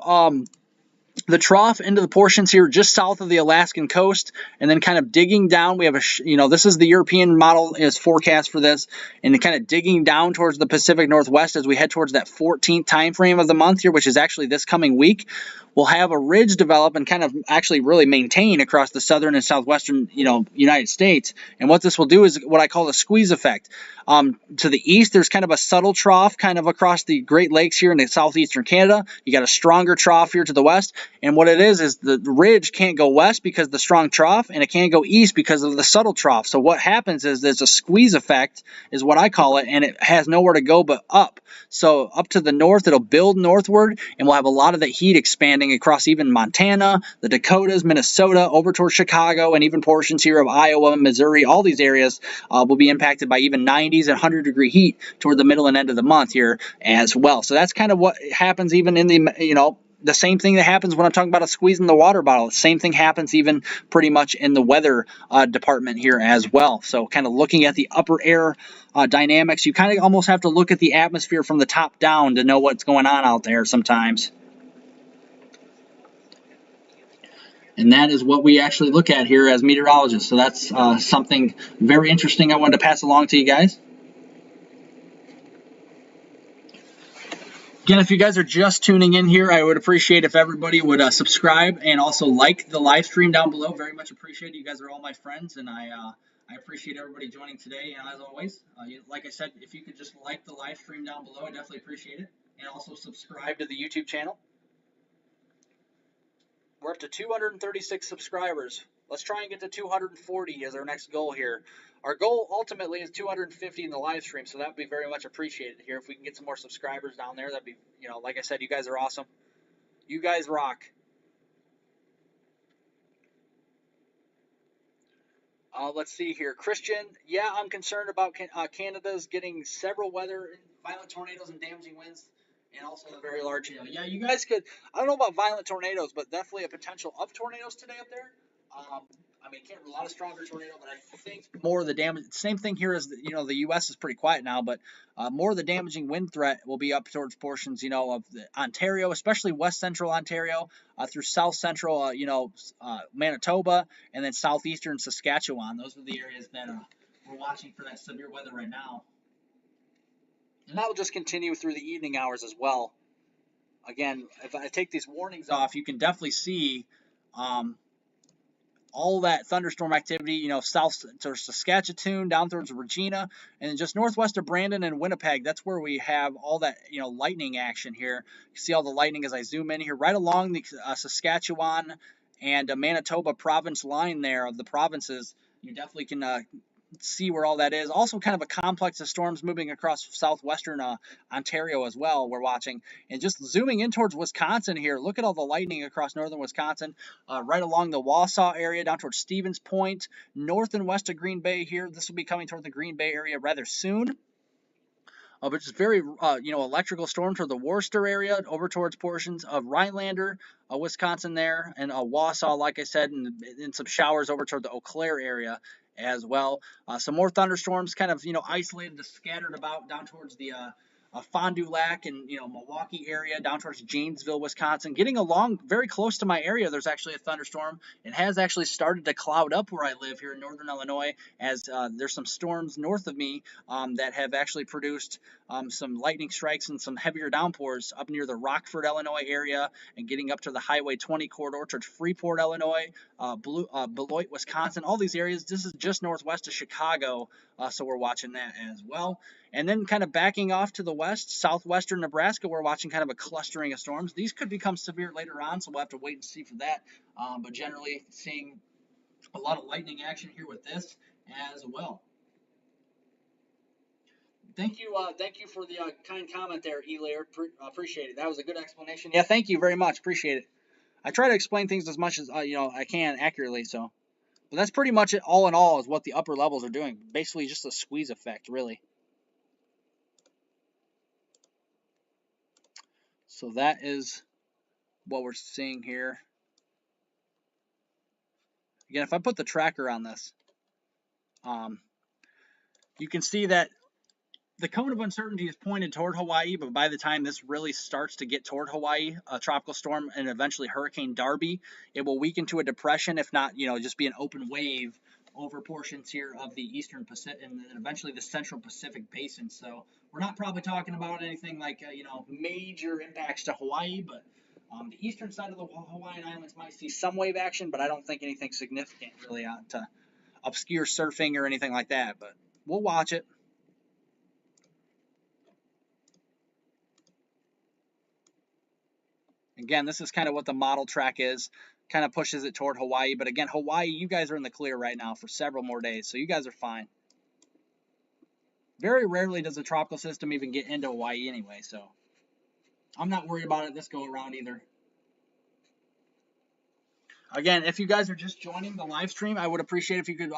the trough into the portions here just south of the Alaskan coast, and then kind of digging down, we have this is the European model is forecast for this, and kind of digging down towards the Pacific Northwest as we head towards that 14th time frame of the month here, which is actually this coming week. We'll have a ridge develop and kind of actually really maintain across the southern and southwestern United States. And what this will do is what I call the squeeze effect. To the east, there's kind of a subtle trough kind of across the Great Lakes here in the southeastern Canada. You got a stronger trough here to the west. And what it is the ridge can't go west because of the strong trough, and it can't go east because of the subtle trough. So what happens is there's a squeeze effect, is what I call it, and it has nowhere to go but up. So up to the north, it'll build northward, and we'll have a lot of the heat expanding across even Montana, the Dakotas, Minnesota, over towards Chicago, and even portions here of Iowa, Missouri. All these areas will be impacted by even 90s and 100-degree heat toward the middle and end of the month here as well. So that's kind of what happens even in the same thing that happens when I'm talking about a squeezing the water bottle. The same thing happens even pretty much in the weather department here as well. So kind of looking at the upper air dynamics, you kind of almost have to look at the atmosphere from the top down to know what's going on out there sometimes. And that is what we actually look at here as meteorologists. So that's something very interesting I wanted to pass along to you guys. Again, if you guys are just tuning in here, I would appreciate if everybody would subscribe and also like the live stream down below. Very much appreciate it. You guys are all my friends, and I appreciate everybody joining today. And as always, like I said, if you could just like the live stream down below, I definitely appreciate it. And also subscribe to the YouTube channel. We're up to 236 subscribers. Let's try and get to 240 as our next goal here. Our goal ultimately is 250 in the live stream, so that would be very much appreciated here. If we can get some more subscribers down there, that'd be, like I said, you guys are awesome. You guys rock. Let's see here. Christian, yeah, I'm concerned about Canada's getting several violent tornadoes and damaging winds, and also the very large hail. Yeah, you guys could, I don't know about violent tornadoes, but definitely a potential of tornadoes today up there. Can't a lot of stronger tornado, but I think more of the damage. Same thing here as the U.S. is pretty quiet now, but more of the damaging wind threat will be up towards portions, of the Ontario, especially west central Ontario, through south central, Manitoba, and then southeastern Saskatchewan. Those are the areas that we're watching for that severe weather right now, and that will just continue through the evening hours as well. Again, if I take these warnings off, you can definitely see. All that thunderstorm activity, south to Saskatchewan, down towards Regina, and just northwest of Brandon and Winnipeg. That's where we have all that, lightning action here. You see all the lightning as I zoom in here, right along the Saskatchewan and Manitoba province line there of the provinces. You definitely can see where all that is. Also kind of a complex of storms moving across southwestern Ontario as well, we're watching. And just zooming in towards Wisconsin here, look at all the lightning across northern Wisconsin, right along the Wausau area, down towards Stevens Point, north and west of Green Bay here. This will be coming toward the Green Bay area rather soon. But just very, electrical storm toward the Worcester area, over towards portions of Rhinelander, Wisconsin there, and Wausau, like I said, and some showers over toward the Eau Claire area as well. Some more thunderstorms kind of, isolated, scattered about down towards the Fond du Lac and, Milwaukee area, down towards Janesville, Wisconsin. Getting along very close to my area, there's actually a thunderstorm. It has actually started to cloud up where I live here in northern Illinois, as there's some storms north of me that have actually produced some lightning strikes and some heavier downpours up near the Rockford, Illinois area, and getting up to the Highway 20 corridor towards Freeport, Illinois, Beloit, Wisconsin, all these areas. This is just northwest of Chicago, so we're watching that as well. And then kind of backing off to the west, southwestern Nebraska, we're watching kind of a clustering of storms. These could become severe later on, so we'll have to wait and see for that. But generally seeing a lot of lightning action here with this as well. Thank you for the kind comment there, Elair. Appreciate it. That was a good explanation. Yeah, thank you very much. Appreciate it. I try to explain things as much as I can accurately. So, but that's pretty much it. All in all, is what the upper levels are doing. Basically, just a squeeze effect, really. So that is what we're seeing here. Again, if I put the tracker on this, you can see that the cone of uncertainty is pointed toward Hawaii, but by the time this really starts to get toward Hawaii, a tropical storm and eventually Hurricane Darby, it will weaken to a depression, if not, just be an open wave over portions here of the eastern Pacific and then eventually the central Pacific basin. So we're not probably talking about anything like, major impacts to Hawaii, but the eastern side of the Hawaiian Islands might see some wave action, but I don't think anything significant really to obscure surfing or anything like that, but we'll watch it. Again, this is kind of what the model track is, kind of pushes it toward Hawaii. But again, Hawaii, you guys are in the clear right now for several more days, so you guys are fine. Very rarely does a tropical system even get into Hawaii anyway, so I'm not worried about it this go around either. Again, if you guys are just joining the live stream, I would appreciate if you could,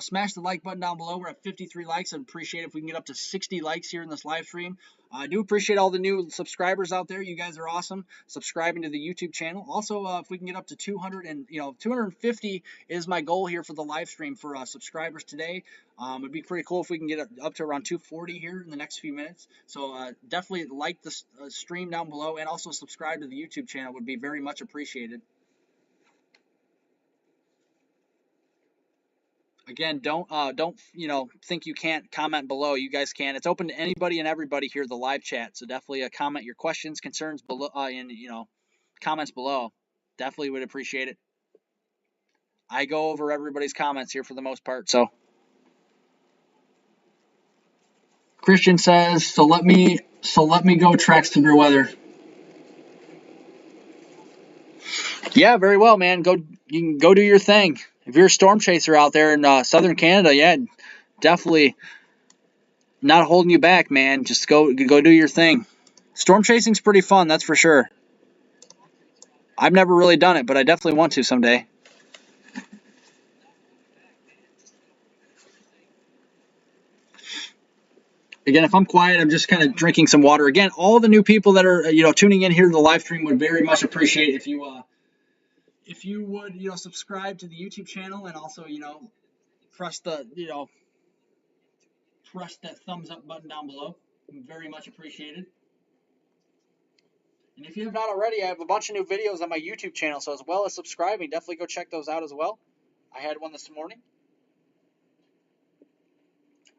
smash the like button down below. We're at 53 likes. I'd appreciate if we can get up to 60 likes here in this live stream. I do appreciate all the new subscribers out there. You guys are awesome. Subscribing to the YouTube channel. Also, if we can get up to 200 and 250 is my goal here for the live stream for subscribers today. It'd be pretty cool if we can get up to around 240 here in the next few minutes. So definitely like the stream down below and also subscribe to the YouTube channel. Would be very much appreciated. Again, don't think you can't comment below. You guys can. It's open to anybody and everybody here, the live chat. So definitely comment your questions, concerns below, and comments below. Definitely would appreciate it. I go over everybody's comments here for the most part. So Christian says, so let me go track severe weather. Yeah, very well, man. You can go do your thing. If you're a storm chaser out there in southern Canada, yeah, definitely not holding you back, man. Just go do your thing. Storm chasing's pretty fun, that's for sure. I've never really done it, but I definitely want to someday. Again, if I'm quiet, I'm just kind of drinking some water. Again, all the new people that are tuning in here to the live stream would very much appreciate if you would subscribe to the YouTube channel and also press the press that thumbs up button down below. Very much appreciated. And if you have not already, I have a bunch of new videos on my YouTube channel, so as well as subscribing, definitely go check those out as well. I had one this morning.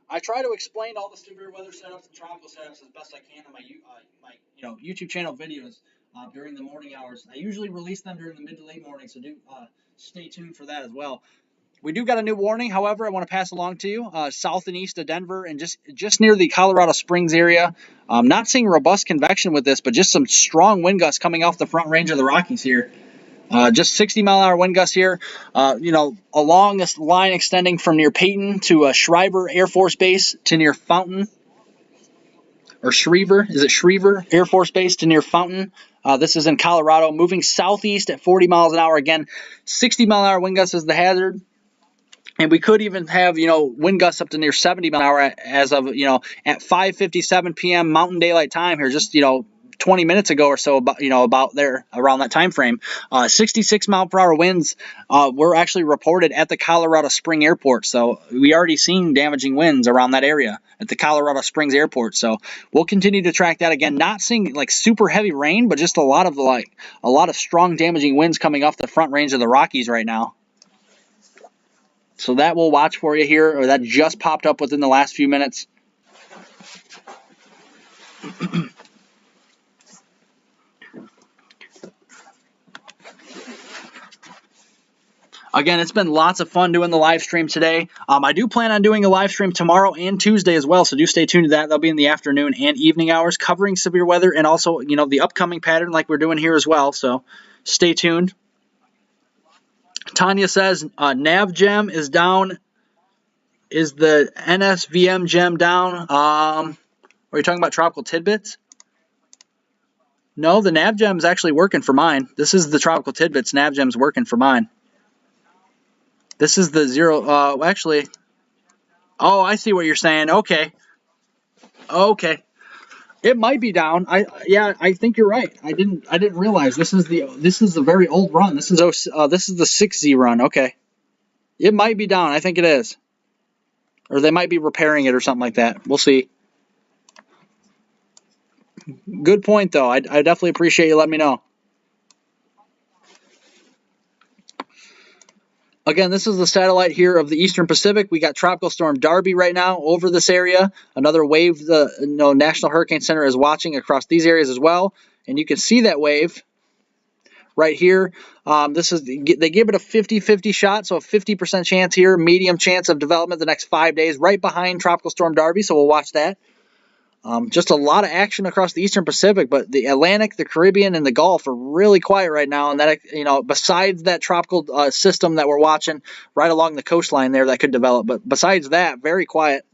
I try to explain all the severe weather setups and tropical setups as best I can on my YouTube channel videos during the morning hours. I usually release them during the mid to late morning, so do stay tuned for that as well. We do got a new warning, however, I want to pass along to you. South and east of Denver and just near the Colorado Springs area. Not seeing robust convection with this, but just some strong wind gusts coming off the front range of the Rockies here. Just 60-mile-an-hour wind gusts here, along this line extending from near Peyton to Schriever Air Force Base to near Fountain. Or Schriever, is it Schriever Air Force Base to near Fountain? This is in Colorado, moving southeast at 40 miles an hour. Again, 60-mile-an-hour wind gusts is the hazard. And we could even have, wind gusts up to near 70 miles an hour as of, at 5:57 p.m. Mountain Daylight Time here, just, 20 minutes ago or so, about there, around that time frame. 66 mile per hour winds were actually reported at the Colorado Springs Airport. So we already seen damaging winds around that area at the Colorado Springs Airport. So we'll continue to track that. Again, not seeing like super heavy rain, but just a lot of strong damaging winds coming off the front range of the Rockies right now. So that we'll watch for you here, or that just popped up within the last few minutes. Again, it's been lots of fun doing the live stream today. I do plan on doing a live stream tomorrow and Tuesday as well, so do stay tuned to that. That'll be in the afternoon and evening hours, covering severe weather and also, the upcoming pattern like we're doing here as well. So stay tuned. Tanya says, nav gem is down. Is the NSVM gem down? Are you talking about tropical tidbits? No, the nav gem is actually working for mine. This is the tropical tidbits. Nav gem's working for mine. This is the zero. Actually, oh, I see what you're saying. Okay. It might be down. I think you're right. I didn't realize this is the very old run. This is the 6Z run. Okay. It might be down. I think it is. Or they might be repairing it or something like that. We'll see. Good point though. I definitely appreciate you letting me know. Again, this is the satellite here of the Eastern Pacific. We got Tropical Storm Darby right now over this area. Another wave the National Hurricane Center is watching across these areas as well. And you can see that wave right here. They give it a 50-50 shot, so a 50% chance here, medium chance of development the next 5 days, right behind Tropical Storm Darby, so we'll watch that. Just a lot of action across the Eastern Pacific, but the Atlantic, the Caribbean, and the Gulf are really quiet right now. And that, besides that tropical system that we're watching right along the coastline there that could develop, but besides that, very quiet.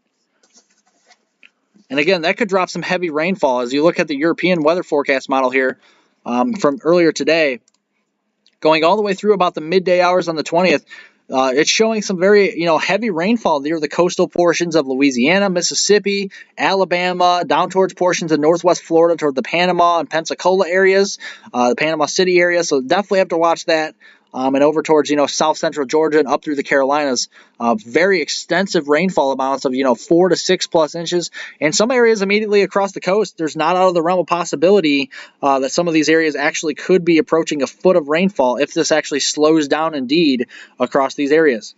And again, that could drop some heavy rainfall as you look at the European weather forecast model here from earlier today, going all the way through about the midday hours on the 20th. It's showing some very, heavy rainfall near the coastal portions of Louisiana, Mississippi, Alabama, down towards portions of northwest Florida toward the Panama and Pensacola areas, the Panama City area. So definitely have to watch that. And over towards, south central Georgia and up through the Carolinas. Very extensive rainfall amounts of, 4 to 6 plus inches. And some areas immediately across the coast, there's not out of the realm of possibility that some of these areas actually could be approaching a foot of rainfall if this actually slows down indeed across these areas.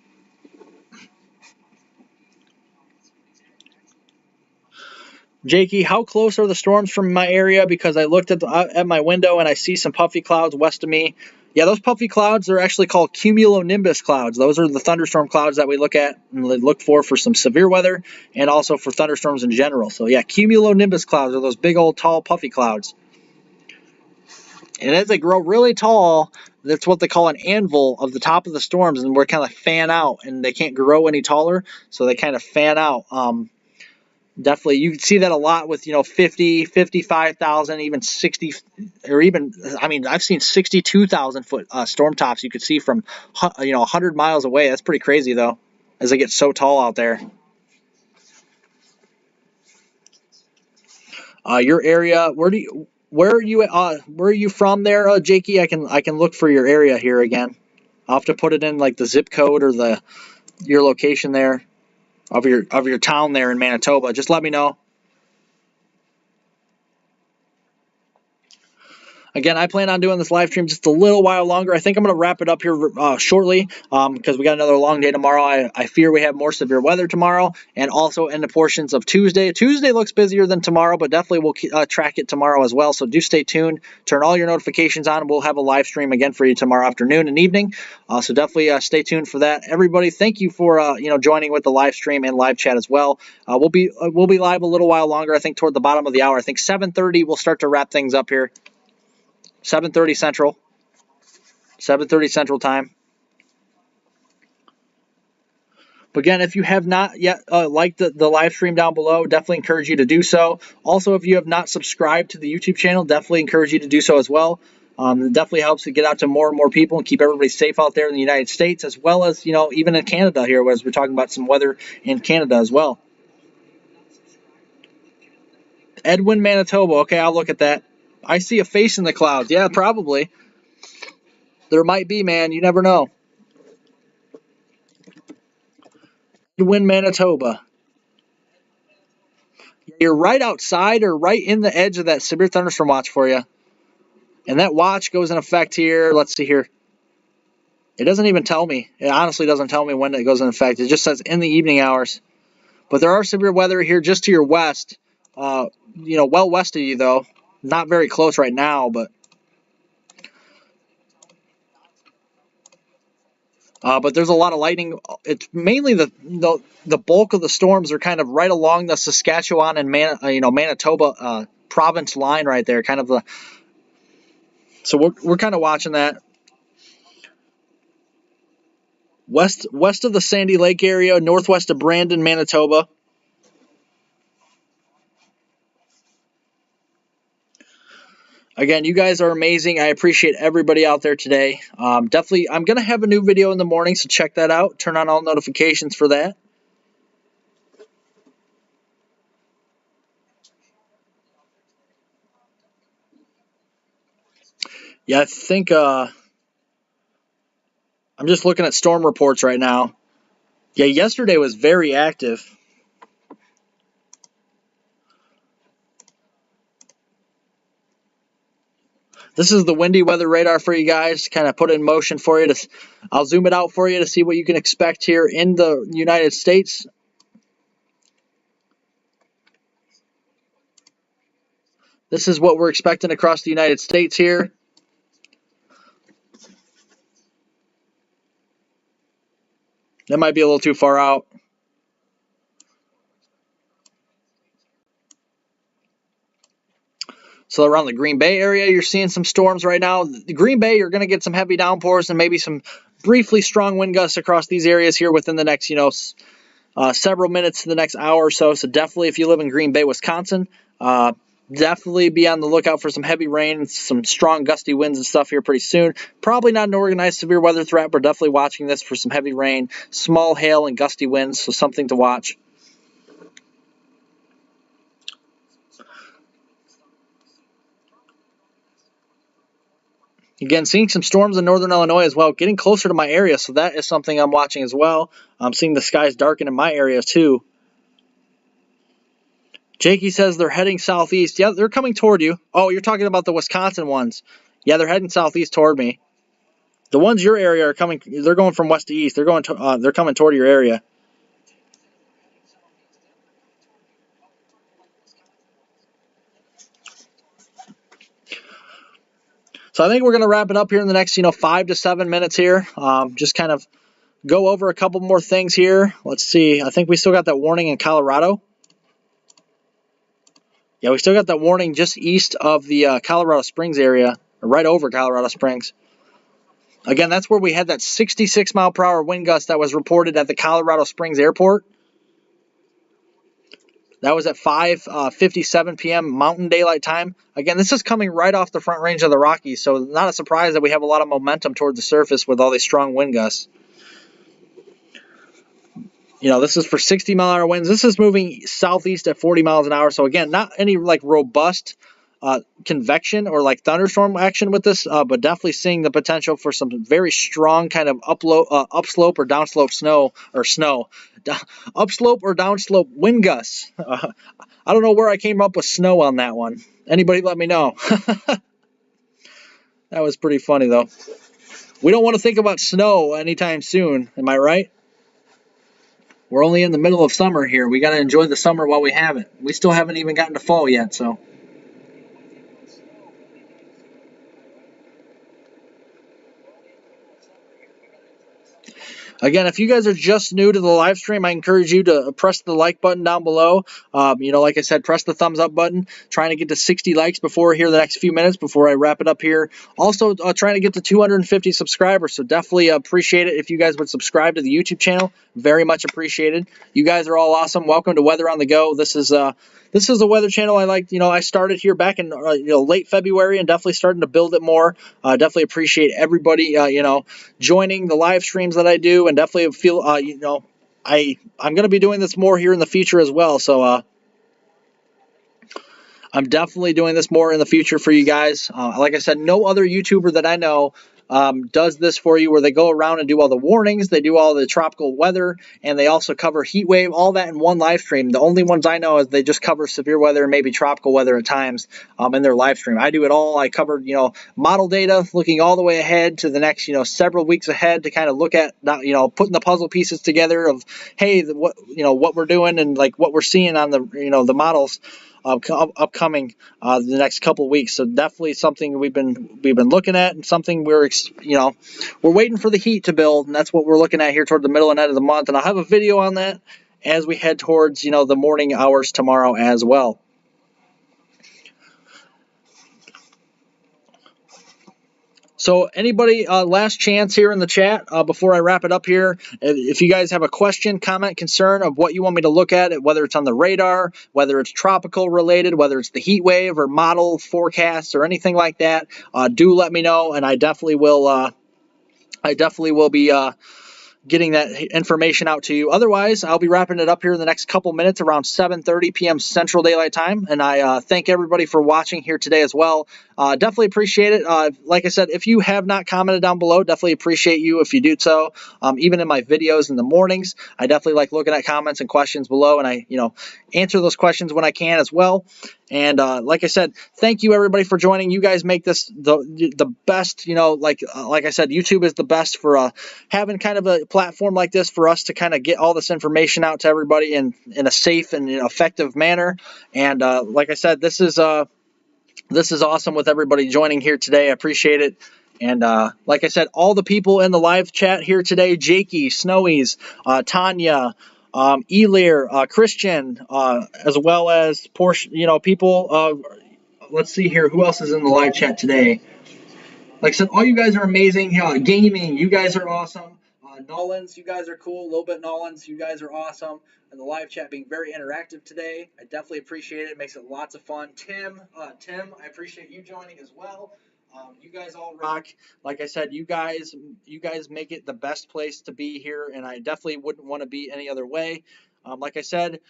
Jakey, how close are the storms from my area? Because I looked at my window and I see some puffy clouds west of me. Yeah, those puffy clouds are actually called cumulonimbus clouds. Those are the thunderstorm clouds that we look at and look for some severe weather and also for thunderstorms in general. So yeah, cumulonimbus clouds are those big old tall puffy clouds. And as they grow really tall, That's what they call an anvil of the top of the storms, and we're kind of fan out, and they can't grow any taller, so they kind of fan out. Definitely, you see that a lot with 50, 55,000, even 60, or even I've seen 62,000 foot storm tops you could see from 100 miles away. That's pretty crazy though, as they get so tall out there. Your area, where are you from there, Jakey? I can look for your area here again. I'll have to put it in like the zip code or your location there of your town there in Manitoba. Just let me know. Again, I plan on doing this live stream just a little while longer. I think I'm going to wrap it up here shortly because we got another long day tomorrow. I fear we have more severe weather tomorrow and also in the portions of Tuesday. Tuesday looks busier than tomorrow, but definitely we'll track it tomorrow as well. So do stay tuned. Turn all your notifications on, and we'll have a live stream again for you tomorrow afternoon and evening. So definitely stay tuned for that. Everybody, thank you for joining with the live stream and live chat as well. We'll be live a little while longer. I think toward the bottom of the hour. I think 7:30 we'll start to wrap things up here. 7:30 Central. 7:30 Central Time. But again, if you have not yet liked the live stream down below, definitely encourage you to do so. Also, if you have not subscribed to the YouTube channel, definitely encourage you to do so as well. It definitely helps to get out to more and more people and keep everybody safe out there in the United States, as well as even in Canada here, as we're talking about some weather in Canada as well. Edwin, Manitoba. Okay, I'll look at that. I see a face in the clouds. Yeah, probably. There might be, man. You never know. Edwin, Manitoba. You're right outside or right in the edge of that severe thunderstorm watch for you. And that watch goes in effect here. Let's see here. It doesn't even tell me. It honestly doesn't tell me when it goes in effect. It just says in the evening hours. But there are severe weather here just to your west. Well west of you, though. Not very close right now, but there's a lot of lightning. It's mainly the bulk of the storms are kind of right along the Saskatchewan and Manitoba province line right there. Kind of so we're kind of watching that. West of the Sandy Lake area, northwest of Brandon, Manitoba. Again, you guys are amazing. I appreciate everybody out there today. Definitely, I'm going to have a new video in the morning, so check that out. Turn on all notifications for that. Yeah, I think I'm just looking at storm reports right now. Yeah, yesterday was very active. This is the windy weather radar for you guys. Kind of put it in motion for you. I'll zoom it out for you to see what you can expect here in the United States. This is what we're expecting across the United States here. That might be a little too far out. So around the Green Bay area, you're seeing some storms right now. The Green Bay, you're going to get some heavy downpours and maybe some briefly strong wind gusts across these areas here within the next, several minutes to the next hour or so. So definitely, if you live in Green Bay, Wisconsin, definitely be on the lookout for some heavy rain, some strong gusty winds and stuff here pretty soon. Probably not an organized severe weather threat, but definitely watching this for some heavy rain, small hail, and gusty winds. So something to watch. Again, seeing some storms in northern Illinois as well, getting closer to my area, so that is something I'm watching as well. I'm seeing the skies darken in my area too. Jakey says they're heading southeast. Yeah, they're coming toward you. Oh, you're talking about the Wisconsin ones. Yeah, they're heading southeast toward me. The ones your area are coming. They're going from west to east. They're coming toward your area. So I think we're going to wrap it up here in the next, 5 to 7 minutes here. Just kind of go over a couple more things here. Let's see. I think we still got that warning in Colorado. Yeah, we still got that warning just east of the Colorado Springs area, or right over Colorado Springs. Again, that's where we had that 66 mile per hour wind gust that was reported at the Colorado Springs Airport. That was at 5:57 p.m. Mountain Daylight Time. Again, this is coming right off the Front Range of the Rockies, so not a surprise that we have a lot of momentum toward the surface with all these strong wind gusts. This is for 60-mile-an-hour winds. This is moving southeast at 40 miles an hour. So again, not any like robust convection or like thunderstorm action with this, but definitely seeing the potential for some very strong kind of upslope or downslope upslope or downslope wind gusts. I don't know where I came up with snow on that one. Anybody let me know. That was pretty funny though. We don't want to think about snow anytime soon. Am I right? We're only in the middle of summer here. We got to enjoy the summer while we have it. We still haven't even gotten to fall yet, so. Again, if you guys are just new to the live stream, I encourage you to press the like button down below. Like I said, press the thumbs up button. Trying to get to 60 likes before here the next few minutes before I wrap it up here. Also, trying to get to 250 subscribers, so definitely appreciate it if you guys would subscribe to the YouTube channel. Very much appreciated. You guys are all awesome. Welcome to Weather on the Go. This is a weather channel I like. I started here back in late February and definitely starting to build it more. Definitely appreciate everybody joining the live streams that I do, and definitely feel I'm going to be doing this more here in the future as well. So I'm definitely doing this more in the future for you guys. Like I said, no other YouTuber that I know does this for you, where they go around and do all the warnings, they do all the tropical weather, and they also cover heat wave, all that in one live stream. The only ones I know is they just cover severe weather and maybe tropical weather at times in their live stream. I do it all. I covered model data, looking all the way ahead to the next several weeks ahead to kind of look at putting the puzzle pieces together of what we're doing and like what we're seeing on the models upcoming the next couple of weeks. So definitely something we've been looking at, and something we're waiting for the heat to build, and that's what we're looking at here toward the middle and end of the month. And I'll have a video on that as we head towards the morning hours tomorrow as well. So anybody, last chance here in the chat before I wrap it up here. If you guys have a question, comment, concern of what you want me to look at, whether it's on the radar, whether it's tropical related, whether it's the heat wave or model forecasts or anything like that, do let me know, and I definitely will be getting that information out to you. Otherwise, I'll be wrapping it up here in the next couple minutes around 7:30 p.m. Central Daylight Time. And I thank everybody for watching here today as well. Definitely appreciate it. Like I said, if you have not commented down below, definitely appreciate you if you do so. Even in my videos in the mornings, I definitely like looking at comments and questions below, and I answer those questions when I can as well. And like I said, thank you everybody for joining. You guys make this the best. Like I said, YouTube is the best for having kind of a platform like this for us to kind of get all this information out to everybody in a safe and effective manner. And like I said, this is awesome with everybody joining here today. I appreciate it. And like I said, all the people in the live chat here today, Jakey, Snowies, Tanya, Elir, Christian, as well as Porsche, people. Let's see here. Who else is in the live chat today? Like I said, all you guys are amazing. Gaming, you guys are awesome. Nolans, you guys are cool. A little bit Nolans, you guys are awesome. And the live chat being very interactive today. I definitely appreciate it. It makes it lots of fun. Tim, I appreciate you joining as well. You guys all rock. Like I said, you guys make it the best place to be here, and I definitely wouldn't want to be any other way. Like I said,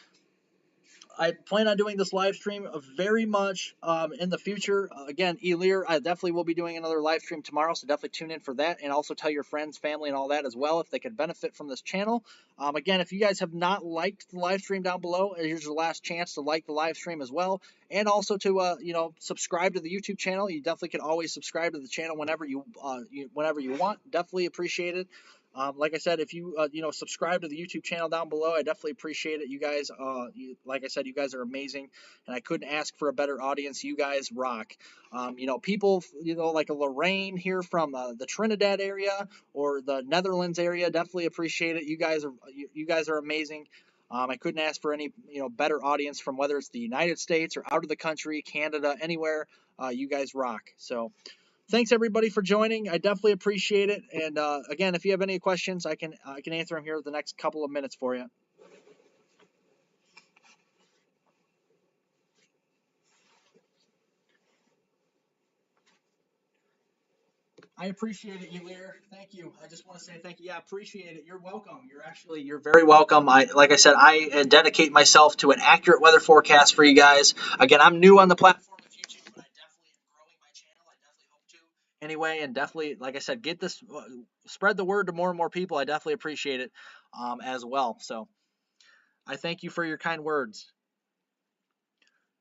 I plan on doing this live stream very much in the future. Again, Elir, I definitely will be doing another live stream tomorrow, so definitely tune in for that, and also tell your friends, family, and all that as well if they could benefit from this channel. Again, if you guys have not liked the live stream down below, here's your last chance to like the live stream as well, and also to subscribe to the YouTube channel. You definitely can always subscribe to the channel whenever you want. Definitely appreciate it. Like I said, if you subscribe to the YouTube channel down below, I definitely appreciate it. You guys, like I said, you guys are amazing, and I couldn't ask for a better audience. You guys rock. People, like a Lorraine here from the Trinidad area or the Netherlands area, definitely appreciate it. You guys are amazing. I couldn't ask for any better audience from whether it's the United States or out of the country, Canada, anywhere. You guys rock. So thanks everybody for joining. I definitely appreciate it. And again, if you have any questions, I can answer them here the next couple of minutes for you. I appreciate it, Elir. Thank you. I just want to say thank you. Yeah, appreciate it. You're welcome. You're very welcome. Like I said, I dedicate myself to an accurate weather forecast for you guys. Again, I'm new on the platform of YouTube, but I definitely am growing my channel. I definitely hope to. Anyway, and definitely, like I said, get this, spread the word to more and more people. I definitely appreciate it as well. So I thank you for your kind words.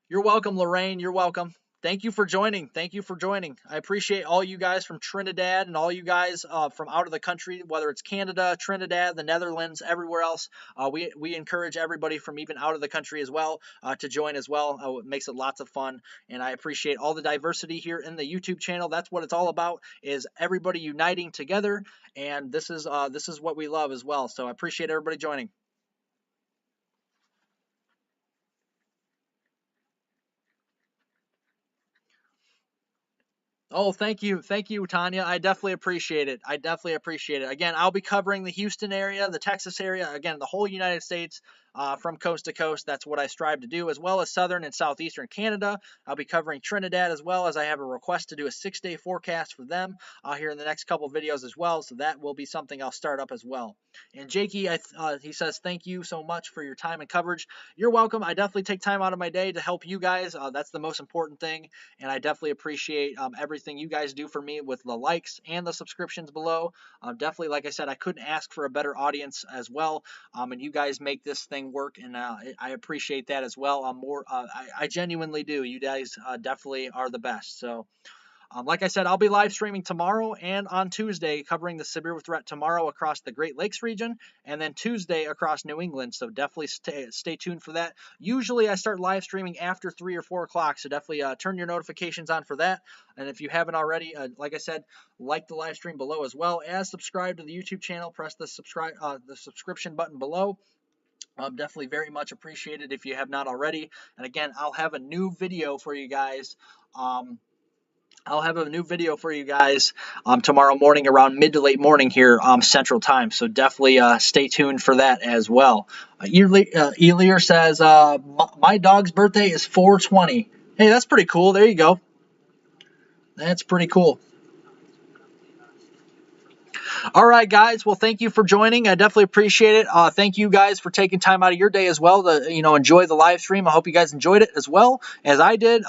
You're welcome, Lorraine. You're welcome. Thank you for joining. Thank you for joining. I appreciate all you guys from Trinidad and all you guys from out of the country, whether it's Canada, Trinidad, the Netherlands, everywhere else. We encourage everybody from even out of the country as well to join as well. It makes it lots of fun, and I appreciate all the diversity here in the YouTube channel. That's what it's all about, is everybody uniting together, and this is what we love as well. So I appreciate everybody joining. Oh, thank you, Tanya. I definitely appreciate it. Again, I'll be covering the Houston area, the Texas area, again, the whole United States, from coast to coast. That's what I strive to do, as well as southern and southeastern Canada. I'll be covering Trinidad as well, as I have a request to do a 6-day forecast for them here in the next couple videos as well. So that will be something I'll start up as well. And Jakey, he says, thank you so much for your time and coverage. You're welcome. I definitely take time out of my day to help you guys. That's the most important thing, and I definitely appreciate everything you guys do for me with the likes and the subscriptions below. Definitely, like I said, I couldn't ask for a better audience as well, and you guys make this thing work, and I appreciate that as well. I genuinely do. You guys definitely are the best. So. Like I said, I'll be live streaming tomorrow and on Tuesday, covering the severe threat tomorrow across the Great Lakes region, and then Tuesday across New England. So definitely stay tuned for that. Usually I start live streaming after 3 or 4 o'clock, so definitely turn your notifications on for that. And if you haven't already, like I said, like the live stream below, as well as subscribe to the YouTube channel. Press the subscription button below. Definitely very much appreciated if you have not already. And again, I'll have a new video for you guys. Tomorrow morning around mid to late morning here Central Time. So definitely stay tuned for that as well. Elir says, my dog's birthday is 4/20. Hey, that's pretty cool. There you go. That's pretty cool. All right, guys. Well, thank you for joining. I definitely appreciate it. Thank you guys for taking time out of your day as well to, enjoy the live stream. I hope you guys enjoyed it as well as I did.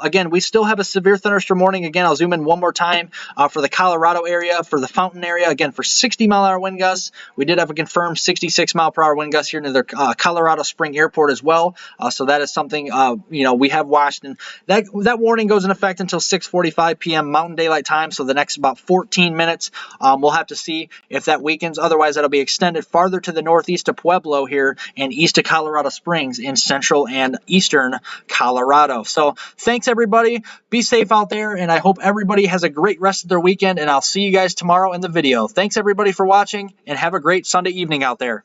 Again, we still have a severe thunderstorm warning. Again, I'll zoom in one more time for the Colorado area, for the Fountain area. Again, for 60-mile-an-hour wind gusts. We did have a confirmed 66-mile-per-hour wind gust here near the Colorado Spring Airport as well. So that is something we have watched, and that warning goes in effect until 6:45 p.m. Mountain Daylight Time. So the next about 14 minutes, we'll have to see if that weakens. Otherwise, that'll be extended farther to the northeast of Pueblo here and east of Colorado Springs in central and eastern Colorado. So thanks, everybody. Be safe out there, and I hope everybody has a great rest of their weekend, and I'll see you guys tomorrow in the video. Thanks, everybody, for watching, and have a great Sunday evening out there.